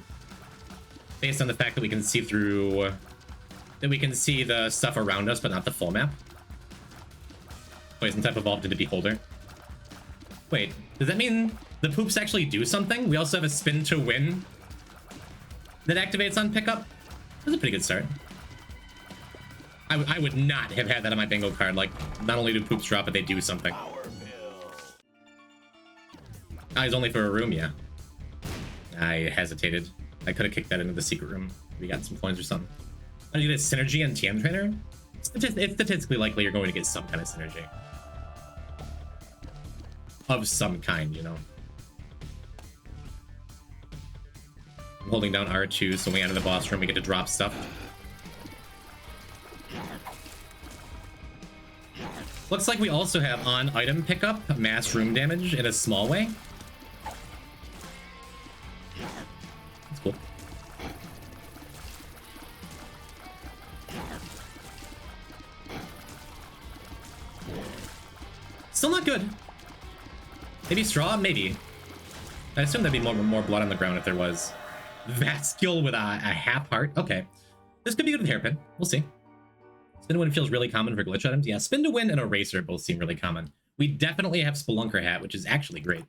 Based on the fact that we can see through, that we can see the stuff around us, but not the full map. Poison type evolved into Beholder. Wait, does that mean the poops actually do something? We also have a spin to win that activates on pickup. That's a pretty good start. I would not have had that on my bingo card. Like, not only do poops drop, but they do something. Eyes only for a room, yeah. I hesitated. I could have kicked that into the secret room. We got some coins or something. How do you get a synergy and TM trainer? It's statistically likely you're going to get some kind of synergy. Of some kind, you know. I'm holding down R2, so when we enter the boss room, we get to drop stuff. Looks like we also have on item pickup mass room damage in a small way. That's cool. Still not good. Maybe straw? Maybe. I assume there'd be more blood on the ground if there was. That skill with a half heart? Okay. This could be good with hairpin. We'll see. Spin to win feels really common for glitch items. Yeah, spin to win and eraser both seem really common. We definitely have Spelunker Hat, which is actually great.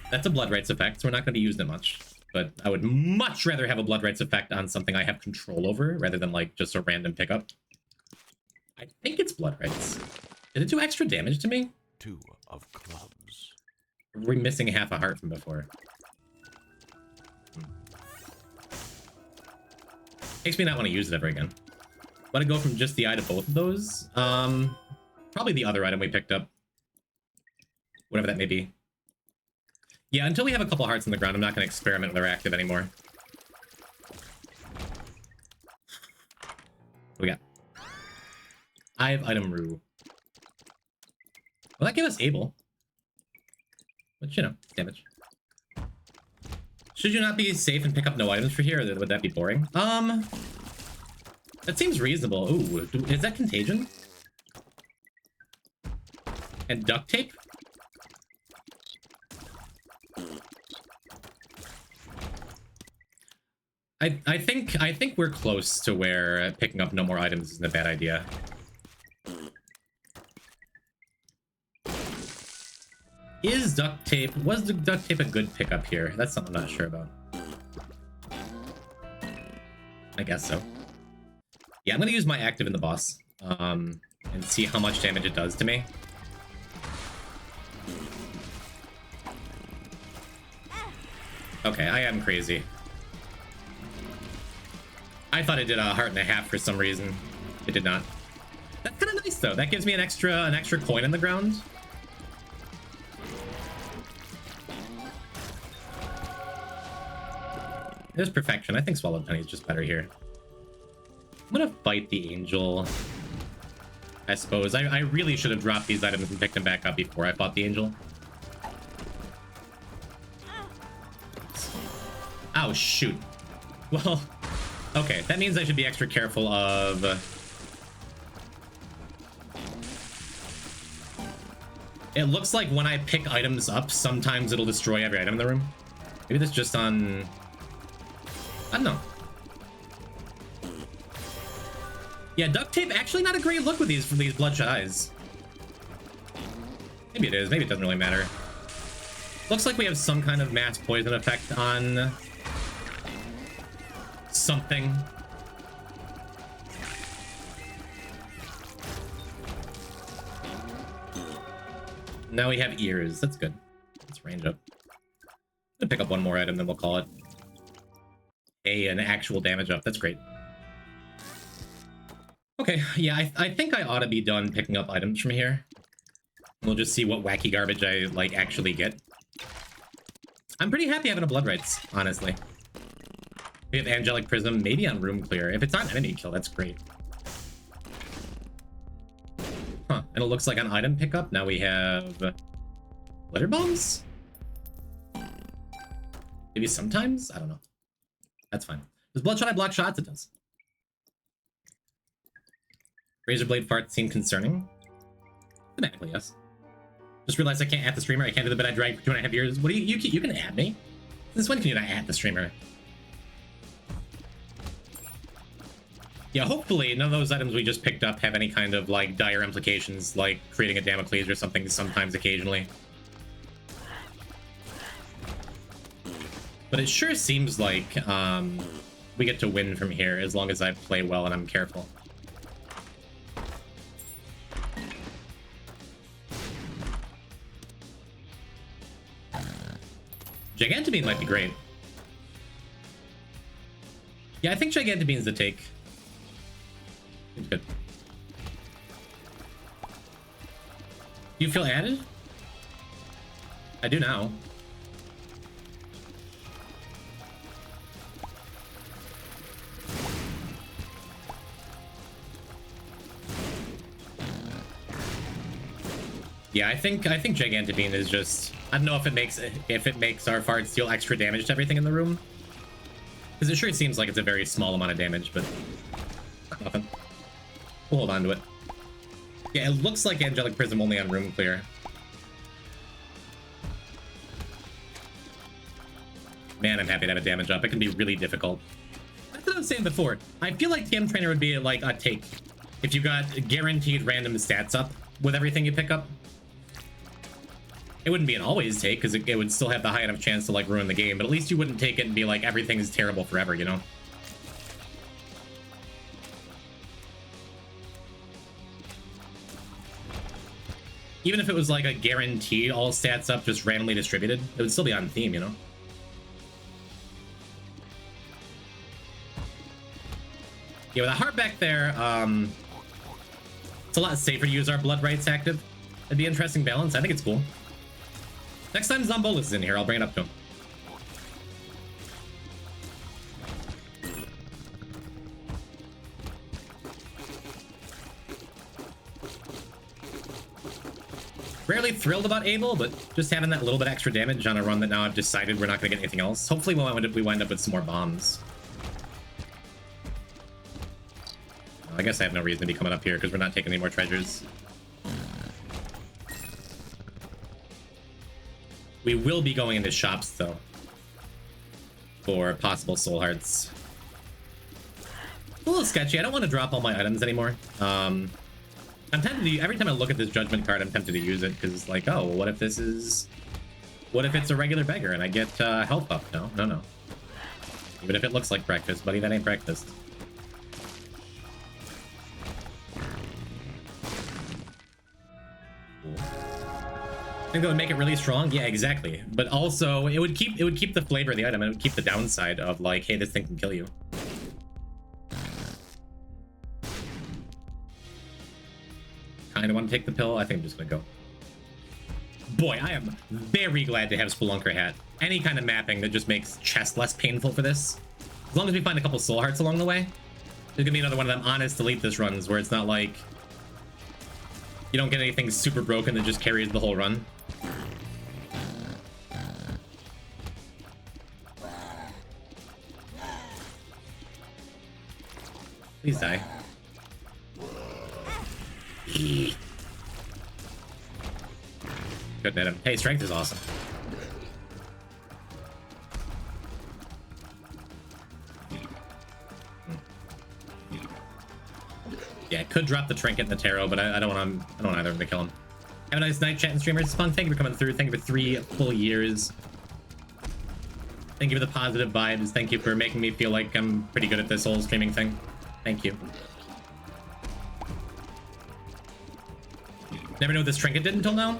That's a Blood Rights effect, so we're not going to be using it much. But I would much rather have a Blood Rights effect on something I have control over, rather than like just a random pickup. I think it's Blood Rights. Did it do extra damage to me? 2 of clubs. We're missing half a heart from before. Makes me not want to use it ever again. Want to go from just the eye to both of those? Probably the other item we picked up. Whatever that may be. Yeah, until we have a couple hearts on the ground, I'm not going to experiment with our active anymore. What we got? I have item Rue. Will that give us Able? But, you know, damage. Should you not be safe and pick up no items for here, or would that be boring? That seems reasonable. Ooh, is that Contagion? And Duct Tape? I think we're close to where picking up no more items isn't a bad idea. Is duct tape, was the duct tape a good pickup here? That's something I'm not sure about. I guess so. Yeah, I'm gonna use my active in the boss, and see how much damage it does to me. Okay, I am crazy. I thought it did a heart and a half for some reason. It did not. That's kind of nice though. That gives me an extra coin in the ground. There's perfection. I think Swallowed Penny is just better here. I'm gonna fight the angel. I suppose. I really should have dropped these items and picked them back up before I fought the angel. Oh, shoot. Well, okay. That means I should be extra careful of... It looks like when I pick items up, sometimes it'll destroy every item in the room. Maybe that's just on... I don't know. Yeah, duct tape, actually not a great look with these from these bloodshot eyes. Maybe it is, maybe it doesn't really matter. Looks like we have some kind of mass poison effect on something. Now we have ears. That's good. Let's range up. I'm gonna pick up one more item, then we'll call it an actual damage up. That's great. Okay, yeah, I think I ought to be done picking up items from here. We'll just see what wacky garbage I, like, actually get. I'm pretty happy having a blood rights, honestly. We have Angelic Prism, maybe on room clear. If it's on enemy kill, that's great. Huh, and it looks like on item pickup, now we have glitter bombs? Maybe sometimes? I don't know. That's fine. Does Bloodshot I block shots? It does. Razorblade farts seem concerning. Thematically, yes. Just realized I can't add the streamer. I can't do the bit I dragged for 2.5 years. What do you can add me? Since when can you not add the streamer? Yeah, hopefully none of those items we just picked up have any kind of, like, dire implications, like creating a Damocles or something sometimes occasionally. But it sure seems like we get to win from here as long as I play well and I'm careful. Gigantobean might be great. Yeah, I think Gigantobean's the take. Seems good. Do you feel added? I do now. Yeah, I think Gigantobean is just, I don't know if it makes our farts deal extra damage to everything in the room. Because it sure seems like it's a very small amount of damage, but nothing. We'll hold on to it. Yeah, it looks like Angelic Prism only on room clear. Man, I'm happy to have a damage up. It can be really difficult. That's what I was saying before. I feel like TM Trainer would be like a take if you got guaranteed random stats up with everything you pick up. It wouldn't be an always take, because it would still have the high enough chance to, like, ruin the game, but at least you wouldn't take it and be like, everything's terrible forever, you know? Even if it was, like, a guaranteed all stats up, just randomly distributed, it would still be on theme, you know? Yeah, with a heart back there, it's a lot safer to use our blood rights active. It'd be an interesting balance. I think it's cool. Next time Zombolus is in here, I'll bring it up to him. Rarely thrilled about Abel, but just having that little bit extra damage on a run that now I've decided we're not going to get anything else. Hopefully we wind up with some more bombs. I guess I have no reason to be coming up here because we're not taking any more treasures. We will be going into shops, though, for possible soul hearts. A little sketchy. I don't want to drop all my items anymore. I'm tempted to, every time I look at this judgment card, I'm tempted to use it, because it's like, oh, well, what if it's a regular beggar and I get health up? No. Even if it looks like breakfast, buddy, that ain't breakfast. I think that would make it really strong. Yeah, exactly. But also, it would keep the flavor of the item, and it would keep the downside of, like, hey, this thing can kill you. Kinda want to take the pill. I think I'm just gonna go. Boy, I am very glad to have Spelunker Hat. Any kind of mapping that just makes chest less painful for this. As long as we find a couple soul hearts along the way. There's gonna be another one of them honest delete this runs where it's not like you don't get anything super broken that just carries the whole run. Please die. Good, hit him. Hey, strength is awesome. Yeah, could drop the trinket in the tarot, but I don't want either of them to kill him. Have a nice night, chat and streamers. It's fun. Thank you for coming through. Thank you for 3 full years. Thank you for the positive vibes. Thank you for making me feel like I'm pretty good at this whole streaming thing. Thank you. Never knew what this trinket did until now.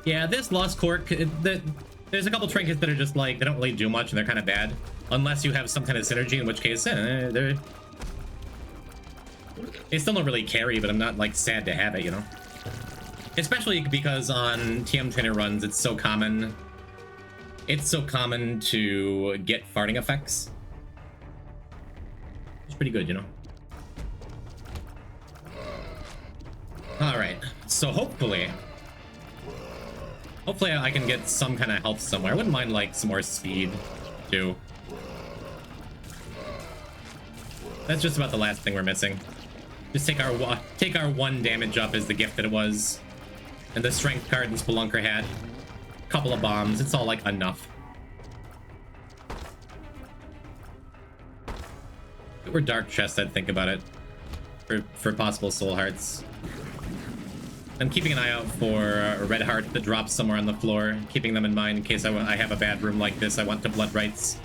Yeah, this Lost Cork, there's a couple trinkets that are just like, they don't really do much and they're kind of bad. Unless you have some kind of synergy, in which case, they still don't really carry, but I'm not like sad to have it, you know? Especially because on TM trainer runs, it's so common. It's so common to get farting effects. It's pretty good, you know? Alright, so hopefully I can get some kind of health somewhere. I wouldn't mind like some more speed too. That's just about the last thing we're missing. Just take our 1 damage up as the gift that it was. And the strength card and Spelunker hat. Couple of bombs, it's all like enough. If it were Dark Chest, I'd think about it. For possible soul hearts. I'm keeping an eye out for a red heart that drops somewhere on the floor, keeping them in mind in case I have a bad room like this. I want to blood rights.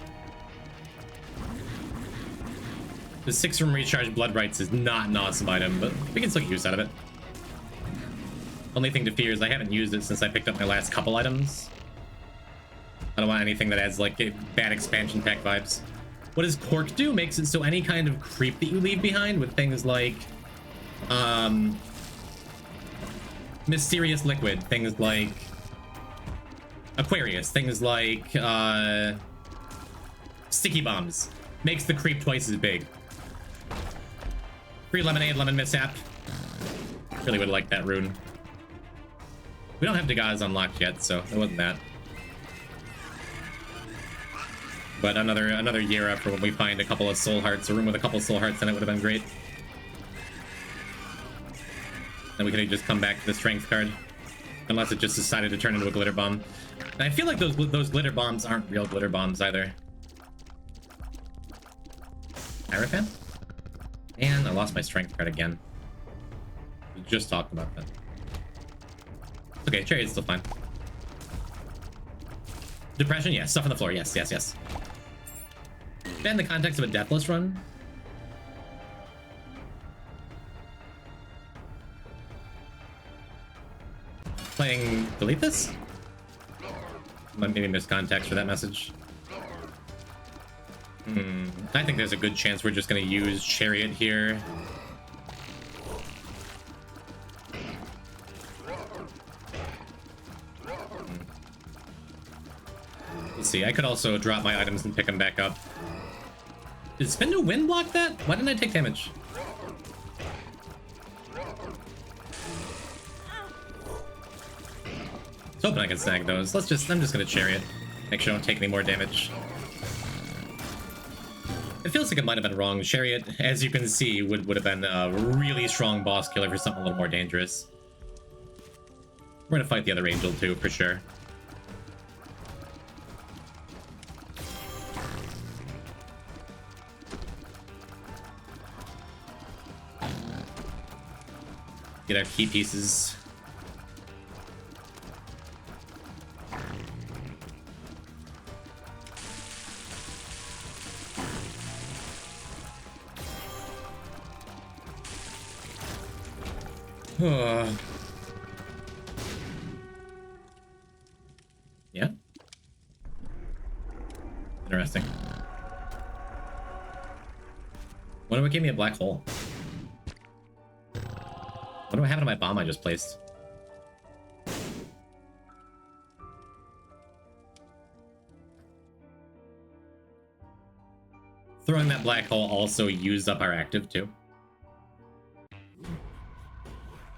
The 6-room recharge blood rights is not an awesome item, but we can still get use out of it. Only thing to fear is I haven't used it since I picked up my last couple items. I don't want anything that adds like bad expansion pack vibes. What does Cork do? Makes it so any kind of creep that you leave behind with things like mysterious liquid, things like Aquarius, things like sticky bombs, makes the creep twice as big. Free lemonade, lemon mishap. Really would like that rune. We don't have Dagaz unlocked yet, so it wasn't that. But another year after when we find a couple of soul hearts, a room with a couple of soul hearts, then it would have been great. Then we could have just come back to the strength card. Unless it just decided to turn into a glitter bomb. And I feel like those glitter bombs aren't real glitter bombs either. Hierophant? And I lost my strength card again. We just talked about that. Okay, Chariot's still fine. Depression? Yeah. Stuff on the floor. Yes, yes, yes. In the context of a Deathless run? Playing delete this? Maybe missed context for that message. I think there's a good chance we're just gonna use Chariot here. Let's see, I could also drop my items and pick them back up. Did Spin to Win block that? Why didn't I take damage? I was hoping I could snag those. I'm just gonna Chariot. Make sure I don't take any more damage. It feels like it might have been wrong. Chariot, as you can see, would have been a really strong boss killer for something a little more dangerous. We're gonna fight the other angel too, for sure. Get our key pieces. Yeah. Interesting. What do I give me a black hole? What do I have in my bomb I just placed? Throwing that black hole also used up our active too.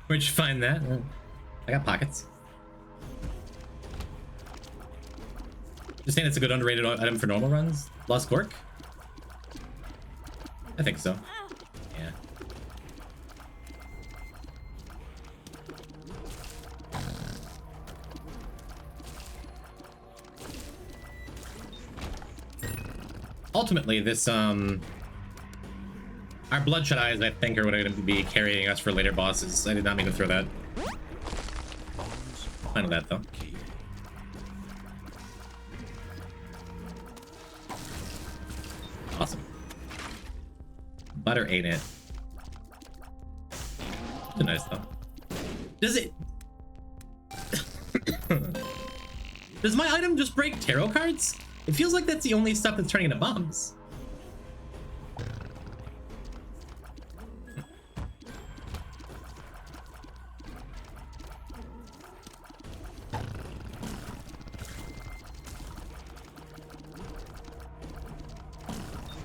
Where'd you find that? I got pockets. Just saying it's a good underrated item for normal runs? Lost Cork? I think so. Yeah. Ultimately, this, our Bloodshot Eyes, I think, are what are going to be carrying us for later bosses. I did not mean to throw that. with that, though. Awesome. Butter ain't it. It's nice, though. Does it... Does my item just break tarot cards? It feels like that's the only stuff that's turning into bombs.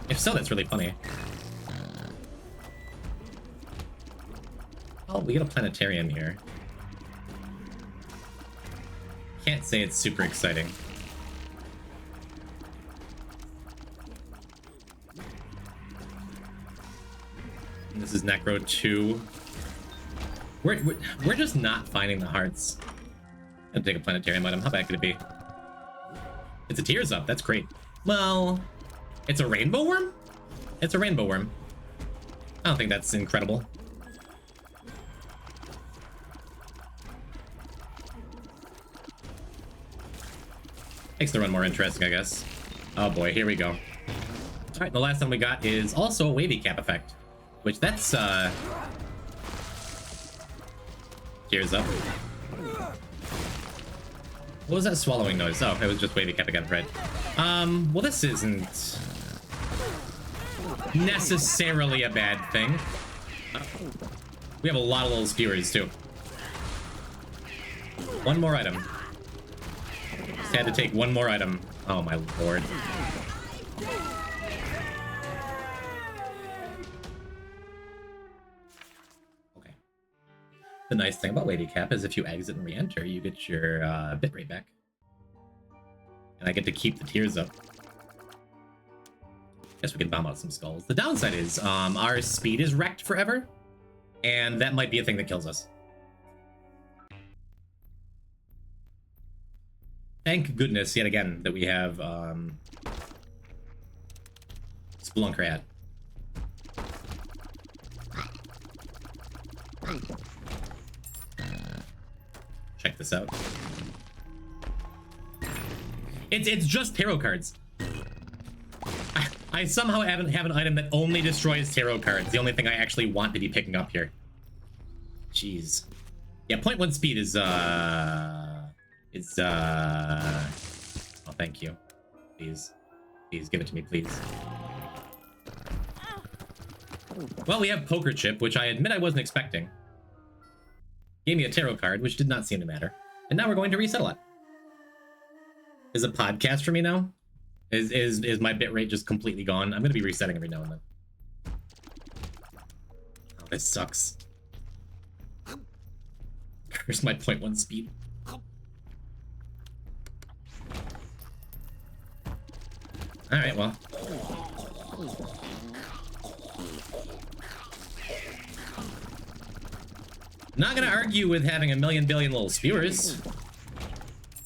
If so, that's really funny. Oh, we get a planetarium here. Can't say it's super exciting. And this is Necro 2. We're just not finding the hearts. I'm gonna take a planetarium item. How bad could it be? It's a tears up. That's great. Well, it's a rainbow worm? It's a rainbow worm. I don't think that's incredible. Makes the run more interesting, I guess. Oh boy, here we go. Alright, the last one we got is also a wavy cap effect. Which that's, tears up. What was that swallowing noise? Oh, it was just wavy cap again, right. Well, this isn't necessarily a bad thing. We have a lot of little skewers, too. One more item. Just had to take one more item. Oh, my lord. Okay. The nice thing about Wavy Cap is if you exit and re-enter, you get your bitrate back. And I get to keep the tears up. Guess we can bomb out some skulls. The downside is our speed is wrecked forever, and that might be a thing that kills us. Thank goodness, yet again, that we have Spelunker. Check this out. It's just tarot cards. I somehow have an item that only destroys tarot cards. The only thing I actually want to be picking up here. Jeez. Yeah, 0.1 speed is oh, thank you. Please give it to me, please. Well, we have Poker Chip, which I admit I wasn't expecting. Gave me a tarot card, which did not seem to matter. And now we're going to resettle it. Is a podcast for me now? Is my bitrate just completely gone? I'm gonna be resetting every now and then. Oh, this sucks. Where's my 0.1 speed? Alright, well. Not gonna argue with having a million billion little spewers.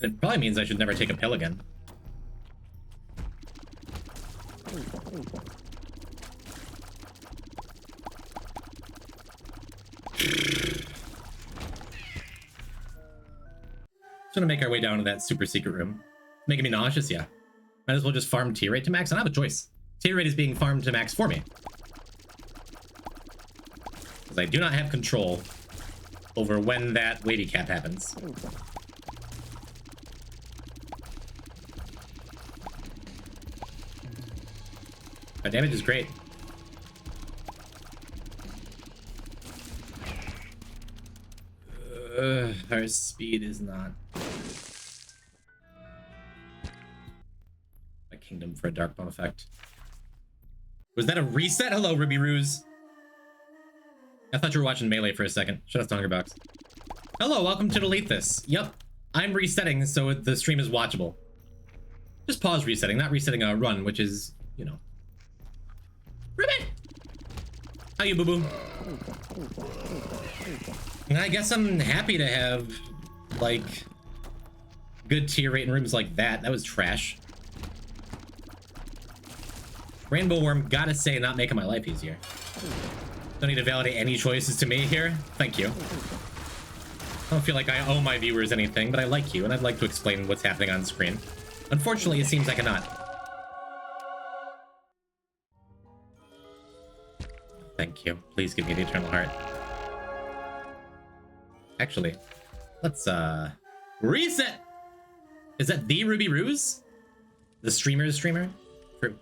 It probably means I should never take a pill again. Just gonna make our way down to that super secret room. Making me nauseous, yeah. Might as well just farm tier rate to max. I don't have a choice. Tier rate is being farmed to max for me. Because I do not have control over when that wavy cap happens. Our damage is great. Our speed is not. A kingdom for a dark bone effect. Was that a reset? Hello, Ruby Ruse. I thought you were watching Melee for a second. Shut up, Hungerbox. Hello, welcome to Delete This. Yep, I'm resetting so the stream is watchable. Just pause resetting, not resetting a run, which is, you know. Ruby! How you, boo-boo? I guess I'm happy to have, like, good tier rate in rooms like that. That was trash. Rainbow Worm, gotta say, not making my life easier. Don't need to validate any choices to me here. Thank you. I don't feel like I owe my viewers anything, but I like you, and I'd like to explain what's happening on screen. Unfortunately, it seems I cannot. Thank you. Please give me the Eternal Heart. Actually, let's, reset! Is that the Ruby Ruse? The streamer's streamer? True.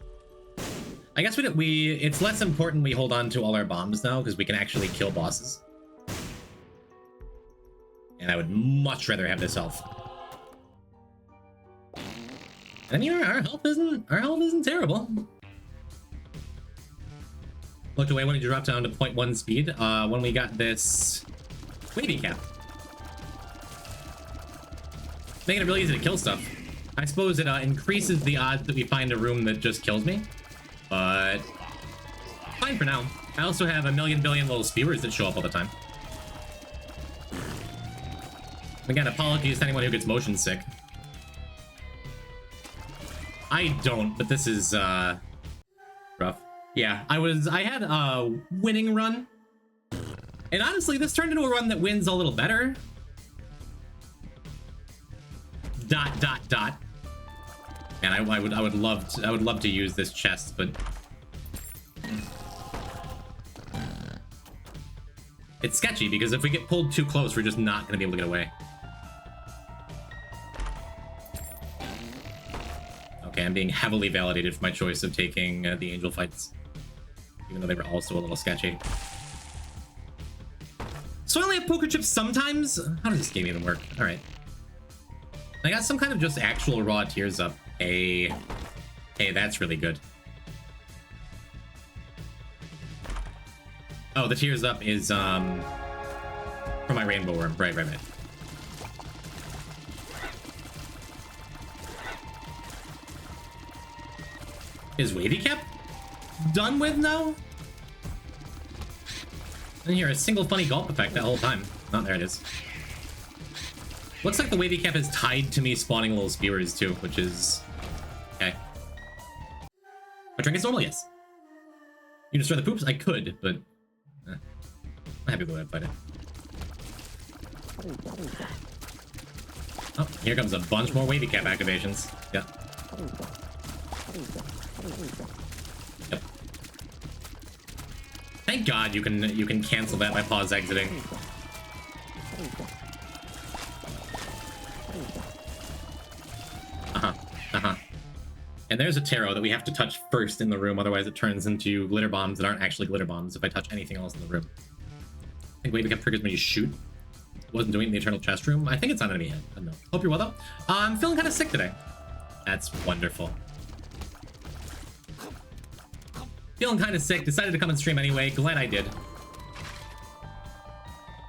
I guess it's less important we hold on to all our bombs now, because we can actually kill bosses. And I would much rather have this health. And you know, our health isn't terrible. Looked away when we dropped down to 0.1 speed, when we got this wavy cap. Making it really easy to kill stuff. I suppose it increases the odds that we find a room that just kills me. But fine for now. I also have a million billion little spewers that show up all the time. Again, apologies to anyone who gets motion sick. I don't, but this is rough. Yeah, I had a winning run. And honestly, this turned into a run that wins a little better. ... And I would love to use this chest, but it's sketchy because if we get pulled too close, we're just not going to be able to get away. Okay, I'm being heavily validated for my choice of taking the angel fights, even though they were also a little sketchy. So I only have poker chips sometimes? How does this game even work? All right. I got some kind of just actual raw tears up. Hey, that's really good. Oh, the tears up is from my rainbow worm. Right. Is wavy cap done with now? I didn't hear a single funny gulp effect that whole time. Oh, there it is. Looks like the wavy cap is tied to me spawning little spewers too, which is okay. My drink is normal, yes. You destroy the poops? I could, but I'm happy with the way I played it. Oh, here comes a bunch more wavy cap activations. Yeah. Yep. Thank God you can cancel that by pause exiting. And there's a tarot that we have to touch first in the room, otherwise it turns into glitter bombs that aren't actually glitter bombs if I touch anything else in the room. I think wavy cap triggers when you shoot. Wasn't doing it in the eternal chest room. I think it's on enemy head. I don't know. Hope you're well though. I'm feeling kind of sick today. That's wonderful. Feeling kind of sick. Decided to come and stream anyway. Glad I did.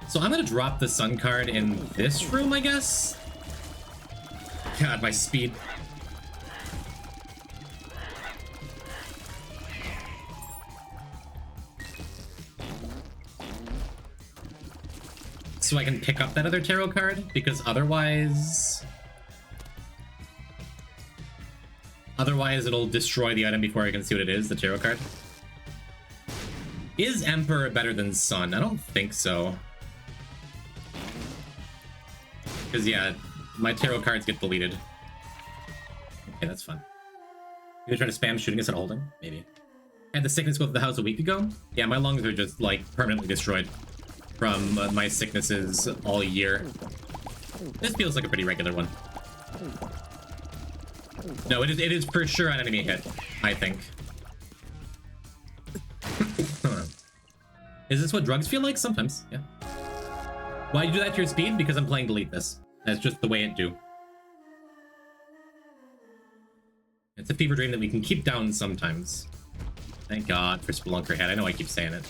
So I'm gonna drop the sun card in this room, I guess. God, my speed. So I can pick up that other tarot card, because otherwise it'll destroy the item before I can see what it is, the tarot card. Is Emperor better than Sun? I don't think so. Because, yeah, my tarot cards get deleted. Okay, that's fun. You gonna try to spam shooting instead of holding? Maybe. I had the sickness go to the house a week ago. Yeah, my lungs are just, like, permanently destroyed from my sicknesses all year. This feels like a pretty regular one. No, it is for sure an enemy hit, I think. Is this what drugs feel like? Sometimes, yeah. Why'd you do that to your speed? Because I'm playing delete this. That's just the way it do. It's a fever dream that we can keep down sometimes. Thank God for Spelunker Head. I know I keep saying it.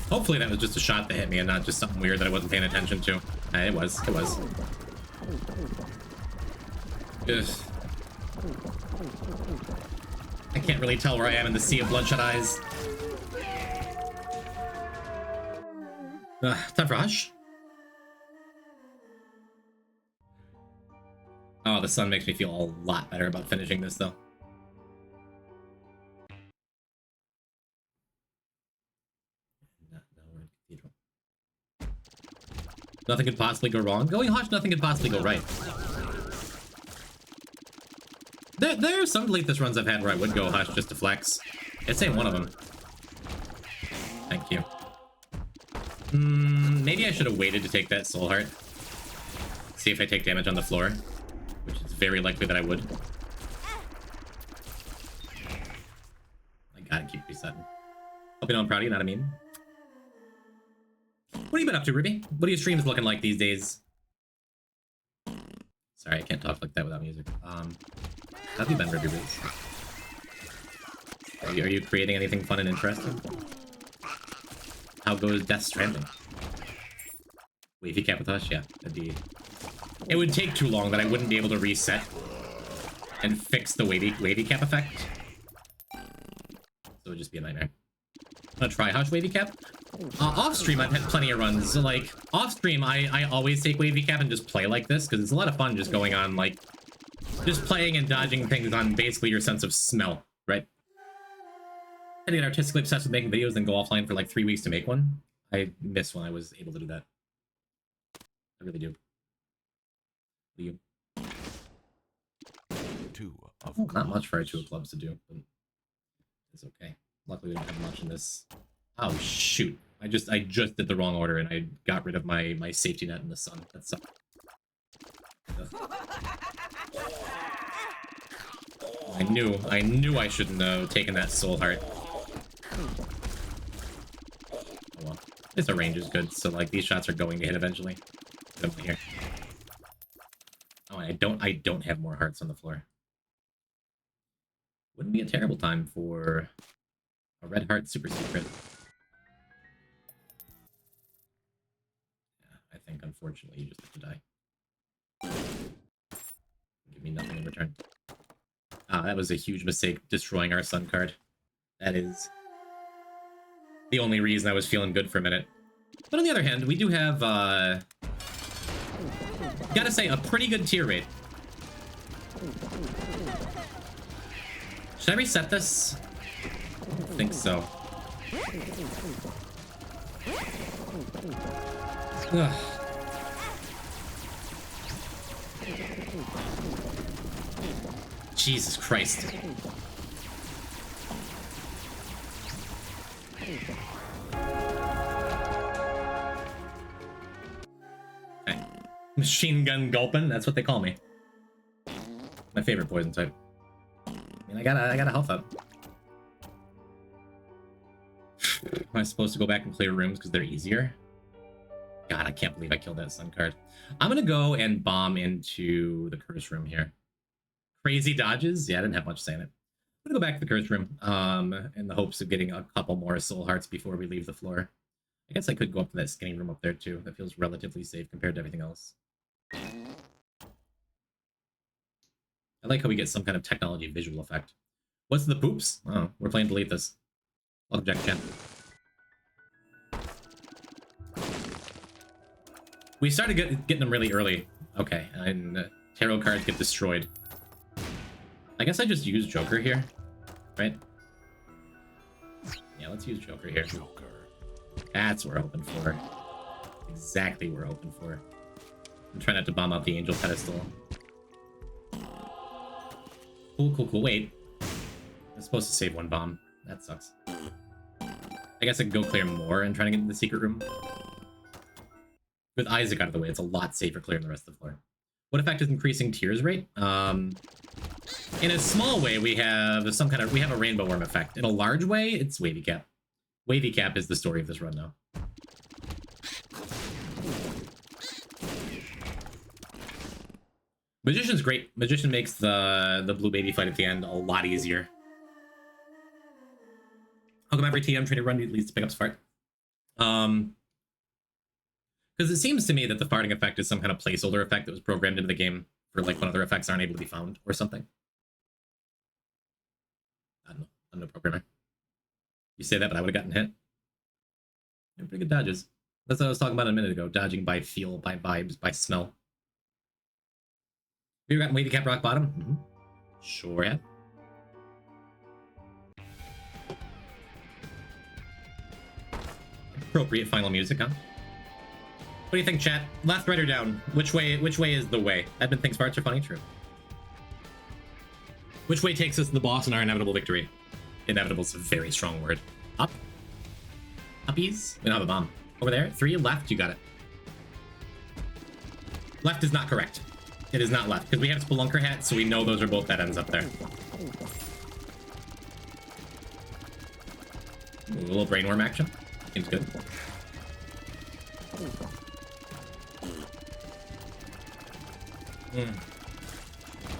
Hopefully that was just a shot that hit me and not just something weird that I wasn't paying attention to. It was. Ugh. I can't really tell where I am in the sea of bloodshot eyes. Time for Hush. Oh, the sun makes me feel a lot better about finishing this, though. Nothing could possibly go wrong. Going Hush, nothing could possibly go right. There are some Delete runs I've had where I would go Hush just to flex. It's ain't one of them. Thank you. Maybe I should have waited to take that Soul Heart. See if I take damage on the floor, which is very likely that I would. I gotta keep resetting. Hope you know I'm proud of you, not a meme. What have you been up to, Ruby? What are your streams looking like these days? Sorry, I can't talk like that without music. How have you been, Ruby Roots? Are you creating anything fun and interesting? How goes Death Stranding? Wavy cap with us? Yeah, that'd be... It would take too long that I wouldn't be able to reset and fix the wavy cap effect. So it would just be a nightmare. I'm gonna try Hush wavy cap. Off stream, I've had plenty of runs. So, like, off stream, I always take wavy cap and just play like this because it's a lot of fun just going on, like, just playing and dodging things on basically your sense of smell, right? I get artistically obsessed with making videos, then go offline for like 3 weeks to make one. I miss when I was able to do that. I really do. What do you? Not much for our 2 of clubs to do, but it's okay. Luckily, we don't have much in this. Oh shoot! I just did the wrong order, and I got rid of my safety net in the sun. That sucks. I knew I shouldn't have taken that Soul Heart. Oh well. At least the range is good, so like these shots are going to hit eventually. Get them here. Oh, and I don't have more hearts on the floor. Wouldn't be a terrible time for a red heart super secret. Yeah, I think unfortunately you just have to die. Give me nothing in return. Ah, that was a huge mistake, destroying our sun card. That is the only reason I was feeling good for a minute. But on the other hand, we do have, gotta say, a pretty good tier rate. Should I reset this? I don't think so. Ugh. Jesus Christ. Okay. Machine gun gulpin, that's what they call me. My favorite poison type. I mean, I got a health up. Am I supposed to go back and clear rooms because they're easier? God, I can't believe I killed that sun card. I'm gonna go and bomb into the curse room here. Crazy dodges? Yeah, I didn't have much saying it. I'm gonna go back to the curse room, in the hopes of getting a couple more soul hearts before we leave the floor. I guess I could go up to that skinny room up there too. That feels relatively safe compared to everything else. I like how we get some kind of technology visual effect. What's the poops? Oh, we're playing Delete This. Welcome, Jack Chan. We started getting them really early. Okay, and tarot cards get destroyed. I guess I just use Joker here, right? Yeah, let's use Joker here. Joker. That's what we're hoping for. Exactly what we're hoping for. I'm trying not to bomb out the angel pedestal. Cool, cool, cool. Wait. I'm supposed to save one bomb. That sucks. I guess I could go clear more and try to get into the secret room. With Isaac out of the way, it's a lot safer clearing the rest of the floor. What effect is increasing tears rate? In a small way, we have we have a rainbow worm effect. In a large way, it's wavy cap. Wavy cap is the story of this run now. Magician's great. Magician makes the blue baby fight at the end a lot easier. How come every TM training run leads to pick up fart? Because it seems to me that the farting effect is some kind of placeholder effect that was programmed into the game for like when other effects aren't able to be found or something. I don't know. I'm no programmer. You say that, but I would have gotten hit. They're pretty good dodges. That's what I was talking about a minute ago. Dodging by feel, by vibes, by smell. We got Lady Cap rock bottom. Mm-hmm. Sure have. Appropriate final music, huh? What do you think, chat? Left, right, or down? Which way is the way? Edmund thinks farts are funny, true. Which way takes us to the boss and our inevitable victory? Inevitable is a very strong word. Up? Uppies? We don't have a bomb. Over there? 3, left, you got it. Left is not correct. It is not left, because we have Spelunker hats, so we know those are both dead ends up there. Ooh, a little brainworm action. Seems good.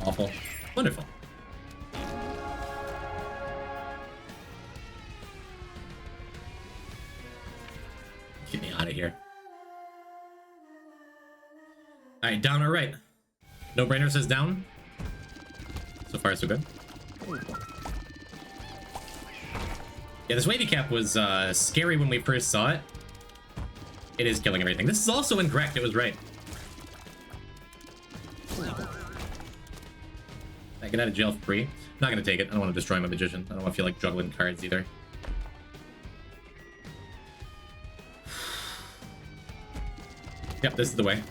Awful. Wonderful. Get me out of here. Alright, down or right? No brainer says down. So far, so good. Yeah, this wavy cap was scary when we first saw it. It is killing everything. This is also incorrect. It was right. I get out of jail free. I'm not gonna take it. I don't want to destroy my magician. I don't want to feel like juggling cards either. Yep, this is the way.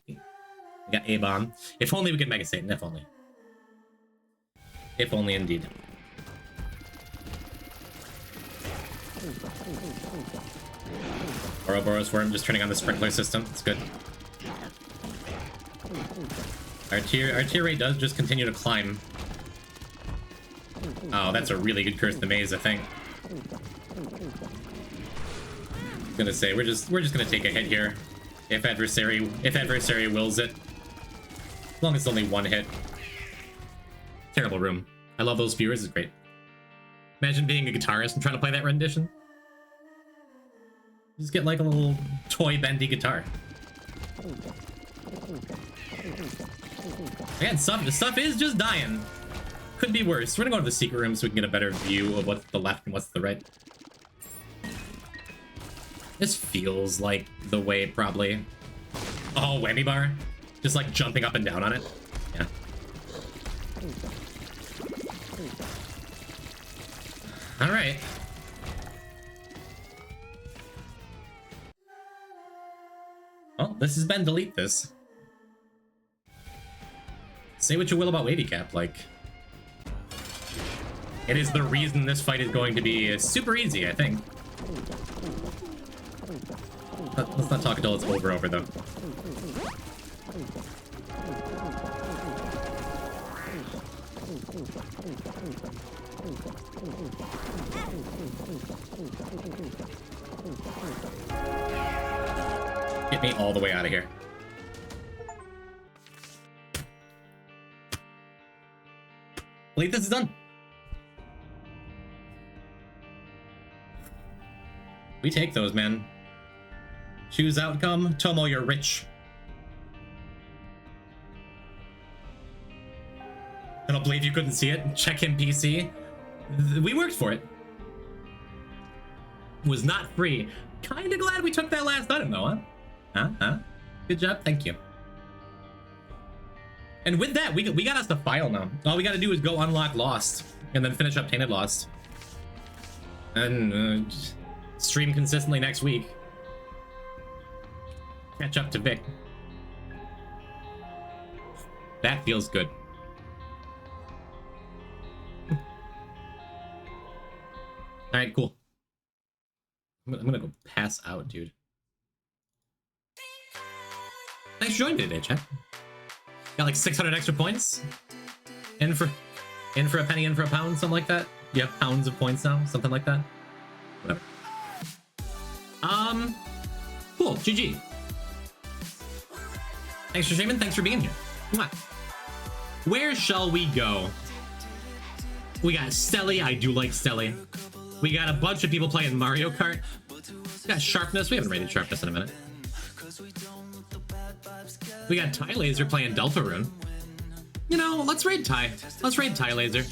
We got A-bomb. If only we could Mega Satan. If only. If only indeed. Ouroboros Worm just turning on the sprinkler system. It's good. Our tier rate does just continue to climb. Oh, that's a really good Curse of the Maze, I think. I'm gonna say we're just gonna take a hit here. If adversary wills it. As long as it's only one hit. Terrible room. I love those viewers, it's great. Imagine being a guitarist and trying to play that rendition. Just get like a little toy bendy guitar. Again, stuff is just dying. Could be worse. We're gonna go to the secret room so we can get a better view of what's the left and what's the right. This feels like the way, probably. Oh, whammy bar? Just like jumping up and down on it? Yeah. Alright. Well, this has been delete this. Say what you will about Wavy Cap, like... It is the reason this fight is going to be super easy, I think. Let's not talk until it's over, though. Get me all the way out of here. Believe this is done. We take those, man. Choose outcome. Tomo, you're rich. I don't believe you couldn't see it. Check in PC. We worked for it. Was not free. Kinda glad we took that last item though, huh? Huh? Good job, thank you. And with that, we got us the file now. All we gotta do is go unlock Lost, and then finish up Tainted Lost. And stream consistently next week. Catch up to Vic. That feels good. Alright, cool. I'm gonna go pass out, dude. Thanks for joining me today, chat. Got like 600 extra points. In for a penny, in for a pound, something like that. You have pounds of points now, something like that. Whatever. Cool. GG. Thanks for streaming. Thanks for being here. Mwah. Where shall we go? We got Stelly. I do like Stelly. We got a bunch of people playing Mario Kart. We got Sharpness. We haven't rated Sharpness in a minute. We got Ty Laser playing Deltarune. You know, let's raid Ty. Let's raid Ty Laser.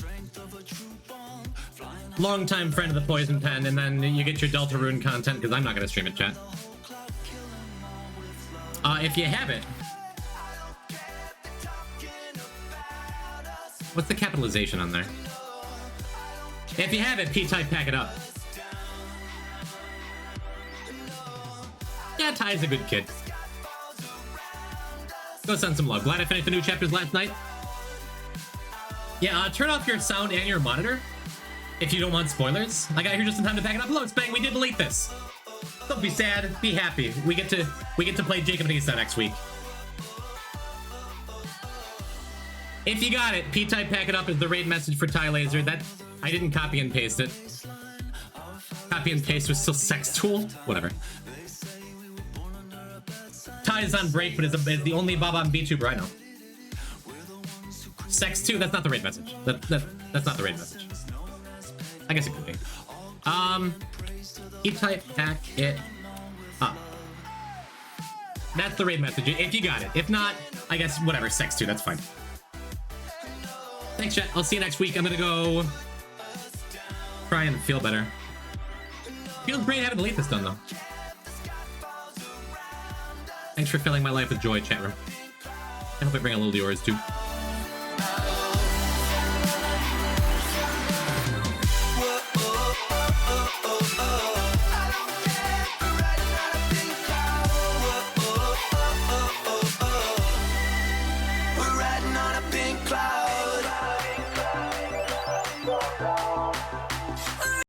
longtime friend of the Poison Pen, and then you get your Deltarune content, because I'm not going to stream it, chat. If you have it... What's the capitalization on there? If you have it, P-type, pack it up. Yeah, Ty's a good kid. Go send some love. Glad I finished the new chapters last night. Yeah, turn off your sound and your monitor if you don't want spoilers. I got here just in time to pack it up. Hello, Spang, we did delete this. Don't be sad, be happy. We get to play Jacob and Issa next week. If you got it, P-type, pack it up is the raid message for Ty Laser. That I didn't copy and paste it. Copy and paste was still sex tool. Whatever. Ty is on break, but is the only Bob on VTuber I know. Sex 2, that's not the raid message. That's not the raid message. I guess it could be. E-type, pack it up. That's the raid message, if you got it. If not, I guess whatever, Sex 2, that's fine. Thanks, chat. I'll see you next week. I'm gonna go try and feel better. Feels great having the delete this done, though. Thanks for filling my life with joy, chat room. I hope I bring a little to yours, too. We're riding on a pink cloud.